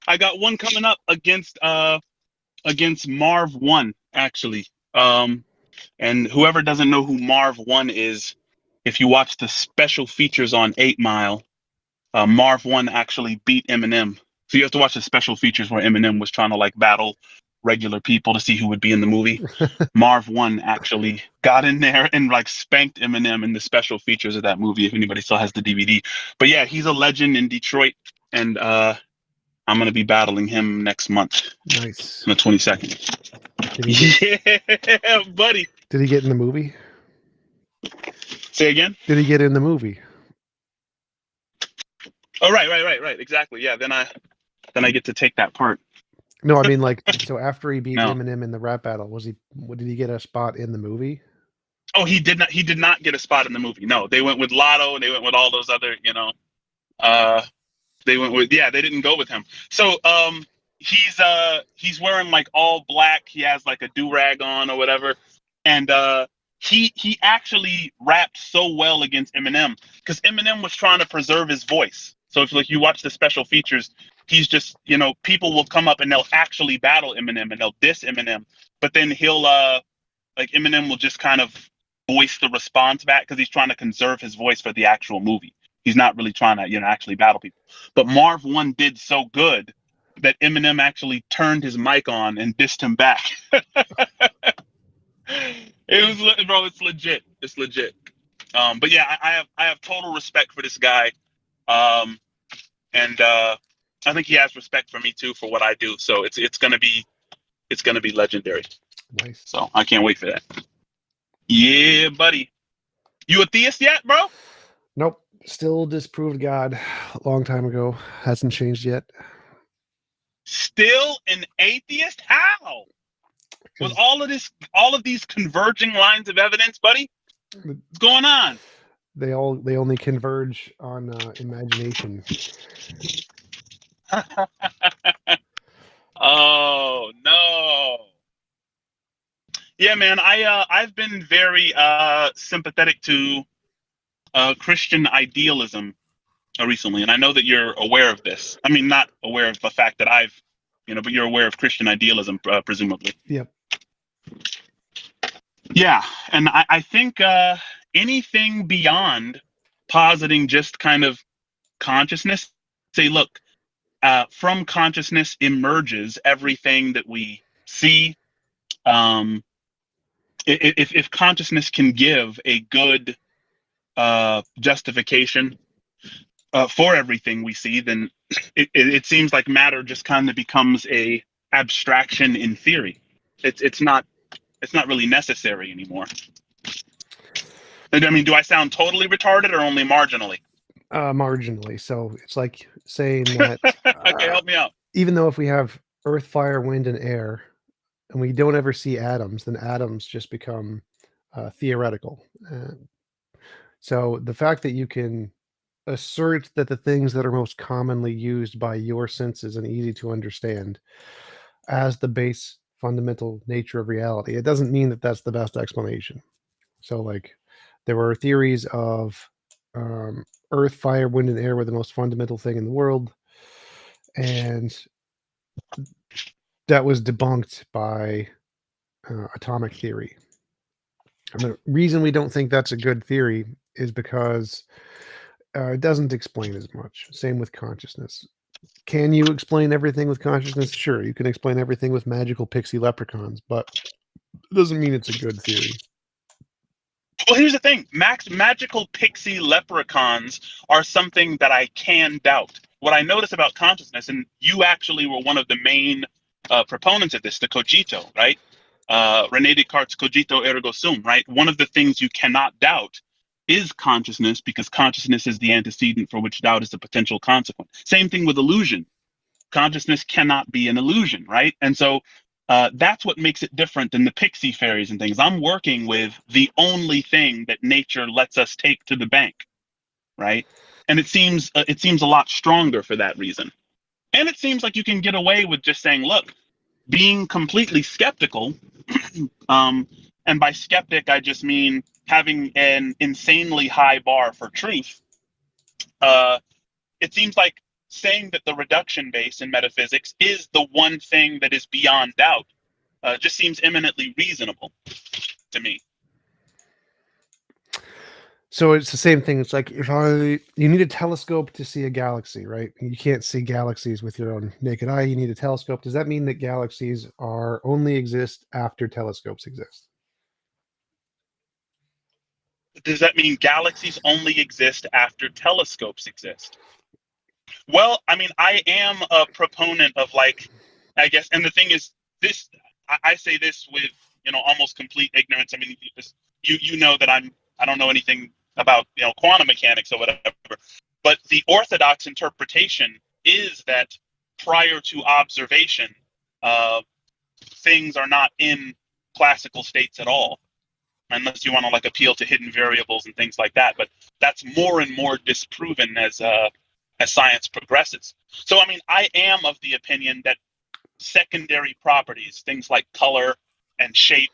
I got one coming up against Marv One, actually. And whoever doesn't know who Marv One is, if you watch the special features on 8 Mile, Marv One actually beat Eminem. So you have to watch the special features where Eminem was trying to like battle regular people to see who would be in the movie. Marv One actually got in there and like spanked Eminem in the special features of that movie. If anybody still has the DVD, but yeah, he's a legend in Detroit, and I'm gonna be battling him next month. Nice. On the 22nd. Yeah, buddy. Did he get in the movie? Say again? Did he get in the movie? Oh, right. Exactly. Yeah. Then I get to take that part. No, I mean like so after he beat No. Eminem in the rap battle, did he get a spot in the movie? Oh, he did not. He did not get a spot in the movie. No, they went with Lotto. They went with all those other. They went with They didn't go with him. So he's wearing like all black. He has like a do-rag on or whatever, and he actually rapped so well against Eminem because Eminem was trying to preserve his voice. So if like you watch the special features, he's just people will come up and they'll actually battle Eminem and they'll diss Eminem, but then he'll like Eminem will just kind of voice the response back because he's trying to conserve his voice for the actual movie. He's not really trying to actually battle people. But Marv One did so good that Eminem actually turned his mic on and dissed him back. It's legit. It's legit. But yeah, I have total respect for this guy, and I think he has respect for me too for what I do. So it's gonna be legendary. Nice. So I can't wait for that. Yeah, buddy. You a theist yet, bro? Nope. Still disproved God a long time ago. Hasn't changed yet. Still an atheist? How? With all of these converging lines of evidence, buddy? What's going on? They only converge on imagination. Oh no. Yeah, man. I've been very sympathetic to Christian idealism recently, and I know that you're aware of this. I mean, not aware of the fact that but you're aware of Christian idealism, presumably. Yep. Yeah, and I think anything beyond positing just kind of consciousness, say, look, from consciousness emerges everything that we see. If consciousness can give a good justification for everything we see, then it seems like matter just kind of becomes a abstraction in theory. It's not really necessary anymore. I mean, do I sound totally retarded or only marginally? Marginally. So it's like saying that. Okay, help me out. Even though if we have earth, fire, wind, and air, and we don't ever see atoms, then atoms just become theoretical. So the fact that you can assert that the things that are most commonly used by your senses and easy to understand as the base fundamental nature of reality, it doesn't mean that that's the best explanation. So like there were theories of earth, fire, wind, and air were the most fundamental thing in the world, and that was debunked by atomic theory. And the reason we don't think that's a good theory is because it doesn't explain as much. Same with consciousness. Can you explain everything with consciousness? Sure, you can explain everything with magical pixie leprechauns, but it doesn't mean it's a good theory. Well, here's the thing. Magical pixie leprechauns are something that I can doubt. What I notice about consciousness, and you actually were one of the main proponents of this, the cogito, right? Rene Descartes' cogito ergo sum, right? One of the things you cannot doubt is consciousness, because consciousness is the antecedent for which doubt is a potential consequence. Same thing with illusion. Consciousness cannot be an illusion, right? And so that's what makes it different than the pixie fairies and things. I'm working with the only thing that nature lets us take to the bank, right? And it seems a lot stronger for that reason. And it seems like you can get away with just saying, look, being completely skeptical, and by skeptic, I just mean having an insanely high bar for truth. It seems like saying that the reduction base in metaphysics is the one thing that is beyond doubt just seems eminently reasonable to me. So it's the same thing. It's like you need a telescope to see a galaxy, right? You can't see galaxies with your own naked eye. You need a telescope. Does that mean that galaxies only exist after telescopes exist? Does that mean galaxies only exist after telescopes exist? Well, I mean, I am a proponent of, like, I guess, and the thing is, this, I say this with, almost complete ignorance. I mean, you know that I don't know anything about, quantum mechanics or whatever, but the orthodox interpretation is that prior to observation, things are not in classical states at all, unless you want to, like, appeal to hidden variables and things like that. But that's more and more disproven as science progresses. So, I mean, I am of the opinion that secondary properties, things like color and shape,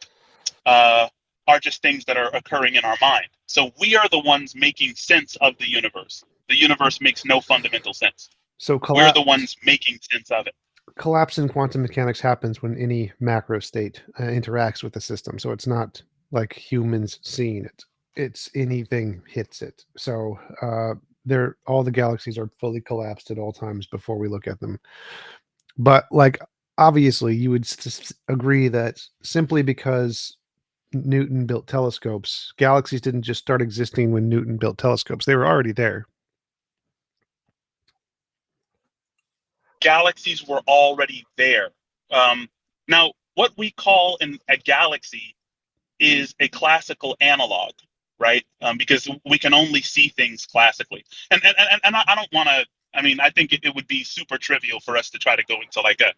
are just things that are occurring in our mind. So we are the ones making sense of the universe. The universe makes no fundamental sense. So We're the ones making sense of it. collapse in quantum mechanics happens when any macro state interacts with the system. So it's not like humans seeing it. It's anything hits it. So all the galaxies are fully collapsed at all times before we look at them. But like obviously you would agree that simply because Newton built telescopes, galaxies didn't just start existing when Newton built telescopes. They were already there. Galaxies were already there. Now, what we call a galaxy is a classical analog, right? Because we can only see things classically. And I don't want to, I mean, I think it would be super trivial for us to try to go into like a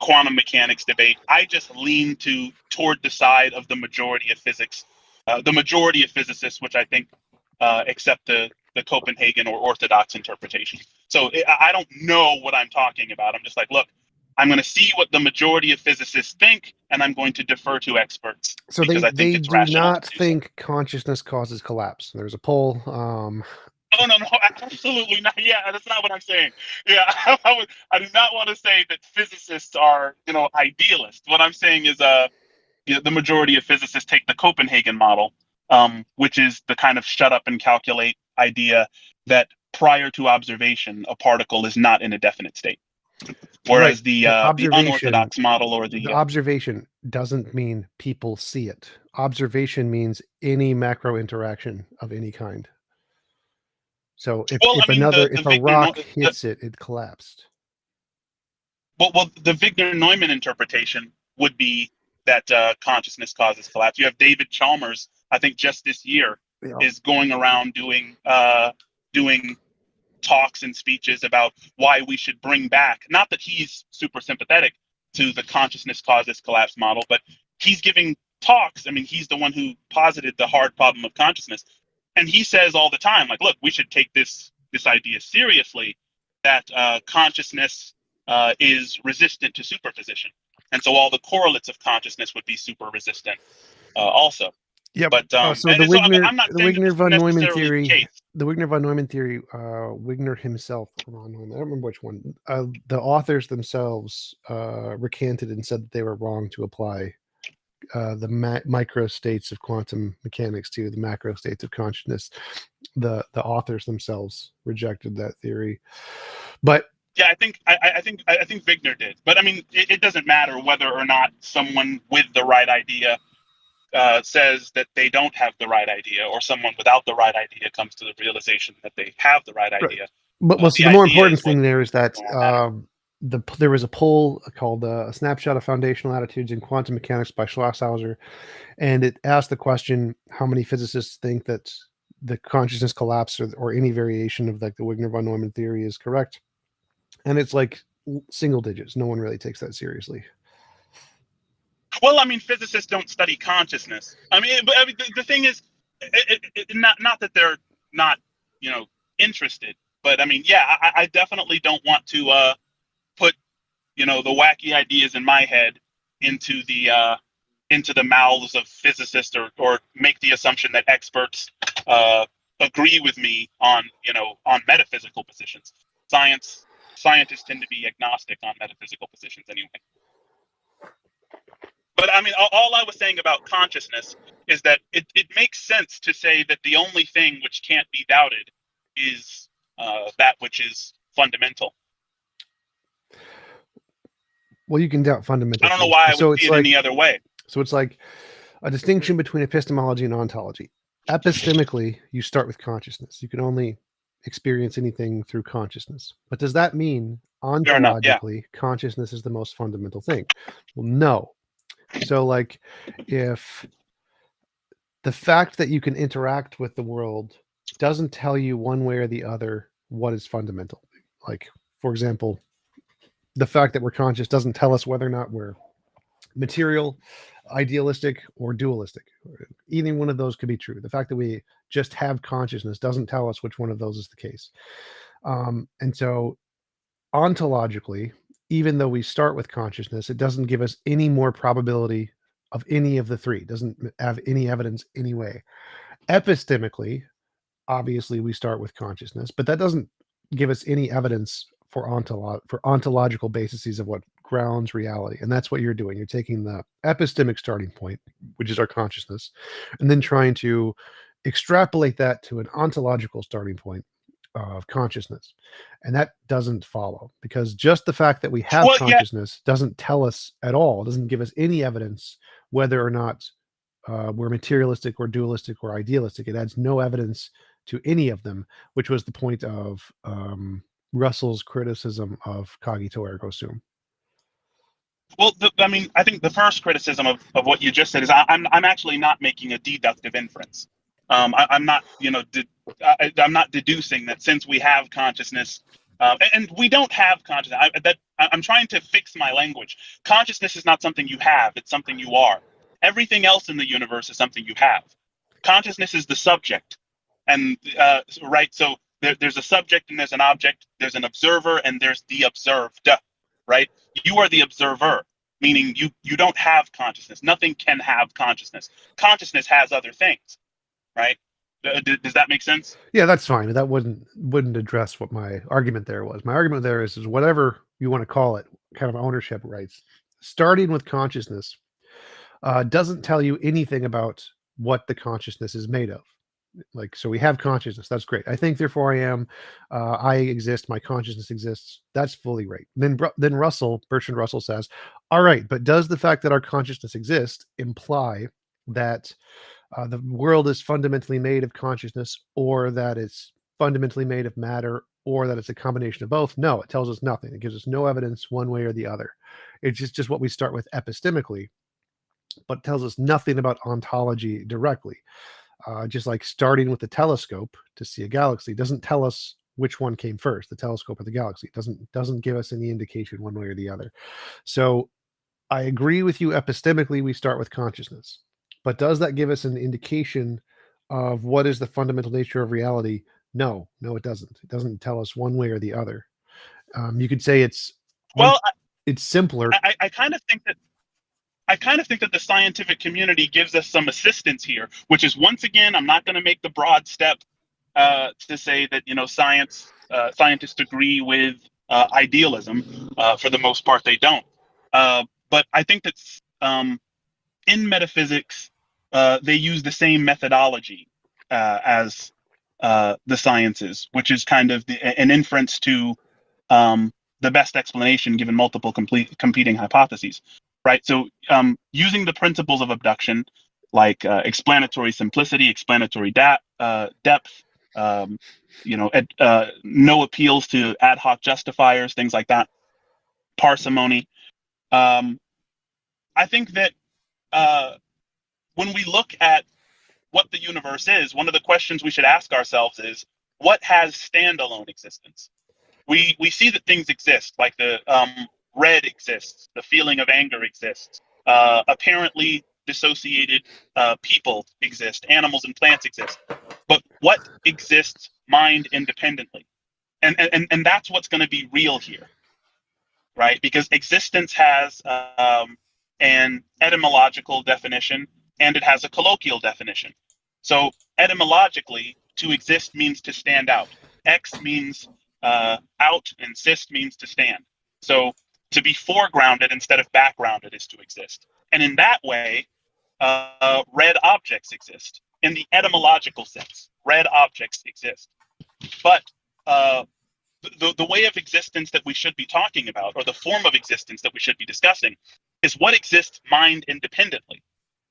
quantum mechanics debate. I just lean toward the side of the majority of physics, the majority of physicists, which I think accept the Copenhagen or orthodox interpretation. So I don't know what I'm talking about. I'm just like, look, I'm going to see what the majority of physicists think, and I'm going to defer to experts. So they do not think consciousness causes collapse. There's a poll. Oh, no, absolutely not. Yeah, that's not what I'm saying. Yeah, I do not want to say that physicists are, idealists. What I'm saying is, the majority of physicists take the Copenhagen model, which is the kind of shut up and calculate idea that prior to observation, a particle is not in a definite state. Whereas the unorthodox model or the observation doesn't mean people see it. Observation means any macro interaction of any kind. So if a rock hits it, it collapsed. Well, the Wigner-Neumann interpretation would be that consciousness causes collapse. You have David Chalmers, I think just this year, is going around doing talks and speeches about why we should bring back, not that he's super sympathetic to the consciousness causes collapse model, but he's giving talks. I mean, he's the one who posited the hard problem of consciousness. And he says all the time, like, look, we should take this idea seriously, that consciousness is resistant to superposition. And so all the correlates of consciousness would be super resistant also. Yeah, but so the Wigner-von Neumann theory, Wigner himself, I don't remember which one. The authors themselves recanted and said that they were wrong to apply the micro states of quantum mechanics to the macro states of consciousness. The authors themselves rejected that theory, but yeah, I think Wigner did. But I mean, it doesn't matter whether or not someone with the right idea says that they don't have the right idea, or someone without the right idea comes to the realization that they have the right idea. But the more important thing there is that there was a poll called "A Snapshot of Foundational Attitudes in Quantum Mechanics" by Schlosshauser, and it asked the question: how many physicists think that the consciousness collapse or any variation of like the Wigner-von Neumann theory is correct? And it's like single digits. No one really takes that seriously. Well, I mean, physicists don't study consciousness. I mean, the thing is, not that they're not, interested, but I mean, yeah, I definitely don't want to put, the wacky ideas in my head into the mouths of physicists, or make the assumption that experts agree with me on metaphysical positions. scientists tend to be agnostic on metaphysical positions anyway. But I mean, all I was saying about consciousness is that it makes sense to say that the only thing which can't be doubted is that which is fundamental. Well, you can doubt fundamental I don't know things. why I So would see it's it like, any other way. so it's like a distinction between epistemology and ontology. Epistemically, you start with consciousness. You can only experience anything through consciousness. But does that mean Fair enough. Yeah. ontologically consciousness is the most fundamental thing? Well, no. So like if the fact that you can interact with the world doesn't tell you one way or the other what is fundamental. Like, for example, the fact that we're conscious doesn't tell us whether or not we're material, idealistic, or dualistic. Either one of those could be true. The fact that we just have consciousness doesn't tell us which one of those is the case. And so, ontologically, even though we start with consciousness, it doesn't give us any more probability of any of the three. It doesn't have any evidence anyway. Epistemically, obviously, we start with consciousness, but that doesn't give us any evidence for ontological bases of what grounds reality. And that's what you're doing. You're taking the epistemic starting point, which is our consciousness, and then trying to extrapolate that to an ontological starting point of consciousness. And that doesn't follow, because just the fact that we have consciousness doesn't tell us at all, doesn't give us any evidence whether or not we're materialistic or dualistic or idealistic. It adds no evidence to any of them, which was the point of Russell's criticism of cogito ergo sum. Well, I mean, I think the first criticism of what you just said is I'm actually not making a deductive inference. I'm not, I'm not deducing that since we have consciousness, and we don't have consciousness. I'm trying to fix my language. Consciousness is not something you have; it's something you are. Everything else in the universe is something you have. Consciousness is the subject, and right. So there's a subject and there's an object. There's an observer and there's the observed. Right? You are the observer, meaning you don't have consciousness. Nothing can have consciousness. Consciousness has other things, right? Does that make sense? Yeah, that's fine. That wouldn't address what my argument there was. My argument there is whatever you want to call it, kind of ownership rights. Starting with consciousness doesn't tell you anything about what the consciousness is made of. Like, so we have consciousness. That's great. I think, therefore I am. I exist. My consciousness exists. That's fully right. Then Bertrand Russell says, all right, but does the fact that our consciousness exists imply that the world is fundamentally made of consciousness, or that it's fundamentally made of matter, or that it's a combination of both? No, it tells us nothing. It gives us no evidence one way or the other. It's just what we start with epistemically, but tells us nothing about ontology directly. Just like starting with the telescope to see a galaxy doesn't tell us which one came first, the telescope or the galaxy. It doesn't give us any indication one way or the other. So I agree with you. Epistemically, we start with consciousness, but does that give us an indication of what is the fundamental nature of reality? No, it doesn't. It doesn't tell us one way or the other. You could say it's simpler. I kind of think that the scientific community gives us some assistance here, which is, once again, I'm not going to make the broad step to say that scientists agree with idealism. For the most part, they don't. But I think that in metaphysics, they use the same methodology as the sciences, which is kind of an inference to the best explanation given multiple competing hypotheses. Right. So using the principles of abduction, like explanatory simplicity, explanatory depth, no appeals to ad hoc justifiers, things like that, parsimony. I think that when we look at what the universe is, one of the questions we should ask ourselves is, what has standalone existence? We see that things exist, like the red exists, the feeling of anger exists, apparently dissociated people exist, animals and plants exist. But what exists mind independently? And that's what's going to be real here, right? Because existence has an etymological definition and it has a colloquial definition. So etymologically, to exist means to stand out. X means out, and sist means to stand. So to be foregrounded instead of backgrounded is to exist. And in that way, red objects exist. In the etymological sense, red objects exist. But the way of existence that we should be talking about, or the form of existence that we should be discussing, is what exists mind independently.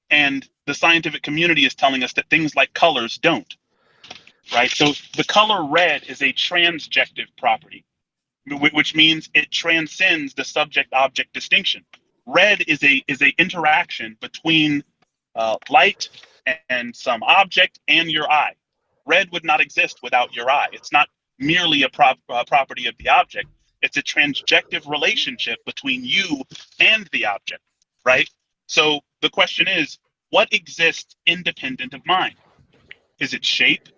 And the scientific community is telling us that things like colors don't, right? So the color red is a transjective property, which means it transcends the subject-object distinction. Red is a interaction between light and some object and your eye. Red would not exist without your eye. It's not merely a property of the object. It's a transjective relationship between you and the object, right? So the question is, what exists independent of mind? Is it shape?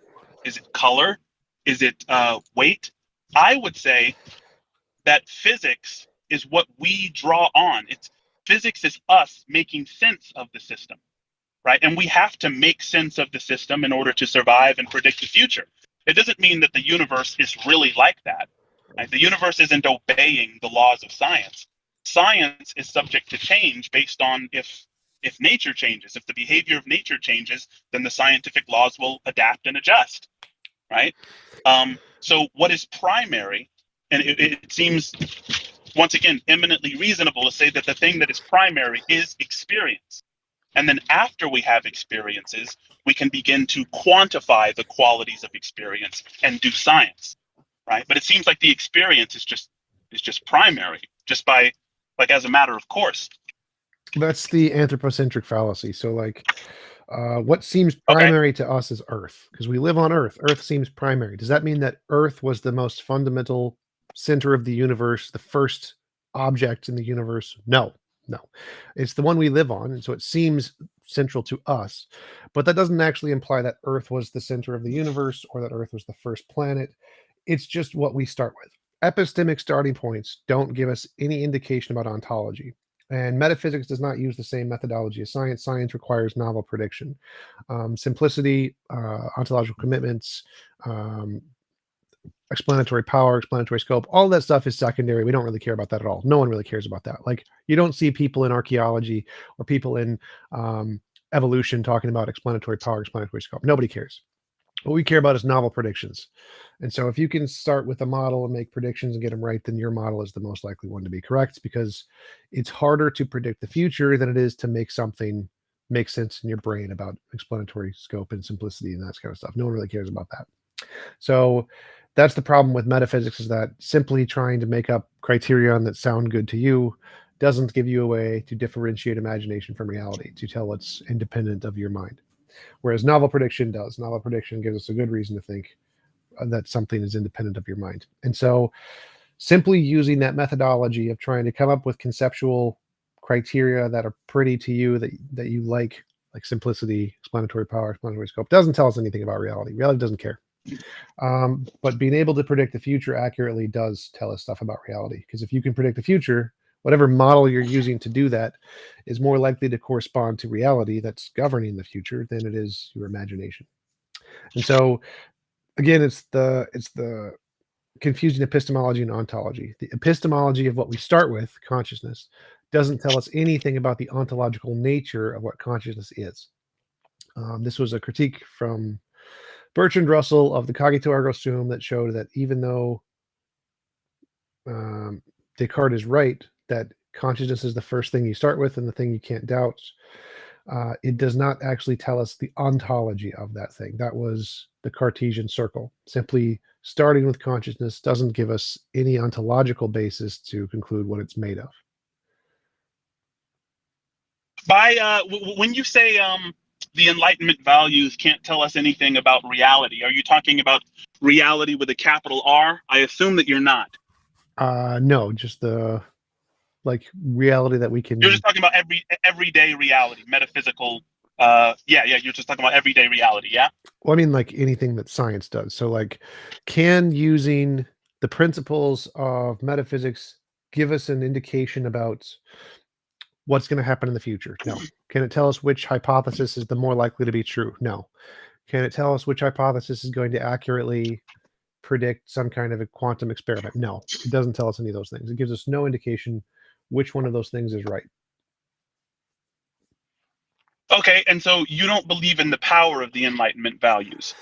Is it color? Is it weight? I would say that physics is what we draw on. Physics is us making sense of the system, right? And we have to make sense of the system in order to survive and predict the future. It doesn't mean that the universe is really like that, right? The universe isn't obeying the laws of science. Science is subject to change based on if nature changes. If the behavior of nature changes, then the scientific laws will adapt and adjust, right? So what is primary, and it seems, once again, eminently reasonable to say that the thing that is primary is experience. And then after we have experiences, we can begin to quantify the qualities of experience and do science, right? But it seems like the experience is just primary, just by, like, as a matter of course. That's the anthropocentric fallacy. So like what seems primary to us is Earth, because we live on Earth. Earth seems primary. Does that mean that Earth was the most fundamental center of the universe, the first object in the universe? No. It's the one we live on, and so it seems central to us. But that doesn't actually imply that Earth was the center of the universe or that Earth was the first planet. It's just what we start with. Epistemic starting points don't give us any indication about ontology. And metaphysics does not use the same methodology as science. Science requires novel prediction. Simplicity, ontological commitments, explanatory power, explanatory scope, all that stuff is secondary. We don't really care about that at all. No one really cares about that. Like, you don't see people in archaeology or people in evolution talking about explanatory power, explanatory scope. Nobody cares. What we care about is novel predictions. And so if you can start with a model and make predictions and get them right, then your model is the most likely one to be correct, because it's harder to predict the future than it is to make something make sense in your brain about explanatory scope and simplicity and that kind of stuff. No one really cares about that. So that's the problem with metaphysics, is that simply trying to make up criterion that sound good to you doesn't give you a way to differentiate imagination from reality, to tell what's independent of your mind. Whereas novel prediction does. Novel prediction gives us a good reason to think that something is independent of your mind. And so simply using that methodology of trying to come up with conceptual criteria that are pretty to you, that you like simplicity, explanatory power, explanatory scope, doesn't tell us anything about reality. Reality doesn't care. But being able to predict the future accurately does tell us stuff about reality. Because if you can predict the future, whatever model you're using to do that is more likely to correspond to reality that's governing the future than it is your imagination. And so, again, it's the confusing epistemology and ontology. The epistemology of what we start with, consciousness, doesn't tell us anything about the ontological nature of what consciousness is. This was a critique from Bertrand Russell of the cogito ergo sum that showed that even though Descartes is right that consciousness is the first thing you start with and the thing you can't doubt, it does not actually tell us the ontology of that thing. That was the Cartesian circle. Simply starting with consciousness doesn't give us any ontological basis to conclude what it's made of. When you say the Enlightenment values can't tell us anything about reality, are you talking about reality with a capital R? I assume that you're not. No, just the reality that we can. You're just talking about everyday reality, metaphysical. You're just talking about everyday reality, yeah? Well, I mean, like anything that science does. So, like, can using the principles of metaphysics give us an indication about what's going to happen in the future? No. Can it tell us which hypothesis is the more likely to be true? No. Can it tell us which hypothesis is going to accurately predict some kind of a quantum experiment. No, it doesn't tell us any of those things. It gives us no indication which one of those things is right. Okay, and so you don't believe in the power of the Enlightenment values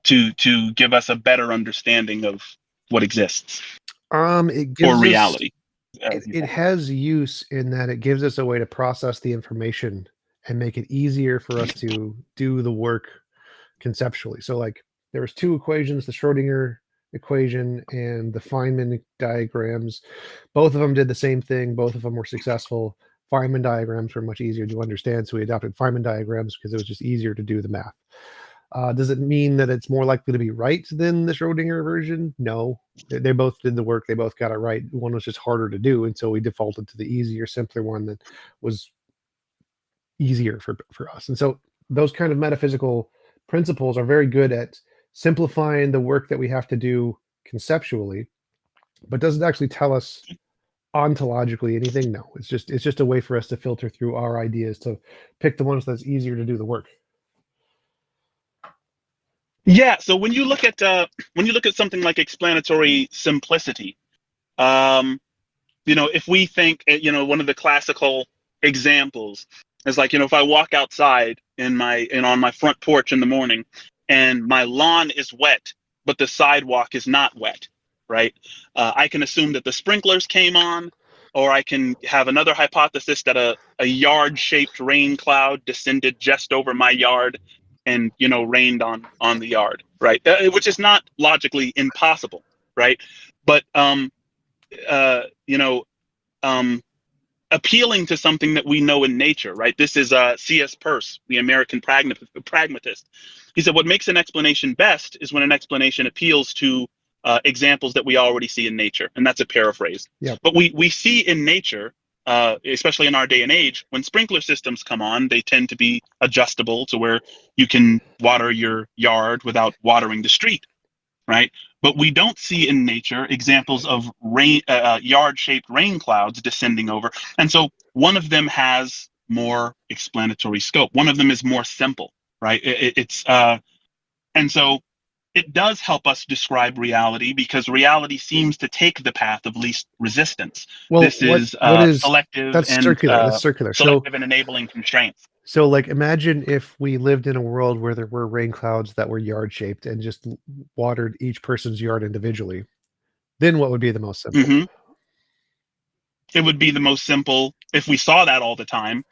to give us a better understanding of what exists It or gives us reality, as you it call it. has use in that it gives us a way to process the information and make it easier for us to do the work conceptually. So like there was two equations, the Schrodinger equation and the Feynman diagrams. Both of them did the same thing. Both of them were successful. Feynman diagrams were much easier to understand, so we adopted Feynman diagrams because it was just easier to do the math. Does it mean that it's more likely to be right than the Schrodinger version? No. They both did the work. They both got it right. One was just harder to do, and so we defaulted to the easier, simpler one that was easier for us. And so those kind of metaphysical principles are very good at simplifying the work that we have to do conceptually, but doesn't actually tell us ontologically anything. No, it's just a way for us to filter through our ideas to pick the ones that's easier to do the work. Yeah. So when you look at something like explanatory simplicity, um, if we think, one of the classical examples is like, if I walk outside on my front porch in the morning and my lawn is wet, but the sidewalk is not wet, right? I can assume that the sprinklers came on, or I can have another hypothesis that a yard-shaped rain cloud descended just over my yard and, rained on the yard, right? Which is not logically impossible, right? But you know, um, appealing to something that we know in nature, right? This is C.S. Peirce, the American pragmatist. He said, what makes an explanation best is when an explanation appeals to examples that we already see in nature. And that's a paraphrase. Yep. But we see in nature, especially in our day and age, when sprinkler systems come on, they tend to be adjustable to where you can water your yard without watering the street, right? But we don't see in nature examples of yard-shaped rain clouds descending over. And so one of them has more explanatory scope. One of them is more simple, right? And so it does help us describe reality because reality seems to take the path of least resistance. Well, This is what is selective that's and circular. That's circular. selective and enabling constraints. So like imagine if we lived in a world where there were rain clouds that were yard shaped and just watered each person's yard individually. Then what would be the most simple? Hmm. It would be the most simple if we saw that all the time.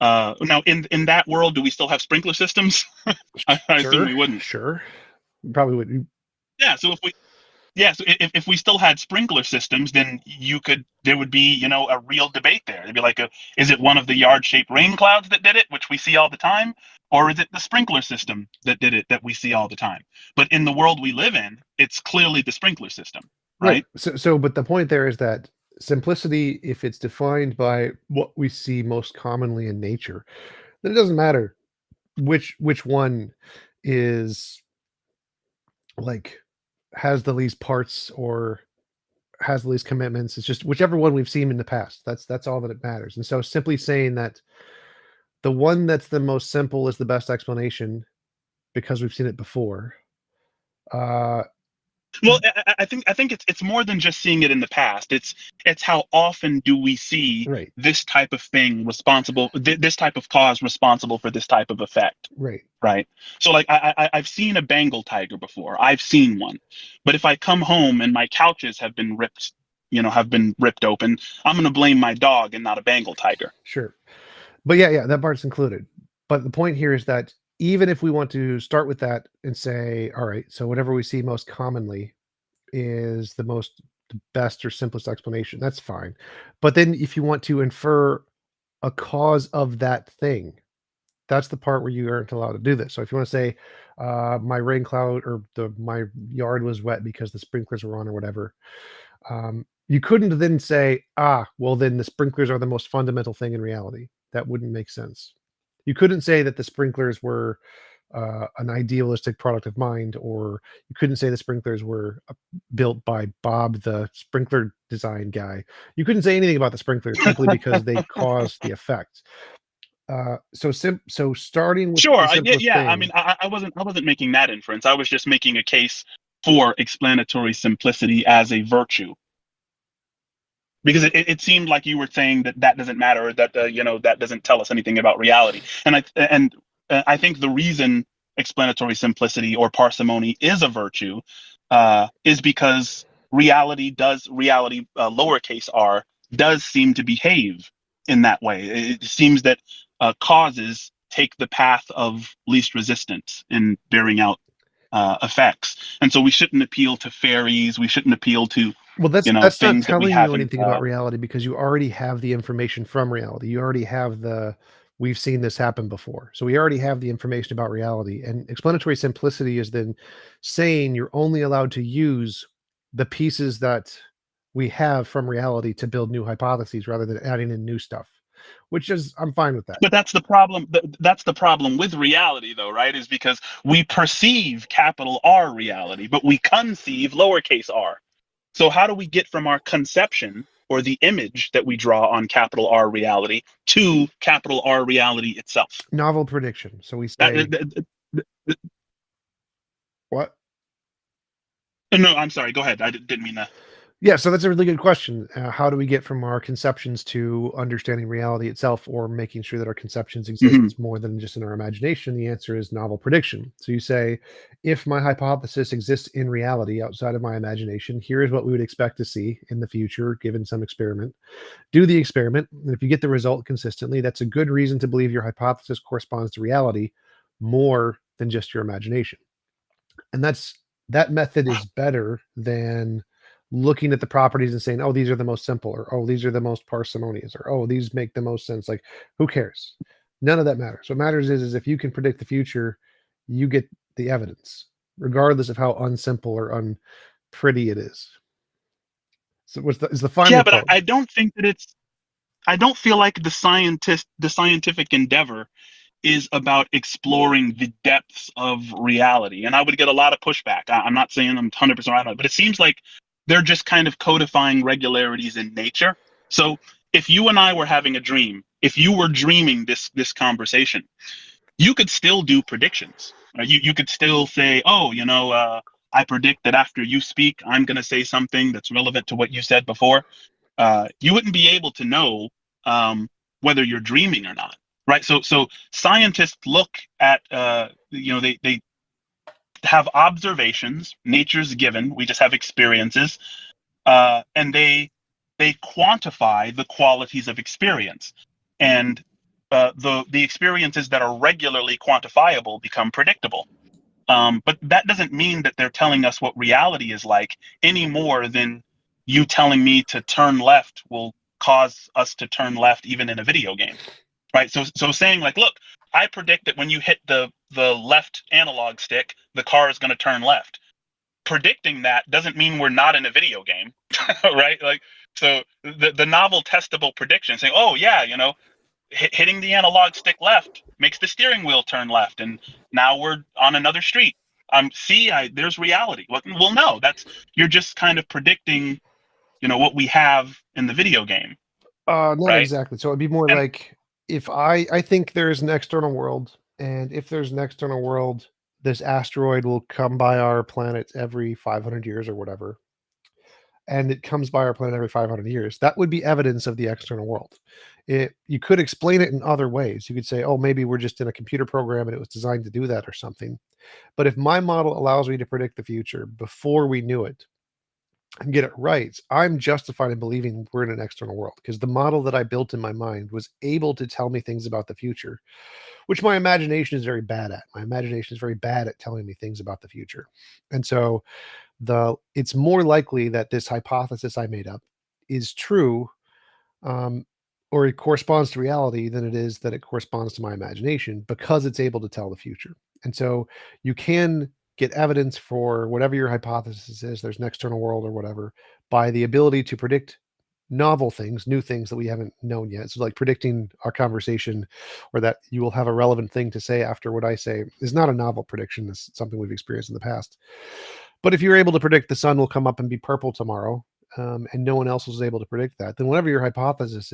Now, in that world, do we still have sprinkler systems? I assume we wouldn't. Sure. Probably would. Yeah. So if we still had sprinkler systems, then there would be, a real debate there. It'd be like, is it one of the yard-shaped rain clouds that did it, which we see all the time, or is it the sprinkler system that did it that we see all the time? But in the world we live in, it's clearly the sprinkler system, right? But the point there is that simplicity, if it's defined by what we see most commonly in nature, then it doesn't matter which one is like has the least parts or has the least commitments. It's just whichever one we've seen in the past. That's all that it matters. And so simply saying that the one that's the most simple is the best explanation because we've seen it before. Well, I think it's more than just seeing it in the past. It's how often do we see Right. this type of thing responsible, this type of cause responsible for this type of effect. Right. Right. So like I've seen a Bengal tiger before. I've seen one. But if I come home and my couches have been ripped, open, I'm going to blame my dog and not a Bengal tiger. Sure. But yeah, that part's included. But the point here is that even if we want to start with that and say, all right, so whatever we see most commonly is the best or simplest explanation, that's fine. But then if you want to infer a cause of that thing, that's the part where you aren't allowed to do this. So if you want to say my rain cloud or my yard was wet because the sprinklers were on or whatever, you couldn't then say, well, then the sprinklers are the most fundamental thing in reality. That wouldn't make sense. You couldn't say that the sprinklers were an idealistic product of mind, or you couldn't say the sprinklers were built by Bob, the sprinkler design guy. You couldn't say anything about the sprinklers simply because they caused the effect. So starting with Sure. the simplest Yeah. I thing. mean, I wasn't making that inference. I was just making a case for explanatory simplicity as a virtue? Because it seemed like you were saying that that doesn't matter, that that doesn't tell us anything about reality. And I think the reason explanatory simplicity or parsimony is a virtue is because reality lowercase r does seem to behave in that way. It seems that causes take the path of least resistance in bearing out effects, and so we shouldn't appeal to fairies. We shouldn't appeal to Well, that's not things that we telling you haven't. anything about reality because you already have the information from reality. You already have we've seen this happen before. So we already have the information about reality. And explanatory simplicity is then saying you're only allowed to use the pieces that we have from reality to build new hypotheses rather than adding in new stuff, which is, I'm fine with that. But that's the problem. That's the problem with reality, though, right? Is because we perceive capital R reality, but we conceive lowercase r. So how do we get from our conception or the image that we draw on capital R reality to capital R reality itself? Novel prediction. So we That, say, what? no, I'm sorry. Go ahead. I didn't mean to. Yeah, so that's a really good question. How do we get from our conceptions to understanding reality itself or making sure that our conceptions exist Mhm. more than just in our imagination? The answer is novel prediction. So you say, if my hypothesis exists in reality outside of my imagination, here is what we would expect to see in the future given some experiment. Do the experiment, and if you get the result consistently, that's a good reason to believe your hypothesis corresponds to reality more than just your imagination. And that method is better than looking at the properties and saying, oh, these are the most simple, or oh, these are the most parsimonious, or oh, these make the most sense. Like, who cares? None of that matters. What matters is if you can predict the future, you get the evidence, regardless of how unsimple or unpretty it is. So is the Yeah, final but quote. I don't think that it's. I don't feel like the scientific endeavor is about exploring the depths of reality. And I would get a lot of pushback. I'm not saying I'm 100% right on it, but it seems like they're just kind of codifying regularities in nature. So if you and I were having a dream, if you were dreaming this conversation, you could still do predictions. Right? You could still say, oh, I predict that after you speak, I'm going to say something that's relevant to what you said before. You wouldn't be able to know whether you're dreaming or not, right? So scientists look at they have observations, nature's given, we just have experiences, and they quantify the qualities of experience, and the experiences that are regularly quantifiable become predictable. But that doesn't mean that they're telling us what reality is like any more than you telling me to turn left will cause us to turn left even in a video game, right? So saying like, look, I predict that when you hit the left analog stick, the car is going to turn left. Predicting that doesn't mean we're not in a video game, right? Like, so the novel testable prediction saying, oh yeah, hitting the analog stick left makes the steering wheel turn left, and now we're on another street. There's reality. Well, no, that's you're just kind of predicting, what we have in the video game, Not right? exactly. So it'd be more And like if I think there's an external world, and if there's an external world, this asteroid will come by our planet every 500 years or whatever, and it comes by our planet every 500 years. That would be evidence of the external world. You could explain it in other ways. You could say, oh, maybe we're just in a computer program and it was designed to do that or something. But if my model allows me to predict the future before we knew it, and get it right, I'm justified in believing we're in an external world because the model that I built in my mind was able to tell me things about the future, which my imagination is very bad at. My imagination is very bad at telling me things about the future. And so it's more likely that this hypothesis I made up is true, um, or it corresponds to reality than it is that it corresponds to my imagination because it's able to tell the future. And so you can get evidence for whatever your hypothesis is, there's an external world or whatever, by the ability to predict novel things, new things that we haven't known yet. So, like predicting our conversation or that you will have a relevant thing to say after what I say is not a novel prediction. It's something we've experienced in the past. But if you're able to predict the sun will come up and be purple tomorrow, and no one else was able to predict that, then whatever your hypothesis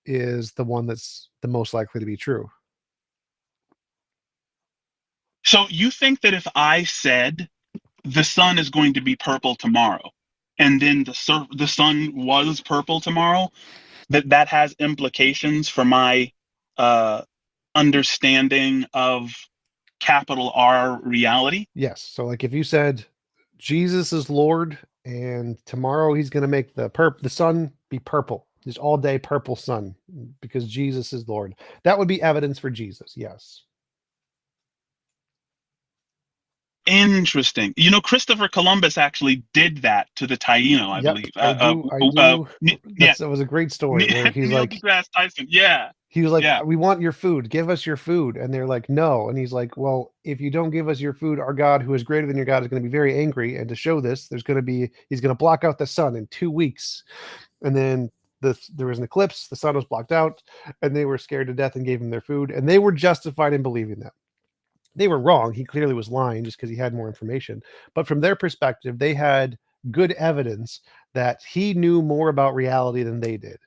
is the one that's the most likely to be true. so you think that if I said the sun is going to be purple tomorrow, and then the sun was purple tomorrow, that has implications for my uh, understanding of capital R reality. Yes. So like if you said Jesus is Lord and tomorrow he's going to make the sun be purple. Just all day purple sun because Jesus is Lord. That would be evidence for Jesus. Yes. Interesting. You know, Christopher Columbus actually did that to the Taino, I Yep. believe. I do. Yeah, That was a great story where he's Neil like, deGrasse Tyson. Yeah, he was like, yeah, we want your food. Give us your food. And they're like, no. And he's like, well, if you don't give us your food, our God, who is greater than your God, is going to be very angry. And to show this, he's going to block out the sun in 2 weeks. And then there was an eclipse. The sun was blocked out, and they were scared to death and gave him their food. And they were justified in believing that. They were wrong. He clearly was lying just because he had more information. But from their perspective, they had good evidence that he knew more about reality than they did.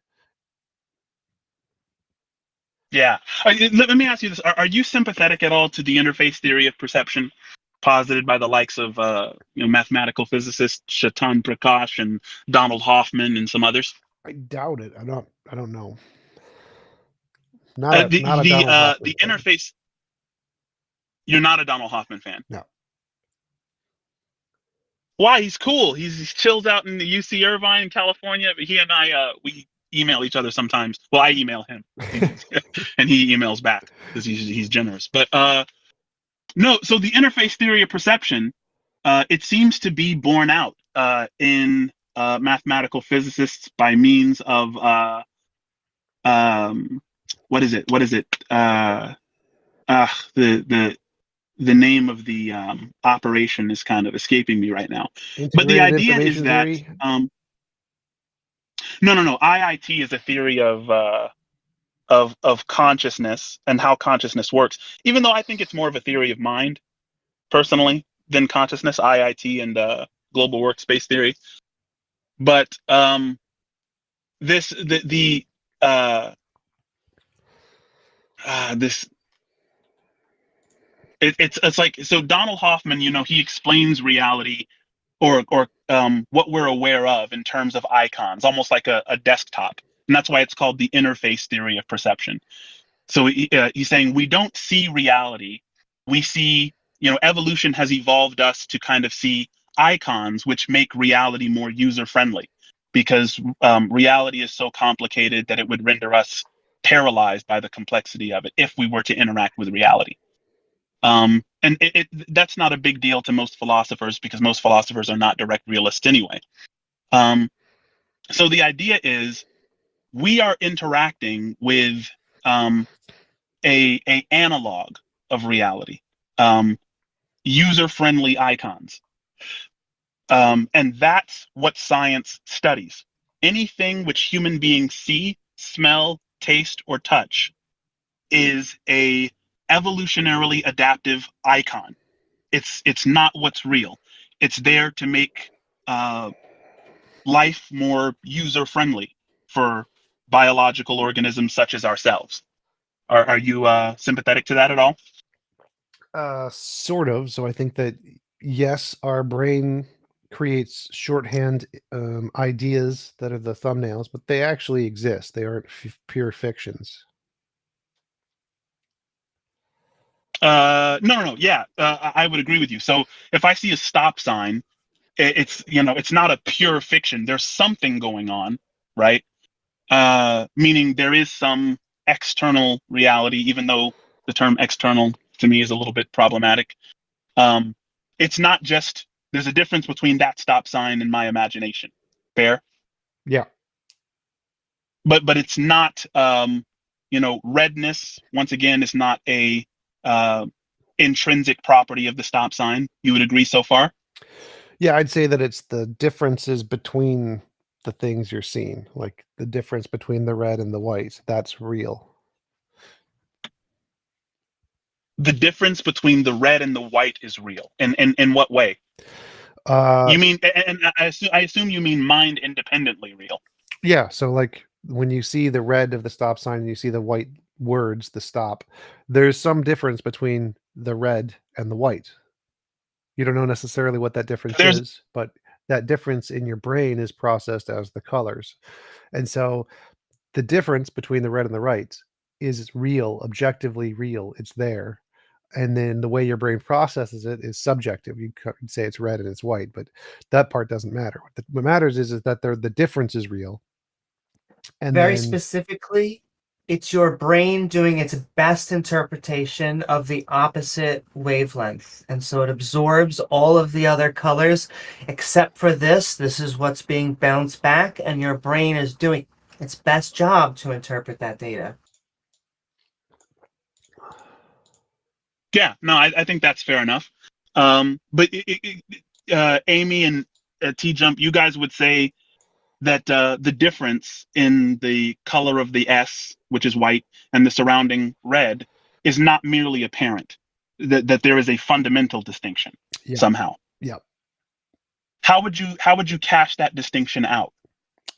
yeah. Let me ask you this: Are you sympathetic at all to the interface theory of perception, posited by the likes of mathematical physicists Chetan Prakash and Donald Hoffman and some others? I doubt it. I don't know. Not a Donald The Hoffman fan. interface. You're not a Donald Hoffman fan. No. Why? He's cool. He's chills out in the UC Irvine, California. But he and I, we email each other sometimes. Well, I email him, and he emails back because he's generous. But no. So the interface theory of perception, it seems to be borne out in mathematical physicists by means of what is it? What is it? The name of the operation is kind of escaping me right now. But the Integrated idea is information that theory. no. IIT is a theory of consciousness and how consciousness works. Even though I think it's more of a theory of mind, personally, than consciousness. IIT and global workspace theory. But this the this it's like, so Donald Hoffman, he explains reality or what we're aware of in terms of icons, almost like a desktop, and that's why it's called the interface theory of perception. So he's saying we don't see reality, we see, evolution has evolved us to kind of see icons, which make reality more user friendly, because reality is so complicated that it would render us paralyzed by the complexity of it if we were to interact with reality. And that's not a big deal to most philosophers because most philosophers are not direct realists anyway. Um, so the idea is we are interacting with a analog of reality, um, user-friendly icons, and that's what science studies. Anything which human beings see, smell, taste, or touch is a evolutionarily adaptive icon. It's not what's real. It's there to make life more user friendly for biological organisms such as ourselves. Are you sympathetic to that at all? Sort of. So I think that yes, our brain creates shorthand ideas that are the thumbnails, but they actually exist. They aren't pure fictions. No. Yeah, I would agree with you. So if I see a stop sign, it's not a pure fiction. There's something going on, right? Meaning there is some external reality, even though the term external to me is a little bit problematic. Um, it's not just, there's a difference between that stop sign and my imagination. Fair? Yeah. But it's not, redness, once again, is not a uh, intrinsic property of the stop sign. You would agree so far? Yeah, I'd say that it's the differences between the things you're seeing, like the difference between the red and the white. That's real. The difference between the red and the white is real. And in what way? Uh, You mean, and I assume you mean mind independently real. yeah. So like when you see the red of the stop sign and you see the white words, the stop, there's some difference between the red and the white. You don't know necessarily what that difference There's is, but that difference in your brain is processed as the colors. And so the difference between the red and the right is real, objectively real. It's there. And then the way your brain processes it is subjective. You could say it's red and it's white, but that part doesn't matter. What matters is that the difference is real. And Very then, specifically, it's your brain doing its best interpretation of the opposite wavelength. And so it absorbs all of the other colors except for this. This is what's being bounced back, and your brain is doing its best job to interpret that data. Yeah, no, I think that's fair enough. But Amy and T Jump, you guys would say that the difference in the color of the S, which is white, and the surrounding red is not merely apparent. That there is a fundamental distinction yeah, somehow. yeah. How would you cash that distinction out?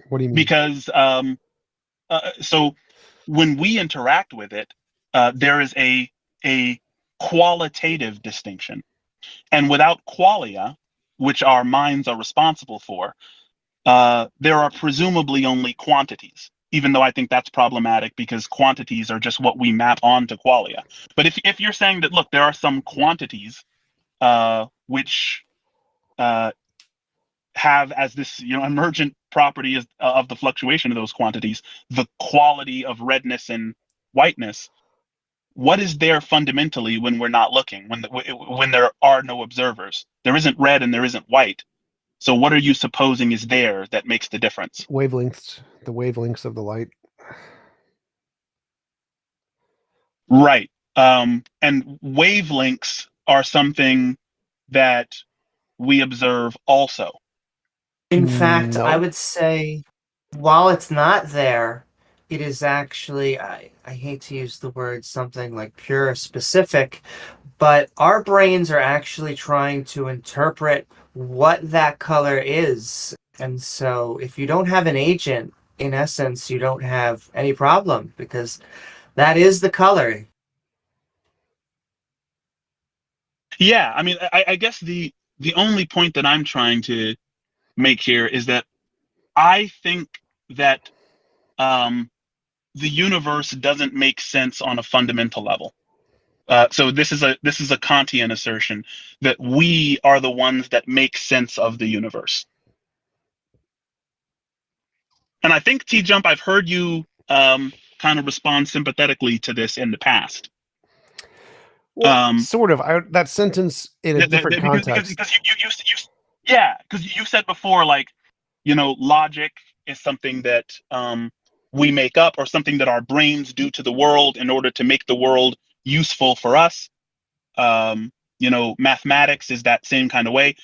What do you mean? Because so when we interact with it, there is a qualitative distinction, and without qualia, which our minds are responsible for, there are presumably only quantities. Even though I think that's problematic because quantities are just what we map onto qualia. But if you're saying that, look, there are some quantities which have as this emergent property of the fluctuation of those quantities the quality of redness and whiteness, what is there fundamentally when we're not looking, when there are no observers? There isn't red and there isn't white. So what are you supposing is there that makes the difference? Wavelengths, the wavelengths of the light. Right. And wavelengths are something that we observe also. In fact, I No. would say while it's not there, it is actually, I hate to use the word something like pure specific, but our brains are actually trying to interpret what that color is. And so if you don't have an agent, in essence, you don't have any problem because that is the color. Yeah, I mean, I guess the only point that I'm trying to make here is that I think that the universe doesn't make sense on a fundamental level. So this is a Kantian assertion that we are the ones that make sense of the universe. And I think T Jump, I've heard you kind of respond sympathetically to this in the past. Well, sort of. That sentence in a different Because context. you yeah, because you said before, like, logic is something that we make up, or something that our brains do to the world in order to make the world useful for us. Mathematics is that same kind of way.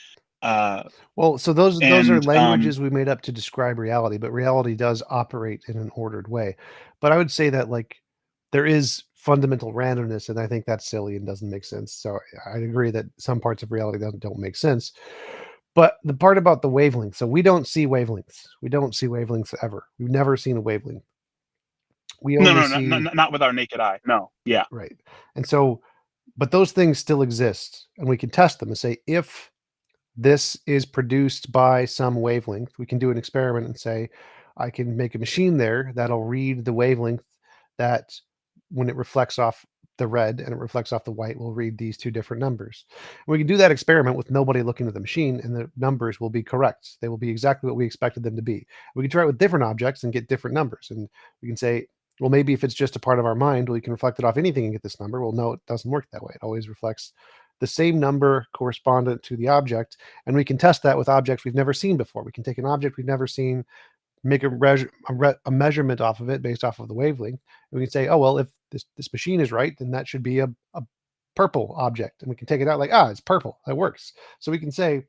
Well, so those are And languages we made up to describe reality, but reality does operate in an ordered way. But I would say that like there is fundamental randomness, and I think that's silly and doesn't make sense. So I agree that some parts of reality don't make sense. But the part about the wavelength, so we don't see wavelengths. We don't see wavelengths ever. We've never seen a wavelength. We no, only no, see not with our naked eye. No, yeah. right. And so, but those things still exist, and we can test them and say if this is produced by some wavelength. We can do an experiment and say, I can make a machine there that'll read the wavelength that when it reflects off the red and it reflects off the white will read these two different numbers. And we can do that experiment with nobody looking at the machine and the numbers will be correct. They will be exactly what we expected them to be. We can try it with different objects and get different numbers. And we can say, well, maybe if it's just a part of our mind, we can reflect it off anything and get this number. Well, no, it doesn't work that way. It always reflects the same number correspondent to the object. And we can test that with objects we've never seen before. We can take an object we've never seen, make a measurement off of it based off of the wavelength. And we can say, oh, well, if this machine is right, then that should be a purple object. And we can take it out like, it's purple. That works. So we can say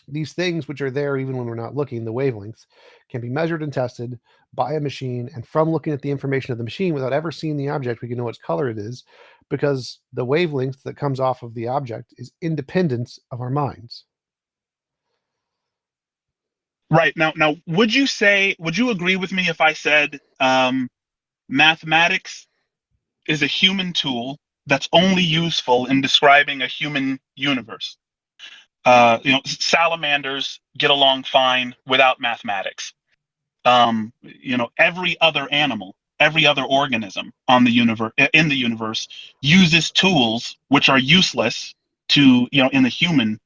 these things which are there even when we're not looking, the wavelengths, can be measured and tested by a machine. And from looking at the information of the machine without ever seeing the object, we can know what color it is because the wavelength that comes off of the object is independent of our minds. Right. Now, would you agree with me if I said mathematics is a human tool that's only useful in describing a human universe? Salamanders get along fine without mathematics. Every other animal, every other organism in the universe uses tools which are useless to, in the human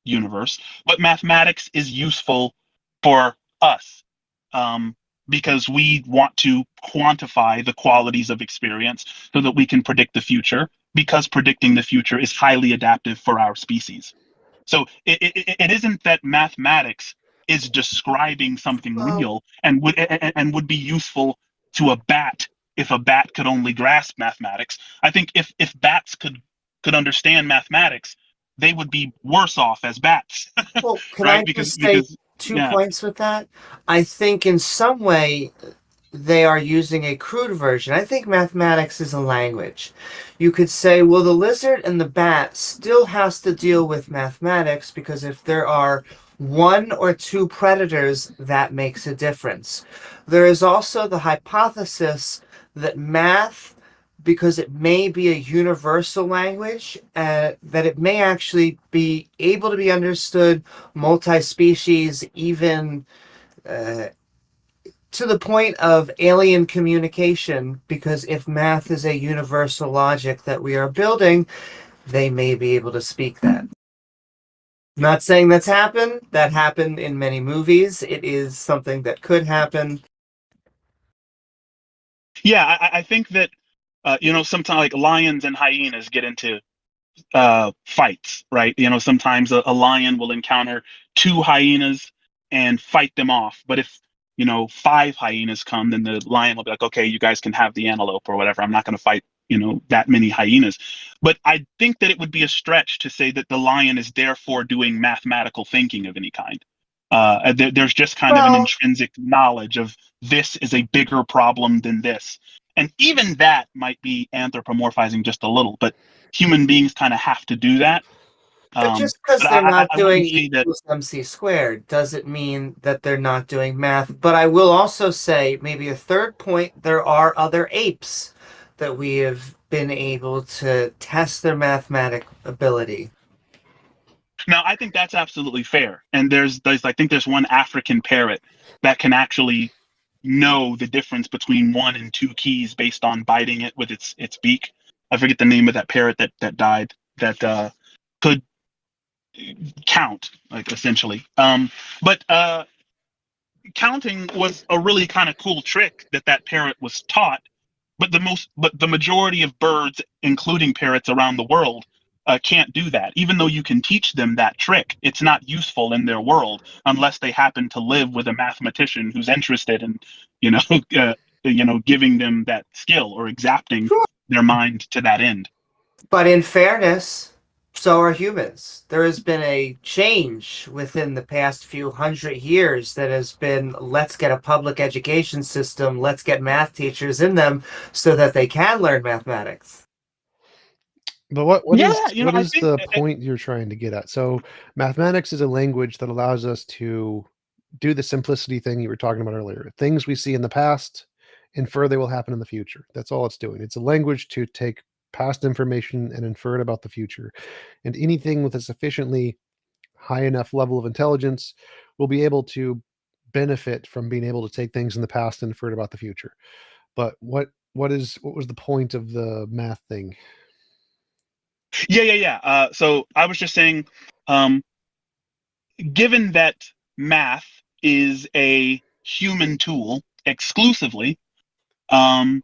universe, but mathematics is useful for us, um, because we want to quantify the qualities of experience so that we can predict the future, because predicting the future is highly adaptive for our species. So it isn't that mathematics is describing something Well, real and would be useful to a bat if a bat could only grasp mathematics. I think if bats could understand mathematics, they would be worse off as bats, well, can I right? Because just say because 2 points with that? I think in some way they are using a crude version. I think mathematics is a language. You could say, well, the lizard and the bat still has to deal with mathematics because if there are one or two predators, that makes a difference. There is also the hypothesis that math, because it may be a universal language, that it may actually be able to be understood multi-species, even uh, to the point of alien communication, because if math is a universal logic that we are building, they may be able to speak that. Not saying that's happened. That happened in many movies. It is something that could happen. yeah, I think that sometimes like lions and hyenas get into fights, right? Sometimes a lion will encounter two hyenas and fight them off. But if, five hyenas come, then the lion will be like, okay, you guys can have the antelope or whatever. I'm not going to fight, that many hyenas. But I think that it would be a stretch to say that the lion is therefore doing mathematical thinking of any kind. There's just kind of an Well, intrinsic knowledge of this is a bigger problem than this. And even that might be anthropomorphizing just a little, but human beings kind of have to do that. but just because But they're not I doing wouldn't E say that. equals MC squared doesn't mean that they're not doing math. But I will also say, maybe a third point, there are other apes that we have been able to test their mathematic ability. Now, I think that's absolutely fair. And there's I think there's one African parrot that can actually know the difference between one and two keys based on biting it with its beak. I forget the name of that parrot that died that could count, like, essentially. But counting was a really kind of cool trick that parrot was taught. But the majority of birds, including parrots around the world, can't do that. Even though you can teach them that trick, it's not useful in their world unless they happen to live with a mathematician who's interested in, you know, giving them that skill or exapting Sure. their mind to that end. But in fairness, so are humans. There has been a change within the past few hundred years that has been, let's get a public education system, let's get math teachers in them so that they can learn mathematics. But what is Yeah, what I is think the point you're trying to get at? So mathematics is a language that allows us to do the simplicity thing you were talking about earlier. Things we see in the past, infer they will happen in the future. That's all it's doing. It's a language to take past information and infer it about the future. And anything with a sufficiently high enough level of intelligence will be able to benefit from being able to take things in the past and infer it about the future. But what was the point of the math thing? yeah. So I was just saying, um, given that math is a human tool exclusively, um,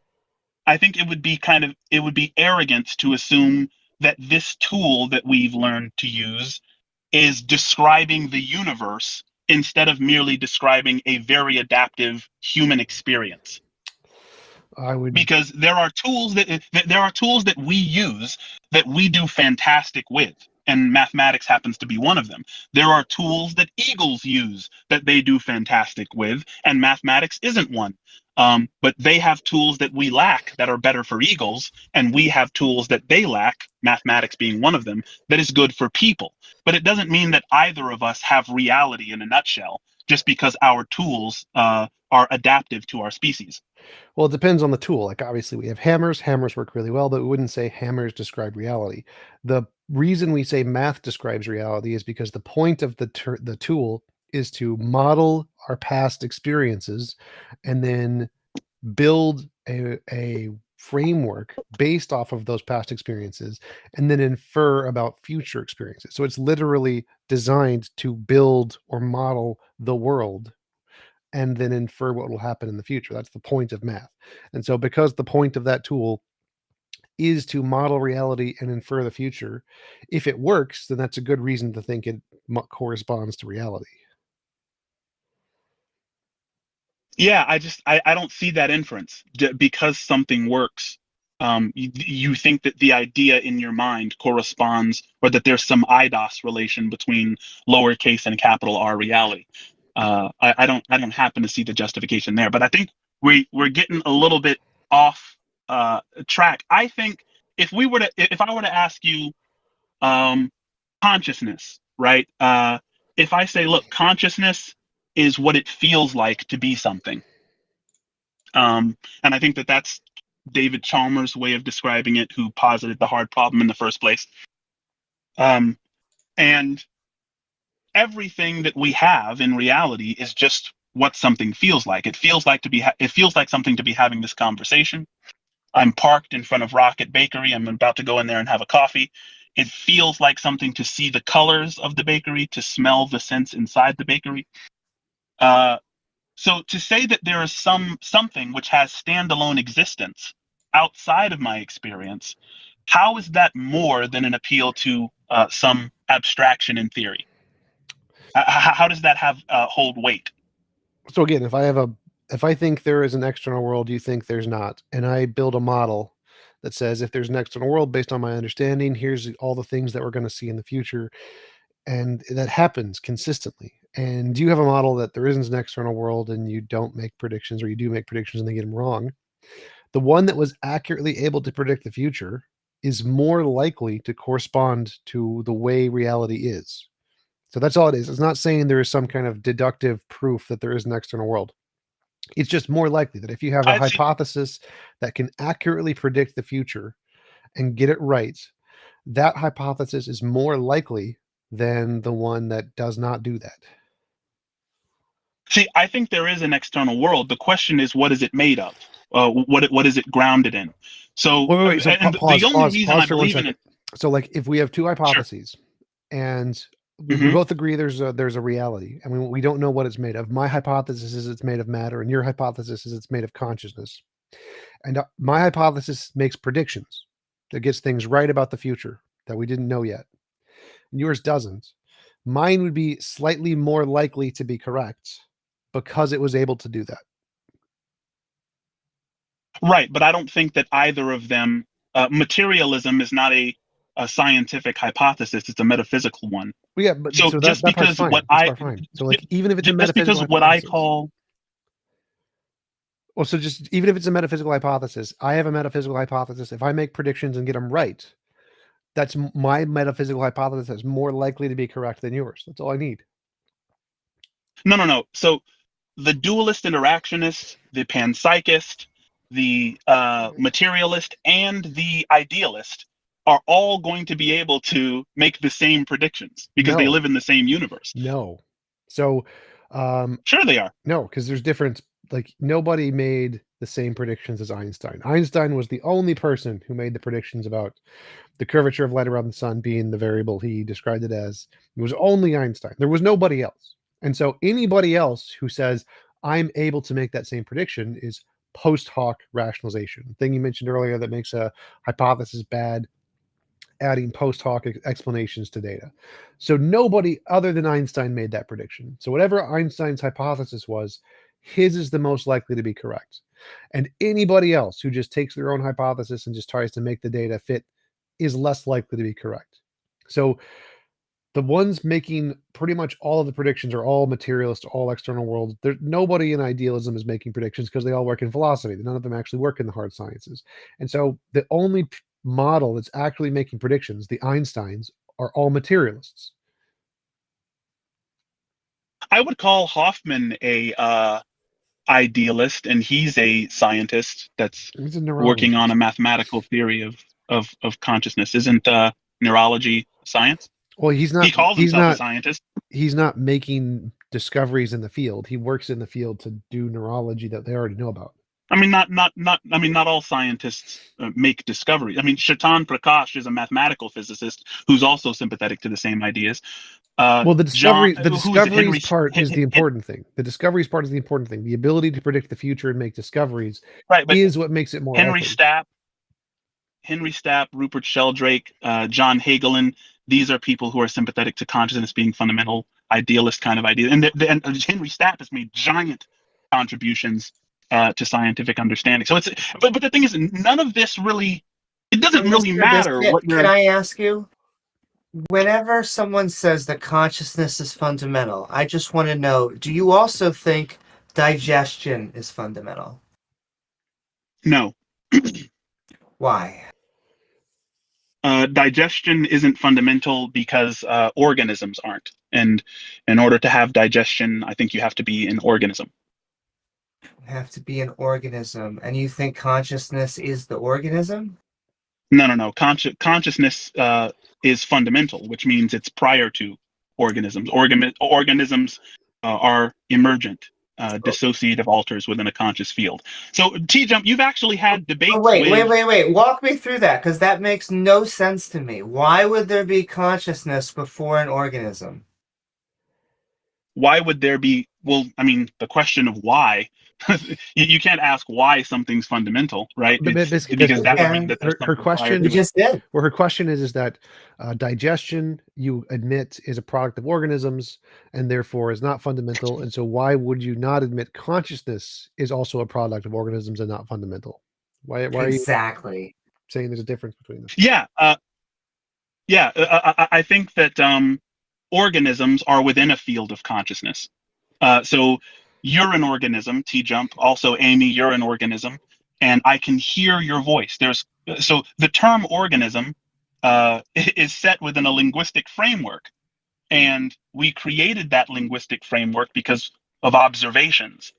I think it would be arrogance to assume that this tool that we've learned to use is describing the universe instead of merely describing a very adaptive human experience. I would Because there are tools that we use that we do fantastic with, and mathematics happens to be one of them. There are tools that eagles use that they do fantastic with, and mathematics isn't one. But they have tools that we lack that are better for eagles, and we have tools that they lack, mathematics being one of them, that is good for people. But it doesn't mean that either of us have reality in a nutshell just because our tools are adaptive to our species. Well, it depends on the tool. Like obviously we have hammers. Hammers work really well, but we wouldn't say hammers describe reality. The reason we say math describes reality is because the point of the tool is to model our past experiences and then build a framework based off of those past experiences and then infer about future experiences. So it's literally designed to build or model the world and then infer what will happen in the future. That's the point of math. And so because the point of that tool is to model reality and infer the future, if it works, then that's a good reason to think it corresponds to reality. Yeah, I don't see that inference. Because something works. You think that the idea in your mind corresponds, or that there's some IDOS relation between lowercase and capital R reality. I don't happen to see the justification there, but I think we're getting a little bit off track. I think if I were to ask you, consciousness, right? If I say, look, consciousness is what it feels like to be something. And I think that that's David Chalmers' way of describing it, who posited the hard problem in the first place. And everything that we have in reality is just what something feels like. It feels like something to be having this conversation. I'm parked in front of Rocket Bakery. I'm about to go in there and have a coffee. It feels like something to see the colors of the bakery, to smell the scents inside the bakery. So to say that there is something which has standalone existence outside of my experience, how is that more than an appeal to some abstraction in theory? How does that have hold weight? So again, if I think there is an external world, you think there's not, and I build a model that says if there's an external world based on my understanding, here's all the things that we're going to see in the future, and that happens consistently. And you have a model that there isn't an external world, and you don't make predictions, or you do make predictions and they get them wrong. The one that was accurately able to predict the future is more likely to correspond to the way reality is. So that's all it is. It's not saying there is some kind of deductive proof that there is an external world. It's just more likely that if you have a I see. hypothesis that can accurately predict the future and get it right, that hypothesis is more likely than the one that does not do that. See, I think there is an external world. The question is, what is it made of? What is it grounded in? So, Wait. So and pause, the only reason pause I for 1 believe in second. it, So like if we have two sure. hypotheses and we Hmm. both agree there's a reality and we don't know what it's made of. My hypothesis is it's made of matter and your hypothesis is it's made of consciousness. And my hypothesis makes predictions that gets things right about the future that we didn't know yet. And yours doesn't. Mine would be slightly more likely to be correct because it was able to do that. Right, but I don't think that either of them. Materialism is not a scientific hypothesis; it's a metaphysical one. Well, yeah, but So so that part's fine. That's part fine. So like even if it's a just because metaphysical what I hypothesis. call Well, so just even if it's a metaphysical hypothesis, I have a metaphysical hypothesis. If I make predictions and get them right, that's my metaphysical hypothesis is more likely to be correct than yours. That's all I need. no. So the dualist interactionist, the panpsychist, the materialist, and the idealist are all going to be able to make the same predictions because they No, live in the same universe. no. So, Sure, they are. no, because there's different. Like nobody made the same predictions as Einstein. Einstein was the only person who made the predictions about the curvature of light around the sun being the variable he described it as. It was only Einstein. There was nobody else. And so anybody else who says I'm able to make that same prediction is post hoc rationalization. The thing you mentioned earlier that makes a hypothesis bad, adding post hoc explanations to data. So nobody other than Einstein made that prediction. So whatever Einstein's hypothesis was, his is the most likely to be correct. And anybody else who just takes their own hypothesis and just tries to make the data fit is less likely to be correct. So the ones making pretty much all of the predictions are all materialist, all external world. Nobody in idealism is making predictions because they all work in philosophy. None of them actually work in the hard sciences. And so the only model that's actually making predictions, the Einsteins, are all materialists. I would call Hoffman a idealist, and he's a scientist that's He's a working on a neurologist. mathematical theory of consciousness. Isn't neurology science. Well, he's not. He calls He's himself a not. scientist. He's not making discoveries in the field. He works in the field to do neurology that they already know about. I mean, not all scientists make discoveries. I mean, Chetan Prakash is a mathematical physicist who's also sympathetic to the same ideas. Well, the John, discoveries part is the important thing. The discoveries part is the important thing. The ability to predict the future and make discoveries right, but is what makes it more Henry likely. Stapp, Rupert Sheldrake, John Hagelin. These are people who are sympathetic to consciousness being fundamental, idealist kind of idea. And Henry Stapp has made giant contributions to scientific understanding. So but the thing is, none of this really, it doesn't really matter what Can I ask you? Whenever someone says that consciousness is fundamental, I just want to know, do you also think digestion is fundamental? No. Why? Digestion isn't fundamental because organisms aren't. And in order to have digestion, I think you have to be an organism. You have to be an organism. And you think consciousness is the organism? No. Consciousness is fundamental, which means it's prior to organisms. Organisms are emergent, dissociative alters within a conscious field. So, T-Jump, you've actually had debates wait. Walk me through that, because that makes no sense to me. Why would there be consciousness before an organism? Why would there be? Well, I mean, the question of why. You can't ask why something's fundamental, right? Because that would mean that her question. You just did. Well, her question is that digestion, you admit, is a product of organisms and therefore is not fundamental. And so, why would you not admit consciousness is also a product of organisms and not fundamental? Why Exactly. Are you saying there's a difference between them? Yeah, I think that organisms are within a field of consciousness. So you're an organism, T-Jump. Also, Amy, you're an organism, and I can hear your voice. So the term organism is set within a linguistic framework, and we created that linguistic framework because of observations.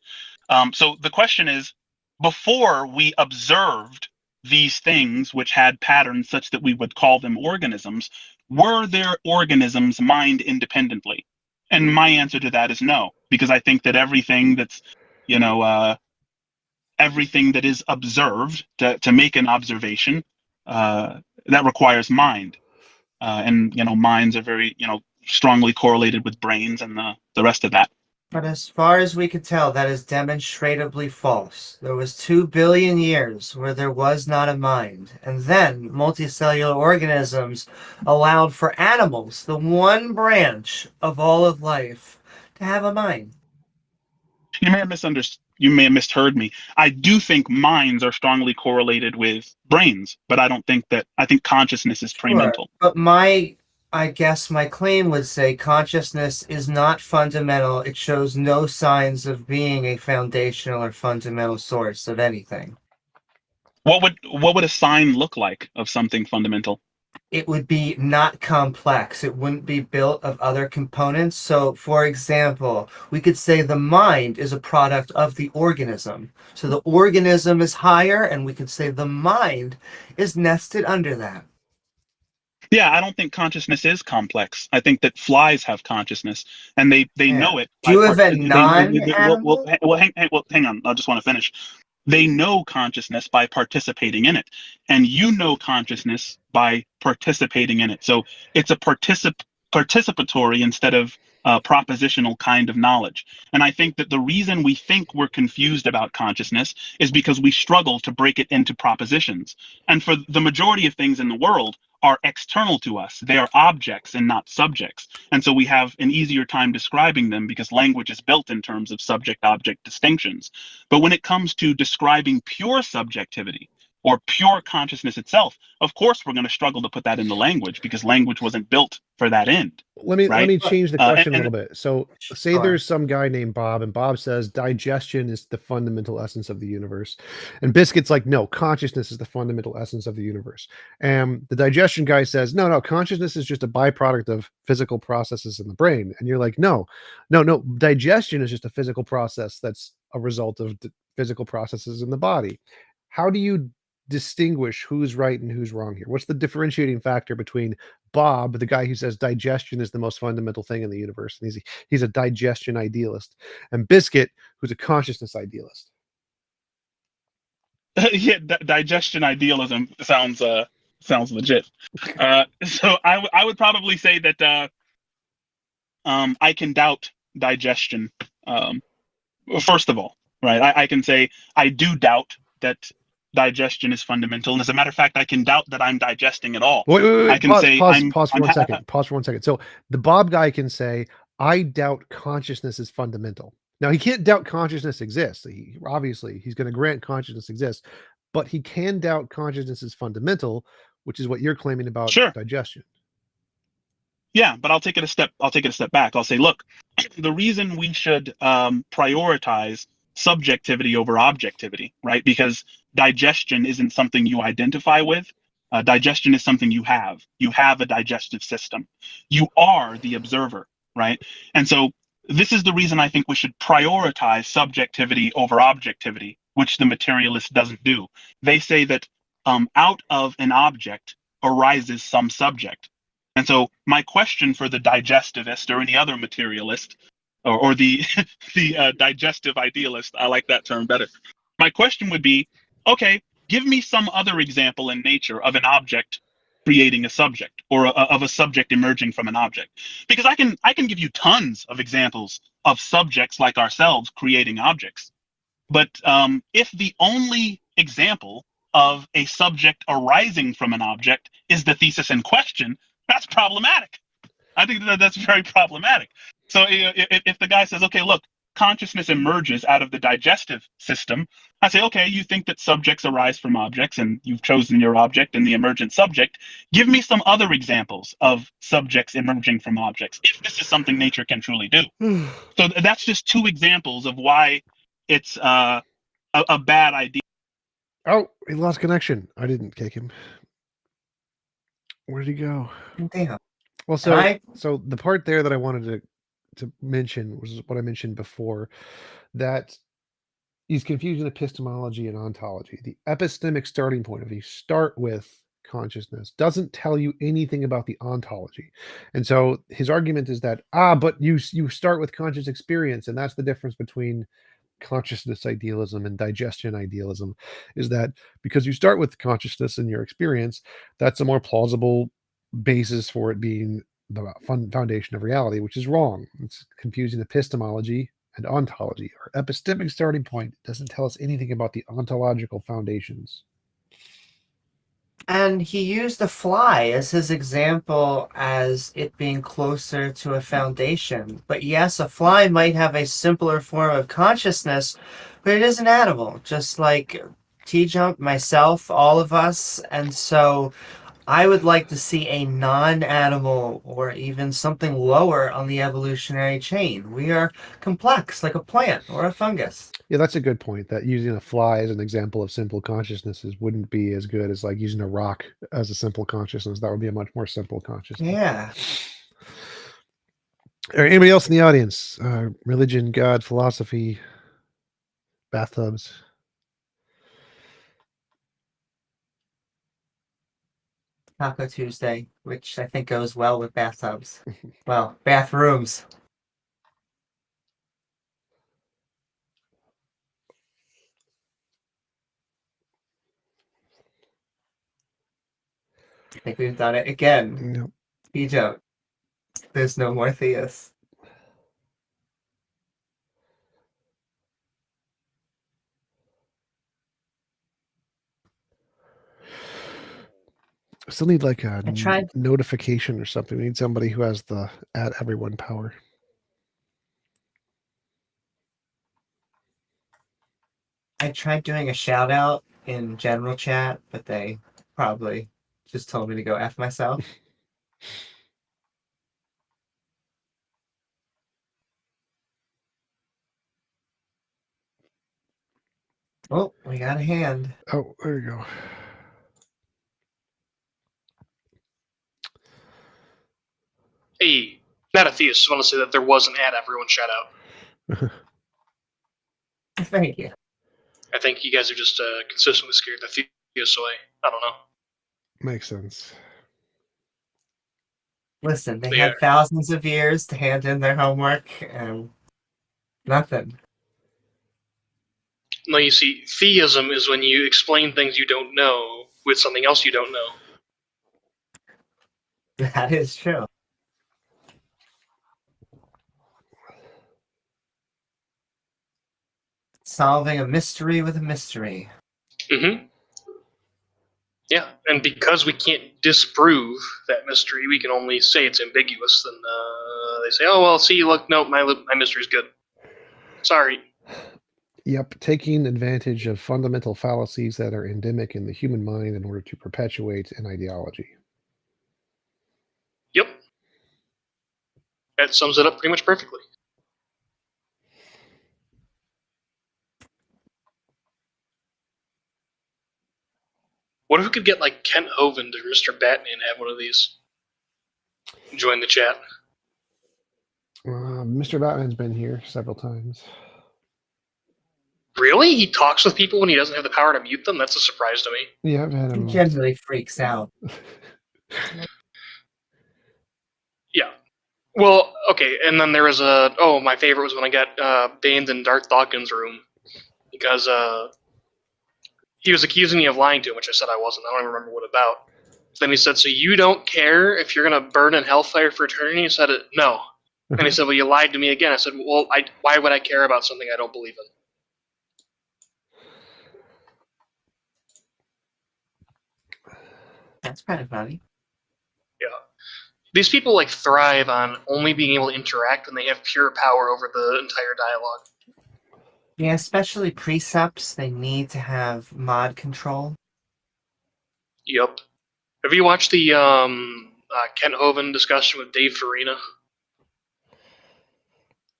So the question is, before we observed these things which had patterns such that we would call them organisms, were there organisms mind independently? And my answer to that is no, because I think that everything that's, everything that is observed to make an observation, that requires mind. And, minds are very, strongly correlated with brains and the rest of that. But as far as we could tell, that is demonstrably false. There was 2 billion years where there was not a mind. And then multicellular organisms allowed for animals, the one branch of all of life, to have a mind. You may have misunderstood. You may have misheard me. I do think minds are strongly correlated with brains, but I think consciousness is premental. But I guess my claim would say consciousness is not fundamental. It shows no signs of being a foundational or fundamental source of anything. What would a sign look like of something fundamental? It would be not complex. It wouldn't be built of other components. So, for example, we could say the mind is a product of the organism. So the organism is higher, and we could say the mind is nested under that. Yeah, I don't think consciousness is complex. I think that flies have consciousness, and they know it. Do you have a non-animal? Hang on. I just want to finish. They know consciousness by participating in it, and you know consciousness by participating in it. So it's a participatory instead of propositional kind of knowledge. And I think that the reason we think we're confused about consciousness is because we struggle to break it into propositions. And for the majority of things in the world are external to us. They are objects and not subjects. And so we have an easier time describing them because language is built in terms of subject-object distinctions. But when it comes to describing pure subjectivity or pure consciousness itself, of course we're going to struggle to put that into language because language wasn't built for that end. Let me change the question a little bit. So say there's some guy named Bob, and Bob says digestion is the fundamental essence of the universe. And Biscuit's like, no, consciousness is the fundamental essence of the universe. And the digestion guy says, no, consciousness is just a byproduct of physical processes in the brain. And you're like, no, digestion is just a physical process that's a result of physical processes in the body. How do you distinguish who's right and who's wrong here? What's the differentiating factor between Bob, the guy who says digestion is the most fundamental thing in the universe, and he's a digestion idealist, and Biscuit, who's a consciousness idealist? Yeah, digestion idealism sounds legit. So I would probably say that I can doubt digestion. First of all, right? I can say I do doubt that digestion is fundamental, and as a matter of fact, I can doubt that I'm digesting at all. Wait. I can say pause for 1 second. Pause for 1 second. So the Bob guy can say, I doubt consciousness is fundamental. Now, he can't doubt consciousness exists. Obviously, he's going to grant consciousness exists, but he can doubt consciousness is fundamental, which is what you're claiming about digestion. Yeah, but I'll take it a step back. I'll say, look, the reason we should prioritize subjectivity over objectivity, right? Because digestion isn't something you identify with. Digestion is something you have. You have a digestive system. You are the observer, right? And so this is the reason I think we should prioritize subjectivity over objectivity, which the materialist doesn't do. They say that out of an object arises some subject. And so my question for the digestivist or any other materialist or the the digestive idealist, I like that term better. My question would be, okay, give me some other example in nature of an object creating a subject or of a subject emerging from an object. Because I can give you tons of examples of subjects like ourselves creating objects. But if the only example of a subject arising from an object is the thesis in question, that's problematic. I think that's very problematic. So if the guy says, okay, look, consciousness emerges out of the digestive system, I say, okay, you think that subjects arise from objects and you've chosen your object and the emergent subject. Give me some other examples of subjects emerging from objects, if this is something nature can truly do. So that's just two examples of why it's a bad idea. Oh, he lost connection. I didn't kick him. Where did he go? Damn. Well, so the part there that I wanted to mention was what I mentioned before, that he's confusing epistemology and ontology. The epistemic starting point, if you start with consciousness, doesn't tell you anything about the ontology. And so his argument is that, but you start with conscious experience, and that's the difference between consciousness idealism and digestion idealism, is that because you start with consciousness in your experience, that's a more plausible basis for it being the foundation of reality, which is wrong. It's confusing epistemology and ontology. Our epistemic starting point doesn't tell us anything about the ontological foundations. And he used a fly as his example as it being closer to a foundation. But yes, a fly might have a simpler form of consciousness, but it is an animal, just like T-Jump, myself, all of us. And so I would like to see a non-animal or even something lower on the evolutionary chain. We are complex, like a plant or a fungus. Yeah, that's a good point, that using a fly as an example of simple consciousnesses wouldn't be as good as like using a rock as a simple consciousness. That would be a much more simple consciousness. Yeah. All right, anybody else in the audience? Religion, God, philosophy, bathtubs. Taco Tuesday, which I think goes well with bathtubs. Well, bathrooms. I think we've done it again. Nope. T-Jump. There's no more theists. I still need like a notification or something. We need somebody who has the add everyone power. I tried doing a shout out in general chat, but they probably just told me to go F myself. Oh, we got a hand. Oh, there you go. Hey, not a theist. Just want to say that there was an ad everyone shout out. Thank you. I think you guys are just consistently scared that so I don't know. Makes sense. Listen, they Yeah. had thousands of years to hand in their homework, and nothing. No, you see, theism is when you explain things you don't know with something else you don't know. That is true. Solving a mystery with a mystery. Mm-hmm. Yeah, and because we can't disprove that mystery, we can only say it's ambiguous. Then they say, "Oh well, see, look, no, my mystery's good." Sorry. Yep, taking advantage of fundamental fallacies that are endemic in the human mind in order to perpetuate an ideology. Yep. That sums it up pretty much perfectly. What if we could get like Kent Hovind or Mr. Batman to have one of these? Join the chat. Mr. Batman's been here several times. Really? He talks with people when he doesn't have the power to mute them? That's a surprise to me. Yeah, I've had He him. generally freaks out. Yeah. Well, okay, and then there was my favorite was when I got banned in Darth Dawkins' room because he was accusing me of lying to him, which I said I wasn't. I don't even remember what about. Then he said, "So you don't care if you're going to burn in hellfire for eternity?" I said, "No." And he said, "Well, you lied to me again." I said, "Well, why would I care about something I don't believe in?" That's kind of funny. Yeah. These people like thrive on only being able to interact when they have pure power over the entire dialogue. Yeah, especially precepts, they need to have mod control. Yep. Have you watched the Kent Hovind discussion with Dave Farina?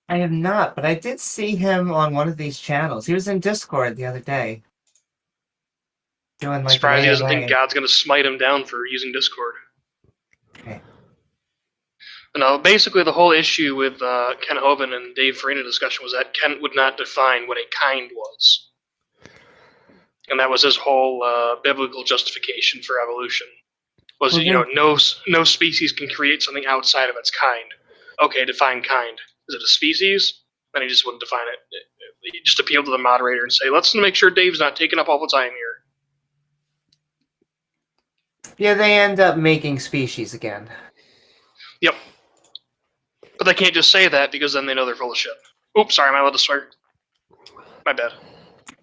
I have not, but I did see him on one of these channels. He was in Discord the other day. Doing like Surprised he an doesn't think AMA. God's going to smite him down for using Discord. Okay. No, basically the whole issue with Kent Hovind and Dave Farina discussion was that Kent would not define what a kind was. And that was his whole biblical justification for evolution. Was, Well, no species can create something outside of its kind. Okay, define kind. Is it a species? Then he just wouldn't define it. He just appealed to the moderator and say, let's make sure Dave's not taking up all the time here. Yeah, they end up making species again. Yep. But they can't just say that because then they know they're full of shit. Oops, sorry, am I allowed to swear? My bad.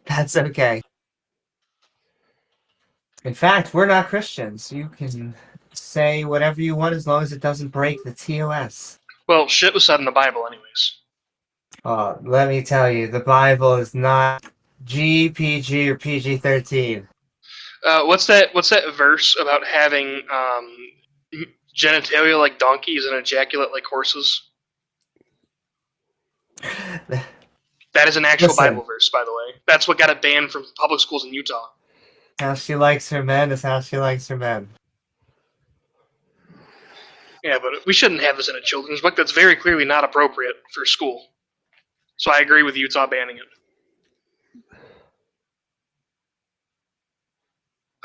That's okay. In fact, we're not Christians. You can say whatever you want as long as it doesn't break the TOS. Well, shit was said in the Bible anyways. Let me tell you, the Bible is not G, PG, or PG-13. What's that verse about having genitalia like donkeys and ejaculate like horses? That is an actual Listen. Bible verse, by the way. That's what got it banned from public schools in Utah. How she likes her men is how she likes her men. Yeah, but we shouldn't have this in a children's book. That's very clearly not appropriate for school. So I agree with Utah banning it.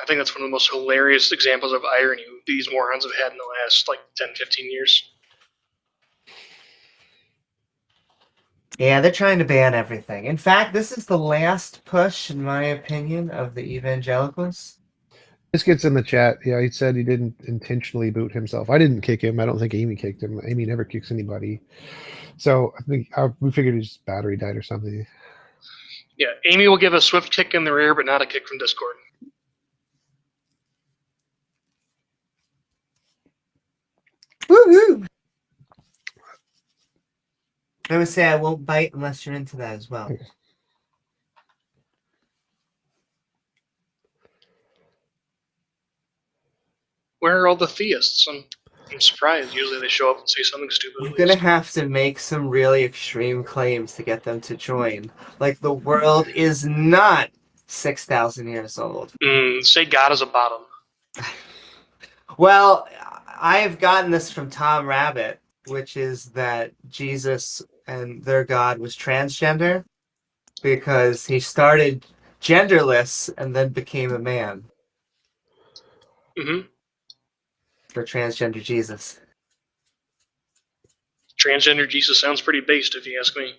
I think that's one of the most hilarious examples of irony these morons have had in the last, 10, 15 years. Yeah, they're trying to ban everything. In fact, this is the last push, in my opinion, of the evangelicals. This gets in the chat. Yeah, he said he didn't intentionally boot himself. I didn't kick him. I don't think Amy kicked him. Amy never kicks anybody. So I think we figured his battery died or something. Yeah, Amy will give a swift kick in the rear, but not a kick from Discord. Woohoo! I would say I won't bite unless you're into that as well. Where are all the theists? I'm surprised. Usually they show up and say something stupid. You're at gonna least. have to make some really extreme claims to get them to join. Like the world is not 6,000 years old. Say God is a bottom. Well, I have gotten this from Tom Rabbit, which is that Jesus and their God was transgender because he started genderless and then became a man. Mm-hmm. For transgender Jesus. Transgender Jesus sounds pretty based, if you ask me.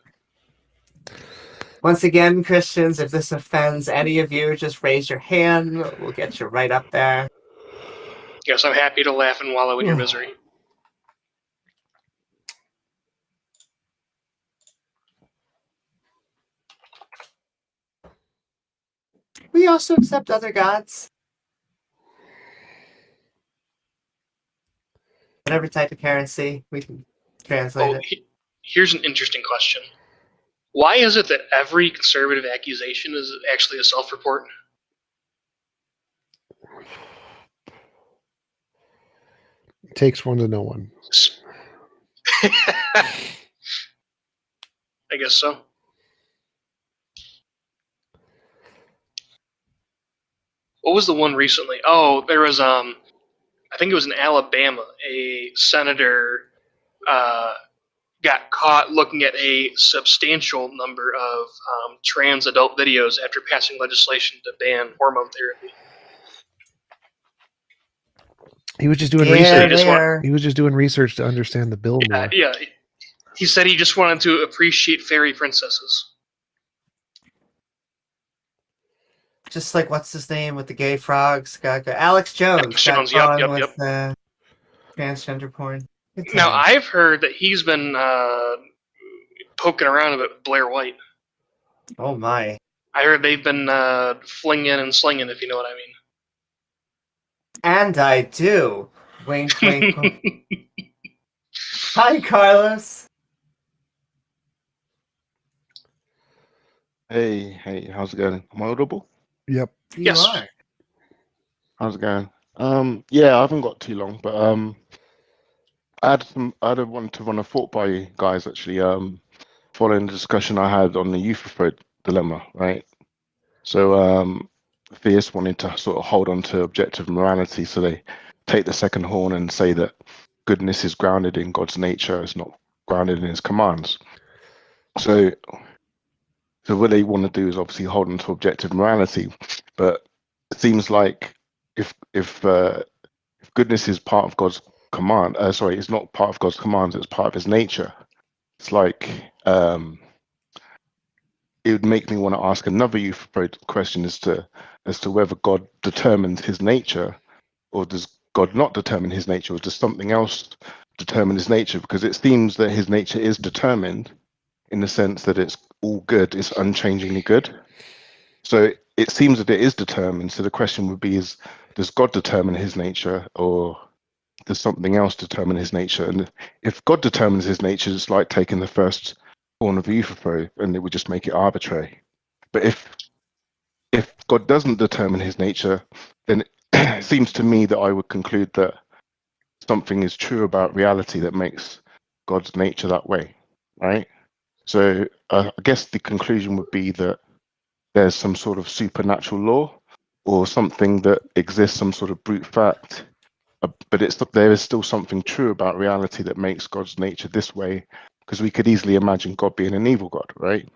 Once again, Christians, if this offends any of you, just raise your hand. We'll get you right up there. Yes, I'm happy to laugh and wallow in your misery. We also accept other gods. Whatever type of currency, we can translate it. Here's an interesting question. Why is it that every conservative accusation is actually a self-report? It takes one to know one. I guess so. What was the one recently? Oh, there was I think it was in Alabama. A senator got caught looking at a substantial number of trans adult videos after passing legislation to ban hormone therapy. He was just doing research. He was just doing research to understand the bill more. Yeah. He said he just wanted to appreciate fairy princesses. Just like, what's his name with the gay frogs? Alex Jones. Yep. With transgender porn. Now, I've heard that he's been poking around a bit with Blair White. Oh, my. I heard they've been flinging and slinging, if you know what I mean. And I do. Wink, wink, wink. Hi, Carlos. Hey, how's it going? Am I audible? Yep. You are. How's it going? Yeah, I haven't got too long, but I had one to run a thought by you guys actually. Following the discussion I had on the Euthyphro dilemma, right? So theists wanted to sort of hold on to objective morality, so they take the second horn and say that goodness is grounded in God's nature, it's not grounded in His commands. So what they want to do is obviously hold on to objective morality, but it seems like if goodness is part of God's command, it's not part of God's commands, it's part of His nature. It's like it would make me want to ask another question as to whether God determines His nature, or does God not determine His nature, or does something else determine His nature? Because it seems that His nature is determined in the sense that it's all good, it's unchangingly good. So it seems that it is determined. So the question would be: does God determine His nature, or does something else determine His nature? And if God determines His nature, it's like taking the first horn of Euthyphro, and it would just make it arbitrary. But if God doesn't determine His nature, then it seems to me that I would conclude that something is true about reality that makes God's nature that way, right? So I guess the conclusion would be that there's some sort of supernatural law, or something that exists, some sort of brute fact, but there is still something true about reality that makes God's nature this way, because we could easily imagine God being an evil God, right?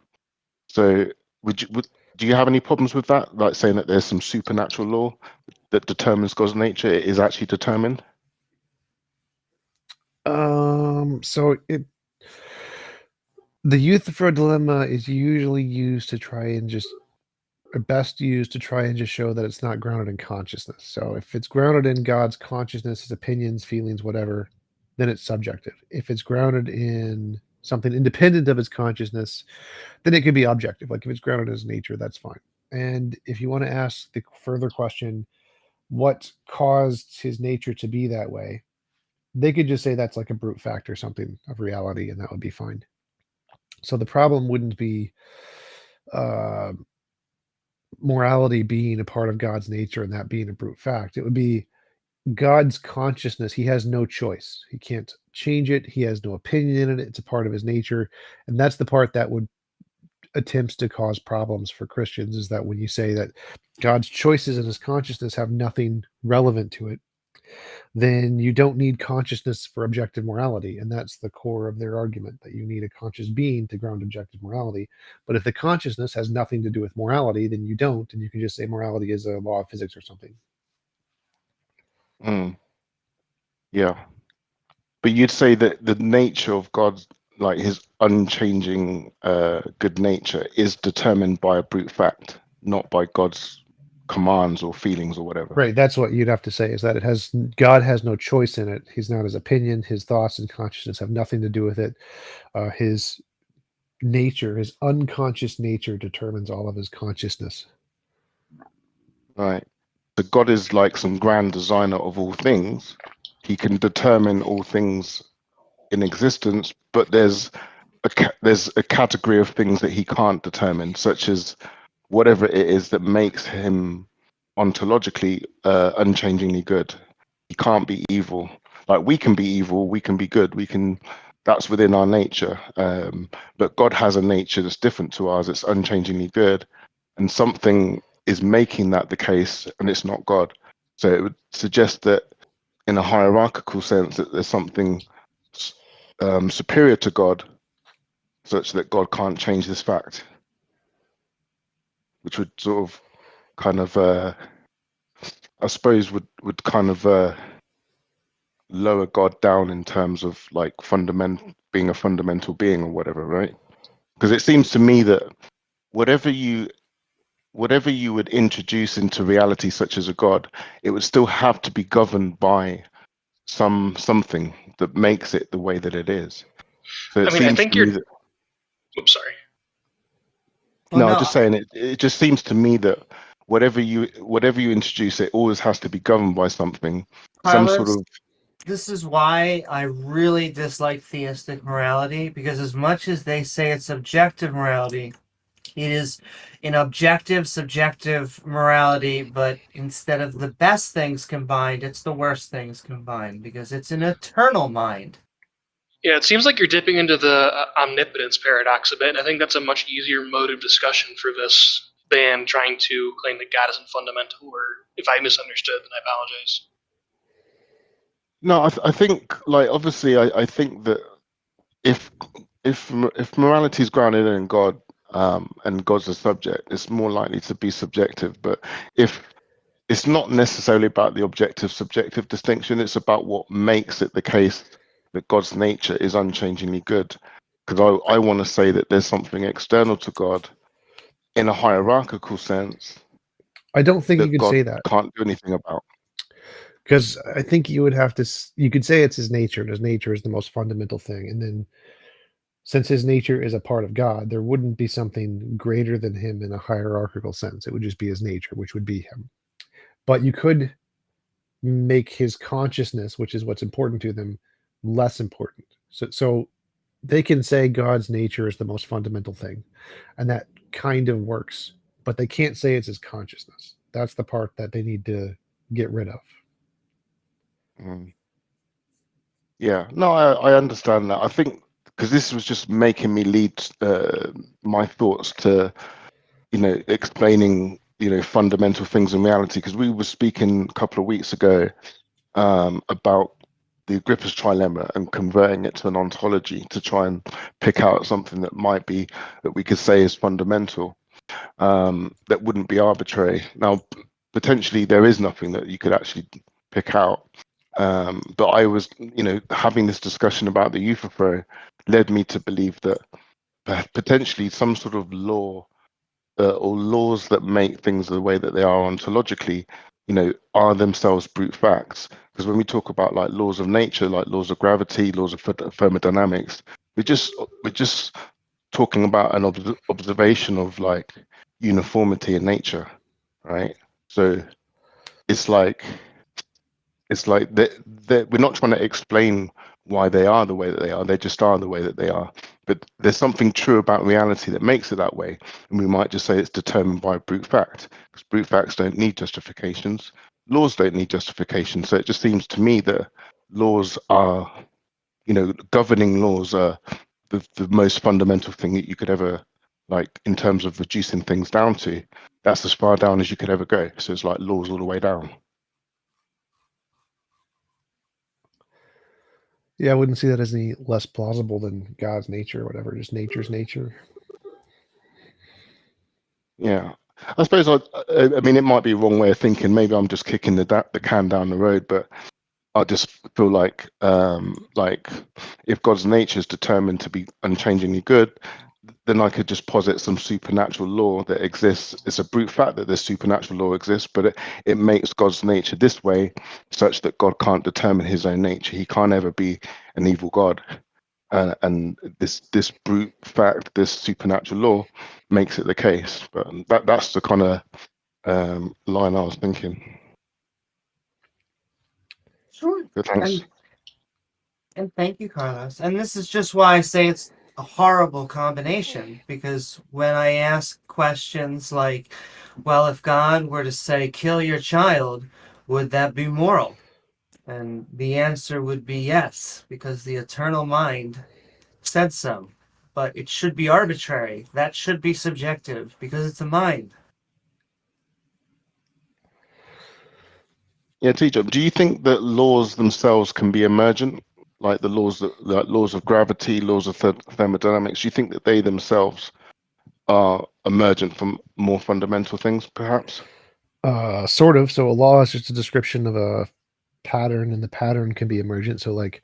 So do you have any problems with that, like saying that there's some supernatural law that determines God's nature, it is actually determined? The Euthyphro dilemma is usually used to try and best used to try and just show that it's not grounded in consciousness. So if it's grounded in God's consciousness, His opinions, feelings, whatever, then it's subjective. If it's grounded in something independent of His consciousness, then it could be objective. Like if it's grounded in His nature, that's fine. And if you want to ask the further question, what caused His nature to be that way, they could just say that's like a brute fact or something of reality, and that would be fine. So the problem wouldn't be morality being a part of God's nature and that being a brute fact. It would be God's consciousness. He has no choice. He can't change it. He has no opinion in it. It's a part of His nature. And that's the part that would attempts to cause problems for Christians, is that when you say that God's choices and His consciousness have nothing relevant to it, then you don't need consciousness for objective morality. And that's the core of their argument, that you need a conscious being to ground objective morality. But if the consciousness has nothing to do with morality, then you don't, and you can just say morality is a law of physics or something. Mm, yeah. But you'd say that the nature of God, like his unchanging good nature, is determined by a brute fact, not by God's commands or feelings or whatever. Right. That's what you'd have to say, is that God has no choice in it. He's not his opinion. His thoughts and consciousness have nothing to do with it. His nature, his unconscious nature, determines all of his consciousness. Right. So God is like some grand designer of all things. He can determine all things in existence, but there's a category of things that he can't determine, such as whatever it is that makes him ontologically unchangingly good. He can't be evil. Like we can be evil, we can be good, we can. That's within our nature. But God has a nature that's different to ours. It's unchangingly good, and something is making that the case, and it's not God. So it would suggest that, in a hierarchical sense, that there's something superior to God, such that God can't change this fact, which would sort of kind of I suppose would kind of lower God down in terms of like being a fundamental being or whatever, right? Because it seems to me that whatever you would introduce into reality, such as a God, it would still have to be governed by something that makes it the way that it is. So I it mean, I seems think to me you're. that Oops, sorry. Well, no, I'm no, just saying it just seems to me that whatever you introduce, it always has to be governed by something, some sort Carlos, of. this is why I really dislike theistic morality, because as much as they say it's objective morality, it is an objective, subjective morality, but instead of the best things combined, it's the worst things combined, because it's an eternal mind. Yeah, it seems like you're dipping into the omnipotence paradox a bit, and I think that's a much easier mode of discussion for this than trying to claim that God isn't fundamental, or if I misunderstood, then I apologize. No, I think like obviously I think that if if morality is grounded in God, and God's a subject, it's more likely to be subjective. But if it's not necessarily about the objective subjective distinction, it's about what makes it the case that God's nature is unchangingly good. Because I want to say that there's something external to God in a hierarchical sense I don't think you that can God say that, can't do anything about. because I think you would have to. You could say it's his nature, and his nature is the most fundamental thing. And then, since his nature is a part of God, there wouldn't be something greater than him in a hierarchical sense. It would just be his nature, which would be him. But you could make his consciousness, which is what's important to them, less important. So they can say God's nature is the most fundamental thing, and that kind of works. But they can't say it's his consciousness. That's the part that they need to get rid of. Mm. Yeah, no, I understand that. I think because this was just making me lead my thoughts to, explaining, fundamental things in reality. Because we were speaking a couple of weeks ago about the Agrippa's trilemma and converting it to an ontology to try and pick out something that might be that we could say is fundamental, that wouldn't be arbitrary. Now, potentially there is nothing that you could actually pick out. But I was, having this discussion about the Euthyphro led me to believe that potentially some sort of law or laws that make things the way that they are ontologically, are themselves brute facts. Because when we talk about like laws of nature, like laws of gravity, laws of thermodynamics, we're just talking about an observation of like uniformity in nature, right? So it's like that we're not trying to explain why they are the way that they are. They just are the way that they are. But there's something true about reality that makes it that way. And we might just say it's determined by brute fact, because brute facts don't need justifications. Laws don't need justification. So it just seems to me that laws are, governing laws are the most fundamental thing that you could ever, like, in terms of reducing things down to. That's as far down as you could ever go. So it's like laws all the way down. Yeah, I wouldn't see that as any less plausible than God's nature or whatever. Just nature's nature. Yeah. I suppose I mean, it might be a wrong way of thinking. Maybe I'm just kicking the can down the road, but I just feel like if God's nature is determined to be unchangingly good, then I could just posit some supernatural law that exists. It's a brute fact that this supernatural law exists, but it makes God's nature this way, such that God can't determine his own nature. He can't ever be an evil God. And this brute fact, this supernatural law, makes it the case. But that's the kind of line I was thinking. Sure. So thanks. And thank you, Carlos. And this is just why I say it's a horrible combination, because when I ask questions like, well, if God were to say, kill your child, would that be moral? And the answer would be yes, because the eternal mind said so. But it should be arbitrary. That should be subjective, because it's a mind. Yeah, teacher, do you think that laws themselves can be emergent, like the laws of gravity, laws of thermodynamics? Do you think that they themselves are emergent from more fundamental things, perhaps? Sort of. So a law is just a description of a pattern, and the pattern can be emergent. So like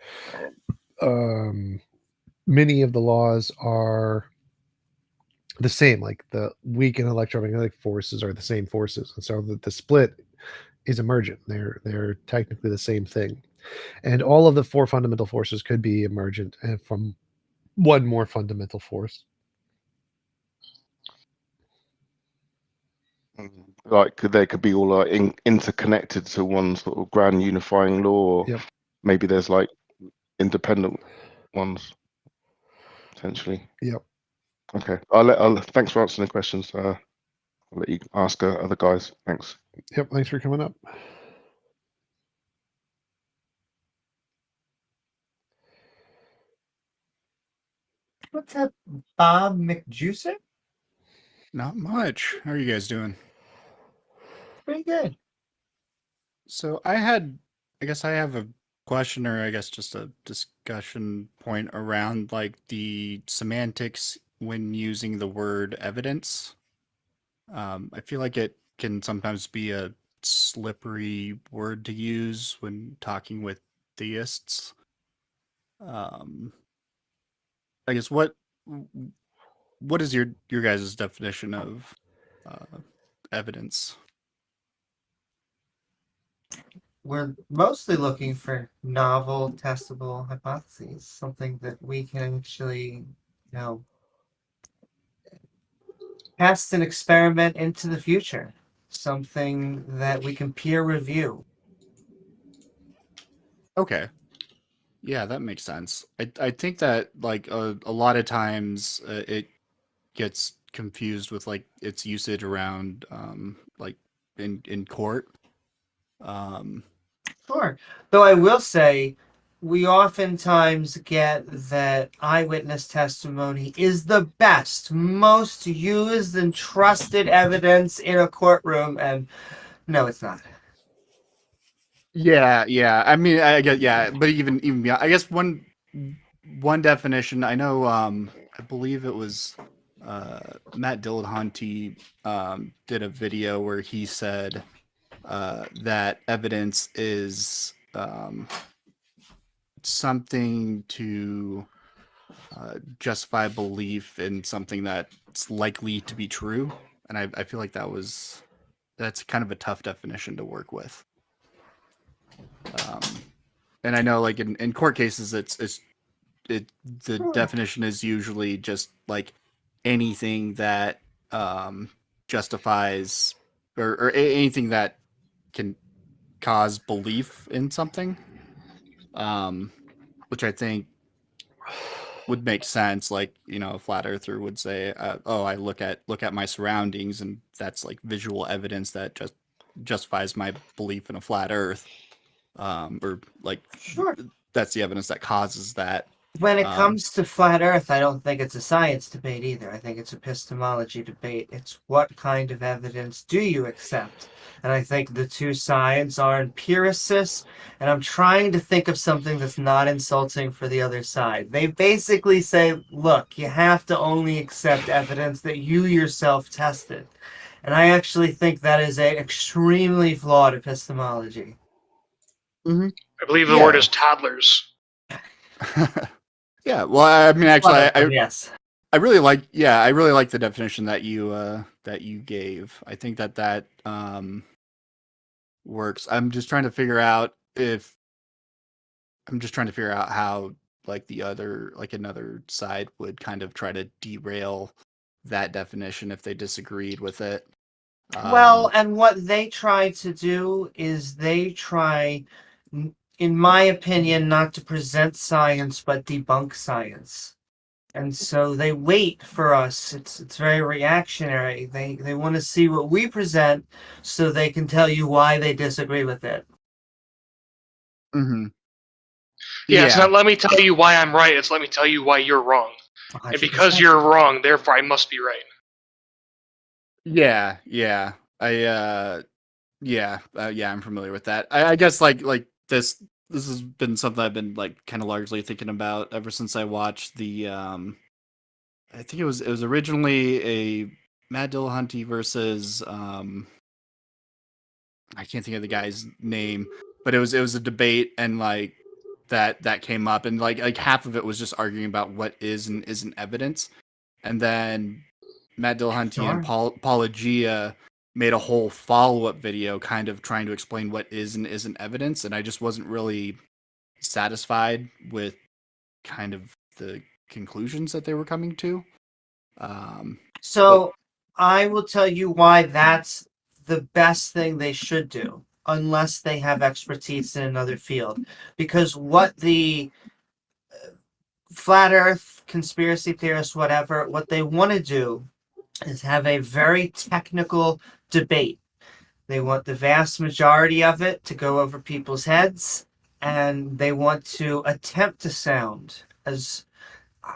many of the laws are the same, like the weak and electromagnetic forces are the same forces, and so the split is emergent. They're technically the same thing, and all of the four fundamental forces could be emergent and from one more fundamental force. Like they could be all interconnected to one sort of grand unifying law, or Yep. maybe there's like independent ones potentially. Yep. Okay. Thanks for answering the questions. I'll let you ask other guys. Thanks. Yep. Thanks for coming up. What's up, Bob McJuicer? Not much. How are you guys doing? Pretty good. So I guess I have a question, or I guess just a discussion point around like the semantics when using the word evidence. I feel like it can sometimes be a slippery word to use when talking with theists. I guess what is your guys' definition of evidence? We're mostly looking for novel, testable hypotheses, something that we can actually, test and experiment into the future, something that we can peer review. Okay. Yeah, that makes sense. I think that like a lot of times it gets confused with like its usage around like in court. Sure. Though I will say, we oftentimes get that eyewitness testimony is the best, most used and trusted evidence in a courtroom, and no, it's not. Yeah. I mean, I guess but even beyond, I guess one definition. I know. I believe it was Matt Dillahunty did a video where he said that evidence is something to justify belief in something that's likely to be true, and I feel like that's kind of a tough definition to work with. And I know, like in court cases, the definition is usually just like anything that justifies or anything that can cause belief in something, which I think would make sense. Like, a flat earther would say, "Oh, I look at my surroundings, and that's like visual evidence that just justifies my belief in a flat Earth." Or like, Sure. that's the evidence that causes that. When it comes to flat Earth, I don't think it's a science debate either. I think it's epistemology debate. It's what kind of evidence do you accept? And I think the two sides are empiricists, and I'm trying to think of something that's not insulting for the other side. They basically say, look, you have to only accept evidence that you yourself tested. And I actually think that is a extremely flawed epistemology. Mm-hmm. I believe the word is toddlers. Yeah. Well, I mean, actually, One of them, yes. I really like the definition that you gave. I think that works. I'm just trying to figure out how like another side would kind of try to derail that definition if they disagreed with it. Well, and what they try to do is they try, in my opinion, not to present science but debunk science. And so they wait for us. It's very reactionary. They want to see what we present so they can tell you why they disagree with it. Mm-hmm. Yeah, it's not let me tell you why I'm right, it's let me tell you why you're wrong. 100%. And because you're wrong, therefore I must be right. Yeah. I'm familiar with that. I guess like this has been something I've been like kind of largely thinking about ever since I watched the I think it was originally a Matt Dillahunty versus I can't think of the guy's name, but it was a debate, and like that came up, and like half of it was just arguing about what is and isn't evidence, and then Matt Dillahunty and Paula Gia made a whole follow-up video kind of trying to explain what is and isn't evidence, and I just wasn't really satisfied with kind of the conclusions that they were coming to. So I will tell you why that's the best thing they should do, unless they have expertise in another field. Because what the flat earth, conspiracy theorists, whatever, what they want to do is have a very technical debate. They want the vast majority of it to go over people's heads, and they want to attempt to sound as,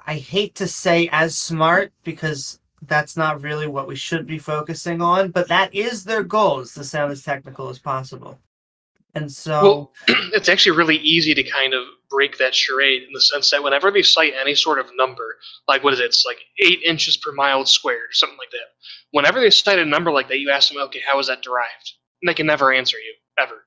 I hate to say as smart, because that's not really what we should be focusing on, but that is their goal, is to sound as technical as possible. And so, Well, it's actually really easy to kind of break that charade in the sense that whenever they cite any sort of number, like what is it? It's like 8 inches per mile squared, or something like that. Whenever they cite a number like that, you ask them, okay, how is that derived? And they can never answer you, ever.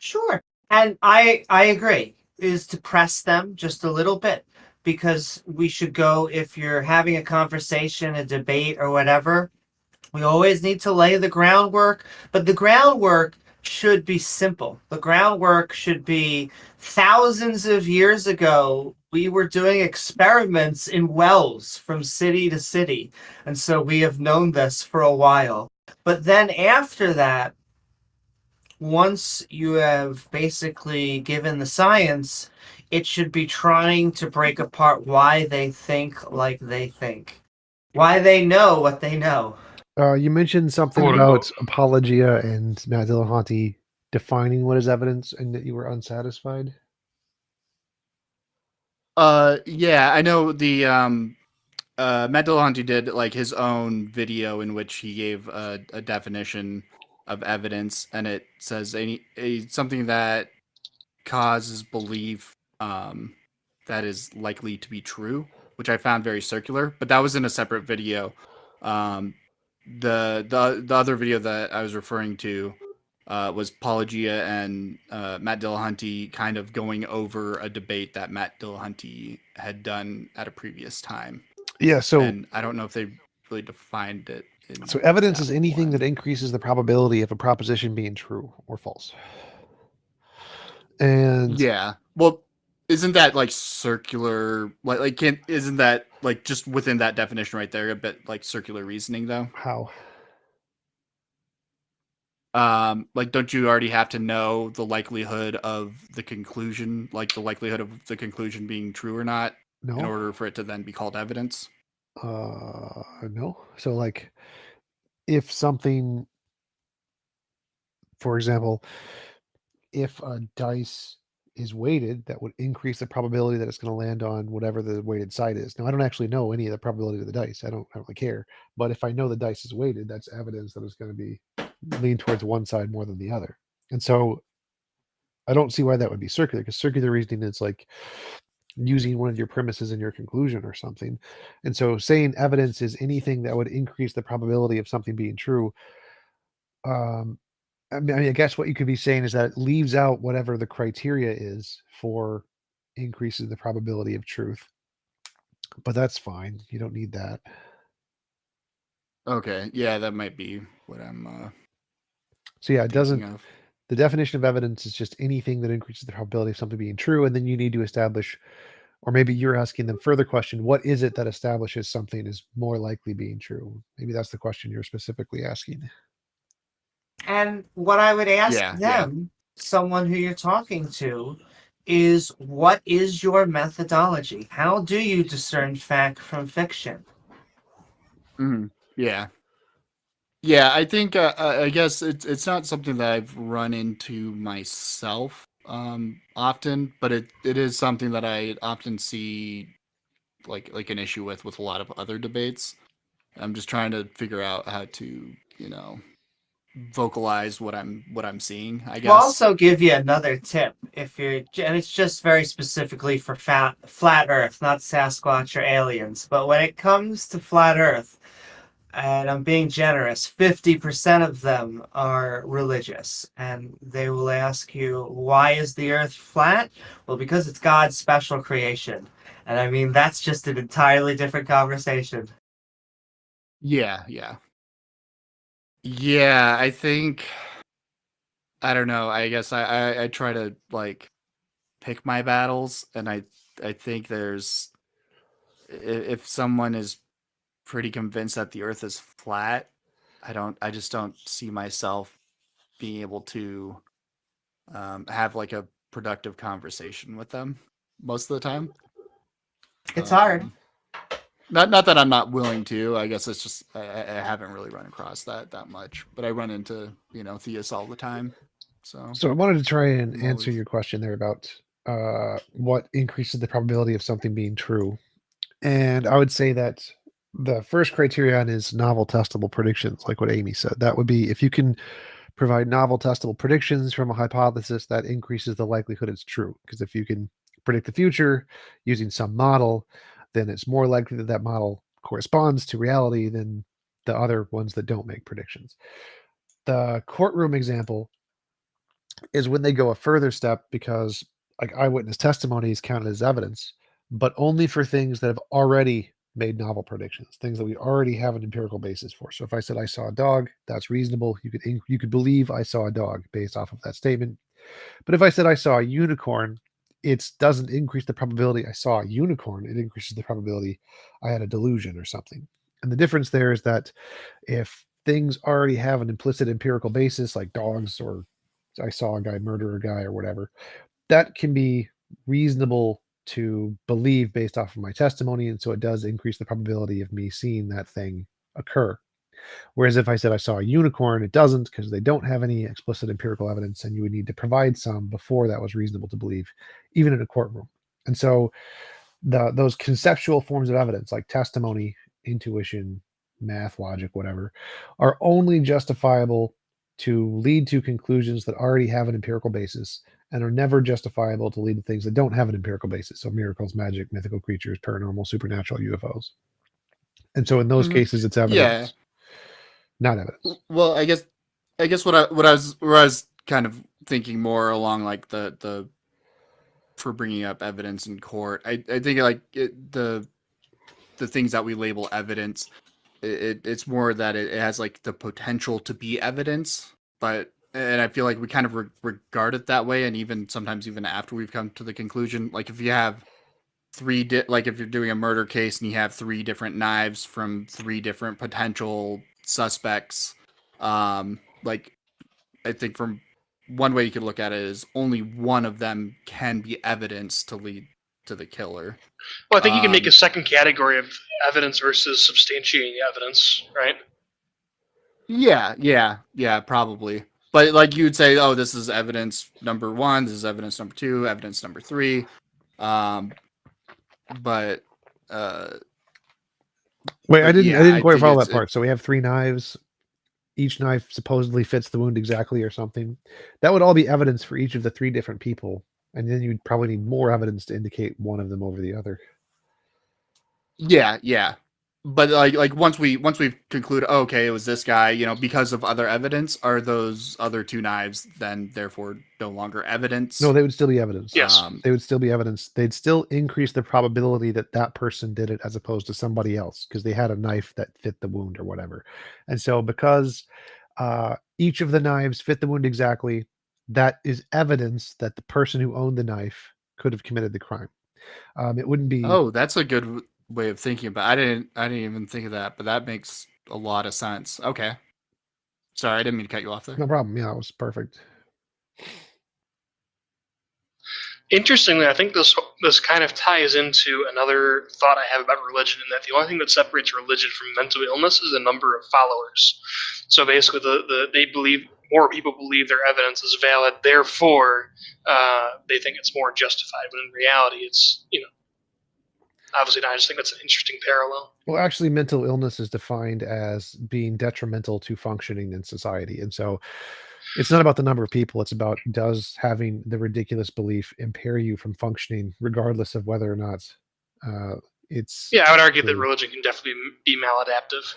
sure. And I agree, is to press them just a little bit, because we should go, if you're having a conversation, a debate, or whatever, we always need to lay the groundwork, but the groundwork should be simple. The groundwork should be thousands of years ago, we were doing experiments in wells from city to city. And so we have known this for a while. But then after that, once you have basically given the science, it should be trying to break apart why they think like they think, why they know what they know. You mentioned something Quote, about unquote. Apologia and Matt Dillahunty defining what is evidence, and that you were unsatisfied. Yeah, I know the Matt Dillahunty did like his own video in which he gave a definition of evidence, and it says something that causes belief that is likely to be true, which I found very circular. But that was in a separate video. The other video that I was referring to was Paula Gia and Matt Dillahunty kind of going over a debate that Matt Dillahunty had done at a previous time. Yeah, so And I don't know if they really defined it. So evidence is anything that increases the probability of a proposition being true or false. And yeah, well, isn't that like circular? Isn't that like just within that definition right there a bit like circular reasoning though? how? Like, don't you already have to know the likelihood of the conclusion, like the likelihood of the conclusion being true or not, in No. order for it to then be called evidence? No. So like, if something, for example, if a dice is weighted, that would increase the probability that it's going to land on whatever the weighted side is. Now, I don't actually know any of the probability of the dice. I don't really care. But if I know the dice is weighted, that's evidence that it's going to be lean towards one side more than the other. And so I don't see why that would be circular, because circular reasoning is like using one of your premises in your conclusion or something. And so saying evidence is anything that would increase the probability of something being true. I mean, I guess what you could be saying is that it leaves out whatever the criteria is for increasing the probability of truth. But that's fine. You don't need that. Okay, yeah, that might be what I'm So yeah, it doesn't. thinking of. The definition of evidence is just anything that increases the probability of something being true, and then you need to establish, or maybe you're asking them further question, what is it that establishes something is more likely being true? Maybe that's the question you're specifically asking. And what I would ask Yeah, them, someone who you're talking to, is what is your methodology? How do you discern fact from fiction? Yeah. Yeah, I think I guess it's not something that I've run into myself often, but it is something that I often see like an issue with a lot of other debates. I'm just trying to figure out how to, vocalize what I'm seeing, I We'll guess. also give you another tip if you're, and it's just very specifically for flat Earth, not Sasquatch or aliens. But when it comes to flat Earth, and I'm being generous, 50% of them are religious, and they will ask you, why is the Earth flat? Well, because it's God's special creation. And I mean, that's just an entirely different conversation. Yeah. Yeah, I think I don't know. I guess I try to like pick my battles, and I think there's if someone is pretty convinced that the Earth is flat, I just don't see myself being able to have like a productive conversation with them most of the time. It's hard. Not that I'm not willing to. I guess it's just I haven't really run across that much, but I run into theists all the time. So I wanted to try and I'm answer always- your question there about what increases the probability of something being true. And I would say that the first criterion is novel testable predictions, like what Amy said. That would be if you can provide novel testable predictions from a hypothesis, that increases the likelihood it's true. Because if you can predict the future using some model, then it's more likely that that model corresponds to reality than the other ones that don't make predictions. The courtroom example is when they go a further step, because like eyewitness testimony is counted as evidence, but only for things that have already made novel predictions, things that we already have an empirical basis for. So if I said I saw a dog, that's reasonable. You could believe I saw a dog based off of that statement. But if I said I saw a unicorn, it doesn't increase the probability I saw a unicorn. It increases the probability I had a delusion or something. And the difference there is that if things already have an implicit empirical basis, like dogs, or I saw a guy murder a guy or whatever, that can be reasonable to believe based off of my testimony. And so it does increase the probability of me seeing that thing occur. Whereas if I said I saw a unicorn, it doesn't, because they don't have any explicit empirical evidence, and you would need to provide some before that was reasonable to believe, even in a courtroom. And so those conceptual forms of evidence, like testimony, intuition, math, logic, whatever, are only justifiable to lead to conclusions that already have an empirical basis, and are never justifiable to lead to things that don't have an empirical basis. So miracles, magic, mythical creatures, paranormal, supernatural, UFOs. And so in those cases, it's evidence, not evidence. Well, I guess what I was kind of thinking more along like the for bringing up evidence in court. I think like the things that we label evidence, it's more that it has like the potential to be evidence, and I feel like we kind of regard it that way, and even sometimes even after we've come to the conclusion, like if you have like if you're doing a murder case and you have 3 different knives from 3 different potential suspects, like I think from one way you could look at it is only one of them can be evidence to lead to the killer. Well, I think you can make a second category of evidence versus substantiating evidence, right? Yeah, probably. But like you'd say, oh, this is evidence number 1, this is evidence number 2, evidence number 3. But wait, I didn't quite follow that it, part. So we have 3 knives. Each knife supposedly fits the wound exactly or something. That would all be evidence for each of the 3 different people. and then you'd probably need more evidence to indicate one of them over the other. Yeah. But like once we've concluded, oh, okay, it was this guy, because of other evidence, are those other two knives then therefore no longer evidence? No, they would still be evidence. Yes. They would still be evidence. They'd still increase the probability that that person did it as opposed to somebody else because they had a knife that fit the wound or whatever. And so because each of the knives fit the wound exactly, that is evidence that the person who owned the knife could have committed the crime. It wouldn't be. Oh, that's a good way of thinking, but I didn't even think of that, but that makes a lot of sense. Okay. Sorry, I didn't mean to cut you off there. No problem. Yeah, it was perfect. Interestingly, I think this kind of ties into another thought I have about religion, in that the only thing that separates religion from mental illness is the number of followers. So basically, they believe more people believe their evidence is valid, therefore they think it's more justified. But in reality, it's obviously not. I just think that's an interesting parallel. Well, actually, mental illness is defined as being detrimental to functioning in society. And so it's not about the number of people. It's about, does having the ridiculous belief impair you from functioning, regardless of whether or not it's... Yeah, I would argue that religion can definitely be maladaptive.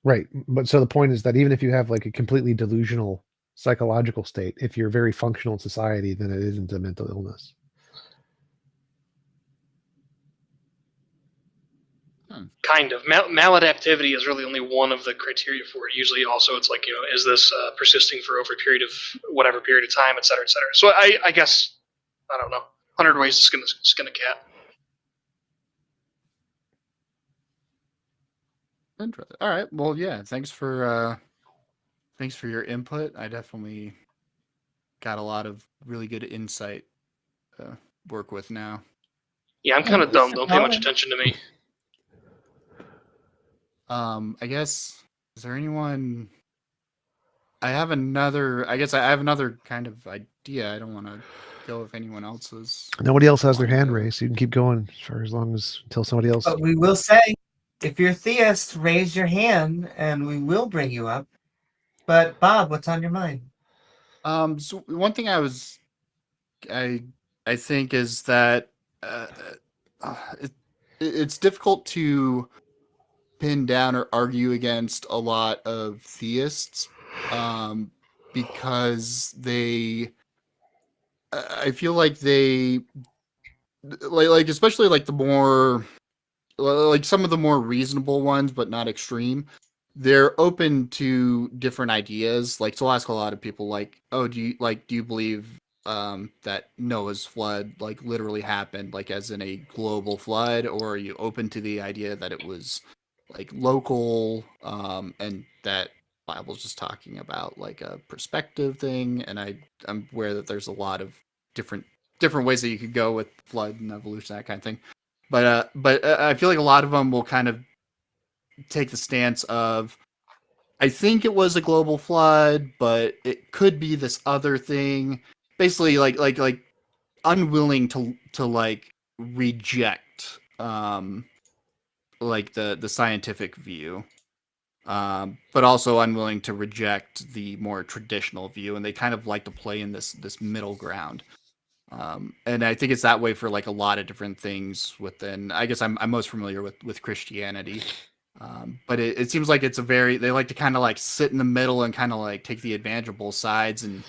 Right. But so the point is that even if you have like a completely delusional psychological state, if you're very functional in society, then it isn't a mental illness. Kind of. Maladaptivity is really only one of the criteria for it. Usually also it's like, is this persisting for over a period of whatever period of time, et cetera, et cetera. So I guess, I don't know, 100 ways to skin a cat. Interesting. All right. Well, yeah, thanks for your input. I definitely got a lot of really good insight to work with now. Yeah, I'm kind of dumb. Don't pay much attention to me. I guess, is there anyone? I have another kind of idea. I don't want to go if anyone else is. Nobody else has their hand raised, so you can keep going for as long as until somebody else. But we will say, if you're theist, raise your hand and we will bring you up. But Bob, what's on your mind? So one thing I think is that it's difficult to pin down or argue against a lot of theists because I feel like they like especially like the more like some of the more reasonable ones but not extreme, they're open to different ideas. Like, so I'll ask a lot of people like, oh, do you believe that Noah's flood like literally happened, like as in a global flood, or are you open to the idea that it was like local and that Bible's just talking about like a perspective thing? And I'm aware that there's a lot of different ways that you could go with flood and evolution, that kind of thing. But I feel like a lot of them will kind of take the stance of, I think it was a global flood, but it could be this other thing. Basically, like unwilling to like reject like the scientific view, but also unwilling to reject the more traditional view, and they kind of like to play in this middle ground. And I think it's that way for like a lot of different things within. I guess I'm most familiar with Christianity. But it seems like they like to kind of like sit in the middle and kind of like take the advantage of both sides and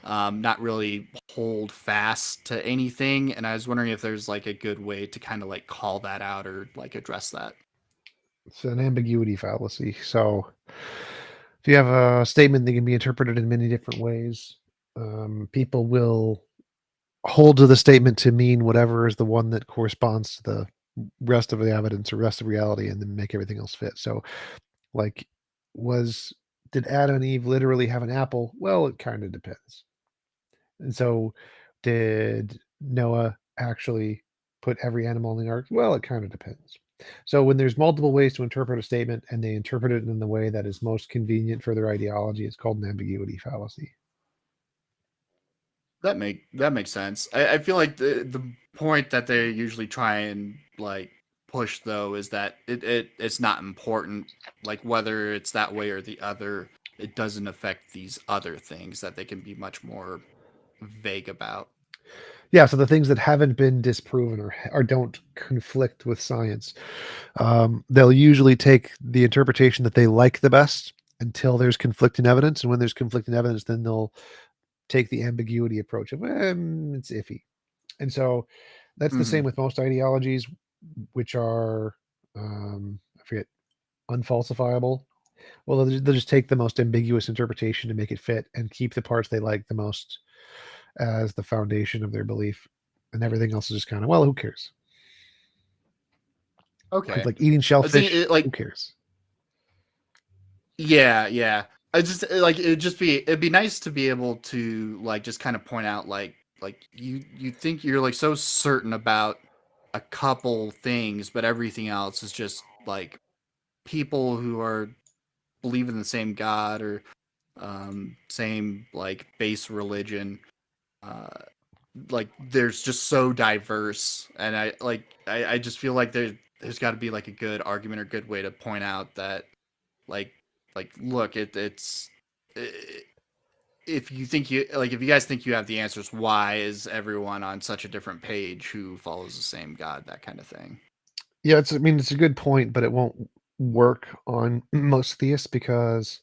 not really hold fast to anything. And I was wondering if there's like a good way to kind of like call that out or like address that. It's an ambiguity fallacy. So if you have a statement that can be interpreted in many different ways, people will hold to the statement to mean whatever is the one that corresponds to the rest of the evidence or rest of reality, and then make everything else fit. So like, did Adam and Eve literally have an apple? Well, it kind of depends. And so did Noah actually put every animal in the ark? Well, it kind of depends. So when there's multiple ways to interpret a statement and they interpret it in the way that is most convenient for their ideology, it's called an ambiguity fallacy. That makes sense. I feel like the point that they usually try and like push though is that it's not important, like whether it's that way or the other, it doesn't affect these other things that they can be much more vague about. Yeah, so the things that haven't been disproven or don't conflict with science, they'll usually take the interpretation that they like the best until there's conflicting evidence, and when there's conflicting evidence, then they'll take the ambiguity approach of it's iffy. And so that's the same with most ideologies, which are I forget, unfalsifiable. Well, they'll just take the most ambiguous interpretation to make it fit and keep the parts they like the most as the foundation of their belief, and everything else is just kind of, well, who cares? Okay. Like eating I shellfish, think who cares? yeah. I just like it'd be nice to be able to like just kind of point out like you think you're like so certain about a couple things, but everything else is just like people who are believe in the same God or same like base religion. Uh, like there's just so diverse, and I just feel like there's got to be like a good argument or good way to point out that like look it's if you think you like if you guys think you have the answers, why is everyone on such a different page who follows the same God, that kind of thing. Yeah, I mean, it's a good point, but it won't work on most theists because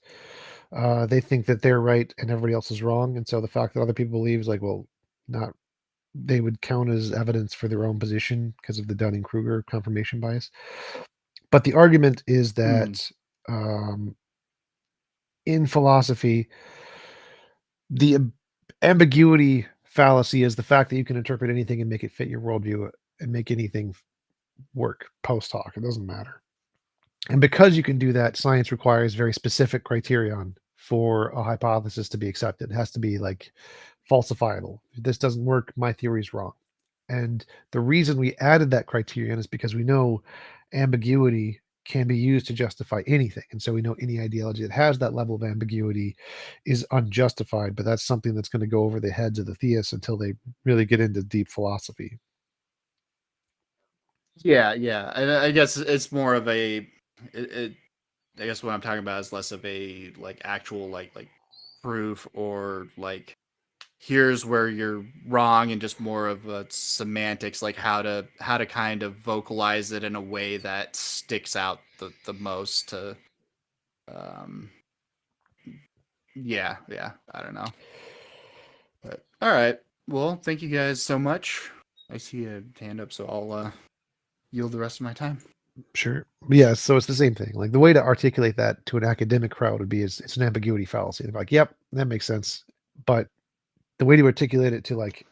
they think that they're right and everybody else is wrong. And so the fact that other people believe is like, well, not they would count as evidence for their own position because of the Dunning-Kruger confirmation bias. But the argument is that in philosophy, the ambiguity fallacy is the fact that you can interpret anything and make it fit your worldview and make anything work post hoc. It doesn't matter. And because you can do that, science requires very specific criterion for a hypothesis to be accepted. It has to be like falsifiable. If this doesn't work, my theory is wrong. And the reason we added that criterion is because we know ambiguity can be used to justify anything. And so we know any ideology that has that level of ambiguity is unjustified, but that's something that's going to go over the heads of the theists until they really get into deep philosophy. Yeah, and I guess it's more of a I guess what I'm talking about is less of a like actual like proof or like here's where you're wrong, and just more of a semantics, like how to kind of vocalize it in a way that sticks out the most to um yeah, I don't know. But all right. Well, thank you guys so much. I see a hand up, so I'll yield the rest of my time. Sure. Yeah, so it's the same thing. Like the way to articulate that to an academic crowd would be is it's an ambiguity fallacy. They're like, yep, that makes sense. But the way to articulate it to like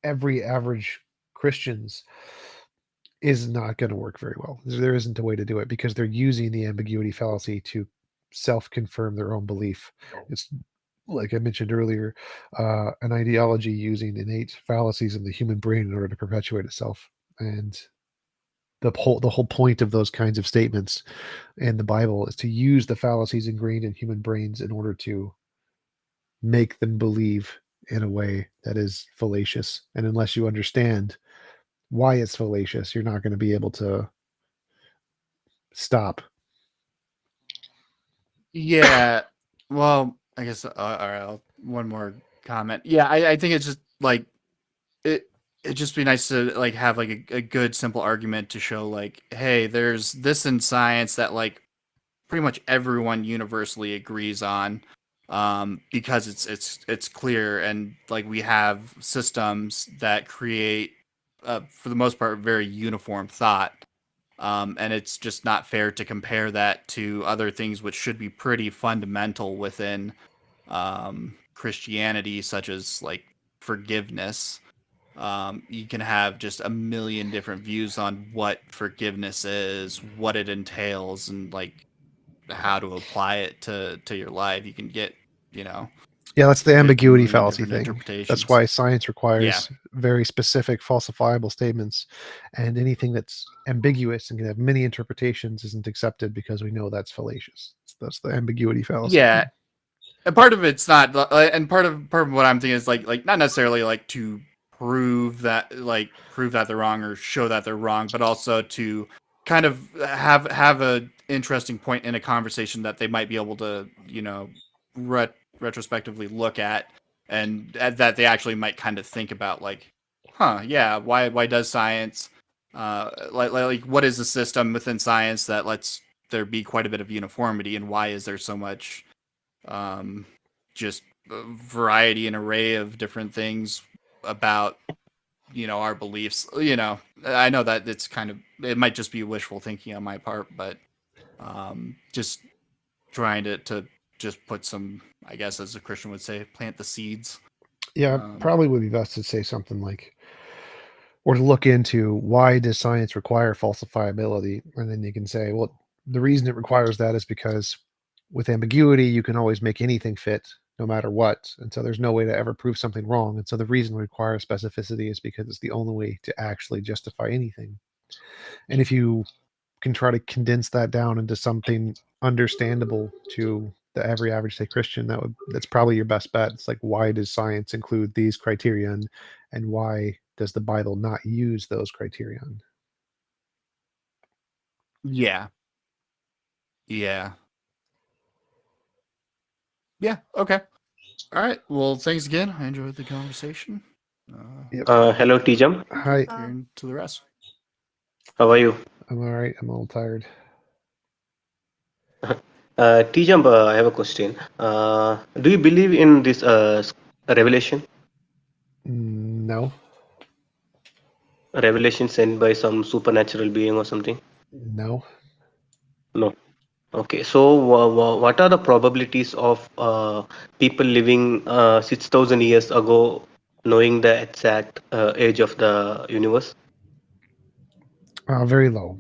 every average Christians is not going to work very well. There isn't a way to do it because they're using the ambiguity fallacy to self-confirm their own belief. It's like I mentioned earlier, an ideology using innate fallacies in the human brain in order to perpetuate itself. And the whole point of those kinds of statements in the Bible is to use the fallacies ingrained in human brains in order to make them believe in a way that is fallacious. And unless you understand why it's fallacious, you're not going to be able to stop. Yeah. Well, I guess all right. One more comment. Yeah, I think it's just like it'd just be nice to like have like a good simple argument to show like, hey, there's this in science that like pretty much everyone universally agrees on, because it's clear, and like we have systems that create for the most part very uniform thought. And it's just not fair to compare that to other things which should be pretty fundamental within Christianity, such as like forgiveness. You can have just a million different views on what forgiveness is, what it entails, and like how to apply it to your life. You can get, Yeah, that's the 50 ambiguity million fallacy different thing. That's interpretations. why science Yeah. requires very specific falsifiable statements, and anything that's ambiguous and can have many interpretations isn't accepted because we know that's fallacious. That's the ambiguity fallacy. Yeah, and part of it's not, and part of what I'm thinking is like not necessarily like to prove that they're wrong or show that they're wrong, but also to kind of have a interesting point in a conversation that they might be able to retrospectively look at, and that they actually might kind of think about like, yeah, why does science, like what is the system within science that lets there be quite a bit of uniformity, and why is there so much just variety and array of different things about our beliefs? I know that it's it might just be wishful thinking on my part, but just trying to just put some, I guess, as a Christian would say, plant the seeds. Yeah, probably would be best to say something like, or to look into, why does science require falsifiability? And then you can say, well, the reason it requires that is because with ambiguity, you can always make anything fit no matter what. And so there's no way to ever prove something wrong. And so the reason we require specificity is because it's the only way to actually justify anything. And if you can try to condense that down into something understandable to the every average say Christian, that's probably your best bet. It's like, why does science include these criterion, and why does the Bible not use those criterion? Yeah. Okay. All right. Well, thanks again. I enjoyed the conversation. Yep. Hello, Tijam. Hi, Herein to the rest. How are you? I'm all right. I'm a little tired. Tijam, I have a question. Do you believe in this revelation? No, A revelation sent by some supernatural being or something? no. No. Okay. So, what are the probabilities of people living 6,000 years ago knowing the exact age of the universe? Very low.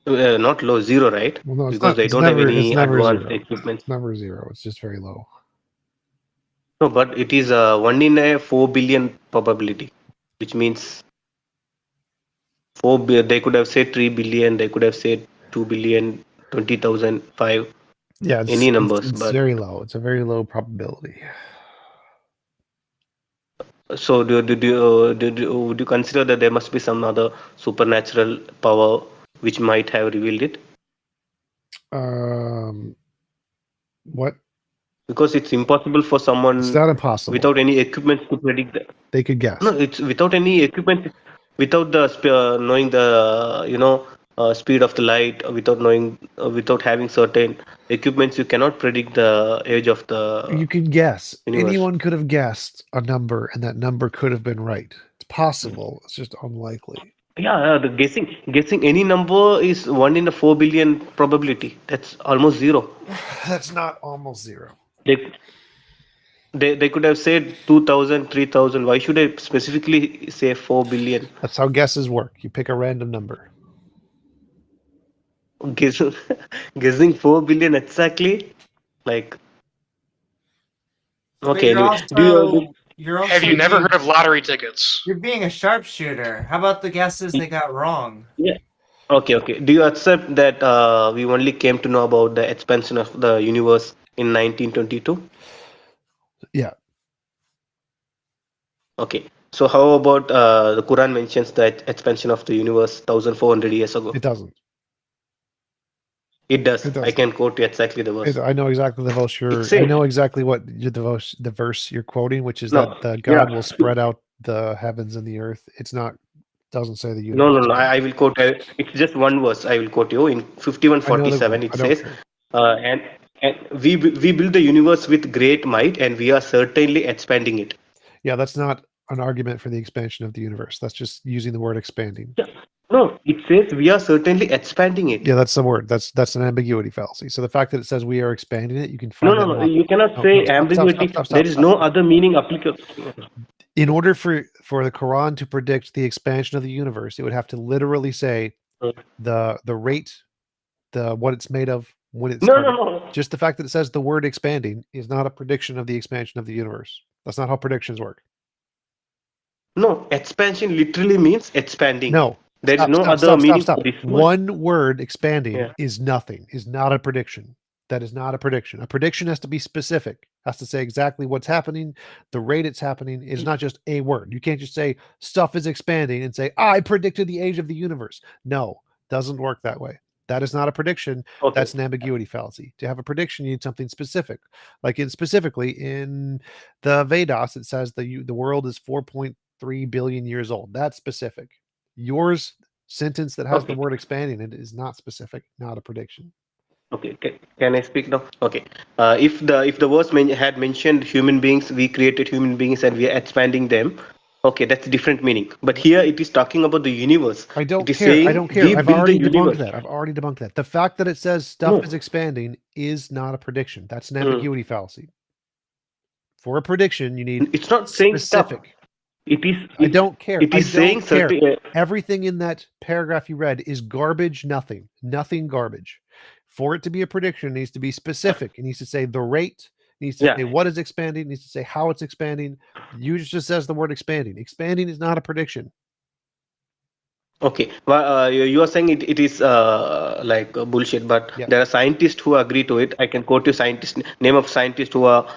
Not low, zero, right? Well, no, it's Because not. they It's don't have never. It's any never advanced zero. equipment. It's never zero. It's just very low. No, but it is 1 in a 4 billion probability, which means they could have said 3 billion, they could have said 2 billion, 20,000, 5, Yeah, any numbers. it's But very low. It's a very low probability. so would you consider that there must be some other supernatural power which might have revealed it? What? Because it's impossible for It's someone not impossible. without any equipment to predict that. They could guess. No, it's without any equipment, without the knowing the speed of the light, without having certain equipments, you cannot predict the age of the You could guess. universe. Anyone could have guessed a number, and that number could have been right. It's possible. It's just unlikely. Yeah, the guessing any number is 1 in a 4 billion probability. That's almost zero. That's not almost zero. They could have said 2,000, 3,000. Why should I specifically say 4 billion? That's how guesses work. You pick a random number. Guessing, guessing 4 billion exactly? Like, But okay, you're anyway. also Have you never being, heard of lottery tickets? You're being a sharpshooter. How about the guesses they got wrong? Yeah. Okay. Do you accept that we only came to know about the expansion of the universe in 1922? Yeah. Okay. So how about the Quran mentions the expansion of the universe 1,400 years ago? It doesn't. It does. It does. I can quote you exactly the verse. I know exactly the verse I know exactly what the verse you're quoting, which is No, that God yeah. will spread out the heavens and the earth. It's not. Doesn't say the No. universe. I will quote. It's just one verse. I will quote you in I know the 51:47. verse. It I don't says, care. and we build the universe with great might, and we are certainly expanding it. Yeah, that's not an argument for the expansion of the universe. That's just using the word expanding. No, it says we are certainly expanding it. Yeah, that's the word. That's an ambiguity fallacy. So the fact that it says we are expanding it, you can find that. No. You cannot No, say stop, ambiguity. stop, There is no other meaning applicable. In order for the Quran to predict the expansion of the universe, it would have to literally say the rate, what it's made of, when it started. No. Just the fact that it says the word expanding is not a prediction of the expansion of the universe. That's not how predictions work. No, expansion literally means expanding. No. There is no other meaning for this word. One word expanding Yeah. is nothing, is not a prediction. That is not a prediction. A prediction has to be specific, has to say exactly what's happening, the rate it's happening. Is not just a word. You can't just say stuff is expanding and say, I predicted the age of the universe. No, doesn't work that way. That is not a prediction. Okay. That's an ambiguity fallacy. To have a prediction, you need something specific. Like specifically in the Vedas, it says the world is 4.3 billion years old. That's specific. Yours sentence that has the Okay. word expanding in it is not specific, not a prediction. Okay, can I speak now? Okay. If the verse had mentioned human beings, we created human beings and we are expanding them. Okay, that's a different meaning. But here it is talking about the universe. I don't It is care. I saying don't care. we I've build the already debunked universe. that. I've already debunked that. The fact that it says stuff No. is expanding is not a prediction. That's an Mm. ambiguity fallacy. For a prediction, you need It's not saying stuff. specific. It is. I don't care. It I is saying don't care. certain. Everything in that paragraph you read is garbage, nothing garbage. For it to be a prediction, it needs to be specific. It needs to say the rate, it needs to Yeah. say what is expanding, it needs to say how it's expanding. You just says the word expanding. Expanding is not a prediction. Okay, well, you are saying it is like bullshit, but Yeah. there are scientists who agree to it. I can quote you name of scientists who are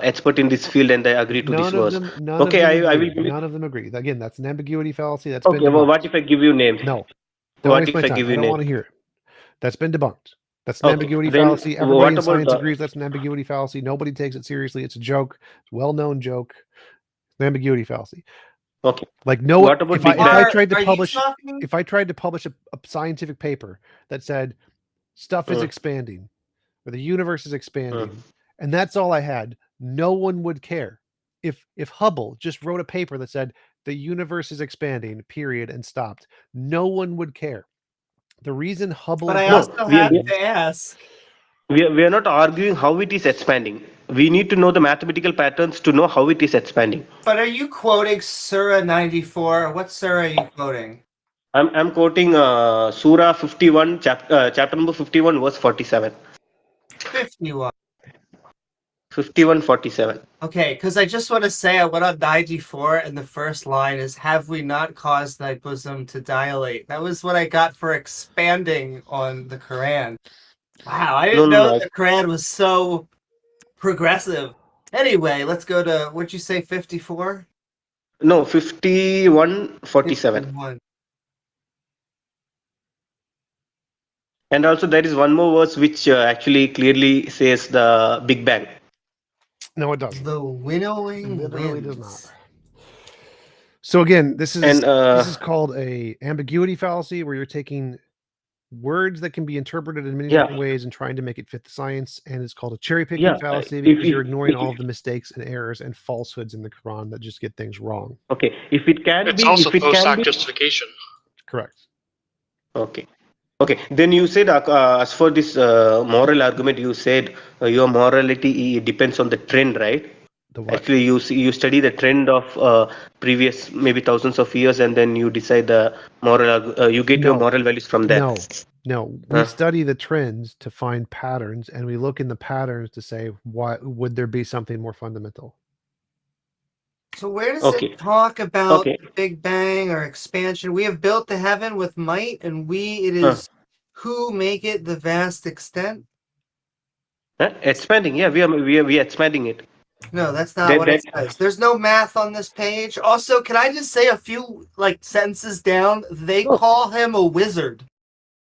expert in this field and they agree to this verse. None Okay, of them I agree. will give it. None of them agree. Again, that's an ambiguity fallacy. That's Okay, been well, debunked. what if I give you names? No, don't What waste if my I time. give I you don't names? want to hear it. That's been debunked. That's an Okay, ambiguity then fallacy. what Everybody in about science the? agrees that's an ambiguity fallacy. Nobody takes it seriously. It's a joke. It's a well-known joke. An ambiguity fallacy. Okay, Like no, what about if I Big Bang? tried to Are you publish talking? if I tried to publish a scientific paper that said stuff is Mm. expanding or the universe is expanding, Mm. and that's all I had, no one would care. If Hubble just wrote a paper that said the universe is expanding, period, and stopped, no one would care. The reason Hubble But I got also we are, have named, to ask. we are not arguing how it is expanding. We need to know the mathematical patterns to know how it is expanding. But are you quoting Surah 94? What surah are you quoting? I'm quoting Surah 51, chapter number 51, verse 47. 51. 51:47. Okay, because I just want to say I went on 94, and the first line is, "Have we not caused thy bosom to dilate?" That was what I got for expanding on the Quran. Wow, I didn't know No. the Quran was so progressive. Anyway, let's go to, what'd you say, 54? No, 51:47. 51. And also there is one more verse which actually clearly says the Big Bang. no, it doesn't. The winnowing Literally winds. does not. So again, this is And this is called a ambiguity fallacy, where you're taking words that can be interpreted in many Yeah. different ways and trying to make it fit the science, and it's called a cherry picking Yeah, fallacy if- because if- you're ignoring if- all of the mistakes and errors and falsehoods in the Quran that just get things wrong. okay, if it can It's be, also if it post can hoc be, justification. Correct. okay. Okay, then you said as for this moral argument, you said your morality depends on the trend, right? The what? Actually, you study the trend of previous maybe thousands of years, and then you decide the moral. You get your No. moral values from that. No. We study the trends to find patterns, and we look in the patterns to say, why would there be something more fundamental? So where does Okay. it talk about Okay. Big Bang or expansion? We have built the heaven with might, and it is who make it the vast extent? Expanding, yeah, we are expanding it. No, that's not what it says. There's no math on this page. Also, can I just say a few sentences down? They call him a wizard.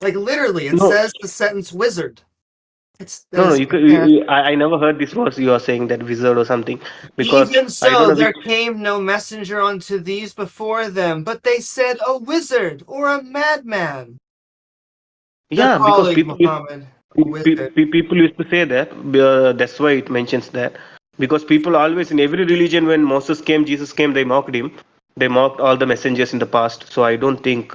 Like literally, it says the sentence wizard. No, I never heard this verse you are saying that wizard or something. Because even I so, don't know there came no messenger unto these before them, but they said a wizard or a madman. Yeah, They're because calling people Muhammad a wizard. people used to say that. That's why it mentions that. Because people always in every religion, when Moses came, Jesus came, they mocked him. They mocked all the messengers in the past. So I don't think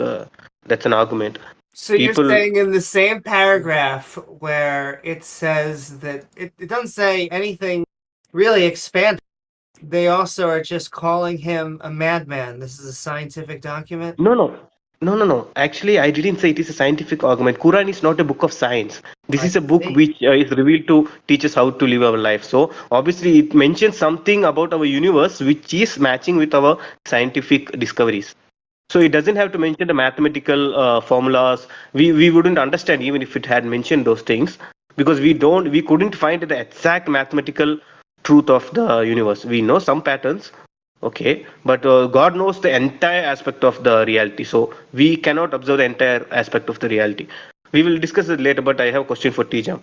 that's an argument. So you're saying in the same paragraph where it says that it doesn't say anything really expanded. They also are just calling him a madman. This is a scientific document? No. Actually, I didn't say it is a scientific argument. Quran is not a book of science. This is a book see. which is revealed to teach us how to live our life. So obviously, it mentions something about our universe which is matching with our scientific discoveries. So it doesn't have to mention the mathematical formulas. We wouldn't understand even if it had mentioned those things, because we couldn't find the exact mathematical truth of the universe. We know some patterns, okay, but God knows the entire aspect of the reality. So we cannot observe the entire aspect of the reality. We will discuss it later, but I have a question for Tijam.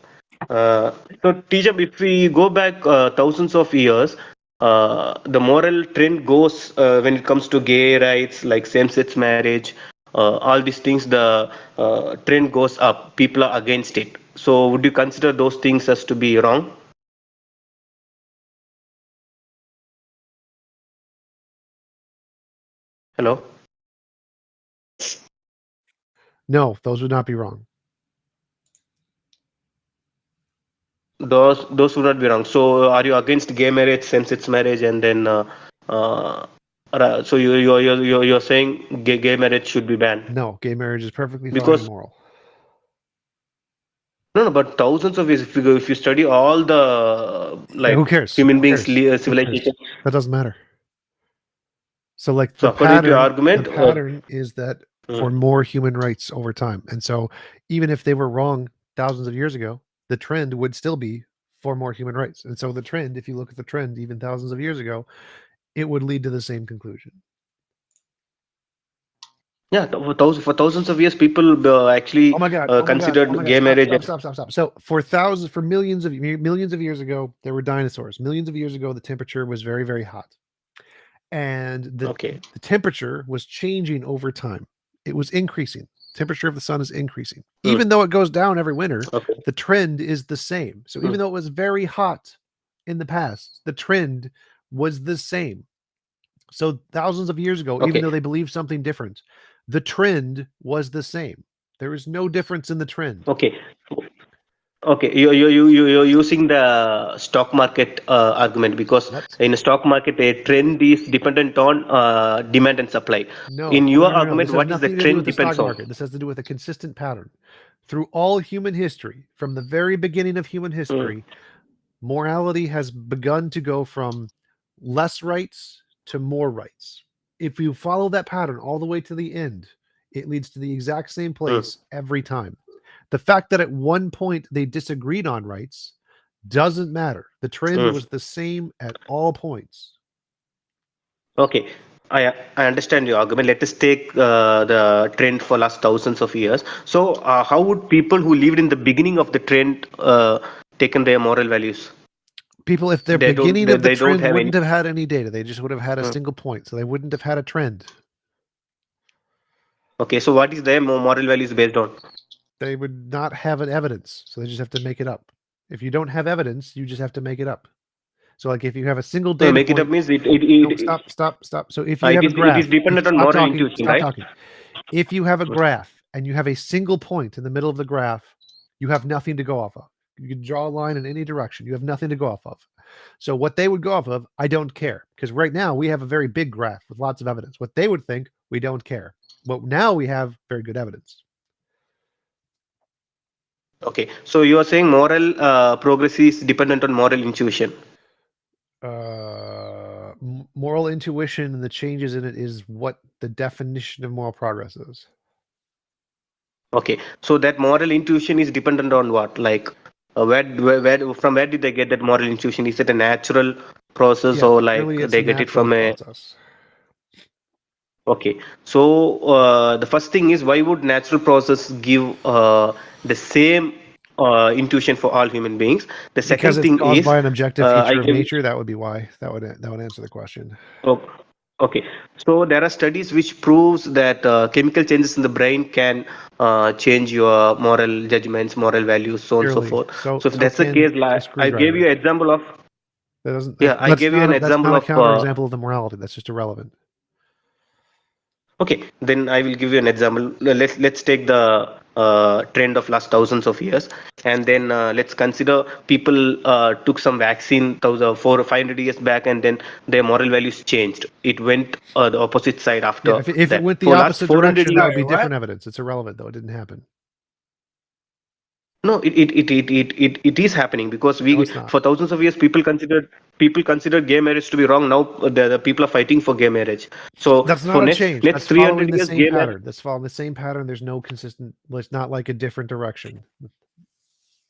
So Tijam, if we go back thousands of years, the moral trend goes when it comes to gay rights, like same-sex marriage, all these things. The trend goes up. People are against it. So would you consider those things as to be wrong? Hello. No, those would not be wrong. Those would not be wrong. So are you against gay marriage, same-sex marriage, and then so you're saying gay marriage should be banned? No, gay marriage is perfectly fine Because and moral. no, but thousands of years. If you study all the Yeah, who cares? human Who beings cares? Who cares? civilization. That doesn't matter. So like So the according to your argument, pattern is that for more human rights over time. And so even if they were wrong thousands of years ago, the trend would still be for more human rights. And so the trend, if you look at the trend even thousands of years ago, it would lead to the same conclusion. yeah, for thousands of years, people actually Oh my God! considered Oh my gay God! marriage. Stop! So for millions of years ago, there were dinosaurs. Millions of years ago, the temperature was very, very hot, and the temperature was changing over time. It was increasing. Temperature of the sun is increasing, even though it goes down every winter. The trend is the same. So even though it was very hot in the past, the trend was the same. So thousands of years ago, even though they believed something different, the trend was the same. There is no difference in the trend. Okay. You're using the stock market argument, because in a stock market, a trend is dependent on demand and supply. No. In your No. argument, This what has is the nothing to do with trend the stock depends on? market. This has to do with a consistent pattern. Through all human history, from the very beginning of human history, morality has begun to go from less rights to more rights. If you follow that pattern all the way to the end, it leads to the exact same place every time. The fact that at one point they disagreed on rights doesn't matter. The trend was the same at all points. Okay, I understand your argument. Let us take the trend for last thousands of years. So, how would people who lived in the beginning of the trend taken their moral values? People, if the They beginning of the they don't trend have wouldn't any. have had any data, they just would have had a single point, so they wouldn't have had a trend. Okay, so what is their moral values based on? They would not have an evidence, so they just have to make it up. If you don't have evidence, you just have to make it up. So, like, if you have a single data make point, it up means no, stop. So, if you have a graph, it is dependent on stop moral talking, intuition, stop right? talking. If you have a graph and you have a single point in the middle of the graph, you have nothing to go off of. You can draw a line in any direction. You have nothing to go off of. So what they would go off of, I don't care. Because right now we have a very big graph with lots of evidence. What they would think, we don't care. But now we have very good evidence. Okay, so you are saying moral progress is dependent on moral intuition. Moral intuition and the changes in it is what the definition of moral progress is. Okay, so that moral intuition is dependent on what? Like, from where did they get that moral intuition? Is it a natural process, or like really, it's they a get it from a? process. Okay, so the first thing is, why would natural process give the same intuition for all human beings? The second Because it's thing caused is, by an objective feature of give, nature. That would be why. That would answer the question. oh, okay, so there are studies which proves that chemical changes in the brain can change your moral judgments, moral values, so on and so forth. So if that's the case, like I gave you an example of. That doesn't. Yeah, I gave you an example that's not a of. counterexample of the morality. That's just irrelevant. Okay, then I will give you an example. Let's take the trend of last thousands of years, and then let's consider people took some vaccine 400 or 500 years back, and then their moral values changed. It went the opposite side after. Yeah, if that. it went the For opposite last 400 direction, that would be years- different evidence. It's irrelevant, though. It didn't happen. No, it is happening, because No, it's not. for thousands of years people considered gay marriage to be wrong. Now the people are fighting for gay marriage. So That's for not a change. next That's 300 following the years, same gay marriage. pattern. That's following the same pattern. There's no consistent. It's not like a different direction.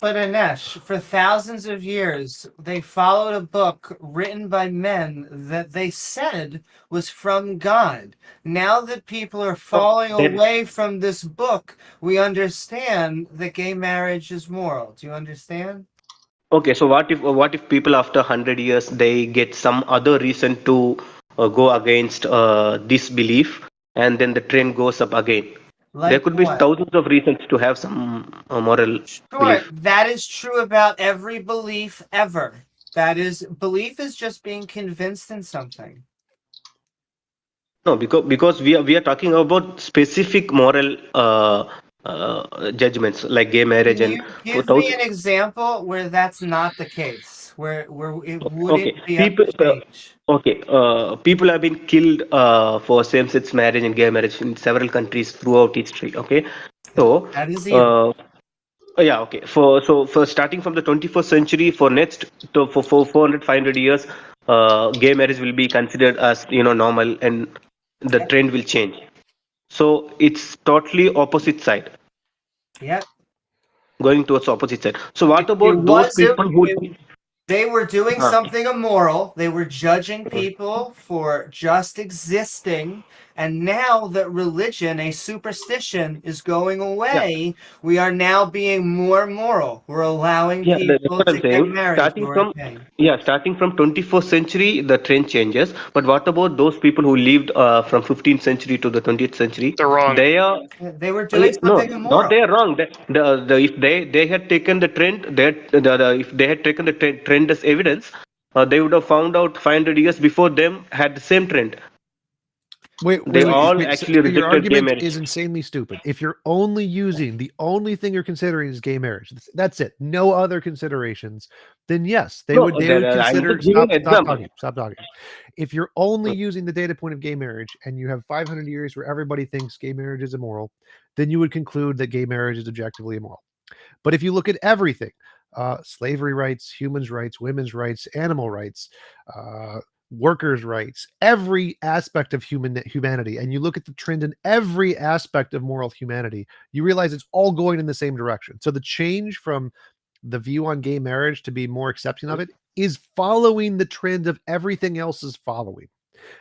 But Anesh, for thousands of years, they followed a book written by men that they said was from God. Now that people are falling Then- away from this book, we understand that gay marriage is moral. Do you understand? Okay, so what if people after 100 years they get some other reason to go against this belief, and then the trend goes up again? There Like could be what? thousands of reasons to have some moral Sure, belief. that is true about every belief ever. Belief is just being convinced in something. No, because we are talking about specific moral judgments like gay marriage Can and you for give me thousands. an example where that's not the case? Where it Okay, wouldn't be up people. to change? Okay, people have been killed for same-sex marriage and gay marriage in several countries throughout history. Okay, so That is evil. uh, yeah, okay. For starting from the 21st century, for next for 400 500 years, gay marriage will be considered as normal, and the Yep. trend will change. So it's totally opposite side, Yep. going towards opposite side. So what It about those was people who? they were doing Uh, something immoral. They were judging people for just existing. And now that religion, a superstition, is going yeah, away, we are now being more moral. We're allowing yeah, that's people what I'm to get saying. married who are gay. Starting from 21st century, the trend changes. But what about those people who lived from 15th century to the 20th century? They're wrong. They are They were doing no, something not immoral. they are wrong. If they had taken the trend, if they had taken the trend as evidence, they would have found out 500 years before them had the same trend. Wait, They wait, wait, all wait. So, actually so your rejected gay argument marriage. is insanely stupid. If you're only using the only thing you're considering is gay marriage, that's it. No other considerations. Then yes, they No, would I'm consider. just giving Stop, an stop example. talking. Stop talking. If you're only using the data point of gay marriage and you have 500 years where everybody thinks gay marriage is immoral, then you would conclude that gay marriage is objectively immoral. But if you look at everything, slavery rights, humans' rights, women's rights, animal rights, workers' rights, every aspect of humanity, and you look at the trend in every aspect of moral humanity, you realize it's all going in the same direction. So the change from the view on gay marriage to be more accepting of it is following the trend of everything else is following.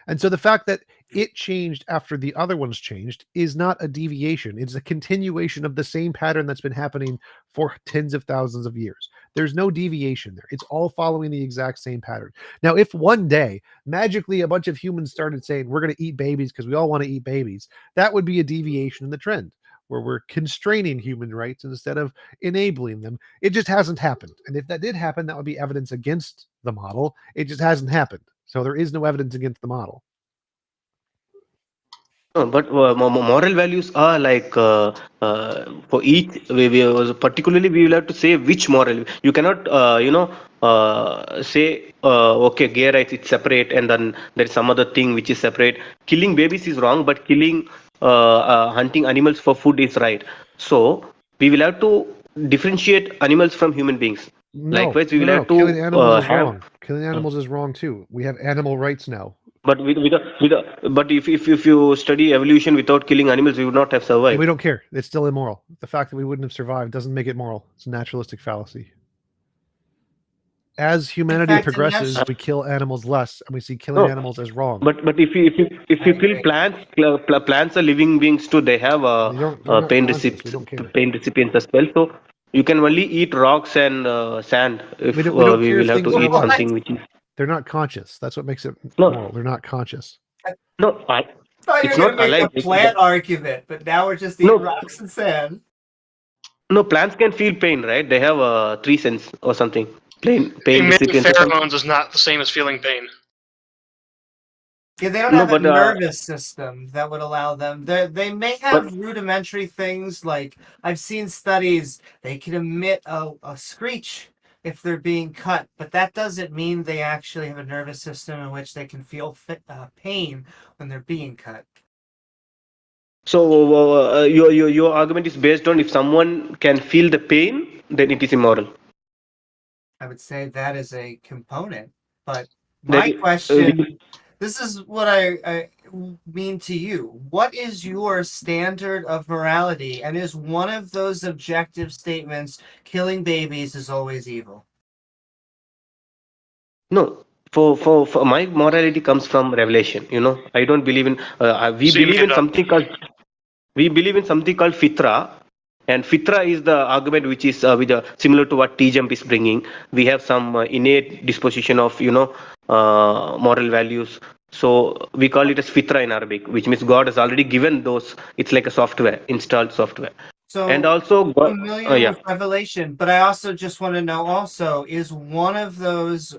And so the fact that it changed after the other ones changed is not a deviation. It's a continuation of the same pattern that's been happening for tens of thousands of years. There's no deviation there. It's all following the exact same pattern. Now, if one day magically a bunch of humans started saying we're going to eat babies because we all want to eat babies, that would be a deviation in the trend where we're constraining human rights instead of enabling them. It just hasn't happened. And if that did happen, that would be evidence against the model. It just hasn't happened. So there is no evidence against the model. No, but moral values are like for each. Particularly we will have to say which moral. You cannot, say okay, gay rights it's separate, and then there is some other thing which is separate. Killing babies is wrong, but killing, hunting animals for food is right. So we will have to differentiate animals from human beings. No, Likewise, we will no, no. have Killing to animals is have. wrong. Killing animals is wrong too. We have animal rights now. But but if you study evolution without killing animals, we would not have survived. We don't care. It's still immoral. The fact that we wouldn't have survived doesn't make it moral. It's a naturalistic fallacy. As humanity fact, progresses, we kill animals less, and we see killing No, animals as wrong. but if you kill agree. plants, plants are living beings too. They have They're not pain conscious. We don't care. recipients as well. So you can only eat rocks and sand if We don't we care if will have things to are eat wrong. something which is They're not conscious. That's what makes it no moral. They're not conscious. no. I thought you It's were going not to make alive. the plant argument, but now we're just eating rocks and sand. No, plants can feel pain, right? They have 3 sense or something. Pain Emitting recipients or something. pheromones is not the same as feeling pain. Yeah, they don't No, have a but nervous system that would allow them. They may have but rudimentary things like I've seen studies. They can emit a screech if they're being cut, but that doesn't mean they actually have a nervous system in which they can feel pain when they're being cut. so your argument is based on if someone can feel the pain, then it is immoral. I would say that is a component, but That my is, question. This is what mean to you? What is your standard of morality? And is one of those objective statements killing babies is always evil? No, for my morality comes from revelation. I don't believe in. We So you believe made in it up. something called fitra, and fitra is the argument which is similar to what T-jump is bringing. We have some innate disposition of moral values. So we call it as fitra in Arabic, which means God has already given those. It's like a software, installed software, and So also God, familiar yeah. with Revelation, but I also just want to know also, is one of those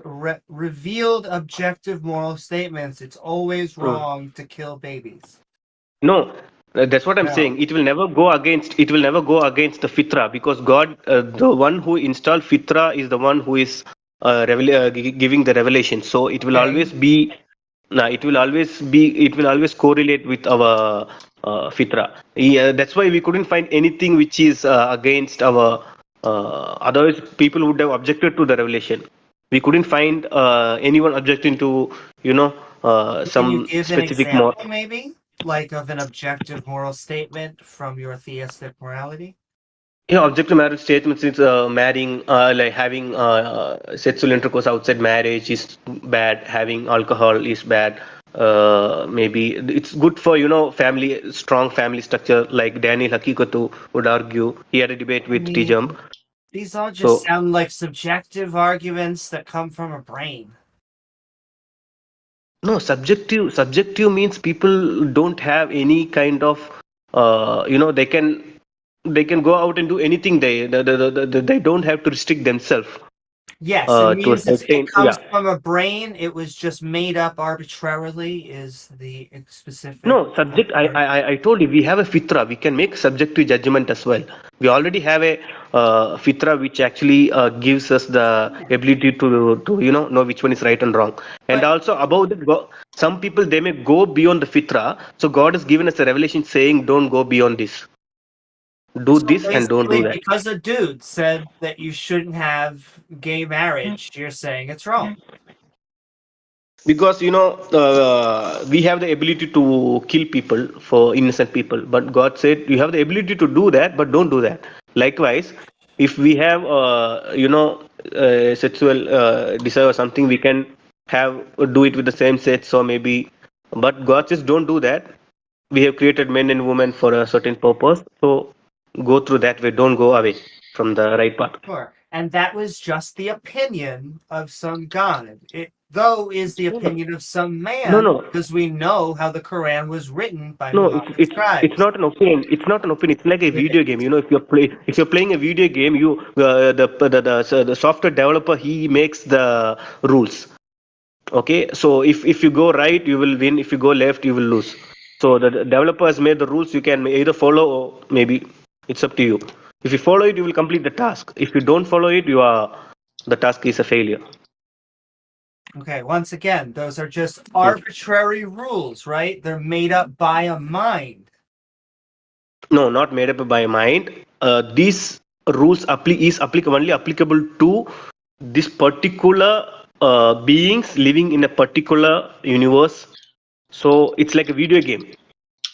revealed objective moral statements, it's always Mm. wrong to kill babies? No, that's what I'm No. saying. It will never go against. It will never go against the fitra, because God, the one who installed fitra, is the one who is giving the revelation. So it will Okay. always be. Nah, it will always be. It will always correlate with our fitra. Yeah, that's why we couldn't find anything which is against our. Otherwise, people would have objected to the revelation. We couldn't find anyone objecting to Can you some give an specific more. example, maybe, like of an objective moral statement from your theistic morality? Yeah, objective marriage statements is marrying, like having sexual intercourse outside marriage is bad. Having alcohol is bad. Maybe it's good for family, strong family structure. Like Daniel Hakikatu would argue. He had a debate I with T mean, Jump. these all just So sound like subjective arguments that come from a brain. no, subjective means people don't have any kind of they can go out and do anything. They don't have to restrict themselves Yes, it to a means it certain, comes yeah. from a brain. It was just made up arbitrarily. Is the specific? No, subject. I told you we have a fitra. We can make subjective judgment as well. We already have a fitra which actually gives us the ability to know which one is right and wrong. And But also above that, some people they may go beyond the fitra. So God has given us a revelation saying, don't go beyond this. Do so this and don't do basically, that. because a dude said that you shouldn't have gay marriage, you're saying it's wrong. Because we have the ability to kill people for innocent people, but God said you have the ability to do that, but don't do that. Likewise, if we have sexual desire or something, we can have do it with the same sex, or maybe, but God says don't do that. We have created men and women for a certain purpose, so go through that way, don't go away from the right path. Sure. And that was just the opinion of some god. It, though, is the opinion of some No, man, no. because we know how the Quran was written by No, Muhammad it's scribes. not an opinion. It's not an opinion. It's like a It video is. game. If you're playing a video game, you the software developer he makes the rules. Okay, so if you go right, you will win. If you go left, you will lose. So the developer has made the rules. You can either follow or maybe it's up to you. If you follow it, you will complete the task. If you don't follow it, the task is a failure. Okay, once again, those are just arbitrary rules, right? They're made up by a mind. No, not made up by mind. These rules only applicable to this particular beings living in a particular universe. So it's like a video game.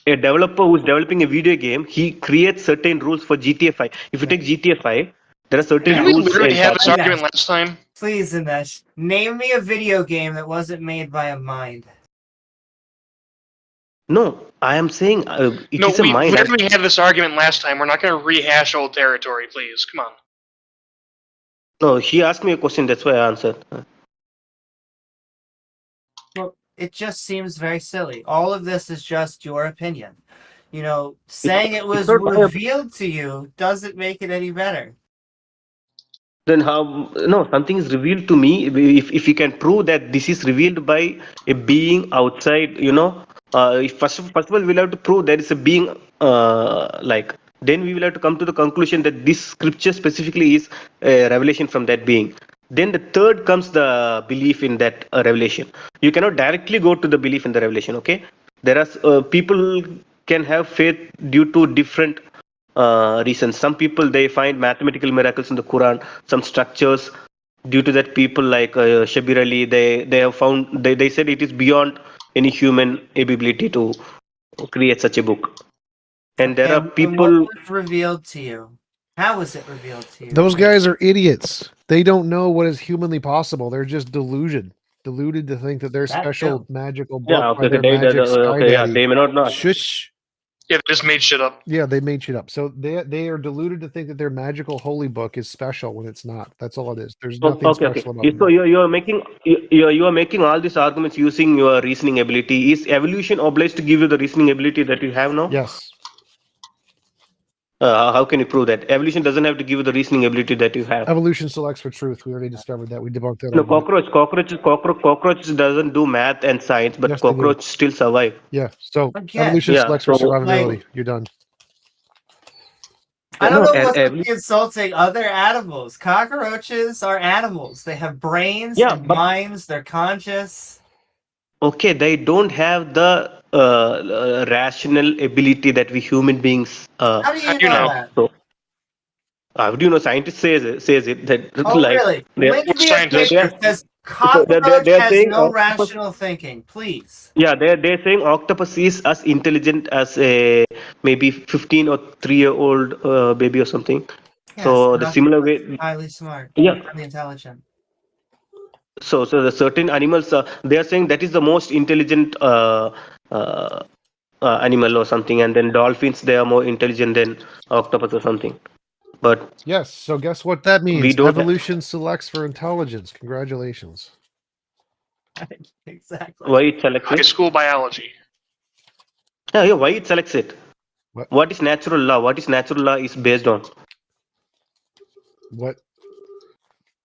A developer who's developing a video game, he creates certain rules for GTA 5. If you take GTA 5, there are certain Didn't we rules. literally have this Okay. argument last time? Please, Inesh, name me a video game that wasn't made by a mind. No, I am saying it No, is a we mind. literally had this argument last time. We're not going to rehash old territory, please. Come on. No, she asked me a question. That's why I answered. Well, it just seems very silly. All of this is just your opinion. You know, saying it was not my revealed to you doesn't make it any better. Then how? No, something is revealed to me. If you can prove that this is revealed by a being outside, first of all we'll have to prove there is a being, like, then we will have to come to the conclusion that this scripture specifically is a revelation from that being. Then the third comes the belief in that revelation. You cannot directly go to the belief in the revelation. Okay, there are people can have faith due to different reasons. Some people they find mathematical miracles in the Quran, some structures, due to that, people like Shabir Ali, they have found they said it is beyond any human ability to create such a book. And there Okay, are and what people. was revealed to you? How was it revealed to you? Those guys are idiots. They don't know what is humanly possible. They're just deluded to think that their That special too. magical book Yeah, by okay, their magic sky okay, yeah, daddy. they may not know. Shush. Yeah, they just made shit up. Yeah, they made shit up. So they are deluded to think that their magical holy book is special when it's not. That's all it is. There's nothing Okay, okay. special about So it. you are making you are making all these arguments using your reasoning ability. Is evolution obliged to give you the reasoning ability that you have now? Yes. How can you prove that? Evolution doesn't have to give you the reasoning ability that you have. Evolution selects for truth. We already discovered that. We debunked that. No, argument. cockroach doesn't do math and science, but Yes, they do. cockroach still survive. Yeah. So Again, evolution Yeah, selects for so- survivability. You're done. I don't No, know what's ev- insulting other animals. Cockroaches are animals. They have brains Yeah, and but- minds. They're conscious. Okay, they don't have the rational ability that we human beings. How do you you know know? that? So, how do you know? Scientist says it that Oh, like really? they- Link me a scientists? paper that says cockroach they're has saying no octopus- rational thinking. Please. yeah, they're saying octopus is as intelligent as a maybe 15 or 3-year-old baby or something. So Yes, the similar way, highly smart. Yeah. Highly intelligent. so the certain animals they are saying that is the most intelligent animal or something, and then dolphins they are more intelligent than octopus or something. But Yes. So guess what that means? don't- Evolution selects for intelligence. Congratulations. Exactly. why it selects High it? school biology. Yeah, why it selects it? What? What is natural law? What is natural law is based on? What?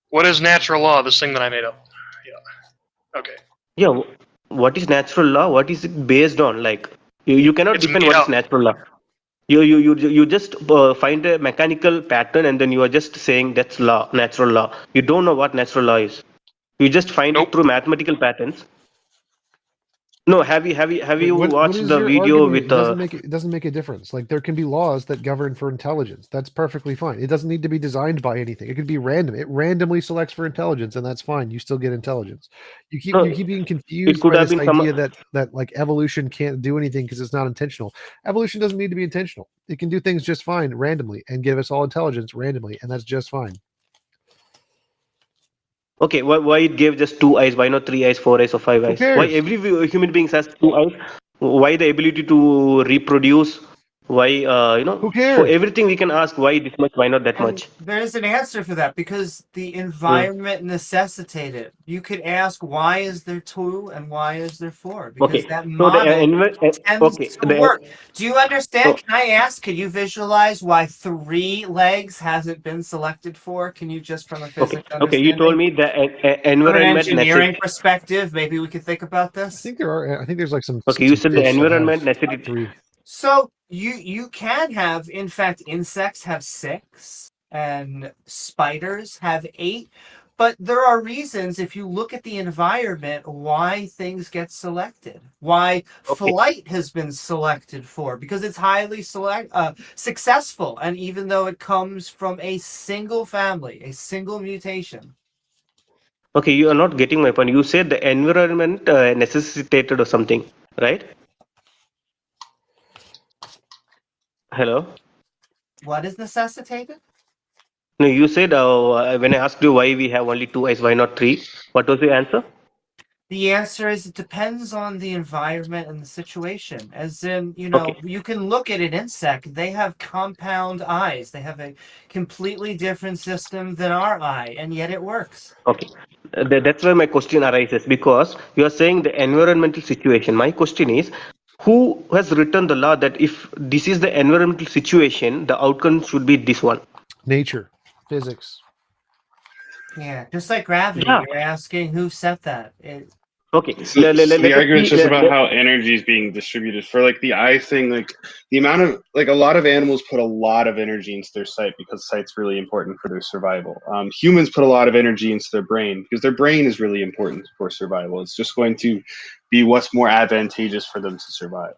What is natural law? This thing that I made up. Yeah. Okay. Yeah, what is natural law? What is it based on? Like you cannot It's define made what is up. natural law. You just find a mechanical pattern and then you are just saying that's law, natural law. You don't know what natural law is. You just find Nope. it through mathematical patterns. No, have you Wait, what watched is the your video argument? with It doesn't make a difference. Like there can be laws that govern for intelligence. That's perfectly fine. It doesn't need to be designed by anything. It could be random. It randomly selects for intelligence, and that's fine. You still get intelligence. You keep being confused could by have this been some- idea that like evolution can't do anything because it's not intentional. Evolution doesn't need to be intentional. It can do things just fine randomly and give us all intelligence randomly, and that's just fine. Okay, why it gave just 2 eyes? Why not 3 eyes, 4 eyes, or 5 eyes? Why cares? every human being has 2 eyes? Why the ability to reproduce? Why Who for cares? everything we can ask why this much? Why not that And much? there's an answer for that because the environment necessitated it. You could ask why is there 2 and why is there 4? Because Okay, that so the model tends okay, to work. Do you understand? Can I ask? Can you visualize why 3 legs hasn't been selected for? Can you just from a physics okay, you told me the from an environment engineering perspective, maybe we could think about I this. think there are. I think there's like some. Okay, you some said the fish that have environment necessity. 3. So you can have, in fact, insects have 6 and spiders have 8, but there are reasons if you look at the environment why things get selected, why Okay. flight has been selected for, because it's highly successful, and even though it comes from a single family, a single mutation. Okay, you are not getting my point. You said the environment necessitated or something, right? Hello. What is necessitated? No, you said when I asked you why we have only 2 eyes, why not 3? What was the answer? The answer is it depends on the environment and the situation. As in, you can look at an insect, they have compound eyes. They have a completely different system than our eye, and yet it works. Okay, that's where my question arises because you are saying the environmental situation. My question is, who has written the law that if this is the environmental situation, the outcome should be this one? Nature, physics. Yeah, just like gravity, Yeah. you're asking who set that. Okay, So, the argument's just about how energy is being distributed. For like the eye thing, like the amount of like a lot of animals put a lot of energy into their sight because sight's really important for their survival. Humans put a lot of energy into their brain because their brain is really important for survival. It's just going to be what's more advantageous for them to survive.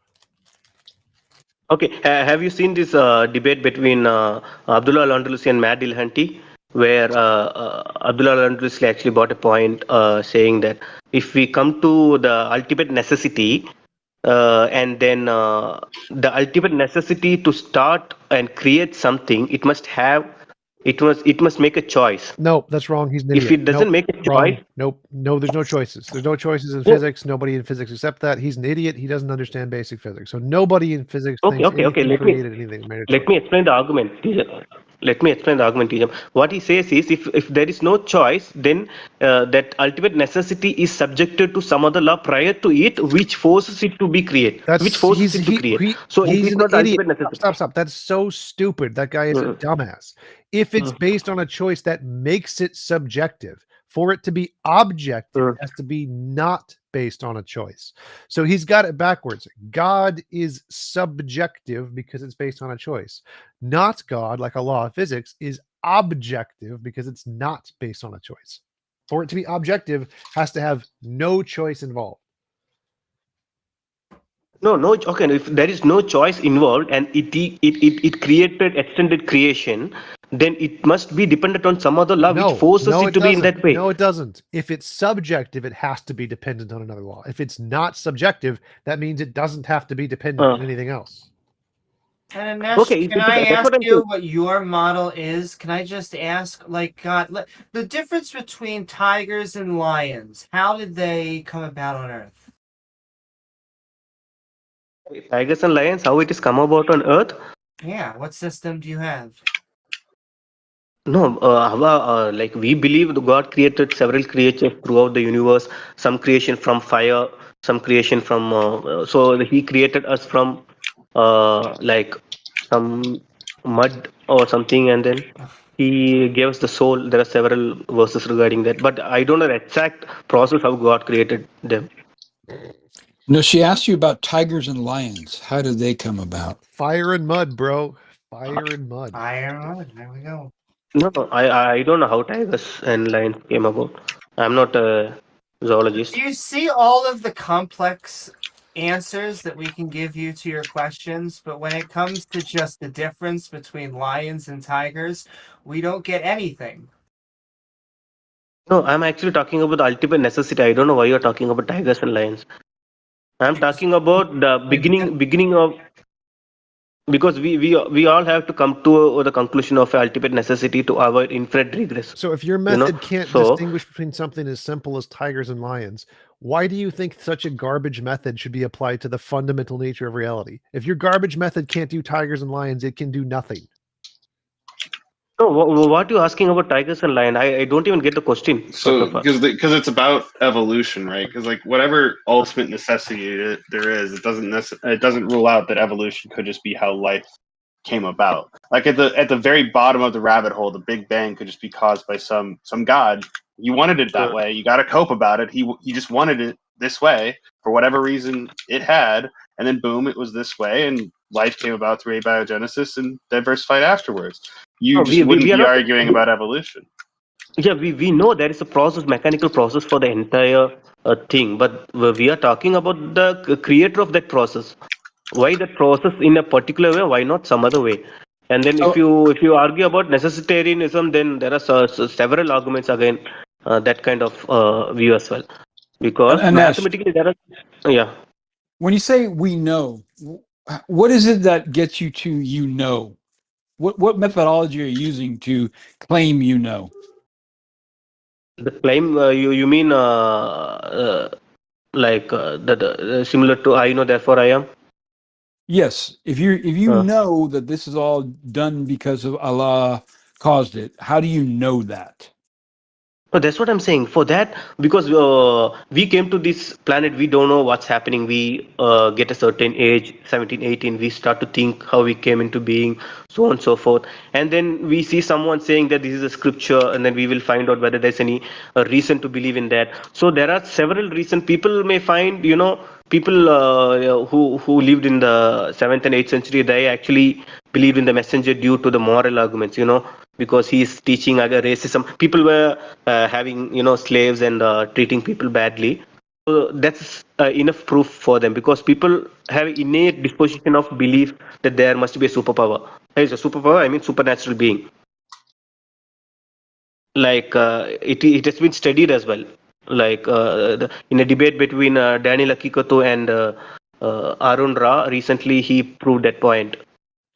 Okay, have you seen this debate between Abdullah Al-Andalusi and Matt Dillahunty? where Abdullah Andrusli actually brought a point saying that if we come to the ultimate necessity, and then the ultimate necessity to start and create something, it must make a choice. No, that's wrong. He's an If idiot. it doesn't Nope. make a choice, Wrong. Nope. No, there's no choices. There's no choices in no, physics. Nobody in physics accept that. He's an idiot. He doesn't understand basic physics. So nobody in physics thinks okay. anything Let me created anything made a let choice. me explain the argument. Let me explain the argument, Tijam. What he says is, if there is no choice, then that ultimate necessity is subjected to some other law prior to it, which forces it to be created, which That's forces it to create. So it he's is an not idiot. ultimate necessity. Stop. That's so stupid. That guy is a Mm, dumbass. If it's based on a choice, that makes it subjective. For it to be objective, mm. it has to be not based on a choice. So he's got it backwards. God is subjective because it's based on a choice. Not God, like a law of physics, is objective because it's not based on a choice. For it to be objective, has to have no choice involved. No. Okay, if there is no choice involved and it created extended creation, then it must be dependent on some other law which forces it it to be in doesn't. that way. No, it doesn't. If it's subjective, it has to be dependent on another law. If it's not subjective, that means it doesn't have to be dependent on anything else. And Anesh, Okay, can I that's ask what I'm you saying. what your model is? Can I just ask, like, God, the difference between tigers and lions? How did they come about on Earth? Tigers and lions, how it is come about on Earth? Yeah, what system do you have? No, like we believe that God created several creatures throughout the universe. Some creation from fire, some creation from. So He created us from like some mud or something, and then He gave us the soul. There are several verses regarding that, but I don't know the exact process how God created them. No, she asked you about tigers and lions. How did they come about? Fire and mud, bro. Fire and mud. Iron. There we go. No, I don't know how tigers and lions came about. I'm not a zoologist. Do you see all of the complex answers that we can give you to your questions? But when it comes to just the difference between lions and tigers, we don't get anything. No, I'm actually talking about the ultimate necessity. I don't know why you're talking about tigers and lions. I'm talking about the beginning of, because we all have to come to the conclusion of ultimate necessity to avoid infinite regress. So if your You know, method can't so distinguish between something as simple as tigers and lions, why do you think such a garbage method should be applied to the fundamental nature of reality? If your garbage method can't do tigers and lions, it can do nothing. no, what you asking about tigers and lion? I don't even get the question. First So of all, because it's about evolution, right? Because like whatever ultimate necessity there is, it doesn't rule out that evolution could just be how life came about. Like at the very bottom of the rabbit hole, the Big Bang could just be caused by some god. He wanted it that way. You got to cope about it. He just wanted it this way for whatever reason it had, and then boom, it was this way, and life came about through abiogenesis and diversified afterwards. You no, just wouldn't we are be not. arguing about evolution. Yeah, we know there is a process, mechanical process for the entire thing, but we are talking about the creator of that process. Why that process in a particular way? Why not some other way? And then if So, you argue about necessitarianism, then there are several arguments again that kind of view as well. Because Anesh, mathematically there are, yeah. when you say we know, what is it that gets you to you know? What methodology are you using to claim you know? The claim you mean like similar to I know therefore I am. Yes, if you Uh, know that this is all done because of Allah caused it, how do you know that? No, that's what I'm saying. For that, because we came to this planet, we don't know what's happening. We get a certain age, 17, 18, we start to think how we came into being, so on and so forth. And then we see someone saying that this is a scripture, and then we will find out whether there's any reason to believe in that. So there are several reasons. People may find, people who lived in the 7th and 8th century, they actually believed in the messenger due to the moral arguments, because he's teaching racism. People were having slaves and treating people badly. So that's enough proof for them, because people have innate disposition of belief that there must be a superpower. There is a superpower, I mean supernatural being. like it has been studied as well. Like in a debate between Daniel Akikoto and Arun Ra, recently he proved that point.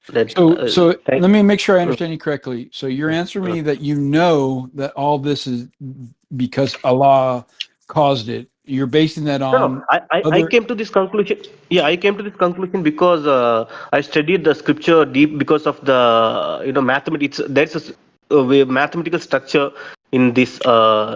That So let me make sure I understand you correctly. So you're answering me that you know that all this is because Allah caused it. You're basing that no, on I other. came to this conclusion. Yeah, I came to this conclusion because I studied the scripture deep because of the mathematics. There's a mathematical structure in this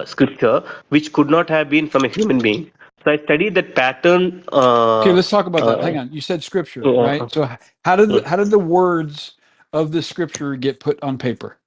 scripture which could not have been from a human being. So I studied that pattern. Okay, let's talk about that. Hang on. You said scripture, right? So how did the words of the scripture get put on paper?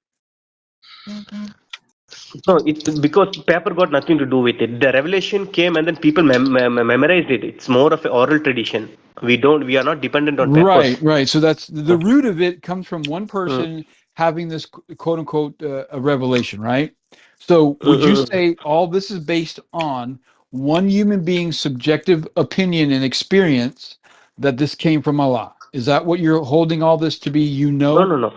No, because paper got nothing to do with it. The revelation came and then people memorized it. It's more of an oral tradition. We are not dependent on papers. Right. So that's the root of it comes from one person having this quote unquote a revelation, right? So would you say all this is based on one human being's subjective opinion and experience that this came from Allah? Is that what you're holding all this to be? No.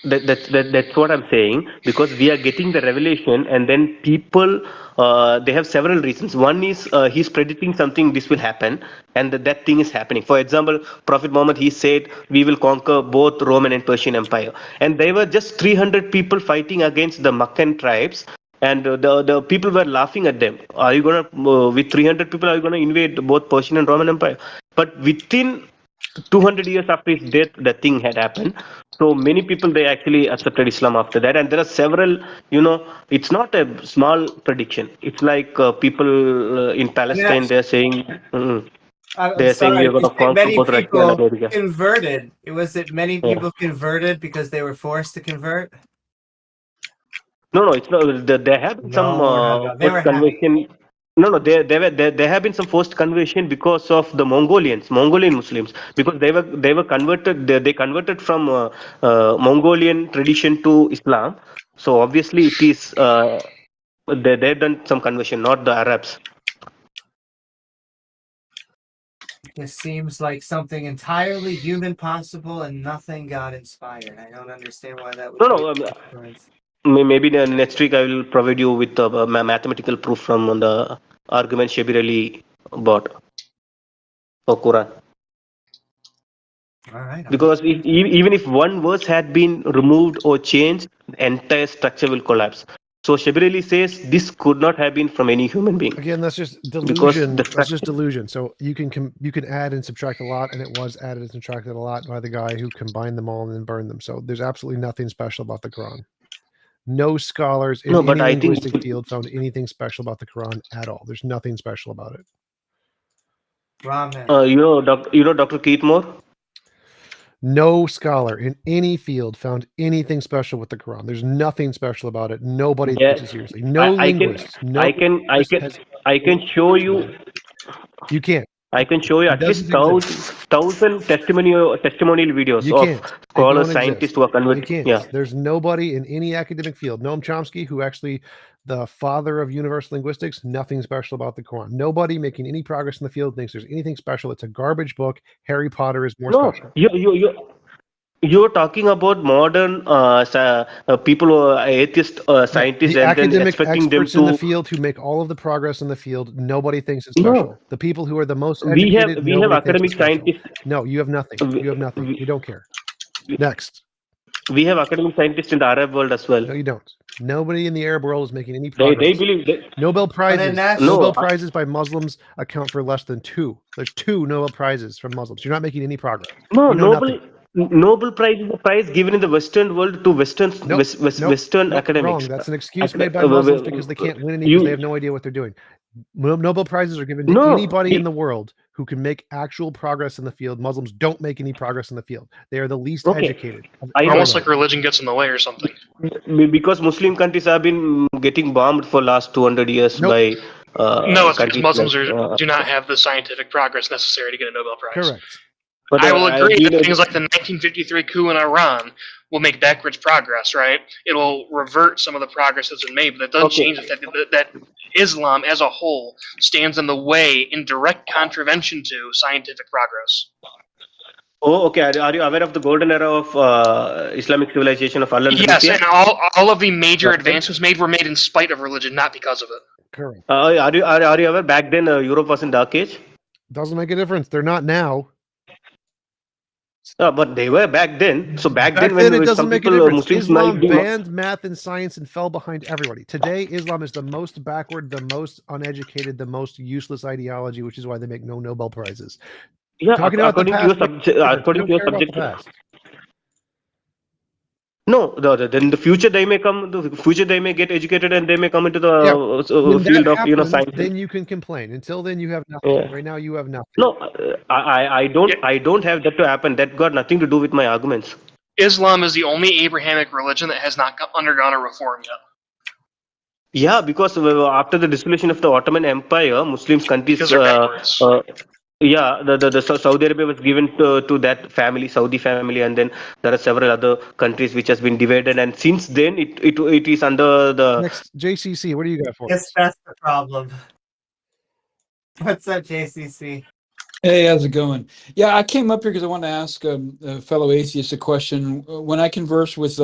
That's what I'm saying, because we are getting the revelation and then people they have several reasons. One is he's predicting something, this will happen, and that thing is happening. For example, Prophet Muhammad, he said we will conquer both Roman and Persian Empire, and they were just 300 people fighting against the Meccan tribes, and the people were laughing at them. Are you gonna with 300 people are you gonna invade both Persian and Roman Empire? But within 200 years after his death, the thing had happened. So many people, they actually accepted Islam after that, and there are several. It's not a small prediction. It's like people in Palestine, they're saying I'm they're saying we sorry. are going You to say conquer many both Russia and people America. converted. Was it many Yeah. people converted because they were forced to convert? No, it's not. There have been some No. They were forced happy. conversion. No. There have been some forced conversion because of the Mongolian Muslims, because they were converted. They converted from Mongolian tradition to Islam. So obviously, it is they've done some conversion, not the Arabs. This seems like something entirely human possible and nothing God inspired. I don't understand why that would be. No. Maybe next week I will provide you with a mathematical proof from the argument Shabir Ali bought for Quran. All right. Because even if one verse had been removed or changed, the entire structure will collapse. So Shabir Ali says this could not have been from any human being. Again, that's just Because delusion. the That's just delusion. So you can add and subtract a lot, and it was added and subtracted a lot by the guy who combined them all and then burned them. So there's absolutely nothing special about the Quran. No scholars in any linguistic field found anything special about the Quran at all. There's nothing special about it. Ramen. Dr. Keatmore? No scholar in any field found anything special with the Quran. There's nothing special about it. Nobody takes it seriously. No linguists. I can show you. You can't. I can show you at least 1,000 testimonial videos of scholars, scientists who are converted. You can't. Yeah. There's nobody in any academic field. Noam Chomsky, who actually the father of universal linguistics, nothing special about the Quran. Nobody making any progress in the field thinks there's anything special. It's a garbage book. Harry Potter is more special. You're talking about modern people who are atheist scientists, the and then academic expecting them experts in the to. field who make all of the progress in the field. Nobody thinks it's special. No. The people who are the most We have educated. Nobody academic thinks it's special. scientists. No, you have nothing. You have nothing. We don't care. Next. We have academic scientists in the Arab world as well. No, you don't. Nobody in the Arab world is making any progress. They believe Nobel prizes. Nobel prizes by Muslims account for less than 2. There's 2 Nobel prizes from Muslims. You're not making any progress. No, Nobel Prize is a prize given in the Western world to Western academics. Wrong. That's an excuse made by Muslims because they can't win any because they have no idea what they're doing. Nobel prizes are given to anybody in the world who can make actual progress in the field. Muslims don't make any progress in the field. They are the least educated. Almost like religion gets in the way or something. Because Muslim countries have been getting bombed for last 200 years by. No, it's because Muslims do not have the scientific progress necessary to get a Nobel Prize. Correct. But I will agree that things like the 1953 coup in Iran will make backwards progress, right? It will revert some of the progress that's been made, but that doesn't change the fact that Islam as a whole stands in the way in direct contravention to scientific progress. Oh, okay. Are you aware of the golden era of Islamic civilization of Al-Andalus? Yes, and all of the major Back then? advancements made were made in spite of religion, not because of it. Correct. Are you aware back then Europe was in dark age? Doesn't make a difference. They're not now. But they were back then. So back then, then it when doesn't some make a people, difference. Muslims Islam might be. banned math and science and fell behind everybody. Today, Islam is the most backward, the most uneducated, the most useless ideology, which is why they make no Nobel Prizes. Yeah, Talking about the according to past, your subject, according to your subject. No, then the future they may come. The future they may get educated and they may come into the field of science. Then you can complain. Until then, you have nothing. Yeah. Right now, you have nothing. No, I don't have that to happen. That got nothing to do with my arguments. Islam is the only Abrahamic religion that has not undergone a reform yet. Yeah, because after the dissolution of the Ottoman Empire, Muslims countries. Because they're backwards. Yeah, the Saudi Arabia was given to that family, Saudi family, and then there are several other countries which has been divided, and since then it is under the. Next, JCC, what do you got for Yes, us? that's the problem. What's up, JCC? Hey, how's it going? Yeah, I came up here because I want to ask a fellow atheist a question. When I converse with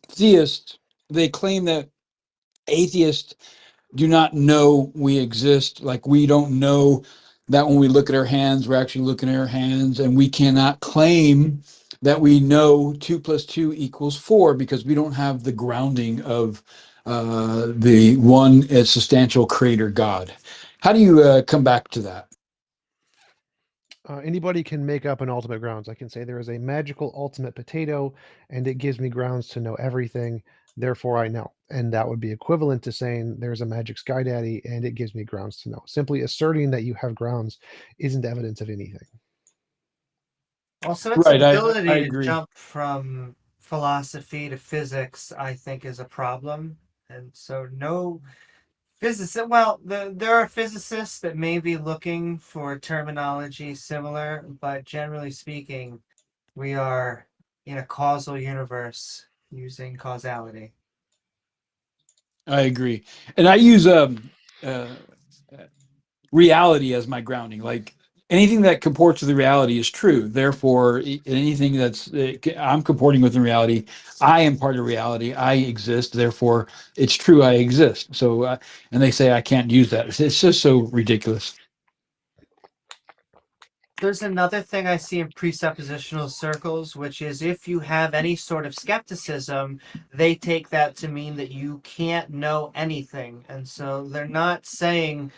theists, they claim that atheists do not know we exist. Like, we don't know that when we look at our hands, we're actually looking at our hands, and we cannot claim that we know 2 + 2 = 4 because we don't have the grounding of the one substantial creator God. How do you come back to that? Anybody can make up an ultimate grounds. I can say there is a magical ultimate potato, and it gives me grounds to know everything. Therefore, I know. And that would be equivalent to saying there's a magic sky daddy, and it gives me grounds to know. Simply asserting that you have grounds isn't evidence of anything. Also, its Right, I ability to agree. jump from philosophy to physics, I think, is a problem. And so, no physicist. Well, there are physicists that may be looking for terminology similar, but generally speaking, we are in a causal universe using causality. I agree, and I use reality as my grounding. Like, anything that comports with the reality is true. Therefore, anything that's I'm comporting with the reality, I am part of reality. I exist. Therefore, it's true. I exist. So, and they say I can't use that. It's just so ridiculous. There's another thing I see in presuppositional circles, which is if you have any sort of skepticism, they take that to mean that you can't know anything. And so they're not saying,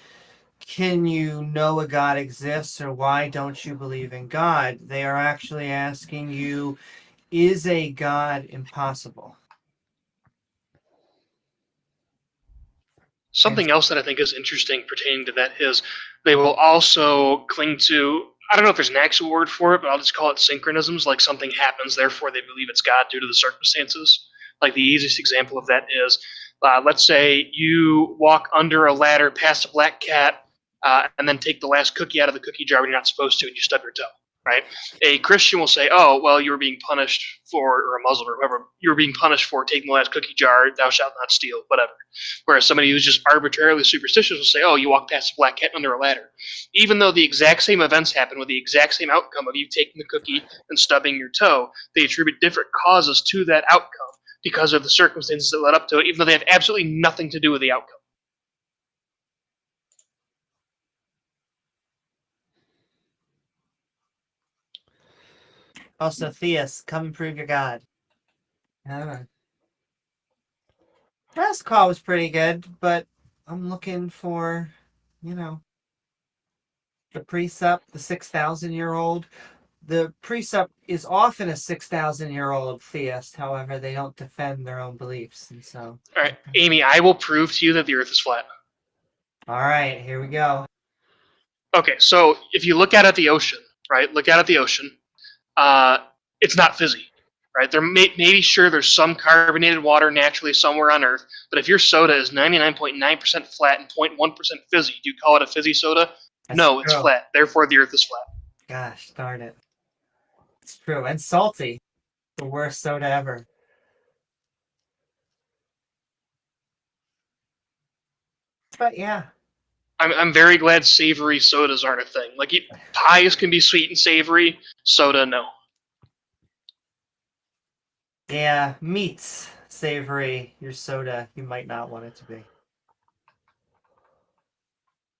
can you know a God exists or why don't you believe in God? They are actually asking you, is a God impossible? Something else that I think is interesting pertaining to that is they will also cling to, I don't know if there's an actual word for it, but I'll just call it synchronisms, like something happens, therefore they believe it's God due to the circumstances. Like the easiest example of that is, let's say you walk under a ladder past a black cat and then take the last cookie out of the cookie jar when you're not supposed to and you stub your toe. Right? A Christian will say, oh, well, you were being punished for, or a Muslim or whoever, you were being punished for taking the last cookie jar, thou shalt not steal, whatever. Whereas somebody who's just arbitrarily superstitious will say, oh, you walked past a black cat under a ladder. Even though the exact same events happen with the exact same outcome of you taking the cookie and stubbing your toe, they attribute different causes to that outcome because of the circumstances that led up to it, even though they have absolutely nothing to do with the outcome. Also, theists, come and prove you're God. I don't know. Last call was pretty good, but I'm looking for, the precept, the 6,000-year-old. The precept is often a 6,000-year-old theist. However, they don't defend their own beliefs, and so. All right, Amy, I will prove to you that the Earth is flat. All right, here we go. Okay, so if you look out at the ocean, right? Look out at the ocean. It's not fizzy, right? There maybe sure there's some carbonated water naturally somewhere on Earth, but if your soda is 99.9% flat and 0.1% fizzy, do you call it a fizzy soda? That's No, it's true. flat. Therefore, the Earth is flat. Gosh darn it. It's true. And salty. The worst soda ever. But yeah. I'm very glad savory sodas aren't a thing. Like, pies can be sweet and savory, soda, no. Yeah, meats, savory, your soda, you might not want it to be.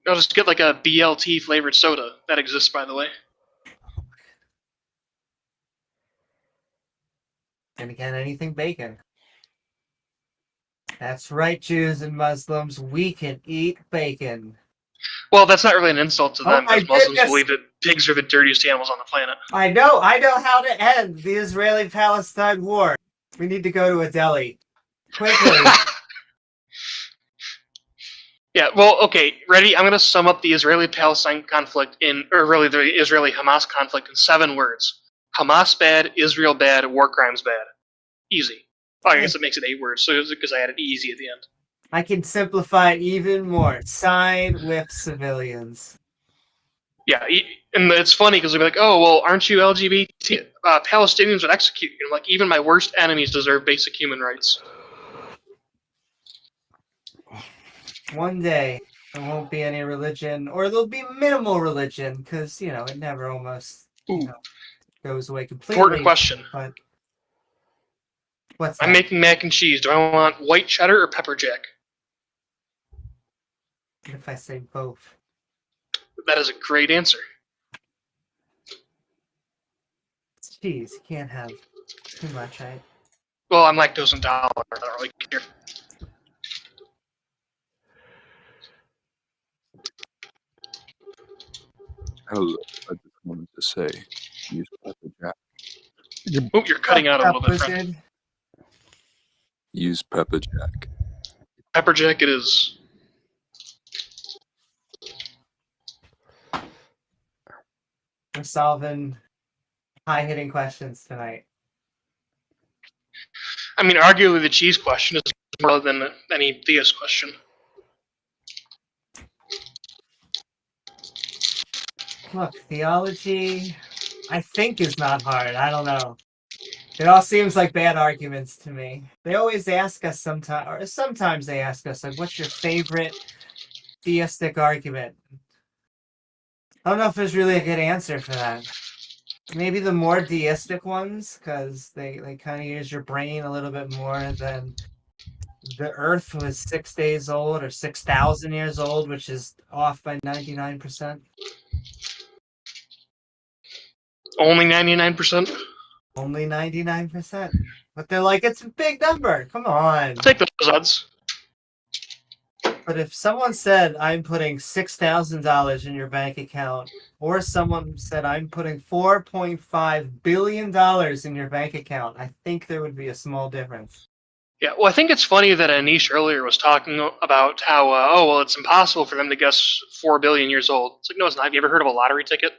I'll just get like a BLT flavored soda. That exists, by the way. And again, anything bacon. That's right, Jews and Muslims, we can eat bacon. Well, that's not really an insult to Oh them, my because Muslims goodness. believe that pigs are the dirtiest animals on the planet. I know how to end the Israeli-Palestine war. We need to go to a deli. Quickly. Yeah, well, okay, ready? I'm going to sum up the Israeli-Palestine conflict or really the Israeli-Hamas conflict in 7 words. Hamas bad, Israel bad, war crimes bad. Easy. Oh, I guess it makes it 8 words, so because I added easy at the end. I can simplify it even more. Side with civilians. Yeah, and it's funny because they'll be like, oh, well, aren't you LGBT? Palestinians would execute you. I'm like, even my worst enemies deserve basic human rights. One day, there won't be any religion, or there'll be minimal religion, because, it never almost goes away completely. Important question. But what's that? I'm making mac and cheese. Do I want white cheddar or pepper jack? What if I say both? That is a great answer. It's cheese. You can't have too much, right? Well, I'm lactose intolerant. I don't really care. Hello, I just wanted to say, use pepper jack. Oh, you're cutting out a little bit, friend. Wizard. Use pepper jack. Pepper jack it is. We're solving high-hitting questions tonight. I mean, arguably the cheese question is more than any theist question. Look, theology, I think, is not hard. I don't know. It all seems like bad arguments to me. They always ask us sometimes they ask us, like, what's your favorite theistic argument? I don't know if there's really a good answer for that. Maybe the more deistic ones, because they kind of use your brain a little bit more than the Earth was 6 days old or 6,000 years old, which is off by 99%. Only 99%? Only 99%. But they're like, it's a big number. Come on. Take those odds. But if someone said, I'm putting $6,000 in your bank account, or someone said, I'm putting $4.5 billion in your bank account, I think there would be a small difference. Yeah, well, I think it's funny that Anish earlier was talking about how, it's impossible for them to guess 4 billion years old. It's like, no, it's not. Have you ever heard of a lottery ticket?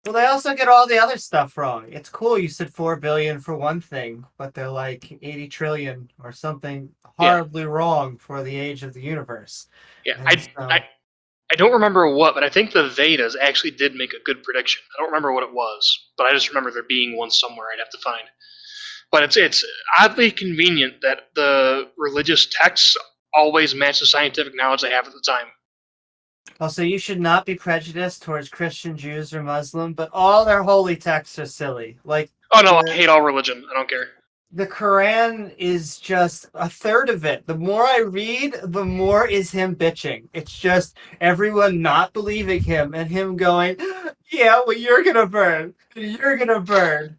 Well, they also get all the other stuff wrong. It's cool you said 4 billion for one thing, but they're like 80 trillion or something horribly wrong for the age of the universe. Yeah, And I don't remember what, but I think the Vedas actually did make a good prediction. I don't remember what it was, but I just remember there being one somewhere I'd have to find. But it's oddly convenient that the religious texts always match the scientific knowledge they have at the time. Also, you should not be prejudiced towards Christian, Jews, or Muslim, but all their holy texts are silly. Like, oh no, I hate all religion. I don't care. The Quran is just a third of it. The more I read, the more is him bitching. It's just everyone not believing him and him going, yeah, well, you're gonna burn. You're gonna burn.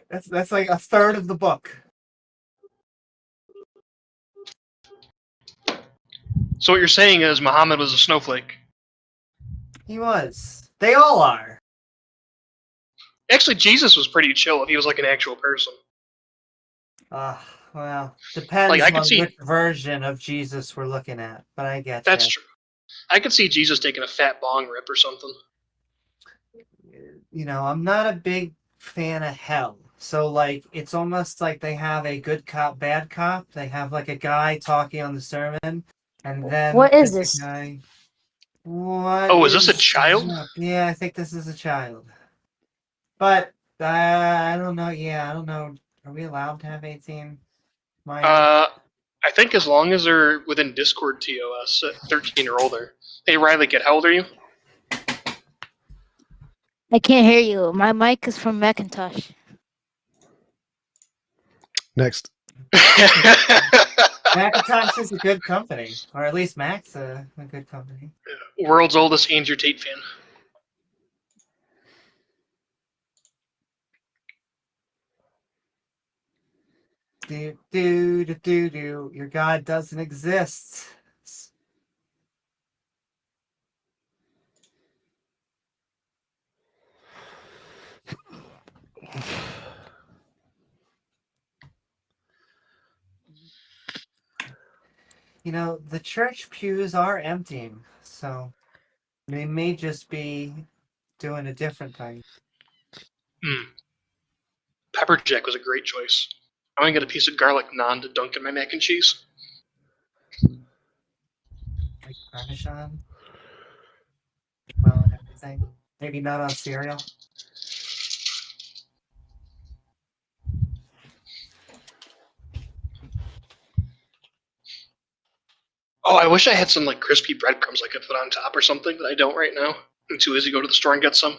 That's like a third of the book. So what you're saying is Muhammad was a snowflake. He was. They all are. Actually, Jesus was pretty chill if he was like an actual person. Well, depends on which version of Jesus we're looking at, but I get That's true. I could see Jesus taking a fat bong rip or something. I'm not a big fan of hell. So, like, it's almost like they have a good cop, bad cop. They have, like, a guy talking on the sermon, and then... What is this? What is this a child? Yeah, I think this is a child. But, I don't know. Yeah, I don't know. Are we allowed to have 18? I think as long as they're within Discord TOS at 13 or older. Hey, Riley, kid, how old are you? I can't hear you. My mic is from Macintosh. Next. Macintosh is a good company, or at least Mac's a good company. World's oldest Andrew Tate fan. Do. Your God doesn't exist. You know, the church pews are emptying, so they may just be doing a different thing. Pepper jack was a great choice. I'm gonna get a piece of garlic naan to dunk in my mac and cheese. Like Parmesan. Well, and everything. Maybe not on cereal. Oh, I wish I had some like crispy breadcrumbs I could put on top or something, but I don't right now. I'm too busy to go to the store and get some.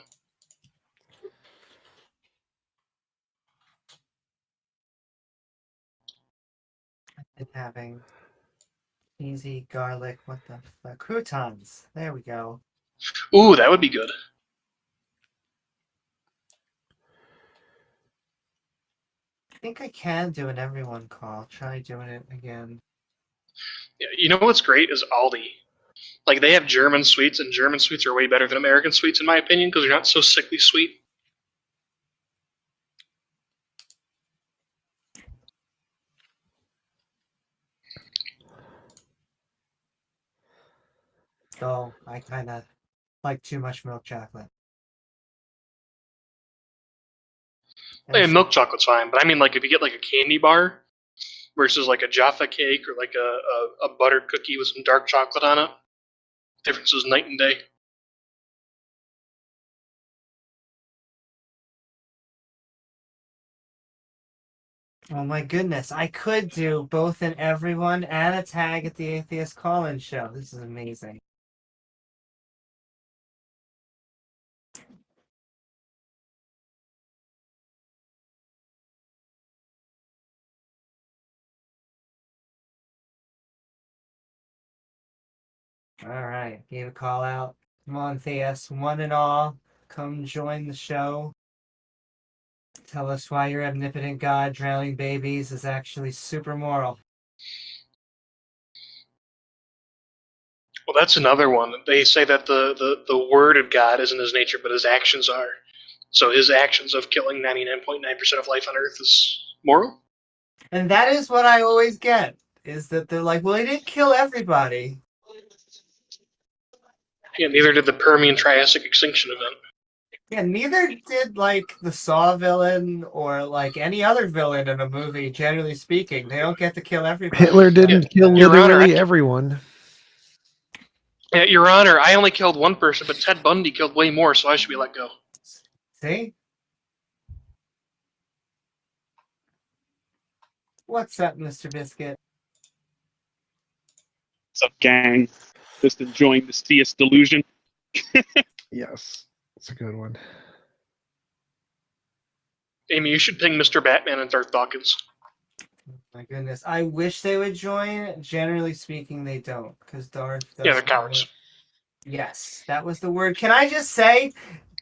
And having cheesy garlic, what the fuck? Croutons. There we go. Ooh, that would be good. I think I can do an everyone call. Try doing it again. Yeah, you know what's great is Aldi. Like they have German sweets, and German sweets are way better than American sweets in my opinion because they're not so sickly sweet. So I kind of like too much milk chocolate. Yeah, milk chocolate's fine, but I mean like if you get like a candy bar versus like a Jaffa cake or like a buttered cookie with some dark chocolate on it, difference is night and day. Oh my goodness, I could do both an everyone and a tag at the Atheist Call-In show. This is amazing. All right, gave a call out. Come on, Theist, one and all, come join the show. Tell us why your omnipotent God drowning babies is actually super moral. Well, that's another one. They say that the word of God isn't his nature, but his actions are. So his actions of killing 99.9% of life on Earth is moral? And that is what I always get, is that they're like, well, he didn't kill everybody. Yeah, neither did the Permian-Triassic extinction event. Yeah, neither did, like, the Saw villain or, like, any other villain in a movie, generally speaking. They don't get to kill everybody. Hitler didn't kill Your Honor, literally everyone. Yeah, Your Honor, I only killed one person, but Ted Bundy killed way more, so I should be let go. See? What's up, Mr. Biscuit? What's up, gang? Just enjoying this theist delusion. Yes, it's a good one. Amy, you should ping Mr. Batman and Darth Dawkins. My goodness. I wish they would join. Generally speaking, they don't, because Darth does. Yeah, they're cowards. Yes, that was the word. Can I just say,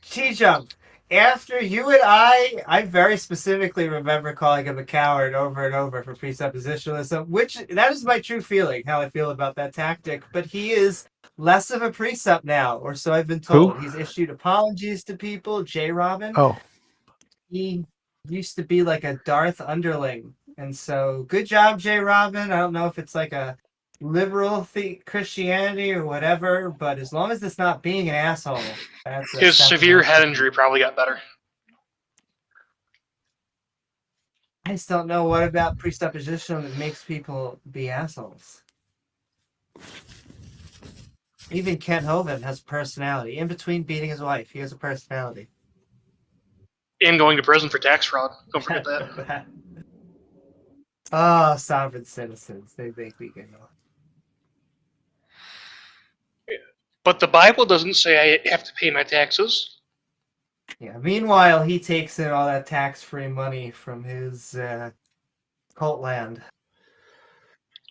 T-Jump, after you and I very specifically remember calling him a coward over and over for presuppositionalism, which that is my true feeling, how I feel about that tactic. But he is less of a precept now, or so I've been told. Who? He's issued apologies to people. J. Robin. Oh. He used to be like a Darth underling. And so, good job, J. Robin. I don't know if it's like a liberal Christianity or whatever, but as long as it's not being an asshole, that's His severe head injury probably got better. I just don't know what about presupposition that makes people be assholes. Even Kent Hovind has a personality. In between beating his wife, he has a personality. And going to prison for tax fraud. Don't forget that. Oh, sovereign citizens. They think we can. But the Bible doesn't say I have to pay my taxes. Yeah. Meanwhile, he takes in all that tax-free money from his Cult land.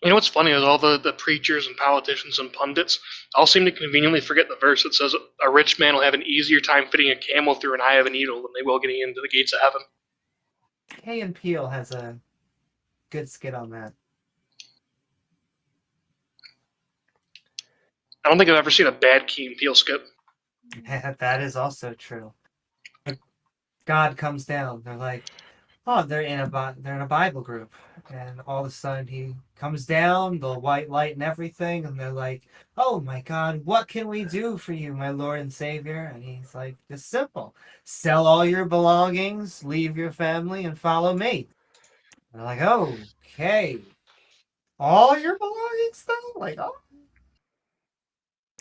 You know what's funny is all the preachers and politicians and pundits all seem to conveniently forget the verse that says a rich man will have an easier time fitting a camel through an eye of a needle than they will getting into the gates of heaven. Kay and Peele has a good skit on that. I don't think I've ever seen a bad Key and Peele skit. That is also true. God comes down. They're like, oh, they're in a Bible group, and all of a sudden he comes down, the white light and everything, and they're like, oh my God, what can we do for you, my Lord and Savior? And he's like, it's simple: sell all your belongings, leave your family, and follow me. And they're like, okay, all your belongings though, like, oh,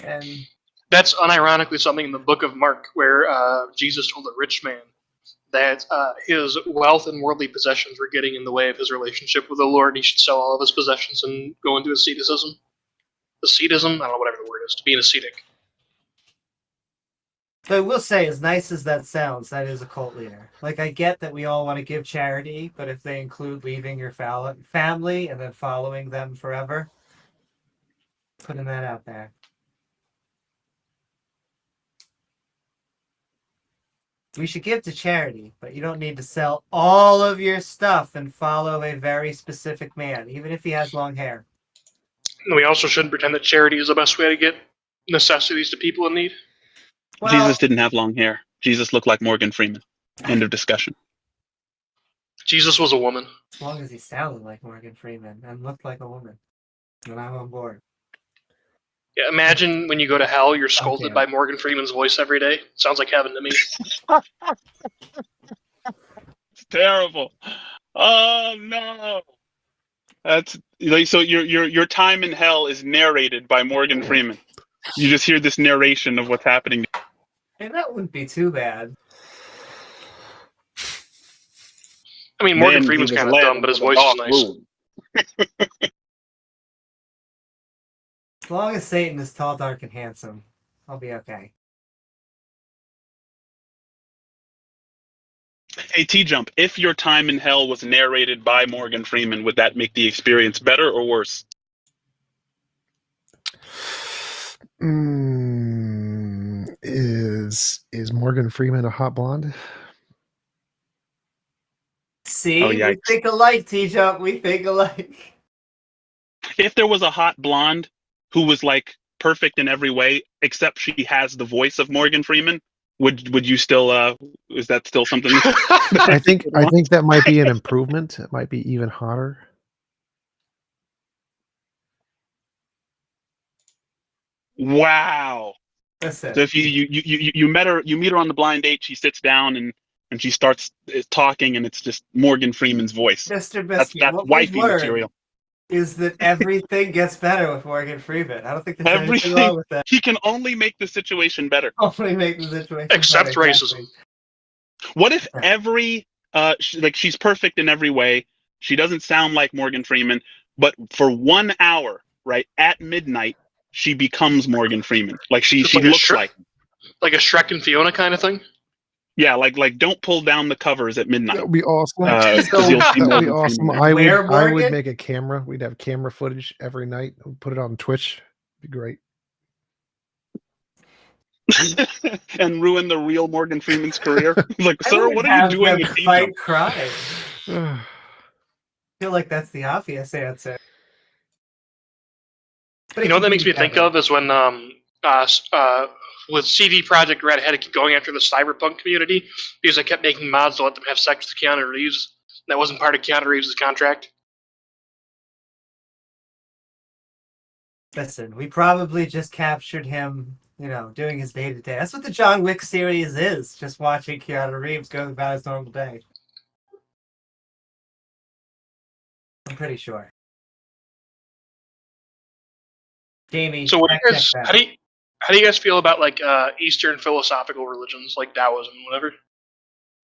and That's unironically something in the book of Mark where Jesus told a rich man that his wealth and worldly possessions were getting in the way of his relationship with the Lord, and he should sell all of his possessions and go into asceticism. Ascetism? I don't know, whatever the word is, to be an ascetic. So I will say, as nice as that sounds, that is a cult leader. Like, I get that we all want to give charity, but if they include leaving your family and then following them forever, putting that out there. We should give to charity, but you don't need to sell all of your stuff and follow a very specific man, even if he has long hair. And we also shouldn't pretend that charity is the best way to get necessities to people in need. Well, Jesus didn't have long hair. Jesus looked like Morgan Freeman. End of discussion. Jesus was a woman. as long as he sounded like Morgan Freeman and looked like a woman, then I'm on board. Yeah, imagine when you go to hell, you're scolded Okay. by Morgan Freeman's voice every day. Sounds like heaven to me. It's terrible. Oh no. That's so your time in hell is narrated by Morgan Freeman. You just hear this narration of what's happening. And that wouldn't be too bad. I mean, Morgan Then he Freeman's was kind of led dumb, but his into the voice is dark nice. room. As long as Satan is tall, dark, and handsome, I'll be okay. Hey, T-Jump, if your time in hell was narrated by Morgan Freeman, would that make the experience better or worse? Is Morgan Freeman a hot blonde? See, Oh, we yikes. think alike, T-Jump. We think alike. If there was a hot blonde who was like perfect in every way, except she has the voice of Morgan Freeman, would you still is that still something? I think that might be an improvement. It might be even hotter. Wow. Listen, So if you meet her on the blind date, she sits down and she starts talking, and it's just Morgan Freeman's voice. Mr. That's Biscuit, what we've wifey learned material. is that everything gets better with Morgan Freeman. I don't think there's anything Everything wrong with that. he can only make the situation better. Only make the situation Except better, racism. exactly. What if every she's perfect in every way? She doesn't sound like Morgan Freeman, but for 1 hour, right at midnight, she becomes Morgan Freeman. Like she Just like a looks like him. Like a Shrek and Fiona kind of thing? Yeah, like don't pull down the covers at midnight. That would be awesome. Because you'll see That would be Morgan awesome. Freeman. I Morgan? would make a camera. We'd have camera footage every night. Put it on Twitch. It'd be great. And ruin the real Morgan Freeman's career. He's like, I sir, would what are you have doing them with fight T-Jump? crime. I feel like that's the obvious answer. But You know what that makes me think of is when with CD Projekt Red, I had to keep going after the cyberpunk community because I kept making mods to let them have sex with Keanu Reeves. That wasn't part of Keanu Reeves' contract. Listen, we probably just captured him, doing his day-to-day. That's what the John Wick series is, just watching Keanu Reeves go about his normal day. I'm pretty sure. Jamie, So what do you fact guys, check how that. do you guys feel about like Eastern philosophical religions like Taoism and whatever?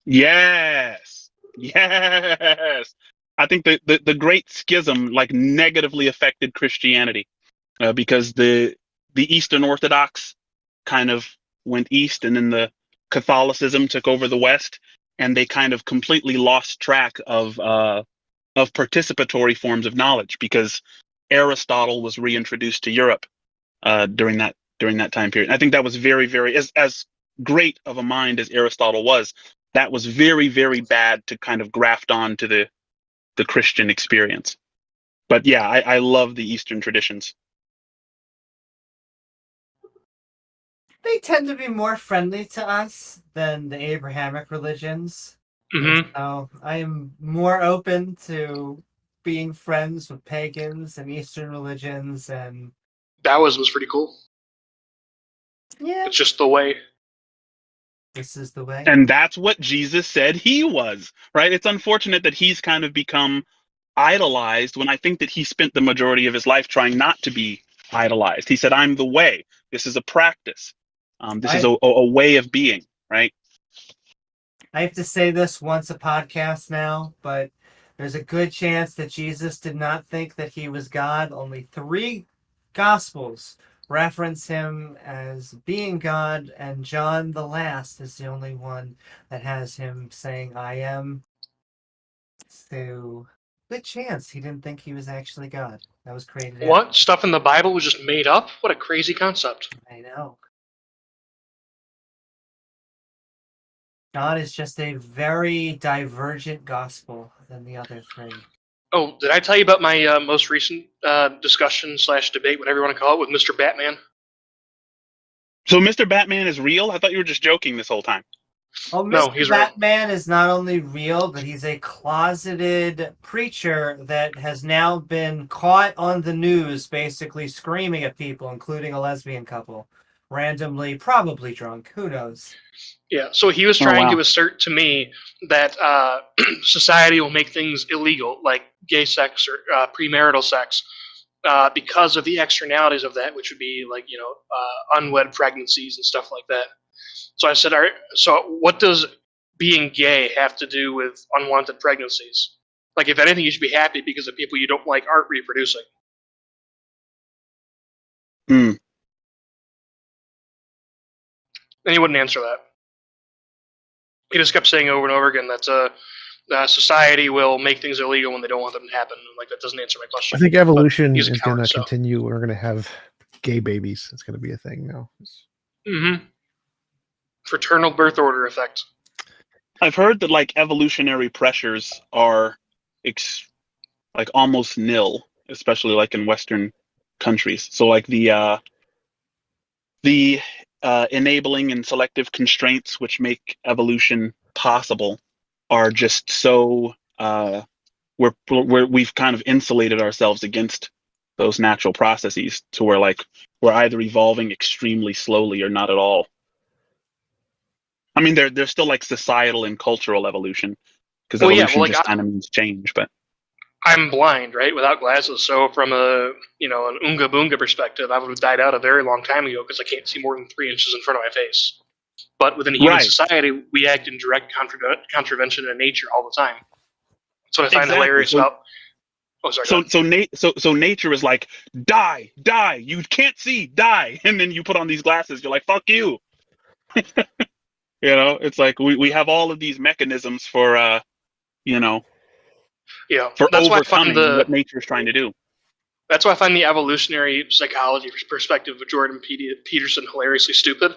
Yes. I think the Great Schism like negatively affected Christianity because the Eastern Orthodox kind of went east, and then the Catholicism took over the West, and they kind of completely lost track of of participatory forms of knowledge, because Aristotle was reintroduced to Europe during that time period. And I think that was very, very, as great of a mind as Aristotle was, that was very, very bad to kind of graft on to the Christian experience. But yeah, I love the Eastern traditions. They tend to be more friendly to us than the Abrahamic religions. Mm-hmm. So I am more open to being friends with pagans and Eastern religions, and Taoism was pretty cool. yeah, It's just the way. this is the way. And that's what Jesus said he was, right? It's unfortunate that he's kind of become idolized, when I think that he spent the majority of his life trying not to be idolized. He said, I'm the way. This is a practice. This is a way of being, right? I have to say this once a podcast now, but there's a good chance that Jesus did not think that he was God. Only 3 Gospels reference him as being God, and John the last is the only one that has him saying, I am. So, good chance he didn't think he was actually God. That was created after. What? Stuff in the Bible was just made up? What a crazy concept. I know. God is just a very divergent gospel than the other 3. Oh, did I tell you about my most recent discussion / debate, whatever you want to call it, with Mr. Batman? So Mr. Batman is real? I thought you were just joking this whole time. Oh, No, Mr. he's real. Batman is not only real, but he's a closeted preacher that has now been caught on the news basically screaming at people, including a lesbian couple. Randomly, probably drunk. Who knows? Yeah, so he was Oh, trying wow. to assert to me that society will make things illegal, like gay sex or premarital sex, because of the externalities of that, which would be like, unwed pregnancies and stuff like that. So I said, all right, so what does being gay have to do with unwanted pregnancies? Like, if anything, you should be happy because the people you don't like aren't reproducing. Hmm. And he wouldn't answer that. He just kept saying over and over again that society will make things illegal when they don't want them to happen. Like, that doesn't answer my question. I think evolution he's a is going coward, to so. continue. We're going to have gay babies. It's going to be a thing now. Mm-hmm. Fraternal birth order effect. I've heard that like evolutionary pressures are like almost nil, especially like in Western countries. So like the enabling and selective constraints which make evolution possible are just so we've kind of insulated ourselves against those natural processes to where like we're either evolving extremely slowly or not at all. I mean, there's still like societal and cultural evolution, because evolution just kind of means change. But I'm blind, right, without glasses. So from an Oonga Boonga perspective, I would have died out a very long time ago because I can't see more than 3 inches in front of my face. But within a human society, we act in direct contravention of nature all the time. That's what I find hilarious about. Oh, sorry. So nature is like, die, you can't see, die, and then you put on these glasses, you're like, fuck you. It's like we have all of these mechanisms for for overcoming what nature is trying to do. That's why I find the evolutionary psychology perspective of Jordan Peterson hilariously stupid,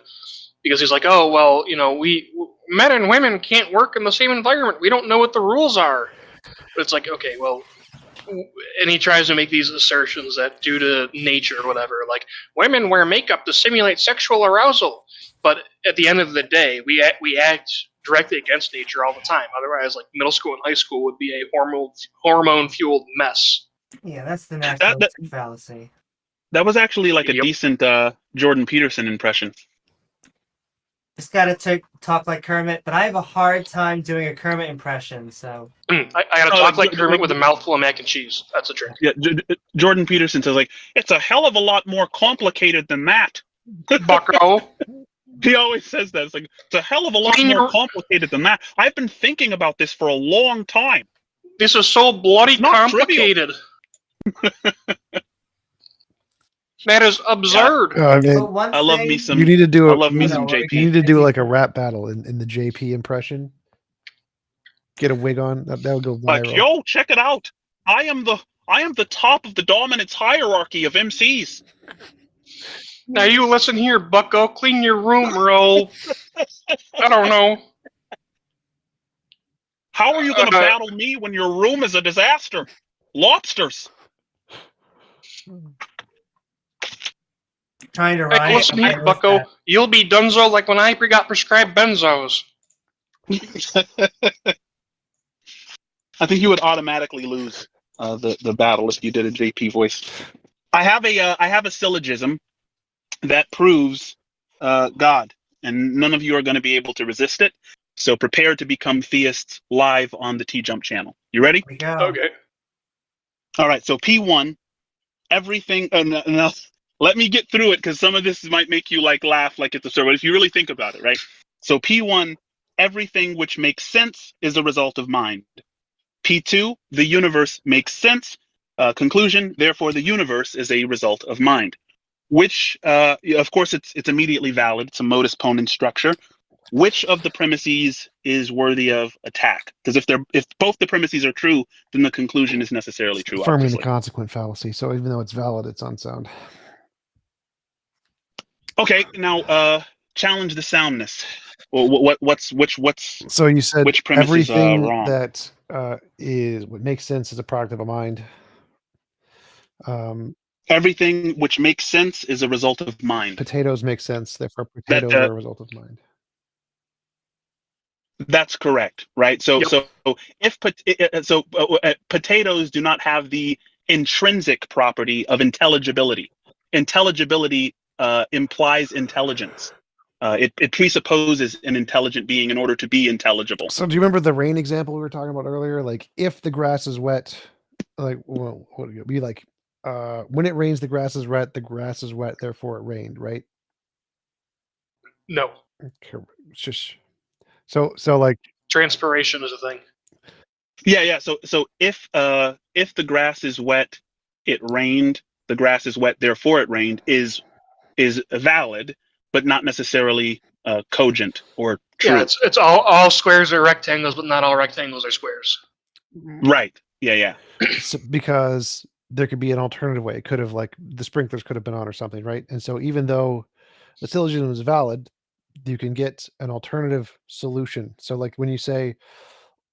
because he's like, oh well, we men and women can't work in the same environment. We don't know what the rules are. But it's like, okay, well, and he tries to make these assertions that due to nature or whatever, like women wear makeup to simulate sexual arousal. But at the end of the day, we act directly against nature all the time. Otherwise, like middle school and high school would be a hormone-fueled mess. Yeah, that's the natural fallacy. That was actually like a decent Jordan Peterson impression. Just gotta talk like Kermit, but I have a hard time doing a Kermit impression, so... I gotta talk like Kermit with a mouthful of mac and cheese. That's a trick. Yeah, Jordan Peterson says, like, it's a hell of a lot more complicated than that. Bucko. He always says that. It's like, it's a hell of a lot more complicated than that. I've been thinking about this for a long time. This is so bloody complicated. That is absurd. Yeah. I love me some. You need to do I love me some JP. You need to do like a rap battle in the JP impression. get a wig on. That would go Like, viral. yo, check it out. I am the top of the dominance hierarchy of MCs. Now you listen here, bucko. Clean your room, bro. I don't know. How are you going to battle me when your room is a disaster? Lobsters. Trying to Hey, rhyme. listen here, bucko. You'll be dunzo like when I got prescribed benzos. I think you would automatically lose the battle if you did a JP voice. I have a syllogism that proves God, and none of you are going to be able to resist it. So prepare to become theists live on the T-Jump channel. You ready? Here we go. Okay. All right. So P1, everything. No, let me get through it because some of this might make you laugh like it's absurd. But if you really think about it, right? So P1, everything which makes sense is a result of mind. P2, the universe makes sense. Conclusion, therefore, the universe is a result of mind. Which, of course, it's immediately valid. It's a modus ponens structure. Which of the premises is worthy of attack? Because if both the premises are true, then the conclusion is necessarily true. Affirming Obviously. the consequent fallacy. So even though it's valid, it's unsound. Okay, now challenge the soundness. What's So you said which premise is everything wrong? that is what makes sense is a product of a mind. Everything which makes sense is a result of mind. Potatoes make sense, therefore potatoes are a result of mind. That's correct, right? So Yep. Potatoes do not have the intrinsic property of intelligibility. Intelligibility implies intelligence. It presupposes an intelligent being in order to be intelligible. So do you remember the rain example we were talking about earlier? Like if the grass is wet, like well, what would it be like? When it rains, the grass is wet. The grass is wet, therefore it rained, right? No. Okay, it's just so like Transpiration is a thing. Yeah. So if the grass is wet, it rained. The grass is wet, therefore it rained. Is valid, but not necessarily cogent or true. Yeah, it's all squares are rectangles, but not all rectangles are squares. Right. Yeah. so, because there could be an alternative way. It could have like the sprinklers could have been on or something, right? And so even though the syllogism is valid, you can get an alternative solution. So like when you say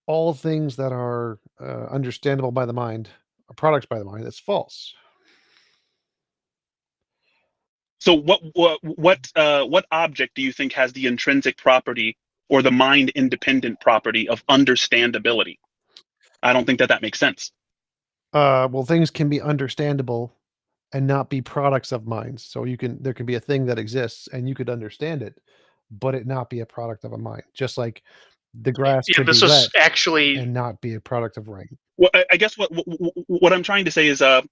all things that are understandable by the mind are products by the mind, that's false. So what object do you think has the intrinsic property or the mind independent property of understandability? I don't think that makes sense. Well, things can be understandable and not be products of minds. So there can be a thing that exists and you could understand it, but it not be a product of a mind. Just like the grass Yeah, could this be is wet actually and not be a product of rain. Well, I guess what I'm trying to say is a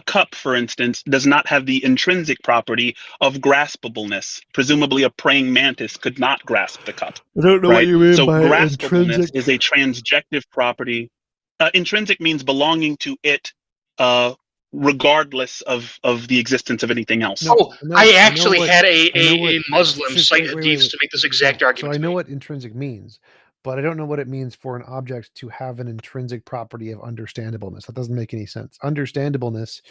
cup, for instance, does not have the intrinsic property of graspableness. Presumably, a praying mantis could not grasp the cup. I don't know right? what you mean So by graspableness intrinsic. is a transjective property. Intrinsic means belonging to it, regardless of the existence of anything else. No, I actually had know what- a Muslim just cite wait, hadiths to make this exact So argument. I know what intrinsic means, but I don't know what it means for an object to have an intrinsic property of understandableness. That doesn't make any sense. Understandableness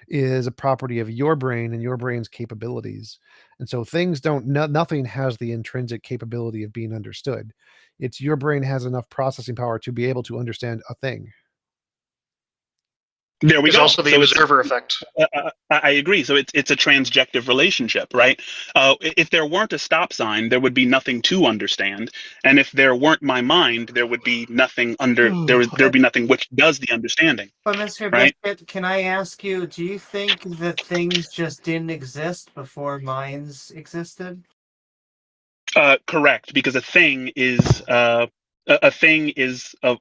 is a property of your brain and your brain's capabilities. And so things nothing has the intrinsic capability of being understood. It's your brain has enough processing power to be able to understand a thing. There we There's go. also the So observer effect. I agree. So it's a transjective relationship, right? If there weren't a stop sign, there would be nothing to understand, and if there weren't my mind, there would be nothing there'd be nothing which does the understanding. But Mr. Right? Biscuit, can I ask you, do you think that things just didn't exist before minds existed? Correct, because a thing is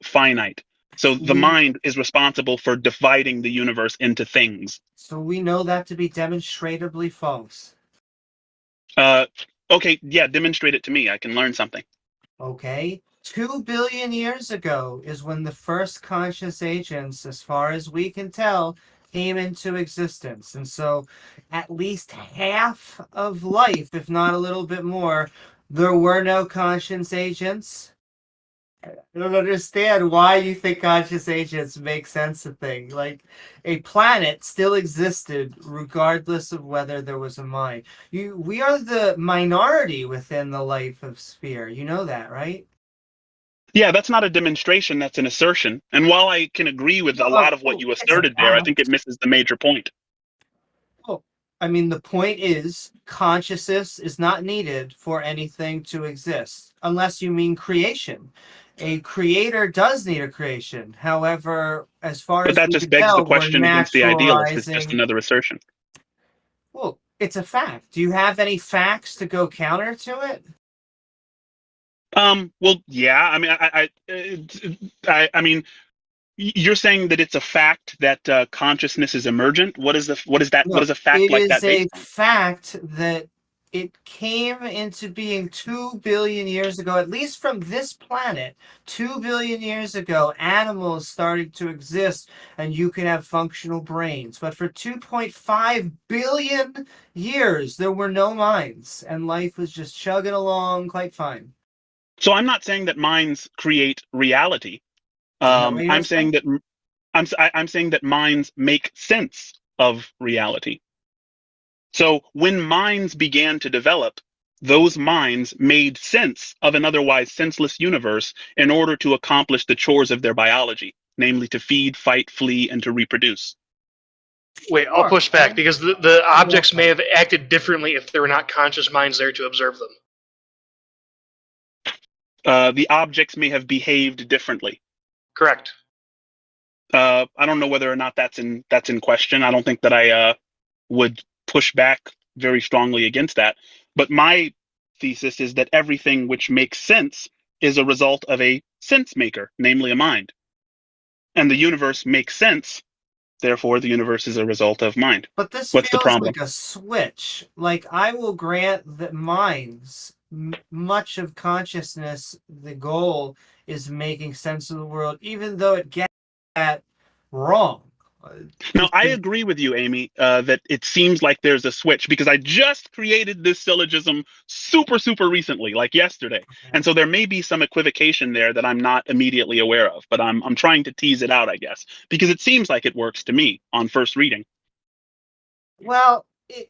finite. So the mind is responsible for dividing the universe into things. So we know that to be demonstrably false. Okay, yeah, demonstrate it to me. I can learn something. Okay. 2 billion years ago is when the first conscious agents, as far as we can tell, came into existence. And so at least half of life, if not a little bit more, there were no conscious agents. I don't understand why you think conscious agents make sense of things. Like, a planet still existed regardless of whether there was a mind. We are the minority within the life of sphere. You know that, right? Yeah, that's not a demonstration, that's an assertion. And while I can agree with a lot of what you It's a asserted there, I think it fact. misses the major point. Well, I mean, the point is consciousness is not needed for anything to exist, unless you mean creation. A creator does need a creation. However, as far But as that we just can begs the tell, we're question against the idealist. It's just naturalizing. another assertion. Well, it's a fact. Do you have any facts to go counter to it? Well, yeah. I mean, I mean, you're saying that it's a fact that consciousness is emergent. What is that? What No, is a fact it like is that a based on? fact that it came into being 2 billion years ago, at least from this planet. 2 billion years ago, animals started to exist and you can have functional brains. But for 2.5 billion years, there were no minds and life was just chugging along quite fine. So I'm not saying that minds create reality. Is that what you're I'm saying? saying that I'm saying that minds make sense of reality. So when minds began to develop, those minds made sense of an otherwise senseless universe in order to accomplish the chores of their biology, namely to feed, fight, flee, and to reproduce. Wait, I'll Sure. push back because the objects may have acted differently if there were not conscious minds there to observe them. The objects may have behaved differently. Correct. I don't know whether or not that's in question. I don't think that I would push back very strongly against that. But my thesis is that everything which makes sense is a result of a sense maker, namely a mind. And the universe makes sense, therefore the universe is a result of mind. But this What's the feels problem? like a switch. Like, I will grant that minds, much of consciousness, the goal is making sense of the world, even though it gets that wrong. No, I agree with you, Amy, that it seems like there's a switch because I just created this syllogism super recently, like yesterday. And so there may be some equivocation there that I'm not immediately aware of, but I'm trying to tease it out, I guess, because it seems like it works to me on first reading. Well,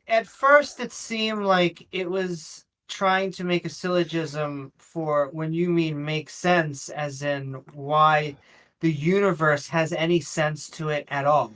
at first it seemed like it was trying to make a syllogism for when you mean make sense, as in why the universe has any sense to it at all.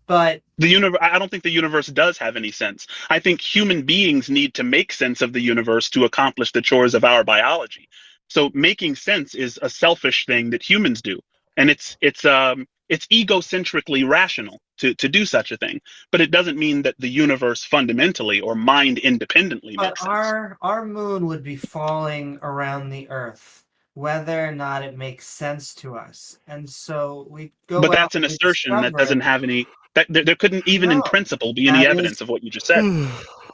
But The universe, I don't think the universe does have any sense. I think human beings need to make sense of the universe to accomplish the chores of our biology. So making sense is a selfish thing that humans do, and it's egocentrically rational to do such a thing. But it doesn't mean that the universe fundamentally or mind independently makes sense. our moon would be falling around the Earth, whether or not it makes sense to us. And so we go But out that's an and we assertion that doesn't discover. have any. That there couldn't even in No, principle be any that evidence is of what you just said.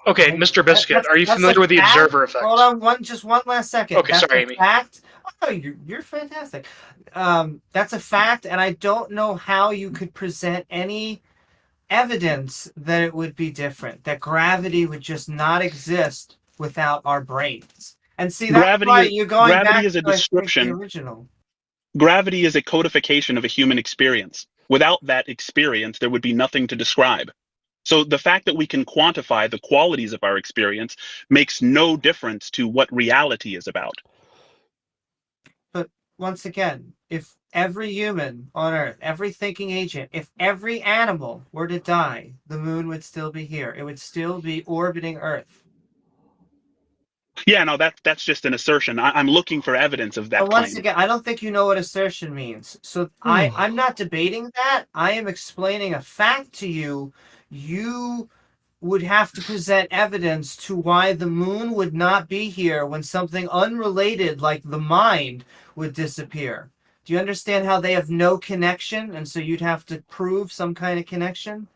Okay, Mr. Biscuit, are you that's familiar a with the fact. observer effect? Hold on, just one last second. Okay, That's sorry, a Amy. fact. Oh, you're fantastic. That's a fact, and I don't know how you could present any evidence that it would be different. That gravity would just not exist without our brains. And see, that's Gravity why is you're going back a to, I think, the description. original. Gravity is a codification of a human experience. Without that experience, there would be nothing to describe. So the fact that we can quantify the qualities of our experience makes no difference to what reality is about. But once again, if every human on Earth, every thinking agent, if every animal were to die, the moon would still be here. It would still be orbiting Earth. Yeah, no, that's just an assertion. I'm looking for evidence of that But once claim. again, I don't think you know what assertion means. So I'm not debating that. I am explaining a fact to you. You would have to present evidence to why the moon would not be here when something unrelated like the mind would disappear. Do you understand how they have no connection, and so you'd have to prove some kind of connection?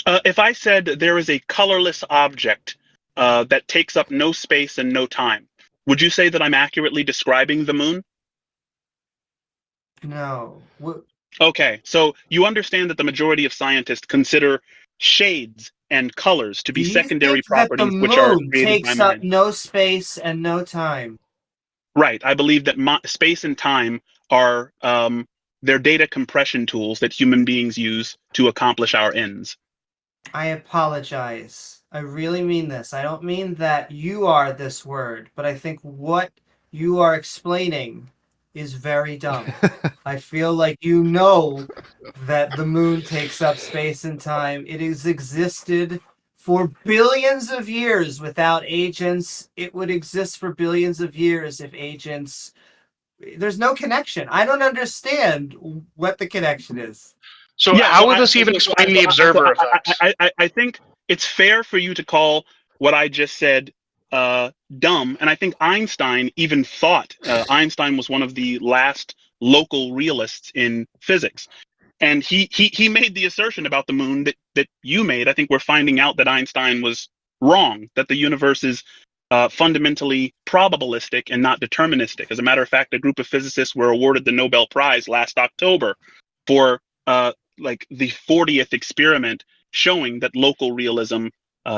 If I said there is a colorless object that takes up no space and no time, would you say that I'm accurately describing the moon? No. Okay, so you understand that the majority of scientists consider shades and colors to Do be you secondary think that the properties which are moon created by takes up mind. no space and no time? Right. I believe that space and time are they're data compression tools that human beings use to accomplish our ends. I apologize. I really mean this. I don't mean that you are this word, but I think what you are explaining is very dumb. I feel like you know that the moon takes up space and time. It has existed for billions of years without agents. It would exist for billions of years if agents. There's no connection. I don't understand what the connection is. So how would this even explain the observer effect? I think it's fair for you to call what I just said dumb, and I think Einstein even thought Einstein was one of the last local realists in physics, and he made the assertion about the moon that you made. I think we're finding out that Einstein was wrong, that the universe is fundamentally probabilistic and not deterministic. As a matter of fact, a group of physicists were awarded the Nobel Prize last October for like the 40th experiment showing that local realism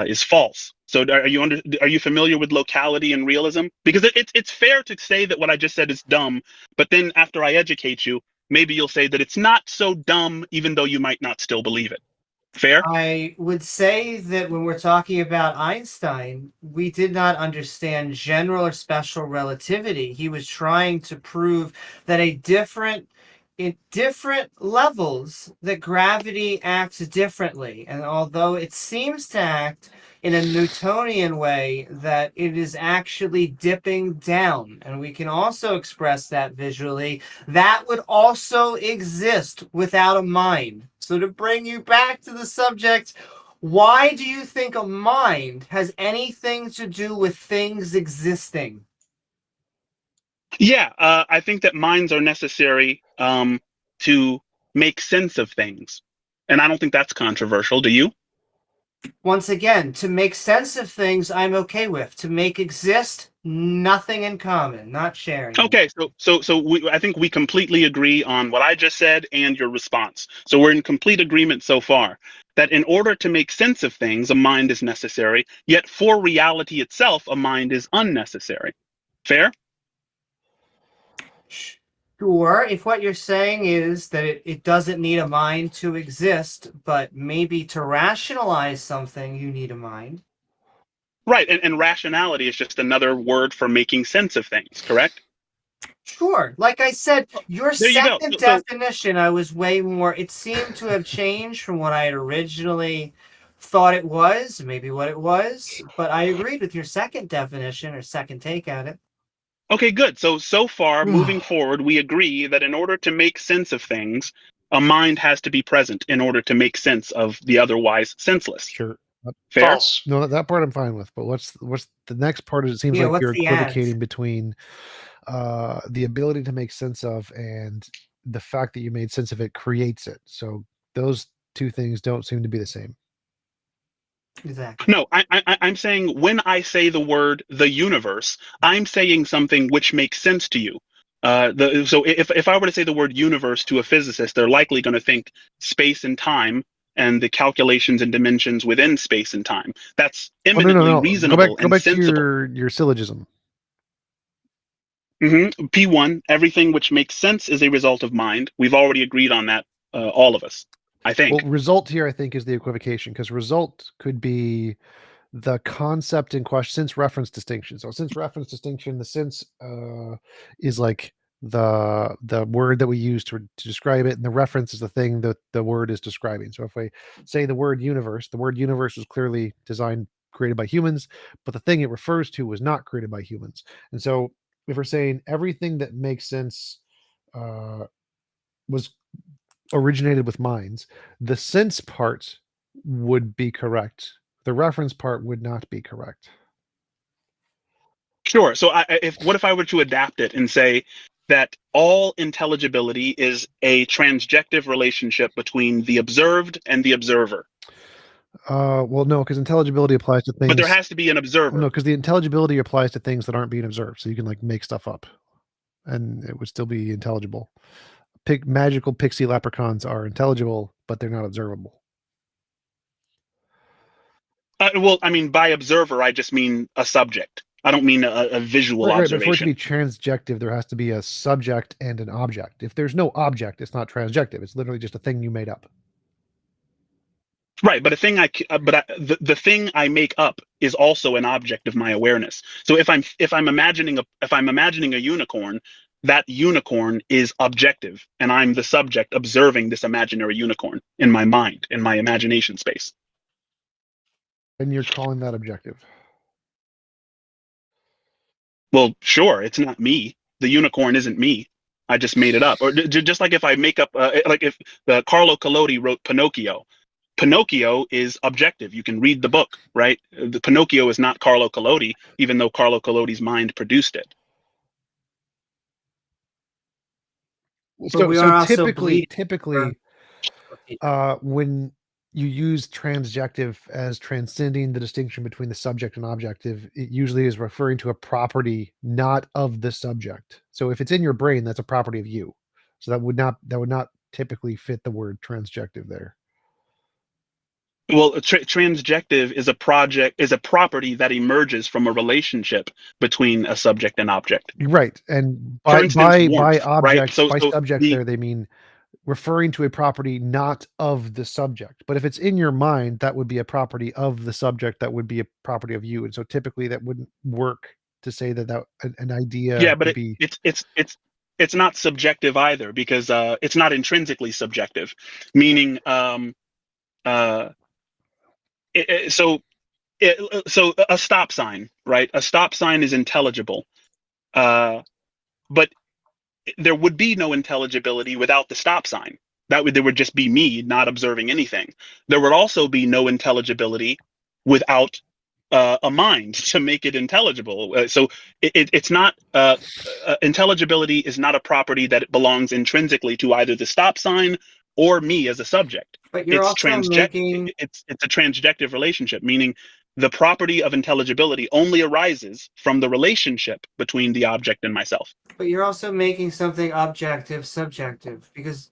is false. So are you familiar with locality and realism? Because it's fair to say that what I just said is dumb, but then after I educate you, maybe you'll say that it's not so dumb, even though you might not still believe it. Fair? I would say that when we're talking about Einstein, we did not understand general or special relativity. He was trying to prove that in different levels that gravity acts differently. And although it seems to act in a Newtonian way, that it is actually dipping down. And we can also express that visually. That would also exist without a mind. So to bring you back to the subject, why do you think a mind has anything to do with things existing? Yeah, I think that minds are necessary to make sense of things. And I don't think that's controversial. Do you? Once again, to make sense of things, I'm okay with. To make exist, nothing in common, not sharing. Okay, I think we completely agree on what I just said and your response. So we're in complete agreement so far that in order to make sense of things, a mind is necessary, yet for reality itself, a mind is unnecessary. Fair? Sure, if what you're saying is that it doesn't need a mind to exist, but maybe to rationalize something, you need a mind. Right, and rationality is just another word for making sense of things, correct? Sure. Like I said, your There you go. second definition, I was way more, it seemed to have changed from what I had originally thought it was, maybe what it was, but I agreed with your second definition or second take at it. Okay, good. So far, moving forward, we agree that in order to make sense of things, a mind has to be present in order to make sense of the otherwise senseless. Sure. Fair? False. No, that part I'm fine with. But what's the next part? Is it seems Yeah, like what's you're the ads? equivocating between the ability to make sense of and the fact that you made sense of it creates it. So those two things don't seem to be the same. Exactly. No, I'm saying when I say the word the universe, I'm saying something which makes sense to you. So if I were to say the word universe to a physicist, they're likely going to think space and time and the calculations and dimensions within space and time. That's eminently no. reasonable Go back sensible. to your syllogism. P1, everything which makes sense is a result of mind. We've already agreed on that, all of us, I think. Well, result here, I think, is the equivocation, because result could be the concept in question, since reference distinction. So since reference distinction, the sense is like the word that we use to describe it, and the reference is the thing that the word is describing. So if we say the word universe was clearly created by humans, but the thing it refers to was not created by humans. And so if we're saying everything that makes sense was originated with minds, the sense part would be correct. The reference part would not be correct. Sure. So what if I were to adapt it and say that all intelligibility is a transjective relationship between the observed and the observer? Well, no, because intelligibility applies to things. But there has to be an observer. No, because the intelligibility applies to things that aren't being observed. So you can like make stuff up, and it would still be intelligible. Magical pixie leprechauns are intelligible, but they're not observable. Well, I mean, by observer, I just mean a subject. I don't mean a visual Right, but for it to observation. be transjective, there has to be a subject and an object. If there's no object, it's not transjective. It's literally just a thing you made up. Right, but the thing I make up is also an object of my awareness. So if I'm imagining a unicorn, that unicorn is objective, and I'm the subject observing this imaginary unicorn in my mind, in my imagination space. And you're calling that objective. Well, sure, it's not me. The unicorn isn't me. I just made it up. Or just like if I make up, like if Carlo Collodi wrote Pinocchio. Pinocchio is objective. You can read the book, right? The Pinocchio is not Carlo Collodi, even though Carlo Collodi's mind produced it. But we are also typically, bleeding when you use transjective as transcending the distinction between the subject and objective, it usually is referring to a property not of the subject. So if it's in your brain, that's a property of you. So that would not typically fit the word transjective there. Well, transjective is a property that emerges from a relationship between a subject and object. Right, and For by instance, by warmth, object right? So by subject the there they mean referring to a property not of the subject. But if it's in your mind, that would be a property of the subject. That would be a property of you. And so typically that wouldn't work to say that an idea yeah, but would be. it's not subjective either, because it's not intrinsically subjective, meaning so a stop sign, right? A stop sign is intelligible, but there would be no intelligibility without the stop sign. There would just be me not observing anything. There would also be no intelligibility without a mind to make it intelligible. So it's not intelligibility is not a property that belongs intrinsically to either the stop sign or me as a subject. But you're also making It's a transjective relationship, meaning the property of intelligibility only arises from the relationship between the object and myself. But you're also making something objective subjective, because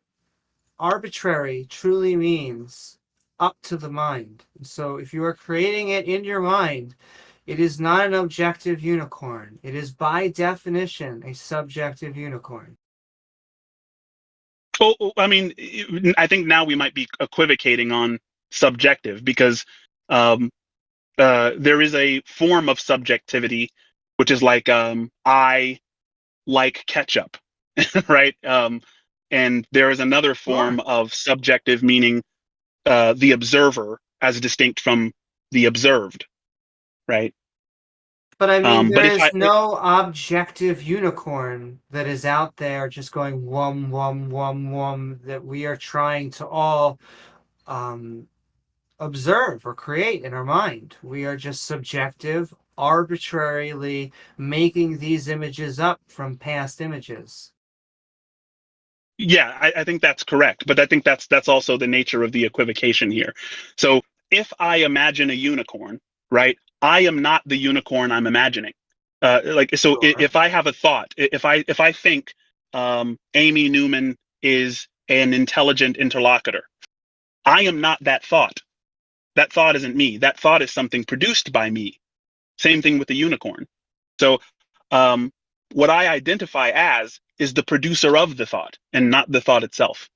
arbitrary truly means up to the mind. So if you are creating it in your mind, it is not an objective unicorn. It is by definition a subjective unicorn. Oh, I mean, I think now we might be equivocating on subjective, because there is a form of subjectivity, which is like I like ketchup, right? And there is another form of subjective, meaning the observer as distinct from the observed, right? But I mean, there is but no objective unicorn that is out there just going wum, wum, wum, wum, that we are trying to all observe or create in our mind. We are just subjective, arbitrarily making these images up from past images. Yeah, I think that's correct, but I think that's also the nature of the equivocation here. So if I imagine a unicorn, right, I am not the unicorn I'm imagining. Sure. If I have a thought, if I think Amy Newman is an intelligent interlocutor, I am not that thought. That thought isn't me. That thought is something produced by me. Same thing with the unicorn. So what I identify as is the producer of the thought and not the thought itself.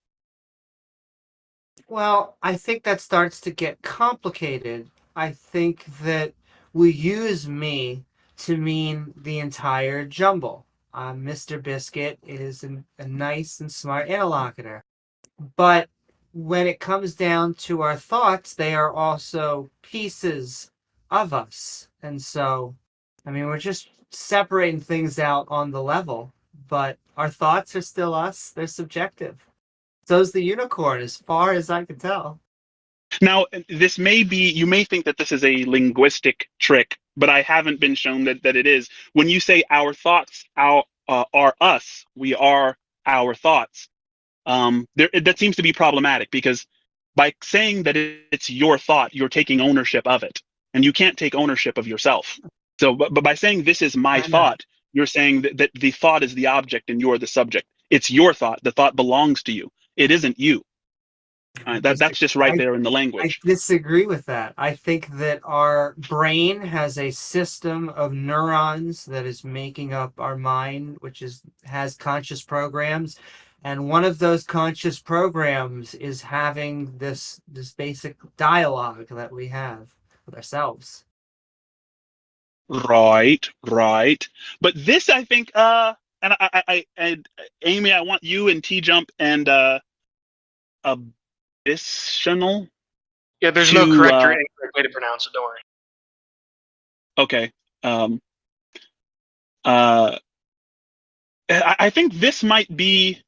Well, I think that starts to get complicated. I think that we use me to mean the entire jumble. Mr. Biscuit is a nice and smart interlocutor. But when it comes down to our thoughts, they are also pieces of us. And so, I mean, we're just separating things out on the level, but our thoughts are still us. They're subjective. So's the unicorn, as far as I can tell. Now, this may be, you may think that this is a linguistic trick, but I haven't been shown that it is. When you say our thoughts are us, we are our thoughts, that seems to be problematic, because by saying that it's your thought, you're taking ownership of it, and you can't take ownership of yourself. So, but by saying this is my thought, you're saying that the thought is the object and you're the subject. It's your thought. The thought belongs to you. It isn't you. That's just right I- there in the I language. disagree with that. I think that our brain has a system of neurons that is making up our mind, which has conscious programs. And one of those conscious programs is having this basic dialogue that we have with ourselves. Right. But this, I think, and Amy, I want you and T Jump and Abyssional Yeah, there's no to correct or incorrect way to pronounce it. Don't worry. okay. I think this might be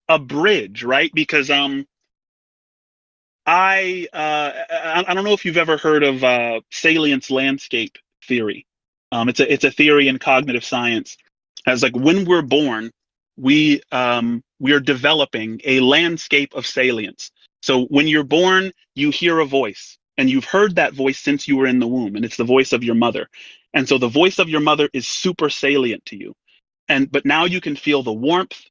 a bridge, right? Because I don't know if you've ever heard of salience landscape theory. It's a theory in cognitive science. As like when we're born, we are developing a landscape of salience. So when you're born, you hear a voice, and you've heard that voice since you were in the womb, and it's the voice of your mother. And so the voice of your mother is super salient to you. But now you can feel the warmth,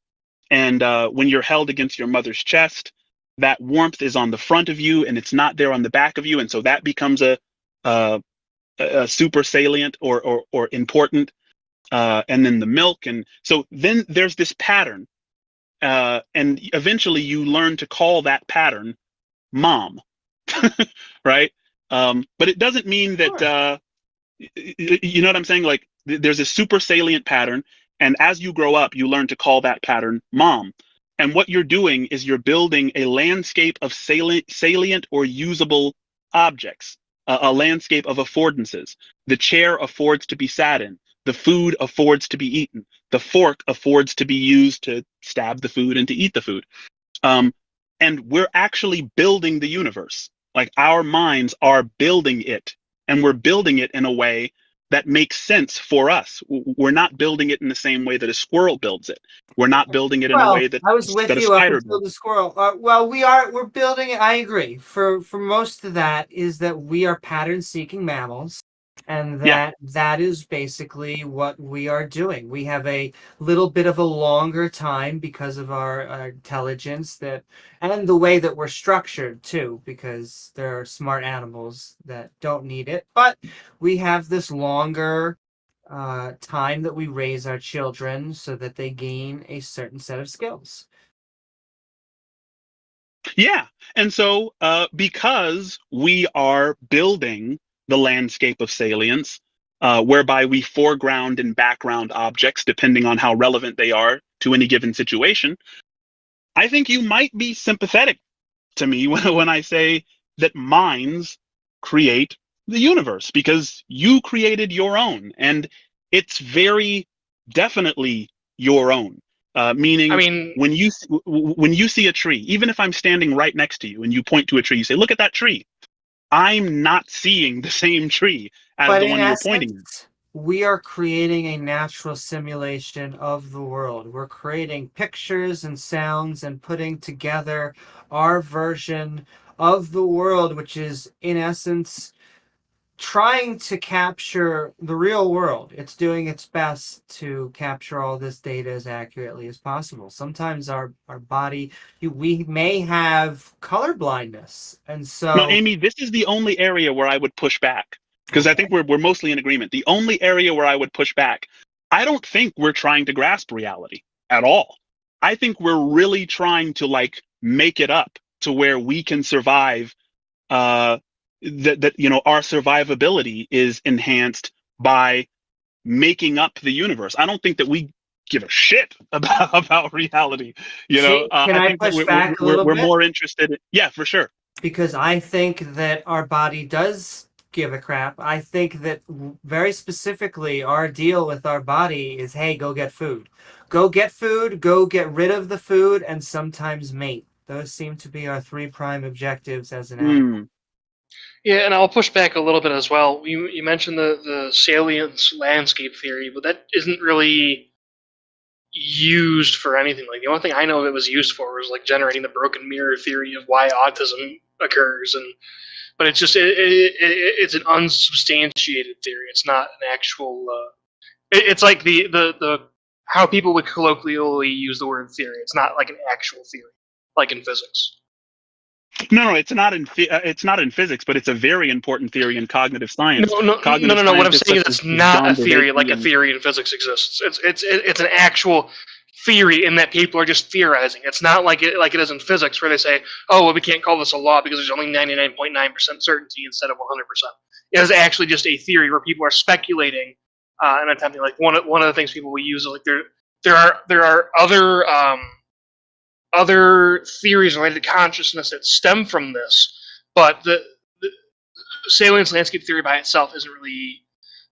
and when you're held against your mother's chest, that warmth is on the front of you and it's not there on the back of you, and so that becomes a super salient or important. And then the milk, and so then there's this pattern, and eventually you learn to call that pattern mom, right? But it doesn't mean that you know what I'm saying? Like there's a super salient pattern, and as you grow up, you learn to call that pattern mom. And what you're doing is you're building a landscape of salient or usable objects, a landscape of affordances. The chair affords to be sat in. The food affords to be eaten. The fork affords to be used to stab the food and to eat the food. Um, and we're actually building the universe. Like our minds are building it, and we're building it in a way that makes sense for us. We're not building it in the same way that a squirrel builds it. We're not building it in a Well, way that I was with a you up spider until does. the squirrel. Well, we're building it. I agree. For most of that is that we are pattern-seeking mammals, and Yeah. that is basically what we are doing. We have a little bit of a longer time because of our intelligence and the way that we're structured too, because there are smart animals that don't need it, but we have this longer time that we raise our children so that they gain a certain set of skills. Yeah. And so because we are building the landscape of salience, whereby we foreground and background objects depending on how relevant they are to any given situation, I think you might be sympathetic to me when I say that minds create the universe, because you created your own, and it's very definitely your own. Meaning, I mean, when you see a tree, even if I'm standing right next to you and you point to a tree, you say, "Look at that tree." I'm not seeing the same tree as But the in one you're pointing at. essence, we are creating a natural simulation of the world. We're creating pictures and sounds and putting together our version of the world, which is in essence trying to capture the real world. It's doing its best to capture all this data as accurately as possible. Sometimes our body, we may have color blindness, and No, so Amy, this is the only area where I would push back, because I think we're mostly in agreement. The only area where I would push back, I don't think we're trying to grasp reality at all. I think we're really trying to like make it up to where we can survive. That our survivability is enhanced by making up the universe. I don't think that we give a shit about reality. see, can I I think that push back a little we're bit? more interested in, yeah, for sure. Because I think that our body does give a crap. I think that very specifically, our deal with our body is, hey, go get food. Go get food, go get rid of the food, and sometimes mate. Those seem to be our three prime objectives as an animal. Mm. yeah, and I'll push back a little bit as well. You mentioned the salience landscape theory, but that isn't really used for anything. Like the only thing I know it was used for was like generating the broken mirror theory of why autism occurs, but it's just it's an unsubstantiated theory. It's not an actual. It's like the how people would colloquially use the word theory. It's not like an actual theory, like in physics. No, it's not in it's not in physics, but it's a very important theory in cognitive science. No. Cognitive What I'm scientists saying is such it's as not a John theory like Vervaeke a and theory in physics exists. It's an actual theory in that people are just theorizing. It's not like it is in physics where they say, oh, well, we can't call this a law because there's only 99.9% certainty instead of 100%. It is actually just a theory where people are speculating and attempting. Like one of the things people will use is like there are other theories related to consciousness that stem from this, but the salience landscape theory by itself isn't really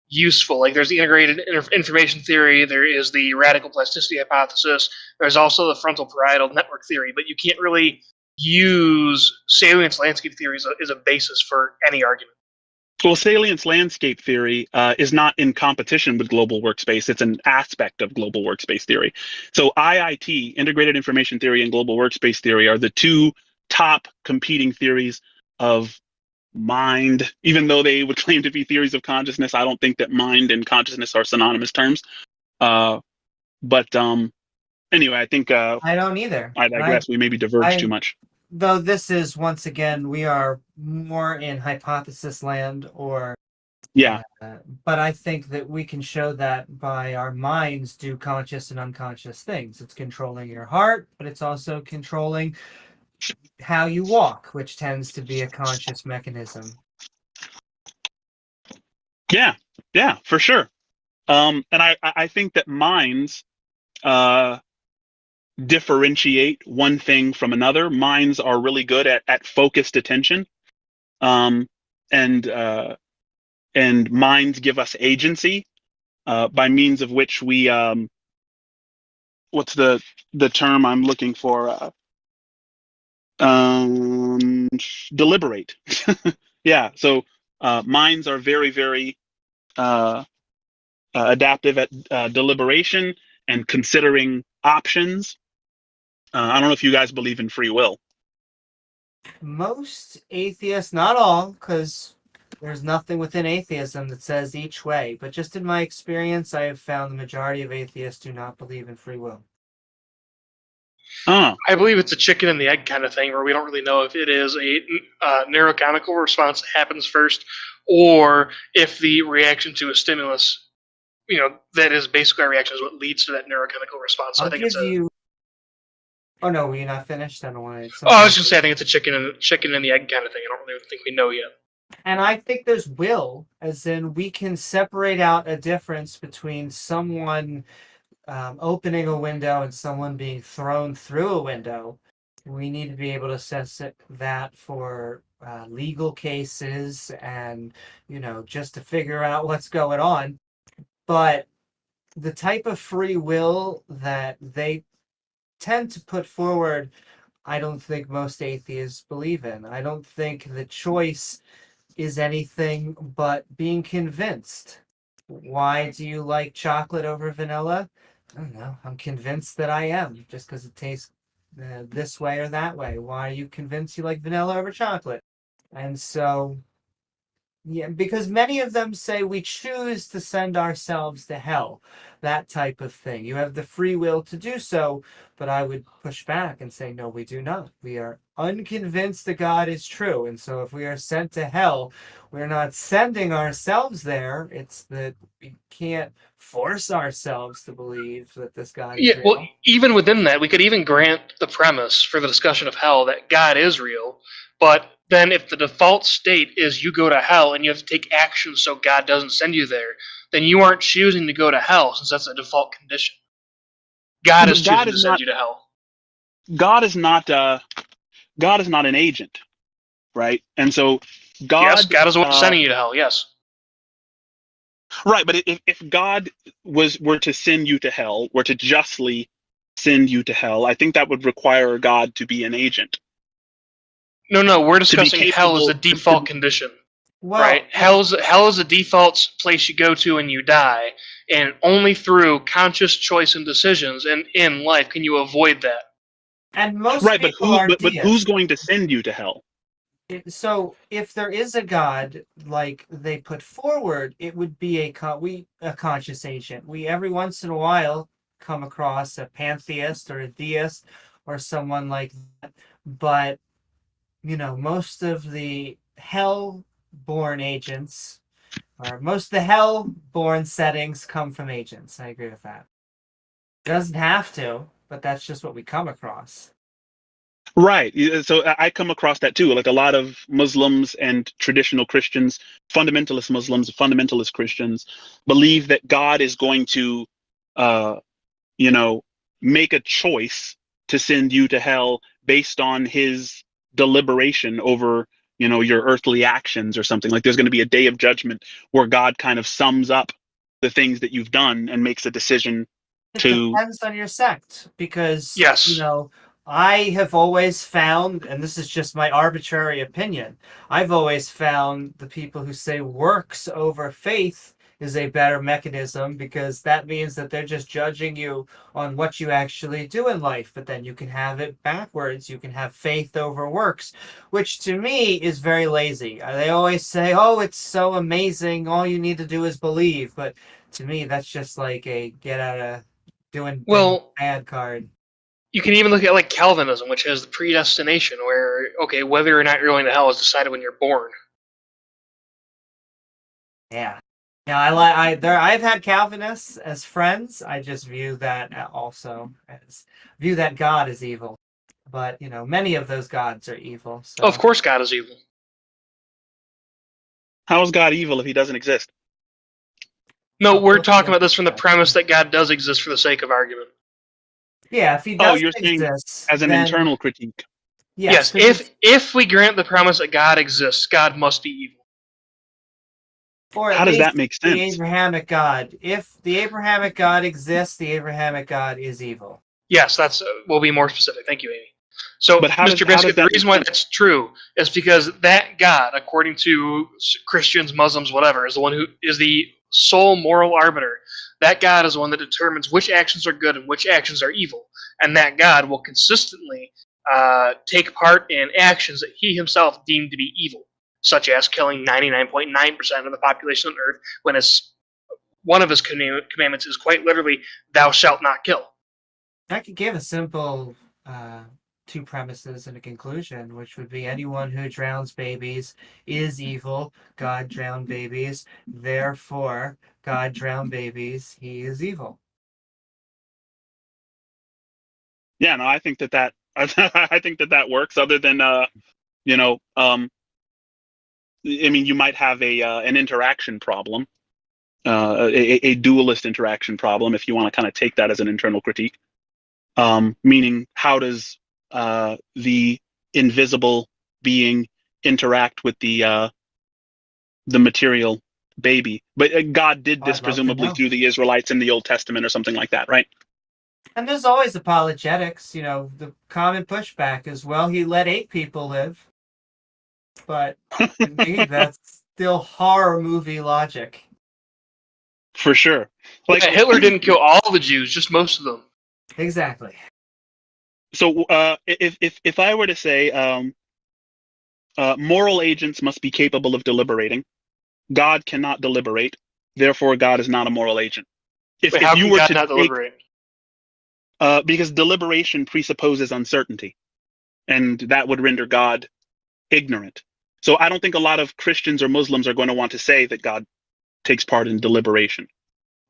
useful. Like there's the integrated information theory, there is the radical plasticity hypothesis, there's also the frontal parietal network theory, but you can't really use salience landscape theory as a basis for any argument. well, salience landscape theory is not in competition with global workspace. It's an aspect of global workspace theory. So IIT, integrated information theory, and global workspace theory are the two top competing theories of mind. Even though they would claim to be theories of consciousness, I don't think that mind and consciousness are synonymous terms. But anyway, I think I don't either. I digress. We maybe diverge too much. Though this is, once again, we are more in hypothesis land, or Yeah. but I think that we can show that by our minds do conscious and unconscious things. It's controlling your heart, but it's also controlling how you walk, which tends to be a conscious mechanism. Yeah, for sure. And I think that minds differentiate one thing from another. Minds are really good at focused attention, and minds give us agency by means of which we what's the term I'm looking for? Deliberate. Yeah. So minds are very, very adaptive at deliberation and considering options. I don't know if you guys believe in free will. Most atheists, not all, because there's nothing within atheism that says each way, but just in my experience, I have found the majority of atheists do not believe in free will. Oh, I believe it's a chicken and the egg kind of thing where we don't really know if it is a neurochemical response that happens first, or if the reaction to a stimulus, that is basically a reaction is what leads to that neurochemical response. So I'll I think give it's a. you. Oh no, were you not finished? I don't want to. Oh, I was just saying I think it's a chicken and the egg kind of thing. I don't really think we know yet. And I think there's will, as in we can separate out a difference between someone opening a window and someone being thrown through a window. We need to be able to assess that for legal cases and, just to figure out what's going on. But the type of free will that they tend to put forward, I don't think most atheists believe in. I don't think the choice is anything but being convinced. Why do you like chocolate over vanilla? I don't know. I'm convinced that I am, just because it tastes this way or that way. Why are you convinced you like vanilla over chocolate? And so, yeah, because many of them say we choose to send ourselves to hell, that type of thing. You have the free will to do so, but I would push back and say, no, we do not. We are unconvinced that God is true. And so if we are sent to hell, we're not sending ourselves there. It's that we can't force ourselves to believe that this God is real. Well, even within that, we could even grant the premise for the discussion of hell that God is real, but then if the default state is you go to hell and you have to take action so God doesn't send you there, then you aren't choosing to go to hell since that's a default condition. God is choosing to send you to hell. God is not an agent, right? And so God is the one sending you to hell. Yes. Right, but if God were to send you to hell, were to justly send you to hell, I think that would require God to be an agent. No, we're discussing hell as a default condition. Well, right? Hell is the default place you go to when you die, and only through conscious choice and decisions and in life can you avoid that. And most right, people but who's going to send you to hell? So if there is a God like they put forward, it would be a conscious agent. We every once in a while come across a pantheist or a deist or someone like that, but most of the hell-born agents, or most of the hell-born settings come from agents. I agree with that. It doesn't have to, but that's just what we come across. Right. So I come across that too. Like a lot of Muslims and traditional Christians, fundamentalist Muslims, fundamentalist Christians, believe that God is going to, uh, make a choice to send you to hell based on his deliberation over, your earthly actions or something. Like there's going to be a day of judgment where God kind of sums up the things that you've done and makes a decision It to. depends on your sect, because Yes. I have always found, and this is just my arbitrary opinion, I've always found the people who say works over faith is a better mechanism, because that means that they're just judging you on what you actually do in life. But then you can have it backwards. You can have faith over works, which to me is very lazy. They always say, oh, it's so amazing. All you need to do is believe. But to me, that's just like a get out of doing things Well, bad card. you can even look at like Calvinism, which has the predestination, where okay, whether or not you're going to hell is decided when you're born. Yeah. Yeah, I've had Calvinists as friends. I just view that also as view that God is evil. But many of those gods are evil. So Of course, God is evil. How is God evil if he doesn't exist? No, we're Oh, talking yeah. about this from the premise that God does exist for the sake of argument. Yeah, if he Oh, doesn't you're saying exist, as an then internal critique. yes, Yes, if we grant the premise that God exists, God must be evil. or at How does that least make the sense? Abrahamic God. If the Abrahamic God exists, the Abrahamic God is evil. Yes, that's we'll be more specific. Thank you, Amy. So, But how Mr. does Biscuit, the that make reason why sense? that's true is because that God, according to Christians, Muslims, whatever, is the one who is the sole moral arbiter. That God is the one that determines which actions are good and which actions are evil, and that God will consistently take part in actions that he himself deemed to be evil, such as killing 99.9% of the population on Earth, when one of his commandments is quite literally, "Thou shalt not kill." I could give a simple two premises and a conclusion, which would be anyone who drowns babies is evil. God drowned babies. Therefore, God drowned babies. He is evil. Yeah, no, I think that I think that works. Other than I mean, you might have an interaction problem, a dualist interaction problem, if you want to kind of take that as an internal critique. Meaning, how does the invisible being interact with the material baby? But God did this I'd love to presumably know. through the Israelites in the Old Testament or something like that, right? And there's always apologetics. The common pushback is, well, he let 8 people live. But to me, that's still horror movie logic. For sure. Like Yeah, Hitler didn't kill all the Jews, just most of them. Exactly. so, if I were to say moral agents must be capable of deliberating, God cannot deliberate, therefore God is not a moral agent. Wait, If how you can were God to not take deliberate? because deliberation presupposes uncertainty, and that would render God ignorant. So I don't think a lot of Christians or Muslims are going to want to say that God takes part in deliberation.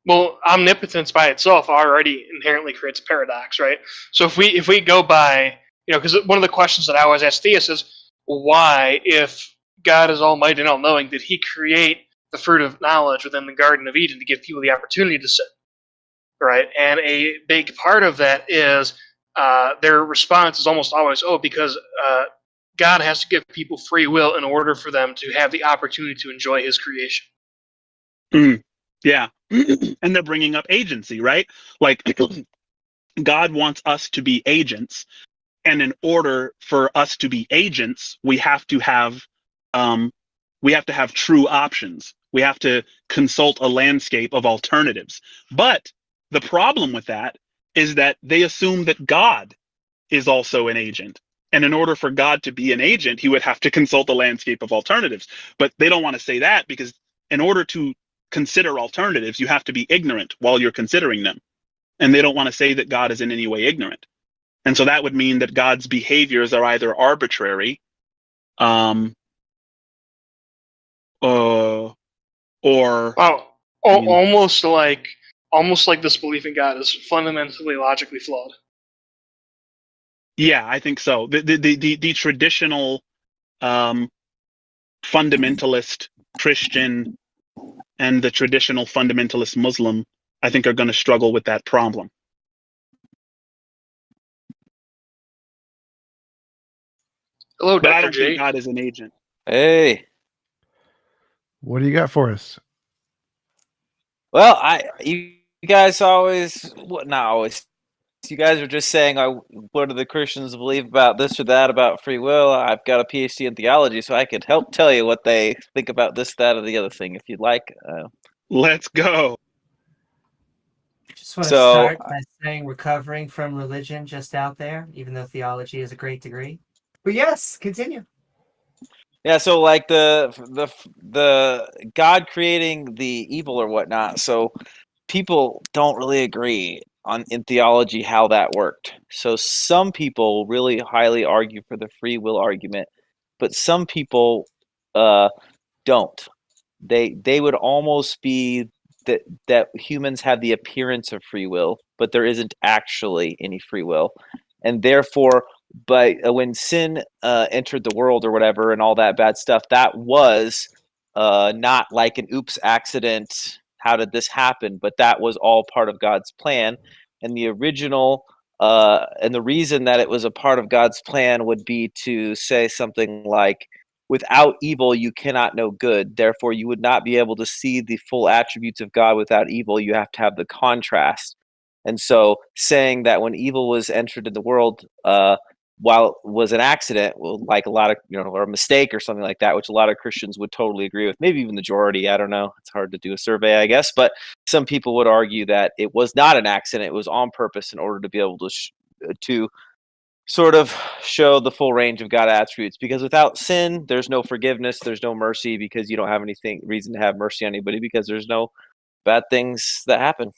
Well, omnipotence by itself already inherently creates paradox, right? So if we go by, because one of the questions that I always ask theists is, why, if God is almighty and all-knowing, did he create the fruit of knowledge within the Garden of Eden to give people the opportunity to sin, right? And a big part of that is their response is almost always, oh, because God has to give people free will in order for them to have the opportunity to enjoy his creation. Yeah. And they're bringing up agency, right? Like God wants us to be agents, and in order for us to be agents, we have to have true options. We have to consult a landscape of alternatives. But the problem with that is that they assume that God is also an agent. And in order for God to be an agent, he would have to consult a landscape of alternatives. But they don't want to say that, because in order to consider alternatives, you have to be ignorant while you're considering them. And they don't want to say that God is in any way ignorant. And so that would mean that God's behaviors are either arbitrary um, or Wow. I mean, Almost like this belief in God is fundamentally logically flawed. yeah, I think so. The traditional fundamentalist Christian and the traditional fundamentalist Muslim, I think, are going to struggle with that problem. Hello, But I Dr. don't think J. God is an agent. Hey. What do you got for us? Well, you guys always, well, not always. You guys are just saying, what do the Christians believe about this or that about free will? I've got a PhD in theology, so I could help tell you what they think about this, that, or the other thing, if you'd like. Let's go. Just want to So, start by saying recovering from religion just out there, even though theology is a great degree. But yes, continue. yeah, so like the God creating the evil or whatnot. So people don't really agree in theology how that worked. So some people really highly argue for the free will argument, but some people don't. They would almost be that humans have the appearance of free will, but there isn't actually any free will, and therefore, when sin entered the world or whatever, and all that bad stuff, that was not like an oops accident. How did this happen? But that was all part of God's plan, and the original. And the reason that it was a part of God's plan would be to say something like, without evil, you cannot know good. Therefore, you would not be able to see the full attributes of God without evil. You have to have the contrast. And so, saying that when evil was entered in the world, while it was an accident, well, like a lot of, or a mistake or something like that, which a lot of Christians would totally agree with, maybe even the majority. I don't know. It's hard to do a survey, I guess. But some people would argue that it was not an accident. It was on purpose in order to be able to sort of show the full range of God attributes, because without sin, there's no forgiveness, there's no mercy, because you don't have anything reason to have mercy on anybody, because there's no bad things that happen.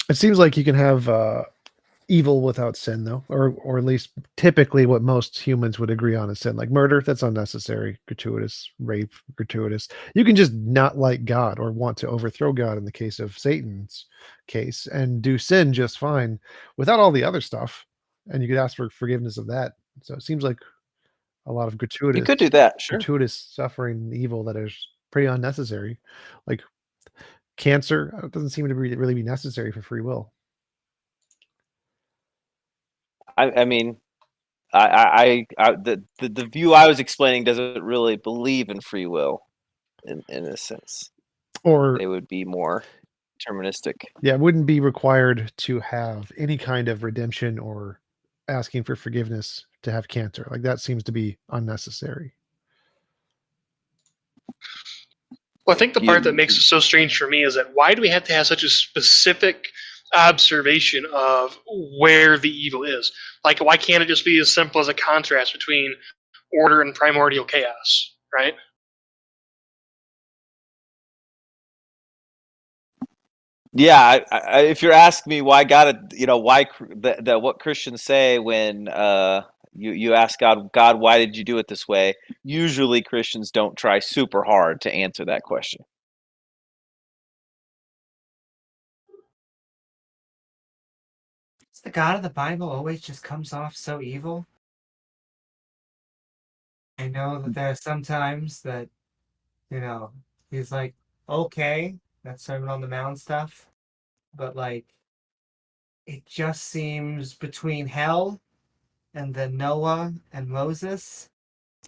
It seems like you can have evil without sin, though, or at least typically what most humans would agree on is sin. Like murder, that's unnecessary, gratuitous, rape, gratuitous. You can just not like God or want to overthrow God in the case of Satan's case, and do sin just fine without all the other stuff, and you could ask for forgiveness of that. So it seems like a lot of You could do that, sure. gratuitous suffering and evil that is pretty unnecessary. Like cancer, it doesn't seem to really be necessary for free will. I mean, the view I was explaining doesn't really believe in free will, in a sense. Or they would be more deterministic. Yeah, it wouldn't be required to have any kind of redemption or asking for forgiveness to have cancer. Like that seems to be unnecessary. Well, I think the part that makes it so strange for me is that why do we have to have such a specific observation of where the evil is? Like, why can't it just be as simple as a contrast between order and primordial chaos, right? Yeah, if you're asking me why God, why what Christians say when you ask God, why did you do it this way? Usually Christians don't try super hard to answer that question. The God of the Bible always just comes off so evil. I know that there are some times that, he's like, okay, that Sermon on the Mount stuff, but like, it just seems between hell and then Noah and Moses,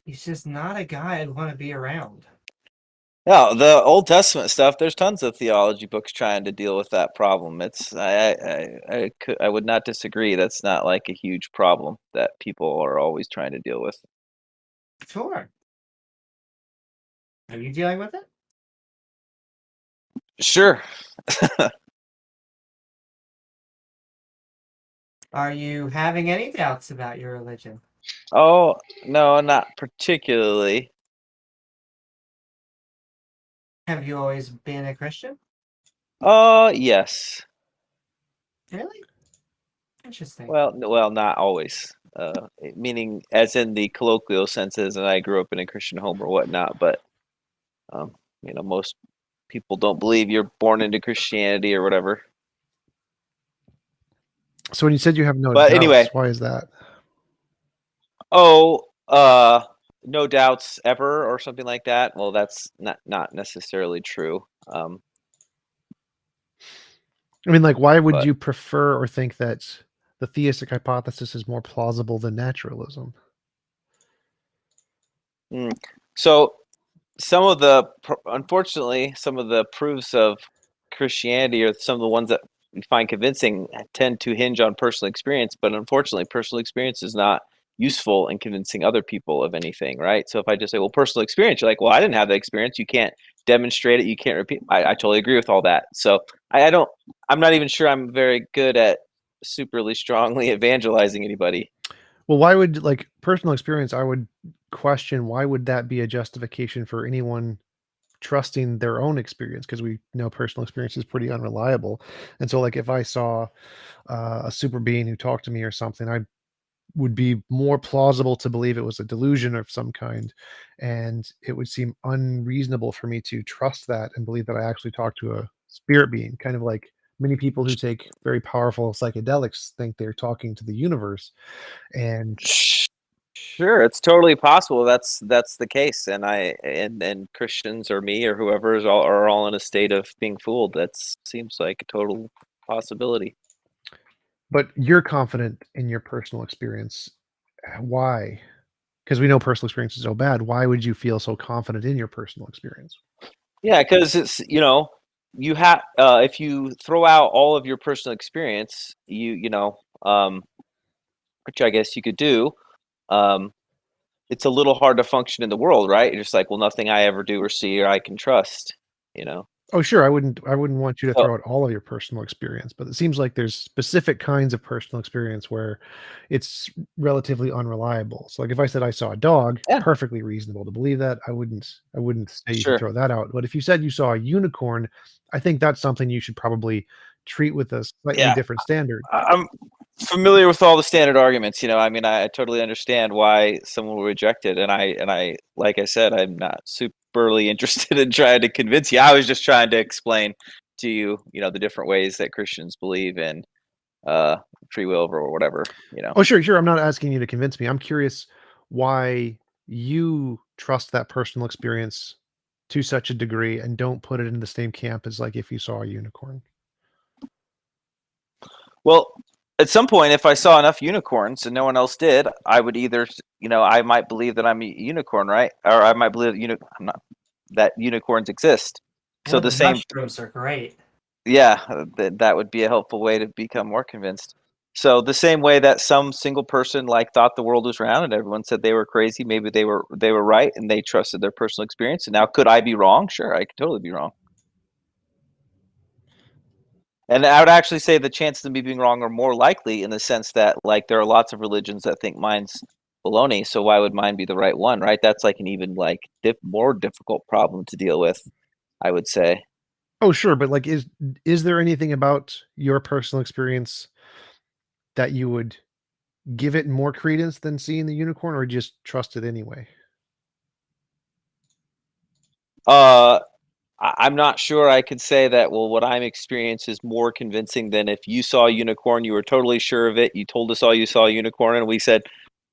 he's just not a guy I'd want to be around. Yeah, the Old Testament stuff. There's tons of theology books trying to deal with that problem. I would not disagree. That's not like a huge problem that people are always trying to deal with. Sure. Are you dealing with it? Sure. Are you having any doubts about your religion? Oh, no, not particularly. Have you always been a Christian? Yes. Really? Interesting. Well, not always. Meaning, as in the colloquial senses, and I grew up in a Christian home or whatnot. But most people don't believe you're born into Christianity or whatever. So when you said you have no But doubts, anyway. why is that? No doubts ever or something like that. Well, that's not necessarily true. I mean, like, why would But- you prefer or think that the theistic hypothesis is more plausible than naturalism? So unfortunately, some of the proofs of Christianity, or some of the ones that we find convincing, tend to hinge on personal experience. But unfortunately, personal experience is not useful in convincing other people of anything, right? So if I just say, well, personal experience, you're like, well, I didn't have that experience. You can't demonstrate it. You can't repeat. I totally agree with all that. So I'm not even sure I'm very good at superly strongly evangelizing anybody. Well, why would, like, personal experience, I would question, why would that be a justification for anyone trusting their own experience? Because we know personal experience is pretty unreliable. And so, like, if I saw a super being who talked to me or something, I would be more plausible to believe it was a delusion of some kind, and it would seem unreasonable for me to trust that and believe that I actually talked to a spirit being, kind of like many people who take very powerful psychedelics think they're talking to the universe. And Sure, it's totally possible that's the case, and Christians or me or whoever are all in a state of being fooled. That seems like a total possibility. but you're confident in your personal experience. Why? Because we know personal experience is so bad. Why would you feel so confident in your personal experience? Yeah, because it's you have if you throw out all of your personal experience, which I guess you could do. It's a little hard to function in the world, right? You're just like, well, nothing I ever do or see or I can trust, Oh, sure. I wouldn't want you to So- throw out all of your personal experience, but it seems like there's specific kinds of personal experience where it's relatively unreliable. So, like, if I said I saw a dog, Yeah. perfectly reasonable to believe that. I wouldn't say you Sure. should throw that out. But if you said you saw a unicorn, I think that's something you should probably treat with a slightly Yeah. different standard. I'm familiar with all the standard arguments. I mean, I totally understand why someone would reject it, and I, like I said, I'm not superly interested in trying to convince you. I was just trying to explain to you, the different ways that Christians believe in free will or whatever. Oh, sure. I'm not asking you to convince me. I'm curious why you trust that personal experience to such a degree and don't put it in the same camp as, like, if you saw a unicorn. Well, at some point, if I saw enough unicorns and no one else did, I would either, I might believe that I'm a unicorn, right? Or I might believe that unicorns exist. So the same, mushrooms are great. yeah, that would be a helpful way to become more convinced. So the same way that some single person thought the world was round and everyone said they were crazy, maybe they were right and they trusted their personal experience. And now, could I be wrong? Sure, I could totally be wrong. And I would actually say the chances of me being wrong are more likely in the sense that, there are lots of religions that think mine's baloney, so why would mine be the right one, right? That's an even more difficult problem to deal with, I would say. Oh, sure, but, like, is there anything about your personal experience that you would give it more credence than seeing the unicorn, or just trust it anyway? I'm not sure I could say that, well, what I'm experiencing is more convincing than if you saw a unicorn, you were totally sure of it, you told us all you saw a unicorn, and we said,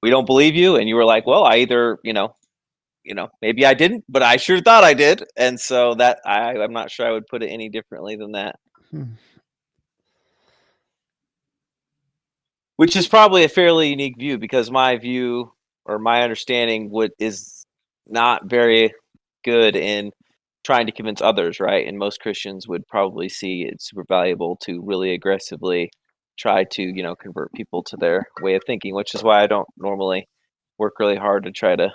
we don't believe you, and you were like, well, I either, maybe I didn't, but I sure thought I did, and so that I'm not sure I would put it any differently than that. Which is probably a fairly unique view, because my view or my understanding is not very good in trying to convince others, right? And most Christians would probably see it super valuable to really aggressively try to, convert people to their way of thinking, which is why I don't normally work really hard to try to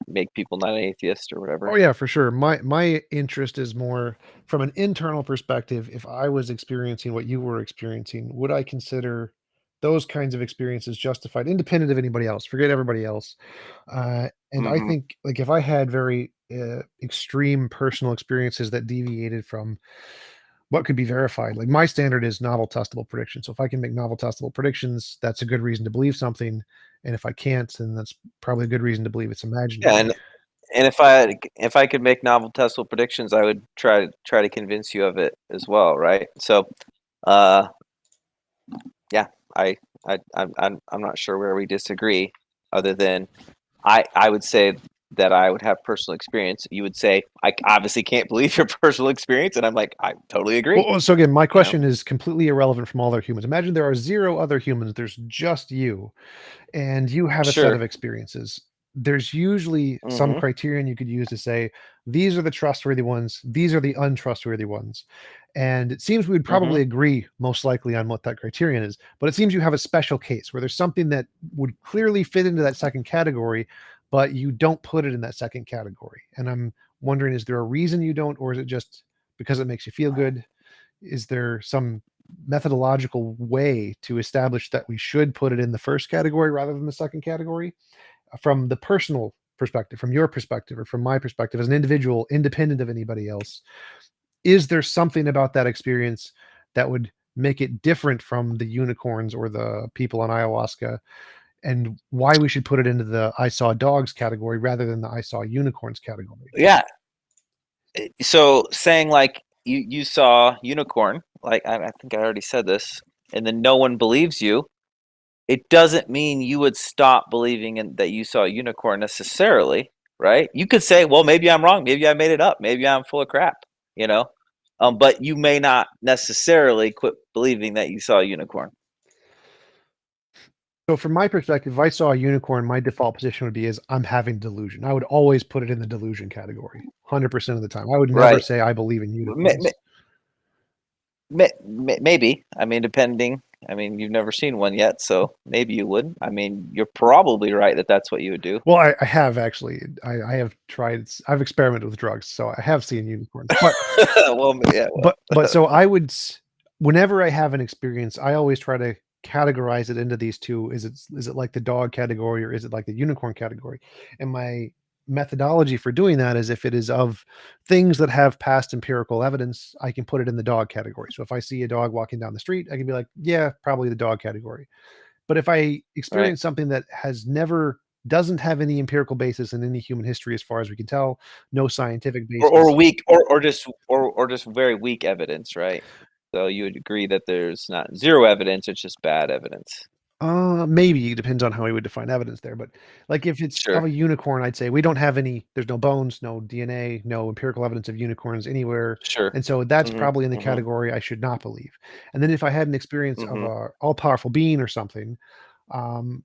make people not an atheist or whatever. Oh, yeah, for sure. My interest is more from an internal perspective. If I was experiencing what you were experiencing, would I consider those kinds of experiences justified, independent of anybody else? Forget everybody else. And I think, like, if I had very extreme personal experiences that deviated from what could be verified. Like my standard is novel testable predictions. So if I can make novel testable predictions, that's a good reason to believe something. And if I can't, then that's probably a good reason to believe it's imaginary. Yeah, and if I could make novel testable predictions, I would try to convince you of it as well, right? So, yeah, I'm not sure where we disagree, other than I would say that I would have personal experience. You would say I obviously can't believe your personal experience, and I'm like, I totally agree. Well, so again, my question is completely irrelevant from all other humans. Imagine there are 0 other humans. There's just you, and you have a set of Sure. experiences. There's usually some criterion you could use to say these are the trustworthy ones, these are the untrustworthy ones. And it seems we would probably agree most likely on what that criterion is. But it seems you have a special case where there's something that would clearly fit into that second category, but you don't put it in that second category. And I'm wondering, is there a reason you don't, or is it just because it makes you feel good? Is there some methodological way to establish that we should put it in the first category rather than the second category? From the personal perspective, from your perspective, or from my perspective as an individual, independent of anybody else, is there something about that experience that would make it different from the unicorns or the people on ayahuasca, and why we should put it into the I saw dogs category rather than the I saw unicorns category? Yeah. So saying like you saw unicorn, like I think I already said this, and then no one believes you, it doesn't mean you would stop believing in that you saw a unicorn necessarily, right? You could say, well, maybe I'm wrong, maybe I made it up, maybe I'm full of crap, you know, but you may not necessarily quit believing that you saw a unicorn. So from my perspective, if I saw a unicorn, my default position would be is I'm having delusion. I would always put it in the delusion category, 100% of the time. I would never Right. say I believe in unicorns. Maybe. I mean, depending. I mean, you've never seen one yet, so maybe you would. I mean, you're probably right that that's what you would do. Well, I have actually. I have tried. I've experimented with drugs, so I have seen unicorns. But well, yeah. but so I would, whenever I have an experience, I always try to categorize it into these two. Is it like the dog category or is it like the unicorn category? And my methodology for doing that is if it is of things that have past empirical evidence, I can put it in the dog category. So if I see a dog walking down the street, I can be like, yeah, probably the dog category. But if I experience something that doesn't have any empirical basis in any human history, as far as we can tell, no scientific basis, or weak, or just very weak evidence, right? So you would agree that there's not zero evidence; it's just bad evidence. Maybe it depends on how we would define evidence there. But like if it's of a unicorn, I'd say we don't have any. There's no bones, no DNA, no empirical evidence of unicorns anywhere. Sure. And so that's probably in the category I should not believe. And then if I had an experience of a all-powerful being or something,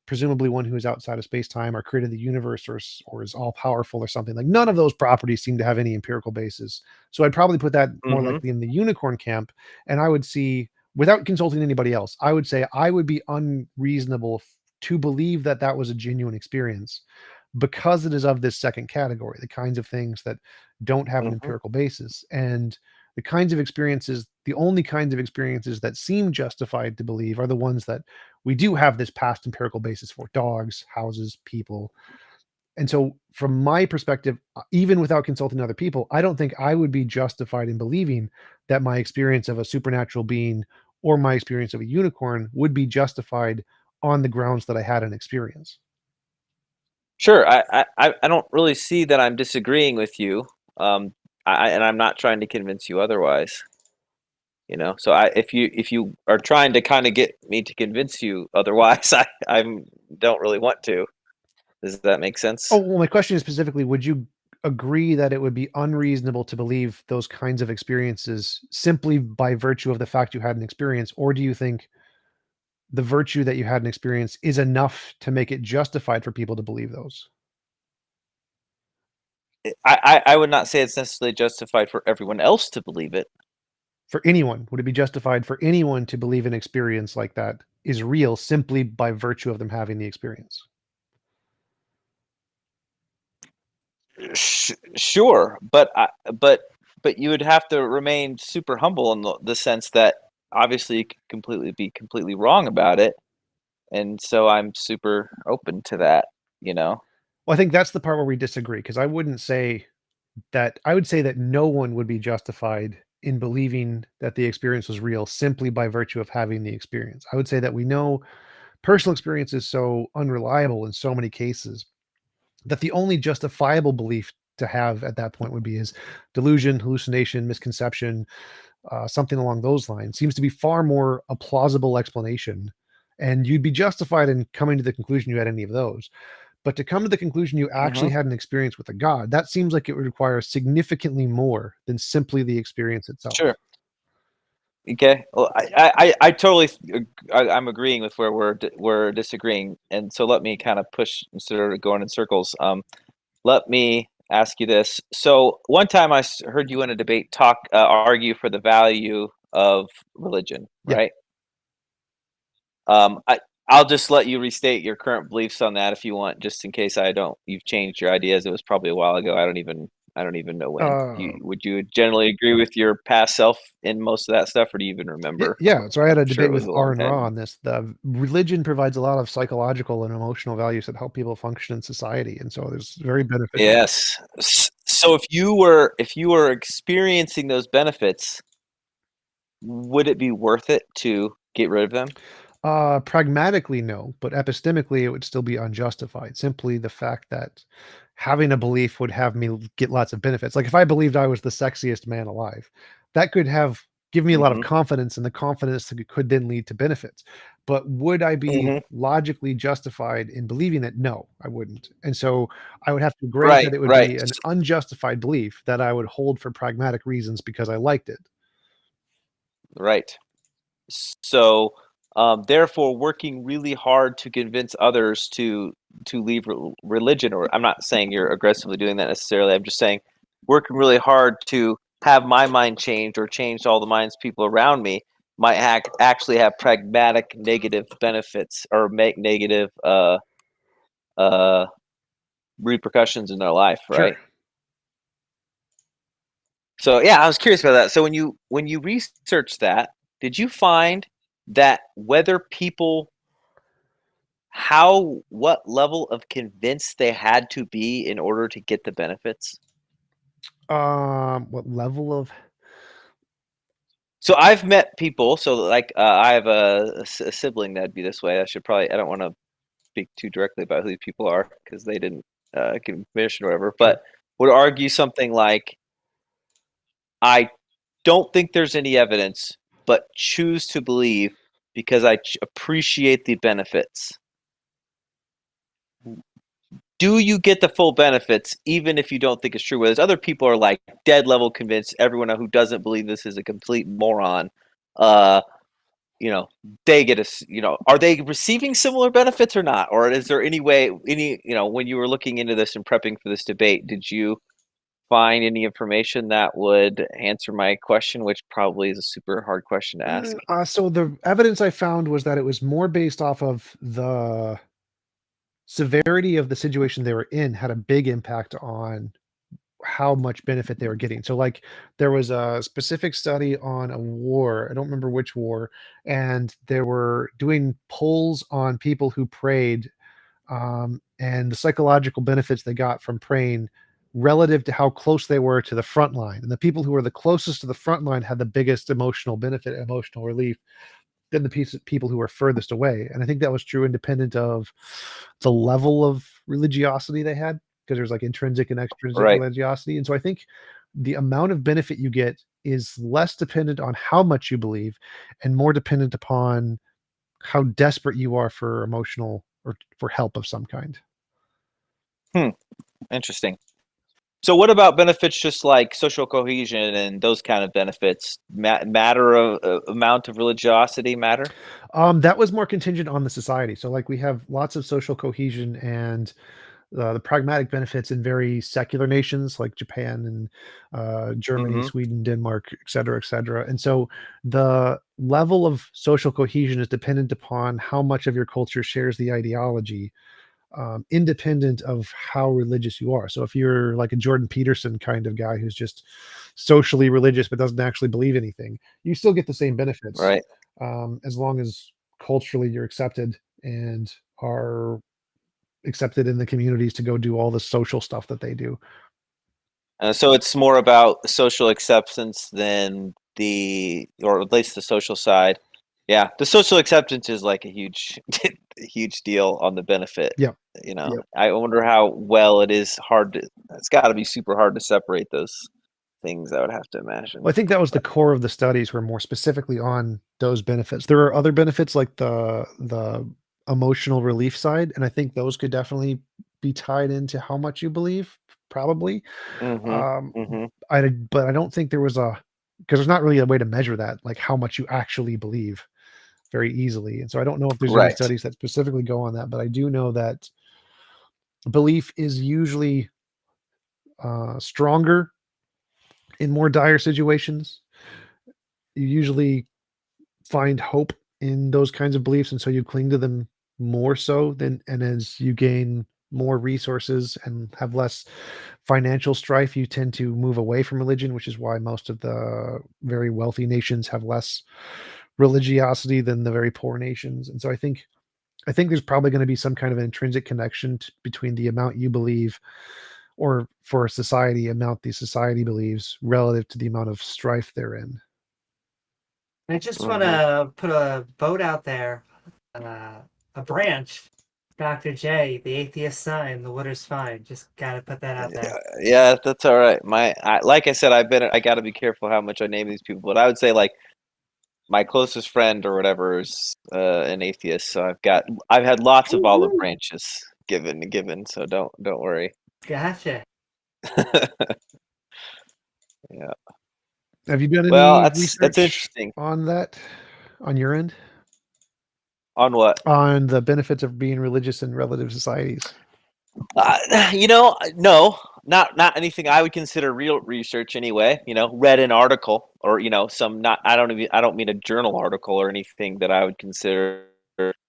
presumably one who is outside of space-time or created the universe or is all-powerful or something, like none of those properties seem to have any empirical basis. So I'd probably put that more likely in the unicorn camp. And I would see, without consulting anybody else, I would say I would be unreasonable to believe that that was a genuine experience because it is of this second category, the kinds of things that don't have an empirical basis. And the kinds of experiences, the only kinds of experiences that seem justified to believe are the ones that we do have this past empirical basis for: dogs, houses, people. And so from my perspective, even without consulting other people, I don't think I would be justified in believing that my experience of a supernatural being or my experience of a unicorn would be justified on the grounds that I had an experience. Sure, I don't really see that I'm disagreeing with you, and I'm not trying to convince you otherwise. You know, so if you are trying to kind of get me to convince you otherwise, I don't really want to. Does that make sense? Oh, well, my question is specifically, would you agree that it would be unreasonable to believe those kinds of experiences simply by virtue of the fact you had an experience? Or do you think the virtue that you had an experience is enough to make it justified for people to believe those? I would not say it's necessarily justified for everyone else to believe it. For anyone, would it be justified for anyone to believe an experience like that is real simply by virtue of them having the experience? Sure, but you would have to remain super humble in the sense that obviously you could be completely wrong about it, and so I'm super open to that. You know. Well, I think that's the part where we disagree, because I wouldn't say that. I would say that no one would be justified in believing that the experience was real simply by virtue of having the experience. I would say that we know personal experience is so unreliable in so many cases that the only justifiable belief to have at that point would be is delusion, hallucination, misconception, something along those lines. Seems to be far more a plausible explanation, and you'd be justified in coming to the conclusion you had any of those. But to come to the conclusion you actually had an experience with a god, that seems like it would require significantly more than simply the experience itself. Sure. Okay. Well, I totally, I'm agreeing with where we're disagreeing, and so let me kind of push instead of going in circles. Let me ask you this. So one time I heard you in a debate argue for the value of religion, Yeah. right? I'll just let you restate your current beliefs on that if you want, just in case you've changed your ideas. It was probably a while ago. I don't even know when. Would you generally agree with your past self in most of that stuff, or do you even remember? Yeah. So I had a I'm sure debate it was with a long Aaron time Ra ago. on this. The religion provides a lot of psychological and emotional values that help people function in society, and so there's very beneficial. Yes. So if you were experiencing those benefits, would it be worth it to get rid of them? Pragmatically, no, but epistemically, it would still be unjustified. Simply the fact that having a belief would have me get lots of benefits. Like if I believed I was the sexiest man alive, that could have given me a lot of confidence, and the confidence could then lead to benefits. But would I be logically justified in believing it? No, I wouldn't. And so I would have to grant that it would be an unjustified belief that I would hold for pragmatic reasons because I liked it. Right. So, therefore, working really hard to convince others to leave religion, or I'm not saying you're aggressively doing that necessarily. I'm just saying working really hard to have my mind changed or changed all the minds of people around me might actually have pragmatic negative benefits or make negative repercussions in their life, right? Sure. So yeah, I was curious about that. So when you researched that, did you find that whether people what level of convinced they had to be in order to get the benefits? What level of? So I've met people. So like I have a sibling that'd be this way. I don't want to speak too directly about who these people are because they didn't give permission or whatever. But would argue something like, I don't think there's any evidence, but choose to believe because I appreciate the benefits. Do you get the full benefits even if you don't think it's true? Whereas other people are like dead level convinced. Everyone who doesn't believe this is a complete moron. They get are they receiving similar benefits or not? Or is there any way, when you were looking into this and prepping for this debate, did you find any information that would answer my question, which probably is a super hard question to ask? So the evidence I found was that it was more based off of the severity of the situation they were in had a big impact on how much benefit they were getting. So like there was a specific study on a war, I don't remember which war, and they were doing polls on people who prayed, and the psychological benefits they got from praying relative to how close they were to the front line. And the people who were the closest to the front line had the biggest emotional benefit, emotional relief, than the people who were furthest away. And I think that was true independent of the level of religiosity they had, because there's like intrinsic and extrinsic religiosity. And so I think the amount of benefit you get is less dependent on how much you believe and more dependent upon how desperate you are for emotional or for help of some kind. Interesting. So what about benefits just like social cohesion and those kind of benefits? Matter of amount of religiosity matter? That was more contingent on the society. So like we have lots of social cohesion and the pragmatic benefits in very secular nations like Japan and Germany, Sweden, Denmark, et cetera, et cetera. And so the level of social cohesion is dependent upon how much of your culture shares the ideology, independent of how religious you are. So if you're like a Jordan Peterson kind of guy who's just socially religious but doesn't actually believe anything, you still get the same benefits, right? As long as culturally you're accepted and are accepted in the communities to go do all the social stuff that they do. So it's more about social acceptance than or at least the social side. Yeah, the social acceptance is like a huge, huge deal on the benefit. Yep. You know, Yep. I wonder how well it is hard to. It's got to be super hard to separate those things. I would have to imagine. Well, I think that was the core of the studies, were more specifically on those benefits. There are other benefits like the emotional relief side, and I think those could definitely be tied into how much you believe, probably. But I don't think there was because there's not really a way to measure that, like how much you actually believe, very easily. And so I don't know if there's any Right. studies that specifically go on that, but I do know that belief is usually stronger in more dire situations. You usually find hope in those kinds of beliefs, and so you cling to them more so and as you gain more resources and have less financial strife, you tend to move away from religion, which is why most of the very wealthy nations have less religiosity than the very poor nations. And so I think there's probably going to be some kind of an intrinsic connection between the amount you believe, or for a society, amount the society believes relative to the amount of strife they're in. I just want to put a vote out there, a branch. Dr. J, the atheist sign, the water's fine. Just gotta put that out there. Yeah, that's all right. Like I said, I got to be careful how much I name these people, but I would say like my closest friend or whatever is an atheist. So I've had lots of olive branches given. So don't worry. Gotcha. Yeah. Have you done any that's research interesting on that, on your end? On what? On the benefits of being religious in relative societies. No, not anything I would consider real research anyway. Read an article or some not. I don't mean a journal article or anything that I would consider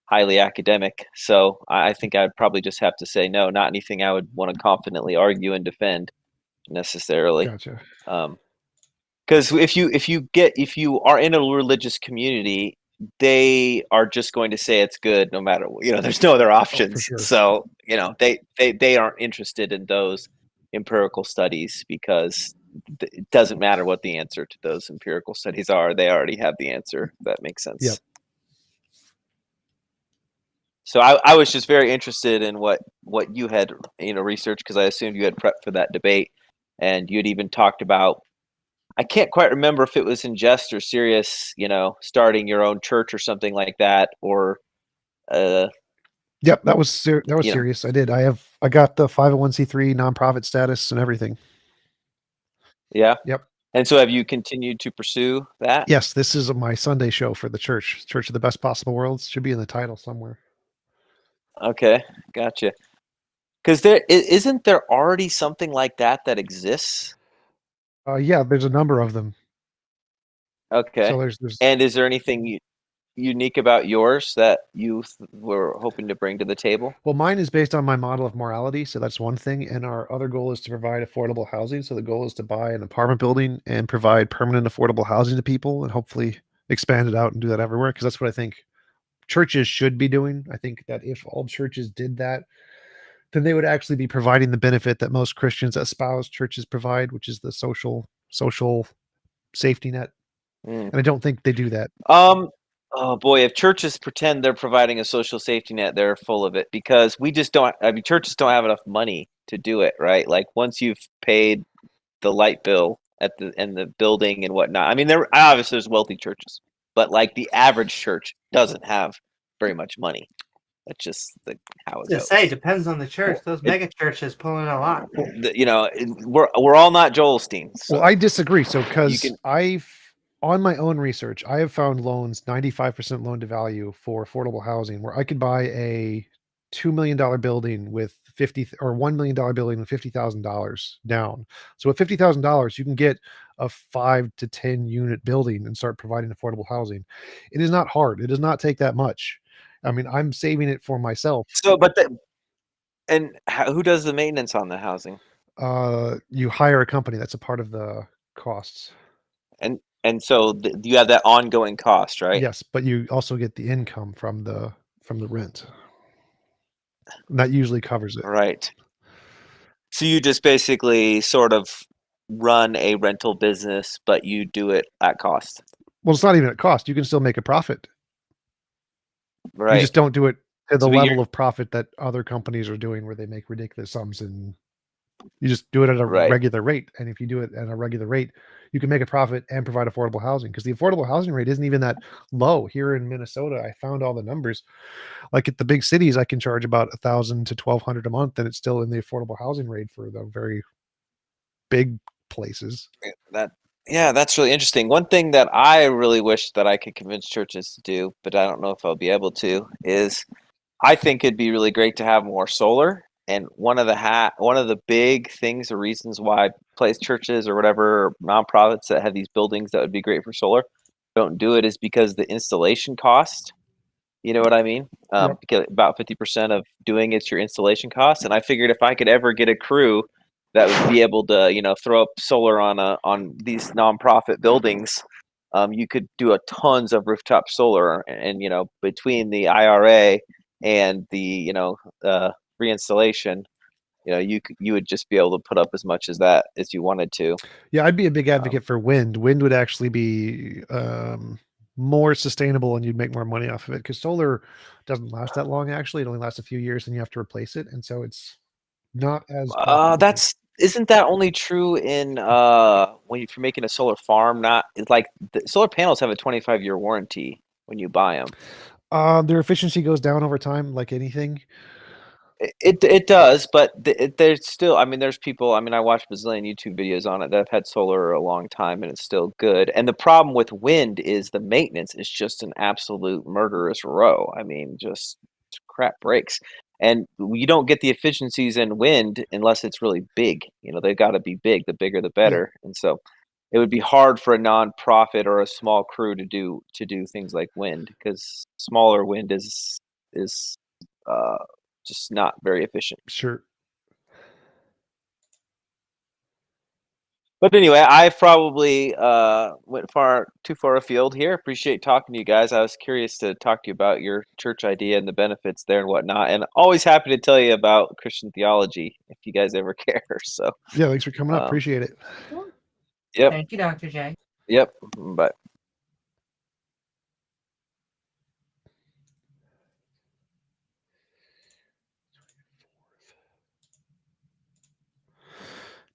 highly academic. So I think I'd probably just have to say no, not anything I would want to confidently argue and defend necessarily. Gotcha. Because if you are in a religious community, they are just going to say it's good no matter what. There's no other options. sure. So they aren't interested in those empirical studies because it doesn't matter what the answer to those empirical studies are. They already have the answer. If that makes sense. Yep. So I was just very interested in what you had researched, because I assumed you had prepped for that debate, and you had even talked about, I can't quite remember if it was in jest or serious, starting your own church or something like that, or Yep, that was serious. I did. I got the 501c3 nonprofit status and everything. Yeah. Yep. And so have you continued to pursue that? Yes, this is my Sunday show for the church. Church of the Best Possible Worlds should be in the title somewhere. Okay, gotcha. Because isn't there already something like that exists? Yeah, there's a number of them. Okay. So there's And is there anything unique about yours that you were hoping to bring to the table? Well, mine is based on my model of morality, so that's one thing. And our other goal is to provide affordable housing. So the goal is to buy an apartment building and provide permanent affordable housing to people, and hopefully expand it out and do that everywhere, because that's what I think churches should be doing. I think that if all churches did that, then they would actually be providing the benefit that most Christians espouse churches provide, which is the social safety net. And I don't think they do that. Oh boy, if churches pretend they're providing a social safety net, they're full of it, because we just don't. I mean, churches don't have enough money to do it, right? Like once you've paid the light bill and the building and whatnot. I mean, obviously there's wealthy churches, but like the average church doesn't have very much money. That's just how it goes. Say, depends on the church. Those mega churches pulling a lot. We're all not Joel Osteen. So well, I disagree. So because on my own research, I have found loans 95% loan to value for affordable housing, where I could buy a $2 million building with $1 million building with $50,000 down. So with $50,000, you can get a 5 to 10 unit building and start providing affordable housing. It is not hard. It does not take that much. I mean, I'm saving it for myself. So, who does the maintenance on the housing? You hire a company. That's a part of the costs. And so you have that ongoing cost, right? Yes, but you also get the income from the rent. And that usually covers it. Right. So you just basically sort of run a rental business, but you do it at cost. Well, it's not even at cost. You can still make a profit. Right. You just don't do it to the So level of profit that other companies are doing, where they make ridiculous sums, and you just do it at a Right. regular rate. And if you do it at a regular rate, you can make a profit and provide affordable housing, because the affordable housing rate isn't even that low here in Minnesota. I found all the numbers. Like at the big cities, I can charge about $1,000 to $1,200 a month, and it's still in the affordable housing rate for the very big places. That's really interesting. One thing that I really wish that I could convince churches to do, but I don't know if I'll be able to, is I think it'd be really great to have more solar. And one of the big things or reasons why churches or whatever nonprofits that have these buildings that would be great for solar don't do it is because the installation cost. You know what I mean? Yep. Because about 50% of doing it's your installation costs. And I figured if I could ever get a crew that would be able to, throw up solar on these nonprofit buildings, you could do tons of rooftop solar. And between the IRA and the reinstallation, you would just be able to put up as much as that as you wanted to. Yeah, I'd be a big advocate for wind. Wind would actually be more sustainable, and you'd make more money off of it, because solar doesn't last that long. Actually, it only lasts a few years, and you have to replace it, and so it's not as profitable. Isn't that only true in when you're making a solar farm? It's like the solar panels have a 25-year warranty when you buy them. Their efficiency goes down over time, like anything. It does, but there's still. I mean, there's people. I mean, I watched a bazillion YouTube videos on it that have had solar a long time, and it's still good. And the problem with wind is the maintenance is just an absolute murderous row. I mean, just crap breaks, and you don't get the efficiencies in wind unless it's really big. They've got to be big. The bigger, the better. And so, it would be hard for a nonprofit or a small crew to do things like wind, because smaller wind is just not very efficient. Sure. But anyway, I probably went too far afield here. Appreciate talking to you guys. I was curious to talk to you about your church idea and the benefits there and whatnot. And always happy to tell you about Christian theology if you guys ever care. So yeah, thanks for coming up. Appreciate it. Yep. Thank you, Dr. J. Yep. Bye.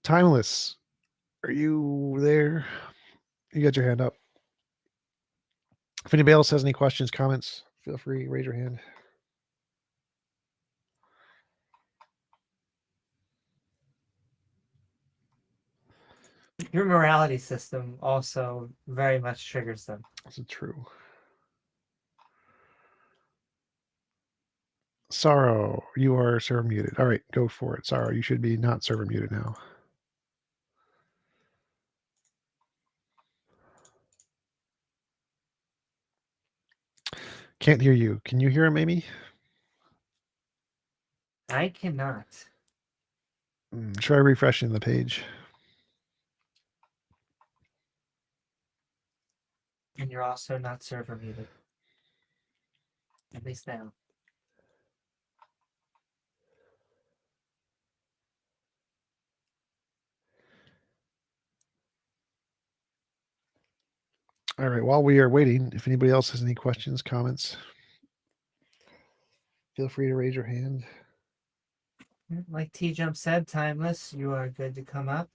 Timeless, are you there? You got your hand up. If anybody else has any questions, comments, feel free, raise your hand. Your morality system also very much triggers them. That's true. Sorrow, you are server muted. All right, go for it. Sorrow, you should be not server muted now. Can't hear you. Can you hear him, Amy? I cannot. Try refreshing the page. And you're also not server muted. At least now. All right, while we are waiting, if anybody else has any questions, comments, feel free to raise your hand. Like T-Jump said, Timeless, you are good to come up.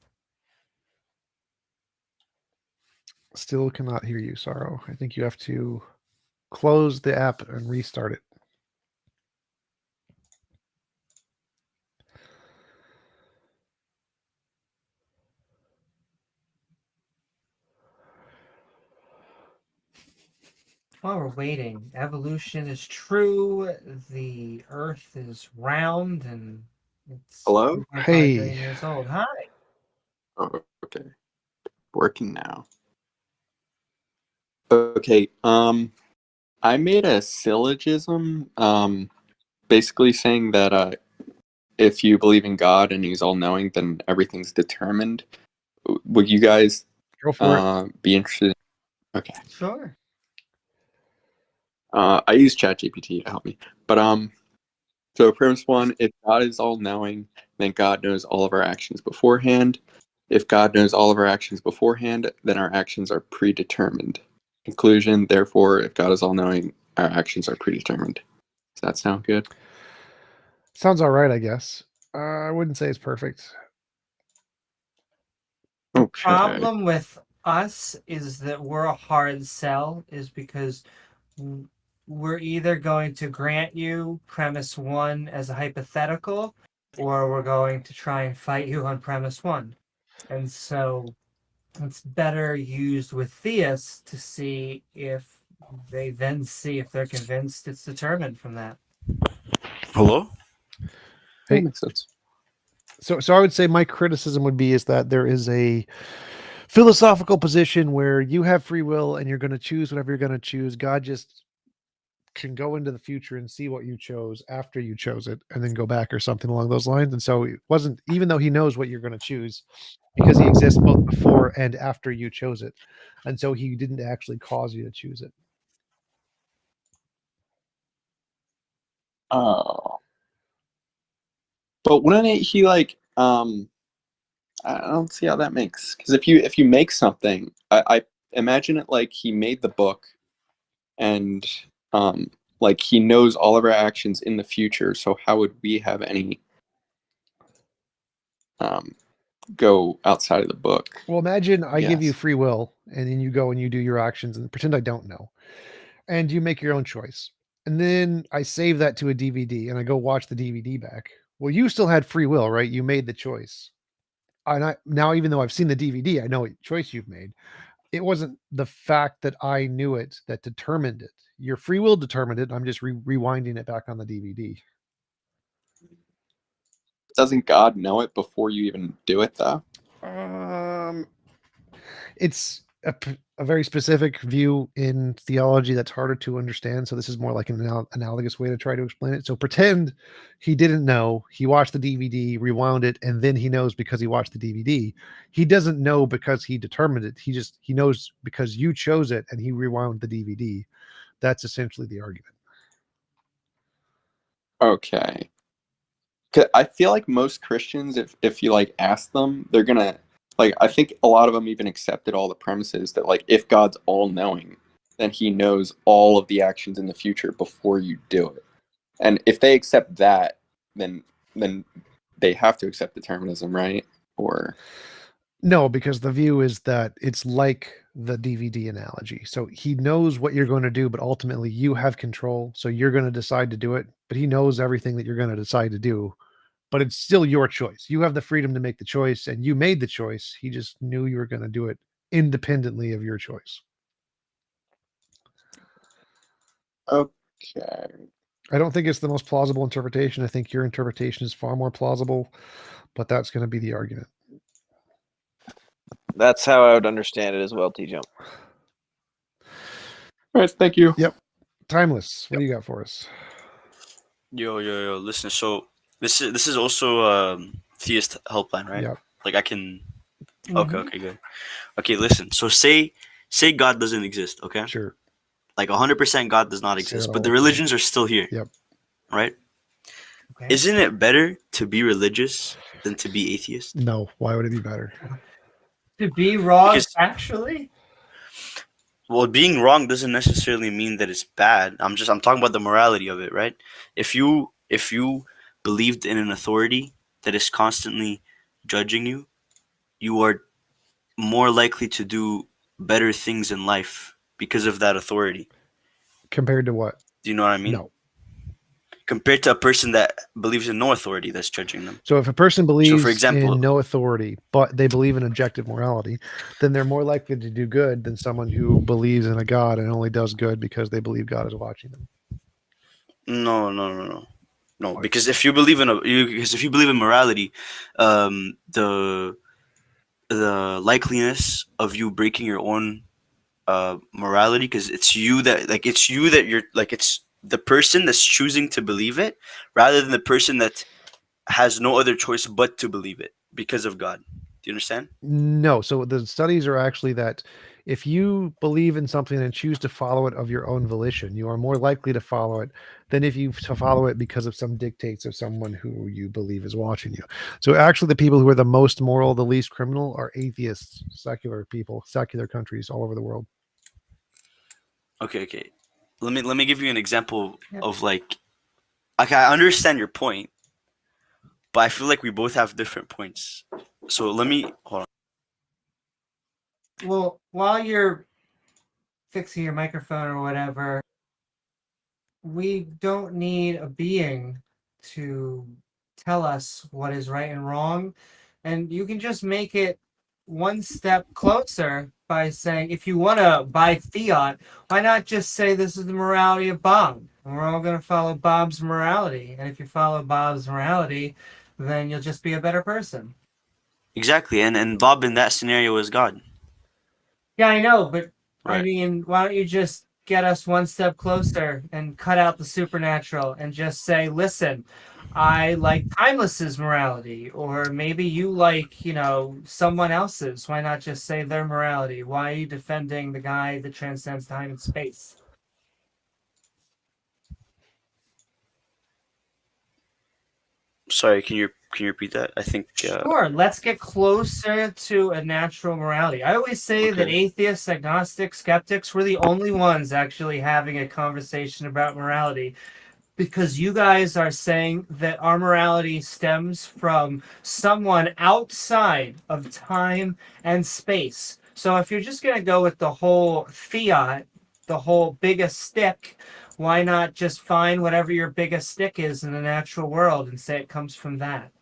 Still cannot hear you, Sorrow. I think you have to close the app and restart it. While we're waiting, evolution is true. The Earth is round, and it's Hello? 2.5 Hey. billion years old. Hi. Oh, okay. Working now. Okay, I made a syllogism, basically saying that if you believe in God and He's all-knowing, then everything's determined. Would you guys Go for it. be interested? Okay. Sure. I use ChatGPT to help me, but so premise one: if God is all-knowing, then God knows all of our actions beforehand. If God knows all of our actions beforehand, then our actions are predetermined. Conclusion, therefore, if God is all-knowing, our actions are predetermined. Does that sound good? Sounds all right, I guess. I wouldn't say it's perfect. Okay. Problem with us is that we're a hard sell, is because we're either going to grant you premise 1 as a hypothetical, or we're going to try and fight you on premise 1. And so it's better used with theists to see if they then see if they're convinced it's determined from that. Hello? Hey. That makes sense. So I would say my criticism would be is that there is a philosophical position where you have free will and you're going to choose whatever you're going to choose. God just can go into the future and see what you chose after you chose it and then go back or something along those lines. And so it wasn't, even though he knows what you're going to choose, because he exists both before and after you chose it. And so he didn't actually cause you to choose it. Oh. But wouldn't he like I don't see how that makes, because if you make something, I imagine it like he made the book, and like he knows all of our actions in the future. So how would we have any go outside of the book? Well, imagine I give you Yes. free will and then you go and you do your actions and pretend I don't know. And you make your own choice. And then I save that to a DVD and I go watch the DVD back. Well, you still had free will, right? You made the choice. Now, even though I've seen the DVD, I know what choice you've made. It wasn't the fact that I knew it that determined it. Your free will determined it. I'm just rewinding it back on the DVD. Doesn't God know it before you even do it, though? It's a very specific view in theology that's harder to understand. So this is more like an analogous way to try to explain it. So pretend he didn't know. He watched the DVD, rewound it, and then he knows because he watched the DVD. He doesn't know because he determined it. He knows because you chose it and he rewound the DVD. That's essentially the argument. Okay. 'Cause I feel like most Christians, if you like ask them, they're gonna like. I think a lot of them even accepted all the premises that like if God's all knowing, then He knows all of the actions in the future before you do it. And if they accept that, then they have to accept determinism, right? Or No, because the view is that it's like the DVD analogy. So he knows what you're going to do, but ultimately you have control. So you're going to decide to do it, but he knows everything that you're going to decide to do. But it's still your choice. You have the freedom to make the choice, and you made the choice. He just knew you were going to do it independently of your choice. okay. I don't think it's the most plausible interpretation. I think your interpretation is far more plausible, but that's going to be the argument. That's how I would understand it as well, T-Jump. All right, thank you. Yep. Timeless. What do you got for us? Yo. Listen, so this is also Theist Helpline, right? Yep. Like I can. Okay, good. Okay, listen. So say God doesn't exist. Okay. Sure. Like 100% God does not Say exist, it but all the the time. religions are still here. Yep. Right. Okay. Isn't it better to be religious than to be atheist? No. Why would it be better? To be wrong, Because- actually? Well, being wrong doesn't necessarily mean that it's bad. I'm talking about the morality of it, right? If you believed in an authority that is constantly judging you, you are more likely to do better things in life because of that authority. Compared to what? Do you know what I mean? No. Compared to a person that believes in no authority that's judging them. So if a person believes example- in no authority, but they believe in objective morality, then they're more likely to do good than someone who believes in a God and only does good because they believe God is watching them. No, because if you believe in morality, the likeliness of you breaking your own morality, because it's you that you're like, it's the person that's choosing to believe it rather than the person that has no other choice but to believe it because of God. Do you understand? No. So the studies are actually that If you believe in something and choose to follow it of your own volition, you are more likely to follow it than if you to follow it because of some dictates of someone who you believe is watching you. So actually, the people who are the most moral, the least criminal, are atheists, secular people, secular countries all over the world. Okay. Let me give you an example of like I understand your point, but I feel like we both have different points. So let me hold on. Well, while you're fixing your microphone or whatever, we don't need a being to tell us what is right and wrong. And you can just make it one step closer by saying, if you want to buy fiat, why not just say this is the morality of Bob? And we're all going to follow Bob's morality. And if you follow Bob's morality, then you'll just be a better person. Exactly, and Bob in that scenario is God. Yeah, I know, but I Right. mean, why don't you just get us one step closer and cut out the supernatural and just say, listen, I like Timeless's morality, or maybe you like, someone else's. Why not just say their morality? Why are you defending the guy that transcends time and space? Sorry, can you repeat that? I think Sure, let's get closer to a natural morality. I always say that okay. atheists, agnostics, skeptics, we're the only ones actually having a conversation about morality, because you guys are saying that our morality stems from someone outside of time and space. So if you're just going to go with the whole fiat, the whole biggest stick, why not just find whatever your biggest stick is in the natural world and say it comes from that?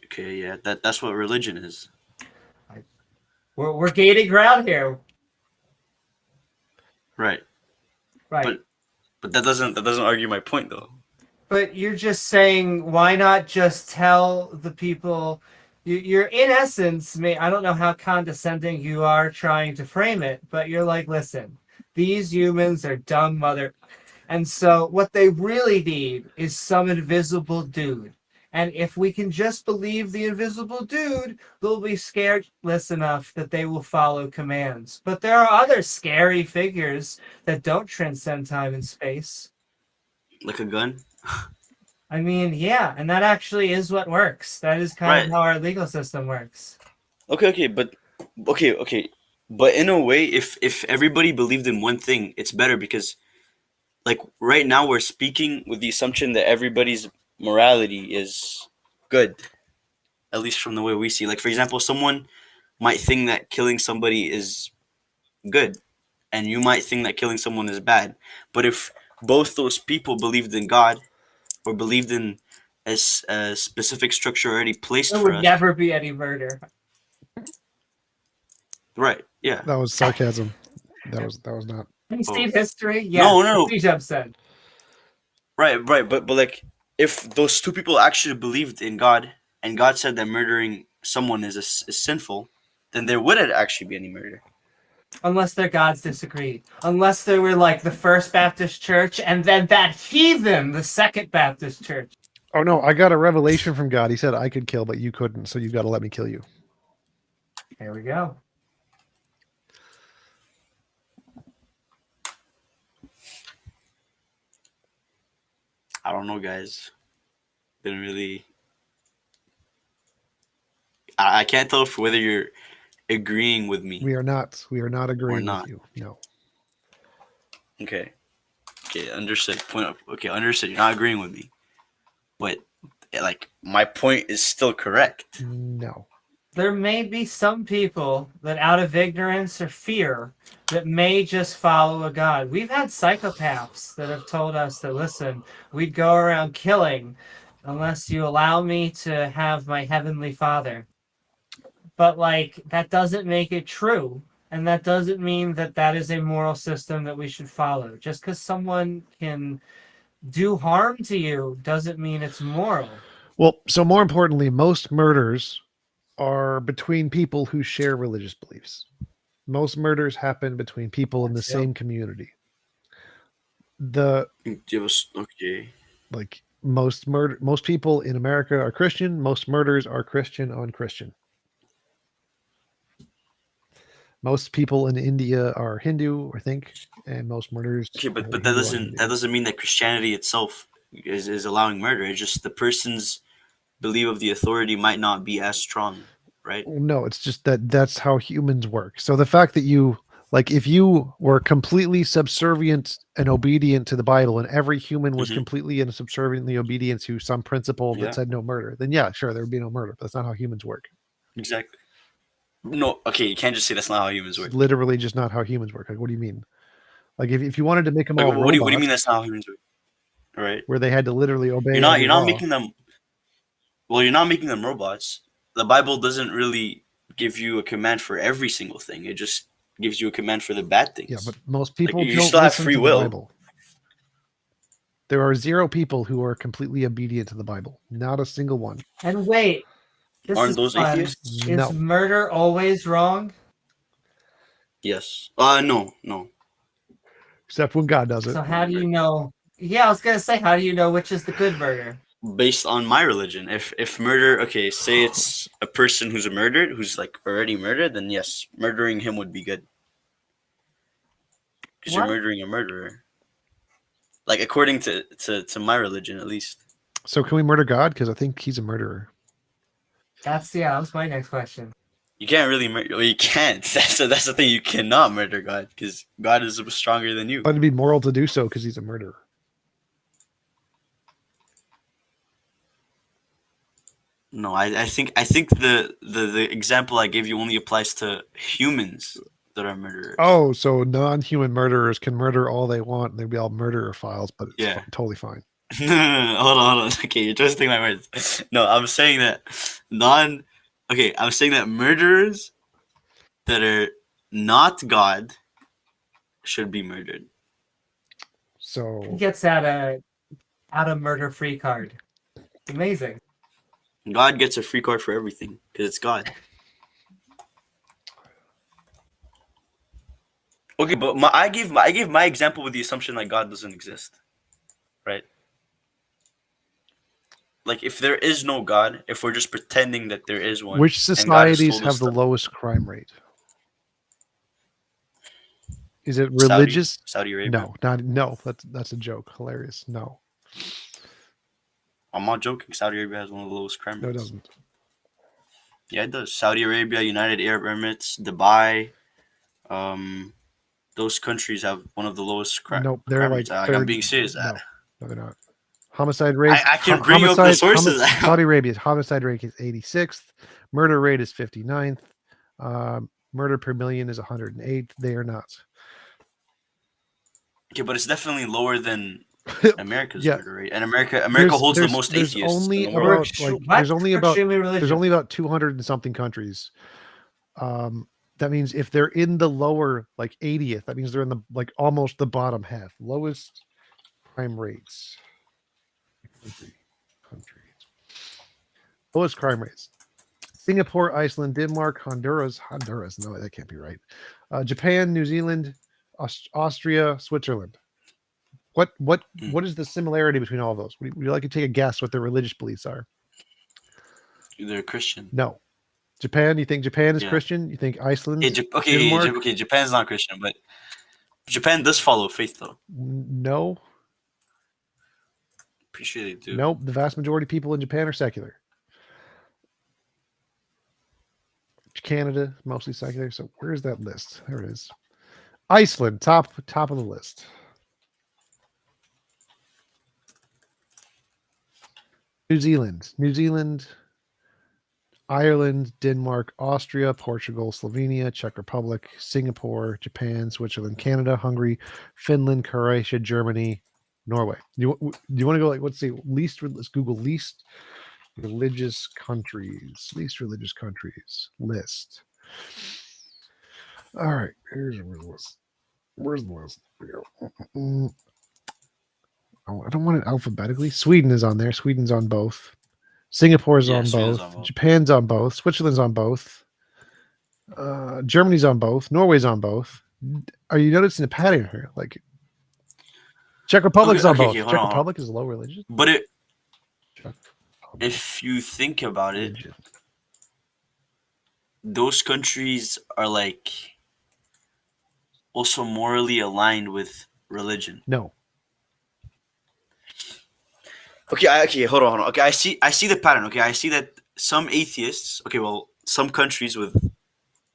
Okay, yeah, that's what religion is. We're gaining ground here. Right. Right. But that doesn't argue my point though. But you're just saying, why not just tell the people? You're in essence, I don't know how condescending you are trying to frame it, but you're like, listen, these humans are dumb mother. And so what they really need is some invisible dude. And if we can just believe the invisible dude, they'll be scaredless enough that they will follow commands. But there are other scary figures that don't transcend time and space. Like a gun? I mean, yeah, and that actually is what works. That is kind of how our legal system works. Okay, but but in a way, if everybody believed in one thing, it's better because, like, right now we're speaking with the assumption that everybody's morality is good, at least from the way we see. Like, for example, someone might think that killing somebody is good, and you might think that killing someone is bad. But if both those people believed in God or believed in a specific structure already placed There for would us, never be any murder. right? Yeah. That was sarcasm. That was not. Have you seen history? No, Yes. no, no. Jump said. Right. But like, if those two people actually believed in God, and God said that murdering someone is sinful, then there wouldn't actually be any murder. Unless their gods disagreed. Unless they were like the First Baptist Church and then that heathen, the Second Baptist Church. Oh no, I got a revelation from God. He said I could kill, but you couldn't, so you got to let me kill you. There we go. I don't know, guys. Been really. I can't tell if whether you're agreeing with me. We are not. We are not agreeing not. with you. No. Okay. Okay, understood. Okay, understood. You're not agreeing with me, but like my point is still correct. No. There may be some people that out of ignorance or fear that may just follow a god. We've had psychopaths that have told us that, listen, we'd go around killing unless you allow me to have my heavenly father. But like, that doesn't make it true. And that doesn't mean that that is a moral system that we should follow. Just because someone can do harm to you doesn't mean it's moral. Well, so more importantly, most murders are between people who share religious beliefs. Most murders happen between people in the same community. Okay. Like most people in America are Christian. Most murders are Christian on Christian. Most people in India are Hindu, I think, and most murders. Okay, but are that Hindu on doesn't Hindu. mean that Christianity itself is allowing murder. It's just the person's belief of the authority might not be as strong, right? No, it's just that that's how humans work. So the fact that you like, if you were completely subservient and obedient to the Bible, and every human was Mhm. completely and subserviently obedient to some principle that Yeah. said no murder, then yeah, sure, there would be no murder. But that's not how humans work. Exactly. No, okay, you can't just say that's not how humans work. It's literally just not how humans work. Like, what do you mean? Like, if you wanted to make them Like, all what do you robots, mean that's not how humans work? Right? where they had to literally obey You're not every you're not law. making them. Well, you're not making them robots. The Bible doesn't really give you a command for every single thing. It just gives you a command for the bad things. Yeah, but most people you don't still have listen free to will. the Bible. There are 0 people who are completely obedient to the Bible. Not a single one. And wait, this Aren't is those fun. atheists? Is No. murder always wrong? Yes. No. Except when God does it. So how do you know? Yeah, I was gonna say, how do you know which is the good murder? Based on my religion, if murder, okay, say it's a person who's who's like already murdered, then yes, murdering him would be good. Because you're What? murdering a murderer. Like according to my religion, at least. So can we murder God? Because I think he's a murderer. That was my next question. You can't really murder. Well, you can't. That's the thing. You cannot murder God because God is stronger than you. But it'd be moral to do so because he's a murderer. No, I think the example I gave you only applies to humans that are murderers. Oh, so non-human murderers can murder all they want, and they'd be all murderer files, but it's Yeah. totally fine. No. Hold on. Okay, you're twisting my words. No, I'm saying that I'm saying that murderers that are not God should be murdered. So He gets out a murder-free card. Amazing. God gets a free card for everything because it's God. Okay, but I gave my example with the assumption that God doesn't exist, right? Like if there is no God, if we're just pretending that there is one, which and God has societies told have us the that lowest crime rate? Is it Saudi religious? Arabia. No. That's a joke. Hilarious. No. I'm not joking. Saudi Arabia has one of the lowest crime rates. No, it doesn't. Yeah, it does. Saudi Arabia, United Arab Emirates, Dubai, those countries have one of the lowest Nope, they're crime like rates. I'm third. being serious. No, they're not. Homicide rate. I can bring up the sources. Saudi Arabia's homicide rate is 86th. Murder rate is 59th. Murder per million is 108th. They are not. Okay, but it's definitely lower than America's Yeah. murder rate, and America There's- holds the there's- most there's atheists only in the world. about like What? there's only about Extremely religious. there's only about 200 and something countries. That means if they're in the lower like 80th, that means they're in the like almost the bottom half. Lowest crime rates. Country. Lowest crime rates. Singapore, Iceland, Denmark, Honduras. No, that can't be right. Japan, New Zealand, Austria, Switzerland. What is the similarity between all of those? Would you like to take a guess what their religious beliefs are? They're Christian. No. Japan, you think Japan is Yeah. Christian? You think Iceland? Okay, Japan's not Christian, but Japan does follow faith, though. No. Pretty sure they do. Nope. The vast majority of people in Japan are secular. Canada, mostly secular. So where's that list? There it is. Iceland, top of the list. New Zealand, Ireland, Denmark, Austria, Portugal, Slovenia, Czech Republic, Singapore, Japan, Switzerland, Canada, Hungary, Finland, Croatia, Germany, Norway. Do you want to go like, let's see, let's Google least religious countries. Least religious countries list. All right, here's the list. Where's the list? Here we go. Oh, I don't want it alphabetically. Sweden is on there. Sweden's on both. Singapore's on both. Japan's on both. Switzerland's on both. Germany's on both. Norway's on both. Are you noticing a pattern here? Like Czech Republic's on both. Czech Republic is low religion. But if you think about it, those countries are like also morally aligned with religion? No. Okay, hold on. Okay, I see the pattern. Okay, I see that some atheists. Okay, well, some countries with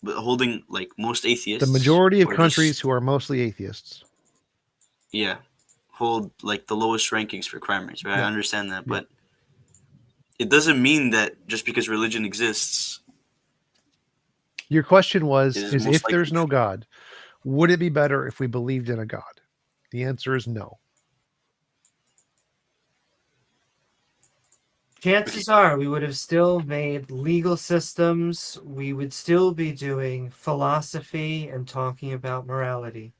holding like most atheists. The majority of or countries just- who are mostly atheists. yeah, hold like the lowest rankings for crime rates. Right, I Yeah. understand that, Yeah. but it doesn't mean that just because religion exists, Your question was, it is is most if there's likely no true. God, would it be better if we believed in a God? The answer is no. Chances are we would have still made legal systems. We would still be doing philosophy and talking about morality.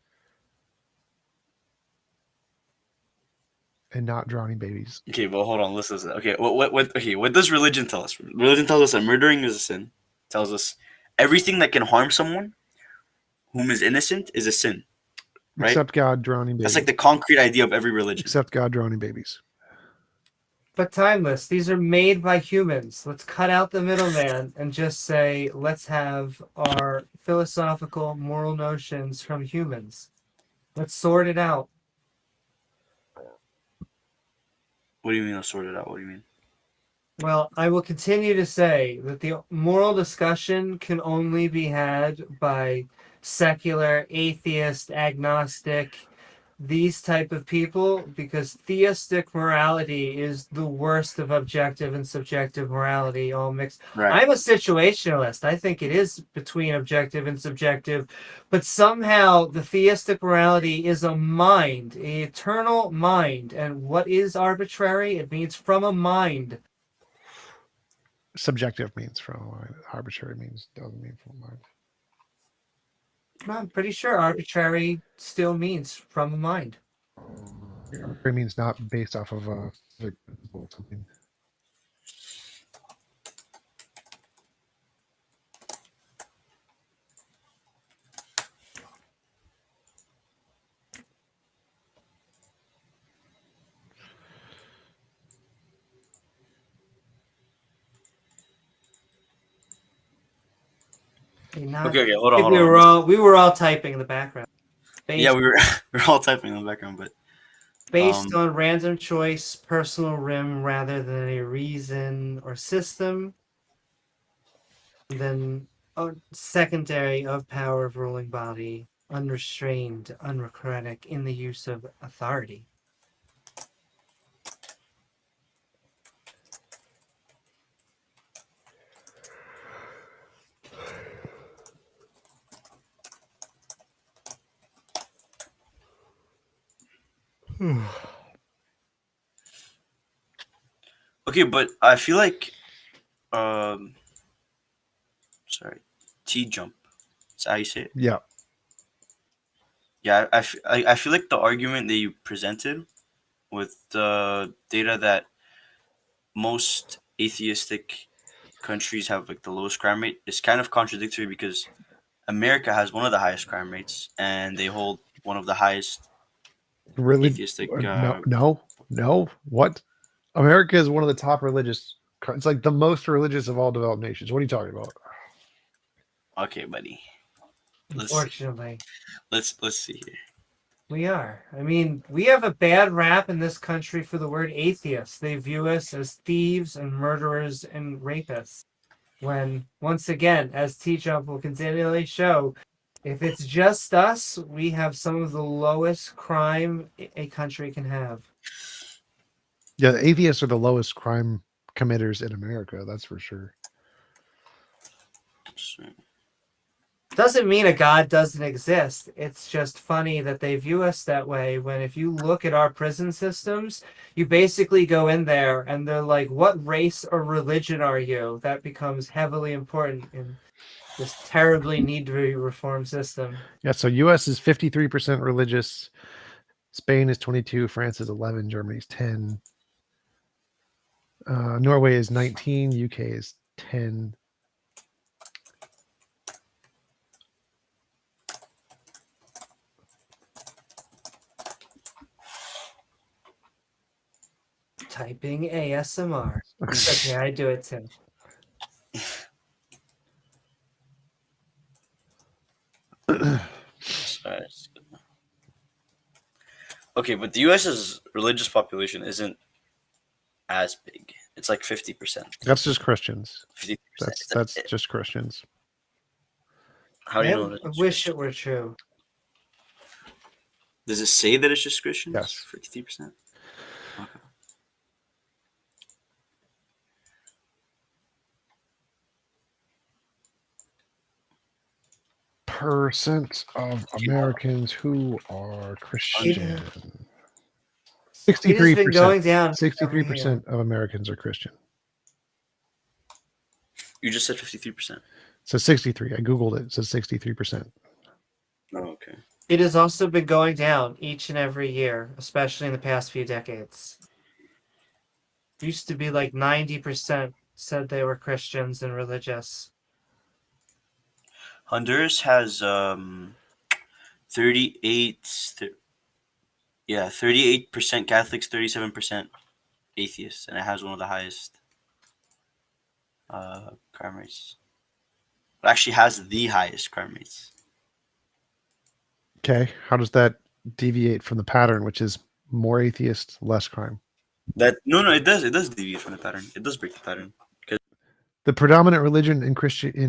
And not drowning babies. Okay, well, hold on. Listen. Okay, what does religion tell us? Religion tells us that murdering is a sin. It tells us everything that can harm someone whom is innocent is a sin. Right? Except God drowning babies. That's like the concrete idea of every religion. Except God drowning babies. But timeless. These are made by humans. Let's cut out the middleman and just say, let's have our philosophical, moral notions from humans. Let's sort it out. What do you mean? I'll sort it out. What do you mean? Well, I will continue to say that the moral discussion can only be had by secular, atheist, agnostic, these type of people, because theistic morality is the worst of objective and subjective morality all mixed. Right. I'm a situationalist. I think it is between objective and subjective, but somehow the theistic morality is a mind, an eternal mind. And what is arbitrary? It means from a mind. Subjective means from a mind. Arbitrary means doesn't mean from a mind. I'm pretty sure arbitrary still means from a mind. Arbitrary means not based off of something. Okay, hold on. We were all typing in the background. Yeah, we were we were all typing in the background, but based on random choice, personal whim, rather than a reason or system. And then secondary of power of ruling body, unrestrained, unrecratic in the use of authority. okay, but I feel like sorry, T jump. That's how you say it. Yeah. Yeah, I feel like the argument that you presented with the data that most atheistic countries have like the lowest crime rate is kind of contradictory because America has one of the highest crime rates and they hold one of the highest Really? atheistic. No. What? America is one of the top religious. It's like the most religious of all developed nations. What are you talking about? Okay, buddy. Unfortunately, let's see here. We are. I mean, we have a bad rap in this country for the word atheist. They view us as thieves and murderers and rapists. When, once again, as T-Jump will continually show, if it's just us, we have some of the lowest crime a country can have. Yeah, the atheists are the lowest crime committers in America. That's for sure. Doesn't mean a God doesn't exist. It's just funny that they view us that way when if you look at our prison systems, you basically go in there and they're like, what race or religion are you? That becomes heavily important in this terribly need to be reformed system. Yeah, so US is 53% religious. Spain is 22, France is 11, Germany is 10. Norway is 19, UK is 10. Typing ASMR. It's okay, I do it too. Sorry. U.S. Okay, but the U.S.'s religious population isn't as big. It's like 50%. That's just Christians. 50%. That's just Christians. How do you know I that? wish it were true. Does it say that it's just Christians? Yes. 53%. Okay. Percent of Americans who are Christian. It has been 63%. going down. 63% of Americans are Christian. You just said 53%. So 63. I Googled it. It says 63%. Oh, okay. It has also been going down each and every year, especially in the past few decades. It used to be like 90% said they were Christians and religious. Honduras has 38% Catholics, 37% atheists, and it has one of the highest crime rates. It actually has the highest crime rates. Okay. How does that deviate from the pattern, which is more atheist, less crime? That no, it does deviate from the pattern. It does break the pattern. The predominant religion in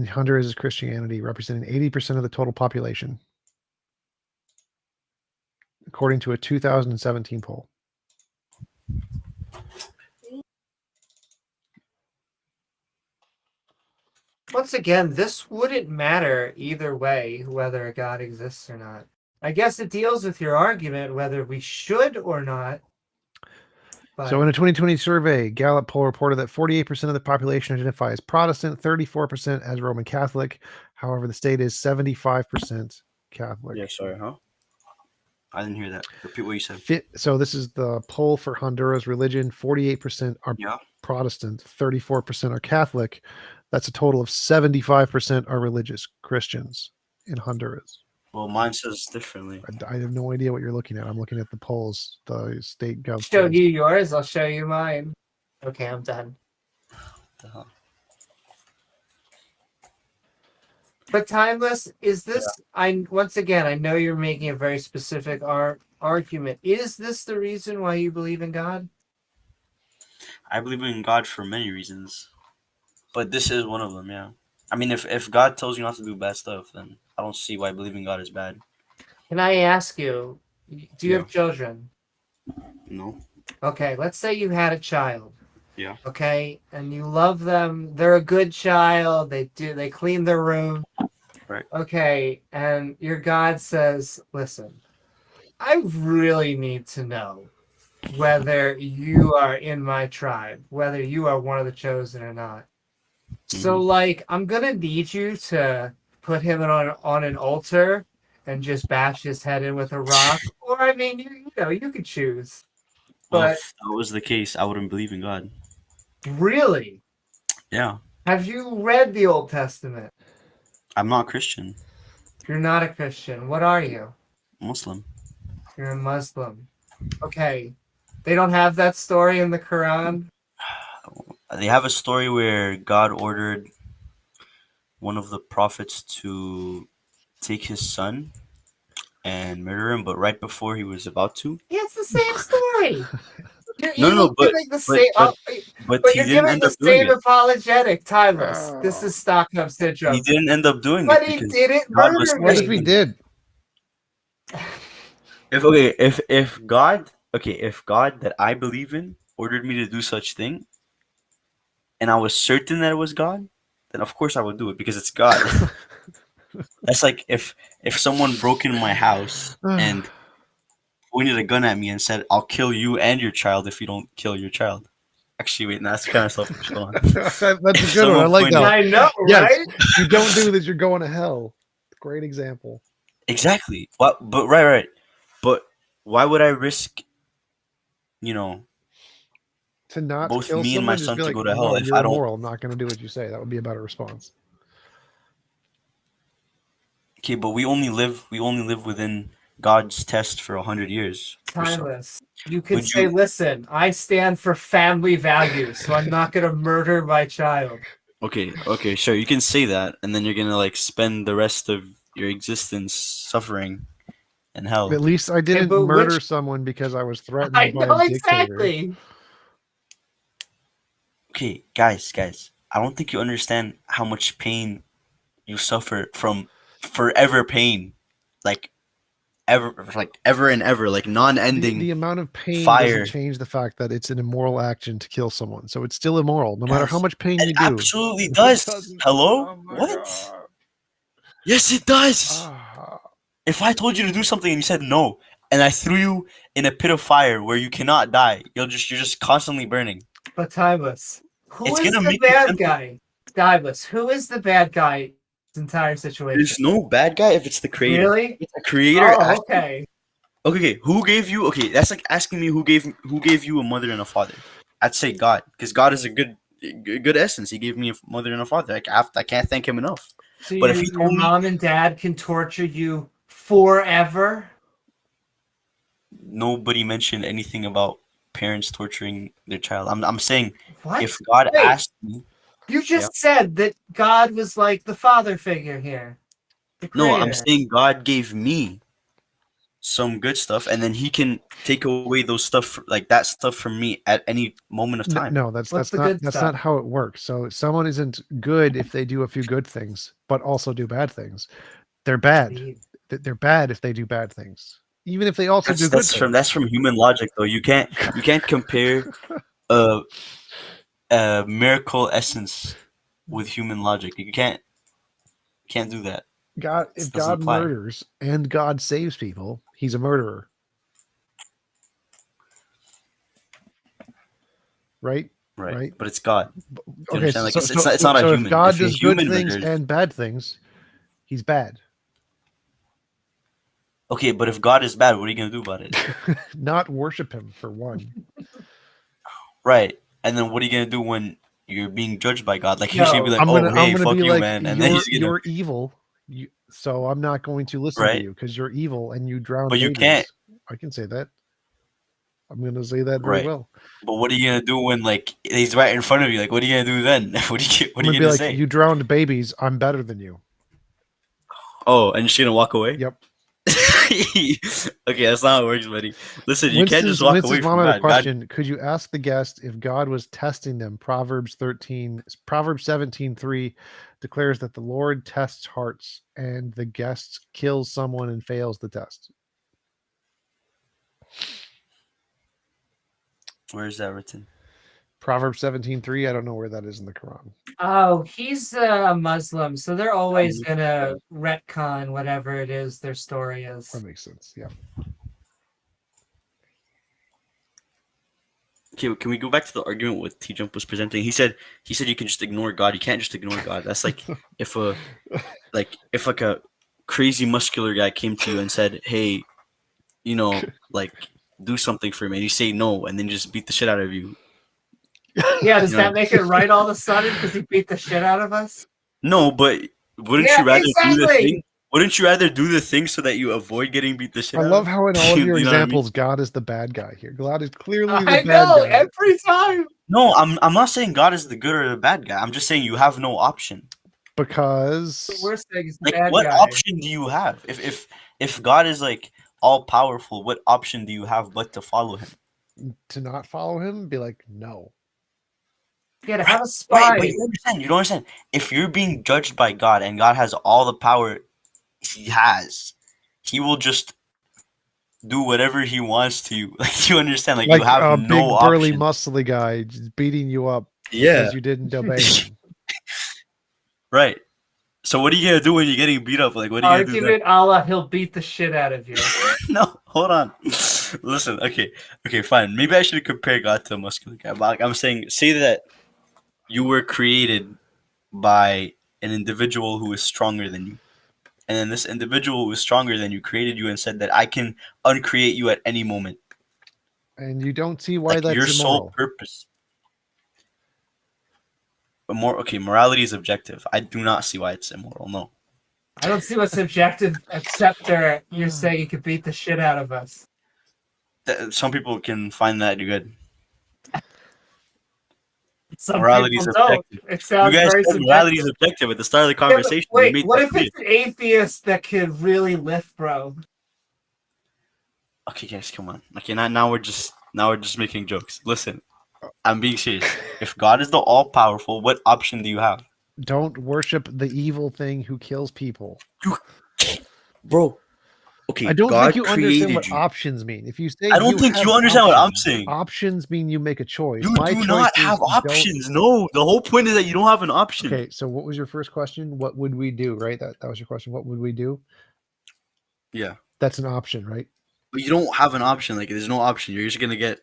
Honduras is Christianity, representing 80% of the total population, according to a 2017 poll. Once again, this wouldn't matter either way, whether a God exists or not. I guess it deals with your argument whether we should or not. But So in a 2020 survey, Gallup poll reported that 48% of the population identify as Protestant, 34% as Roman Catholic. However, the state is 75% Catholic. Yeah, sorry, huh? I didn't hear that. Repeat what you said. So this is the poll for Honduras religion. 48% are Protestant, 34% are Catholic. That's a total of 75% are religious Christians in Honduras. Well, mine says differently. I have no idea what you're looking at. I'm looking at the polls, the state gov. show polls. you yours, I'll show you mine. Okay, I'm done. The hell? But Timeless, is this? Once again, I know you're making a very specific argument. Is this the reason why you believe in God? I believe in God for many reasons, but this is one of them. Yeah, I mean, if God tells you not to do bad stuff, then I don't see why believing God is bad. Can I ask you? Do you have children? No. Okay, let's say you had a child. Yeah. Okay, and you love them. They're a good child. They clean their room. Right. Okay, and your God says, "Listen, I really need to know whether you are in my tribe, whether you are one of the chosen or not. So, like, I'm gonna need you to put him on an altar and just bash his head in with a rock, or I mean, you could choose." Well, But if that was the case, I wouldn't believe in God. really, Yeah, have you read the Old Testament? I'm not Christian. You're not a Christian. What are you? Muslim. You're a Muslim. Okay. They don't have that story in the Quran? They have a story where God ordered one of the prophets to take his son and murder him, but right before he was about to. Yeah, it's the same story. No, but he you're didn't giving end the up doing same it. apologetic, Timeless. This is Stockholm syndrome. He didn't end up doing But it. he because didn't God was murder What if me. he did? If God that I believe in ordered me to do such thing, and I was certain that it was God, then of course I would do it because it's God. That's like if someone broke into my house and pointed a gun at me and said, "I'll kill you and your child if you don't kill your child." Actually, wait, no, that's kind of selfish. Hold on. That's a good one. I like that. I know, Yes, right? you don't do this, you're going to hell. Great example. Exactly. What? But right. But why would I risk, To not both kill me and someone, my just son be to like, go to hell no, if you're I don't? immoral. I'm not going to do what you say. That would be a better response. Okay, but we only live within God's test for 100 years. or so. Timeless. You could Would say, you- listen, I stand for family values, so I'm not going to murder my child. Okay, sure. You can say that, and then you're gonna spend the rest of your existence suffering in hell. At least I didn't but murder which- someone because I was threatened I by know a dictator. exactly. Okay, guys, I don't think you understand how much pain you suffer from forever pain, like ever and ever, like non-ending The amount of pain fire. doesn't change the fact that it's an immoral action to kill someone. So it's still immoral, no matter how Guys, much pain it you do. absolutely does. doesn't. Hello? Oh my What? God. Yes, it does. Ah. If I told you to do something and you said no, and I threw you in a pit of fire where you cannot die, you're just constantly burning. But Tybus, who It's is gonna the make you bad simple. guy? Tybus, who is the bad guy in this entire situation? There's no bad guy if it's the creator. Really? It's a creator. Oh, okay. Okay. Who gave you? Okay, that's like asking me who gave you a mother and a father. I'd say God, because God is a good essence. He gave me a mother and a father. I can't thank him enough. So But if your he told me, mom and dad can torture you forever? nobody mentioned anything about parents torturing their child. I'm saying What? if God Wait. asked me, You just said that God was like the father figure here. The no, I'm creator. saying God gave me some good stuff, and then He can take away those stuff, like that stuff, from me at any moment of time. No, that's What's the not good that's stuff? not how it works. So someone isn't good if they do a few good things, but also do bad things. They're bad. They're bad if they do bad things, even if they also do good things. That's from human logic, though. You can't compare a miracle essence with human logic. You can't do that. God, This if doesn't God apply. murders and God saves people, he's a murderer. Right? Right. But it's God. Do you Okay, understand? Like, so, it's not a so human. if God If a does good human things murders, and bad things, he's bad. okay, but if God is bad, what are you gonna do about it? Not worship him for one. Right. And then what are you gonna do when you're being judged by God? Like, he's gonna be like, I'm "Oh, gonna hey, fuck be you, like, man," and then he's gonna, you're evil. So I'm not going to listen to Right. you because you're evil and you drown But you babies. can't. I can say that. I'm going to say that very Right. well. But what are you gonna do when, like, he's right in front of you? Like, what are you gonna do then? What are you I'm gonna be gonna like, say? you drowned babies. I'm better than you. Oh, and you're just gonna walk away? Yep. Okay, that's not how it works, buddy. Listen, you can't just walk away Winston's mom from had a God. God, question. Could you ask the guest if God was testing them? Proverbs 17:3 declares that the Lord tests hearts, and the guest kills someone and fails the test. where is that written? Proverbs 17:3. I don't know where that is in the Quran. Oh, he's a Muslim, so they're always gonna retcon whatever it is their story is. That makes sense. Yeah. Okay, can we go back to the argument what T Jump was presenting? He said you can just ignore God. You can't just ignore God. That's like if a crazy muscular guy came to you and said, "Hey, like, do something for me," and you say no, and then just beat the shit out of you. Yeah, does that make it right all of a sudden because he beat the shit out of us? No, but wouldn't you rather do the thing? Wouldn't you rather do the thing so that you avoid getting beat the shit I out love of? how in all of your You know what I mean? examples, God is the bad guy here. God is clearly the I bad know guy. every time. No, I'm not saying God is the good or the bad guy. I'm just saying you have no option. Because The worst thing is the Like, bad what guy. option do you have? If God is like all powerful, what option do you have but to follow him? to not follow him, be like, no. Yeah, to have a spy. Right, but you don't understand. If you're being judged by God and God has all the power he has, he will just do whatever he wants to you. Like, you understand? Like, you Like have a no big burly option. muscly guy just beating you up Yeah. because you didn't obey him. Right. So what are you gonna do when you're getting beat up? Like, what are you gonna do then? Argument Allah, he'll beat the shit out of you. No, hold on. Listen, okay, fine. Maybe I should compare God to a muscular guy. But like, I'm saying, say that you were created by an individual who is stronger than you, and then this individual who is stronger than you created you and said that I can uncreate you at any moment. And you don't see why Like, that's your immoral. sole purpose. But morality is objective. I do not see why it's immoral. No. I don't see what's subjective except you're saying you could beat the shit out of us. Some people can find that good. Some Morality is people don't. objective. It sounds you guys very said morality is subjective. objective at the start of the Yeah, but conversation. You wait, made what that if clear. it's an atheist that could really lift, bro? Okay, guys, come on. Okay, now we're just making jokes. Listen, I'm being serious. If God is the all powerful, what option do you have? Don't worship the evil thing who kills people. Bro, okay, I don't think God you understand created what you. options mean. If you say I don't think have you understand what I'm options, saying. options mean you make a choice. You My do choice not is have don't. options. No, the whole point is that you don't have an option. Okay, so what was your first question? What would we do? Right, that was your question. What would we do? Yeah, That's an option, right? but you don't have an option. Like, there's no option. You're just gonna get,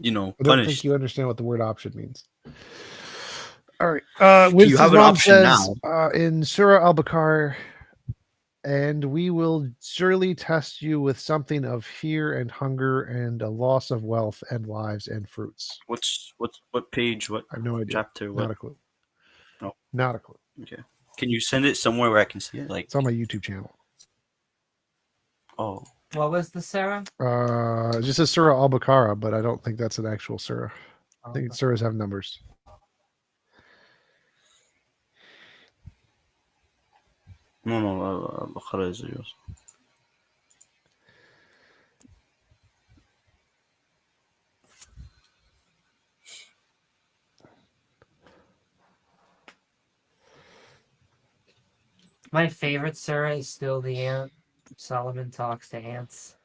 I don't think punished. you understand what the word option means. All right. You Winston's have an mom option says now. in Surah Al-Baqarah, and we will surely test you with something of fear and hunger and a loss of wealth and lives and fruits. What page? What I have no idea. chapter? What? Not a clue. No. Not a clue. Okay. Can you send it somewhere where I can see it? Like, It's on my YouTube channel. oh, What was the Sarah? It just says Surah Al-Baqarah, but I don't think that's an actual surah. I think surahs have numbers. no, Baqarah is yours. My favorite Sarah is still the ant. Solomon talks to ants.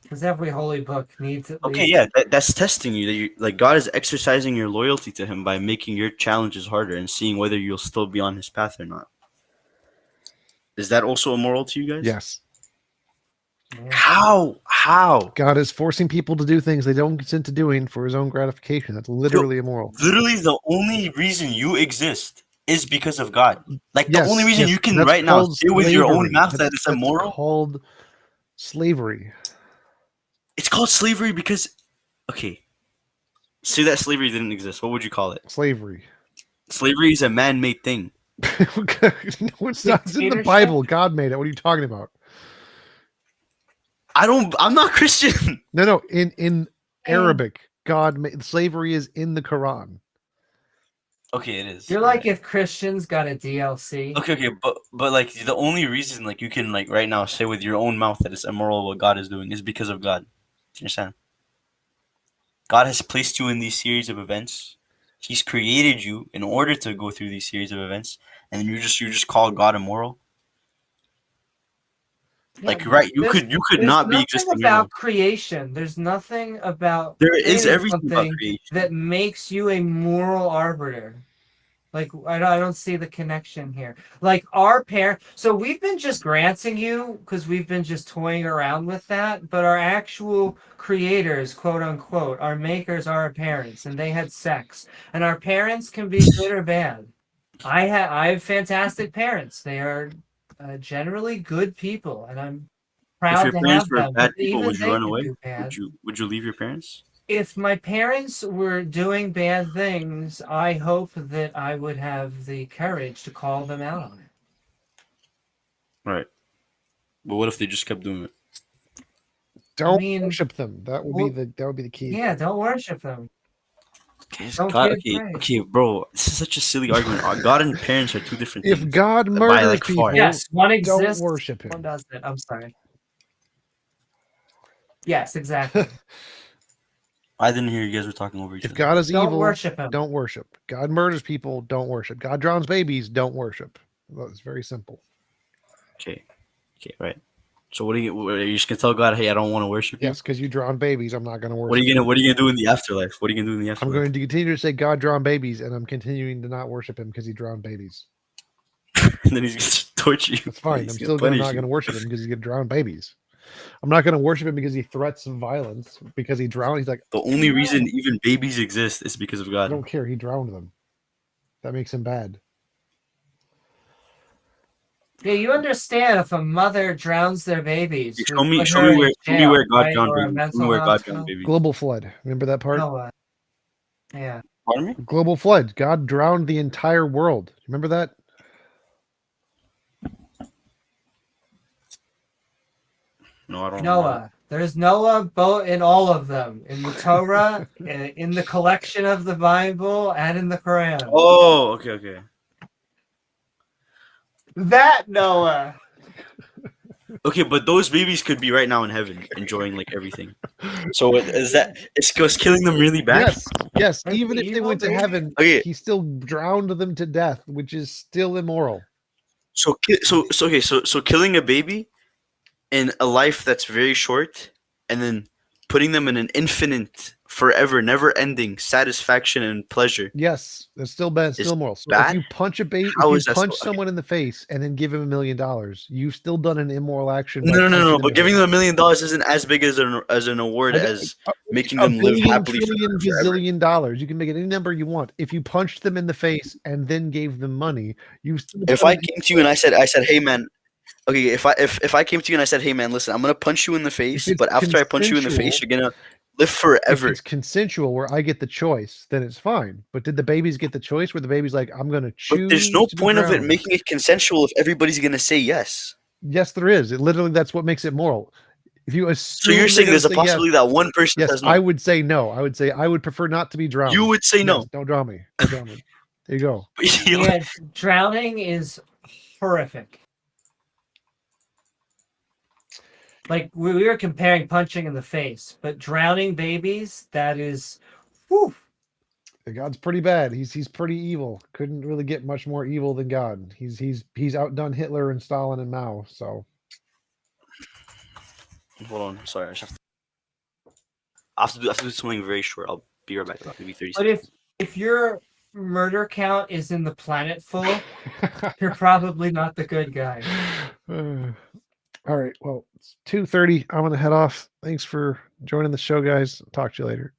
Because every holy book needs at Okay, least. yeah, that's testing you. That you like God is exercising your loyalty to Him by making your challenges harder and seeing whether you'll still be on His path or not. Is that also immoral to you guys? Yes. How? God is forcing people to do things they don't consent to doing for his own gratification. That's literally immoral. Literally, the only reason you exist is because of God. Like, the Yes, only reason yes, you can that's right now called say with your own slavery. mouth that That's it's immoral. called slavery. It's called slavery because, okay, say that slavery didn't exist. What would you call it? Slavery. Slavery is a man-made thing. No, it's not. It's in the Bible. God made it. What are you talking about? I'm not Christian. No. In Arabic, God made slavery is in the Quran. Okay, it is. You're like if Christians got a DLC. Okay, but like the only reason like you can like right now say with your own mouth that it's immoral what God is doing is because of God. Do you understand? God has placed you in these series of events. He's created you in order to go through these series of events, and you just call God immoral. Like, right, you could not be existing There's nothing about right now. creation. There's nothing about There is creating everything about something creation. that makes you a moral arbiter. Like, I don't see the connection here. Like, our parents... So we've been just granting you because we've been just toying around with that, but our actual creators, quote unquote, our makers are our parents, and they had sex. And our parents can be good or bad. I have fantastic parents. They are generally good people, and I'm If proud your to parents have were them. bad But people, even would you they run can away? do bad. Would you leave your parents? If my parents were doing bad things, I hope that I would have the courage to call them out on it. Right. But what if they just kept doing it? Don't worship them. That would be the key. Yeah, don't worship them. Don't God, give praise. okay, bro. This is such a silly argument. God and parents are two different things. If God by murders like people, far. Yes, one don't exists. worship him. One doesn't. I'm sorry. Yes, exactly. I didn't hear you guys were talking over each If other. God is Don't evil, worship him. don't worship. God murders people, don't worship. God drowns babies, don't worship. Well, it's very simple. Okay, right. So what are you just gonna tell God, hey, I don't want to worship you? Yes, because you drown babies, I'm not going to worship. What are you gonna do in the afterlife? What are you gonna do in the I'm afterlife? going to continue to say God drowned babies, and I'm continuing to not worship him because he drowned babies. And then he's gonna torture you. That's fine. He's I'm still punish not going to worship him because he's going to drown babies. I'm not going to worship him because he threats violence because he drowned. He's like, the only reason even babies exist is because of I God. don't care. He drowned them. That makes him bad. Yeah, you understand if a mother drowns their babies. Show me where God drowned babies. Show me where God drowned babies. Global flood. Remember that part? No, yeah. Pardon me? Global flood. God drowned the entire world. Remember that? No, I don't Noah. know. There's Noah both in all of them. In the Torah, in the collection of the Bible, and in the Quran. Oh, okay. That Noah. Okay, but those babies could be right now in heaven enjoying like everything. So is killing them really bad? Yes. An Even if they evil went to baby? heaven, Okay. he still drowned them to death, which is still immoral. So killing a baby in a life that's very short, and then putting them in an infinite, forever, never-ending satisfaction and pleasure Yes, it's still bad. It's is still immoral. So if bad. you punch a baby, if How you is that punch so? someone in the face and then give him $1 million, you've still done an immoral action. No, by no, no, punching no. them But in the giving face. them $1 million isn't as big as an award as making a them live billion, happily trillion, forever. gazillion dollars. You can make it any number you want. If you punched them in the face and then gave them money, you've still If done I an came to you and I said, hey man, okay, if I came to you and I said, hey man, listen, I'm gonna punch you in the If face, it's but after I punch you in the face, consensual, you're gonna live if forever. it's consensual where I get the choice, then it's fine. But did the babies get the choice where the baby's like, I'm going to choose But there's no to be point of it drowned? making it consensual if everybody's gonna say yes. Yes, there is. It literally, that's what makes it moral. If you So you're assume they're saying going to there's a say yes, possibility that one person yes, says I no. would say no. I would say I would prefer not to be drowned. You would say Yes, no. don't drown me. Don't drown me. There you go. Yeah, drowning is horrific. Like we were comparing punching in the face, but drowning babies, that is, whew. God's pretty bad. He's pretty evil. Couldn't really get much more evil than God. He's outdone Hitler and Stalin and Mao. So Hold on, sorry, I have to do something very short. I'll be right back. Maybe 30 But seconds. if your murder count is in the planet full, you're probably not the good guy. all right. Well, it's 2:30. I'm gonna head off. Thanks for joining the show, guys. Talk to you later.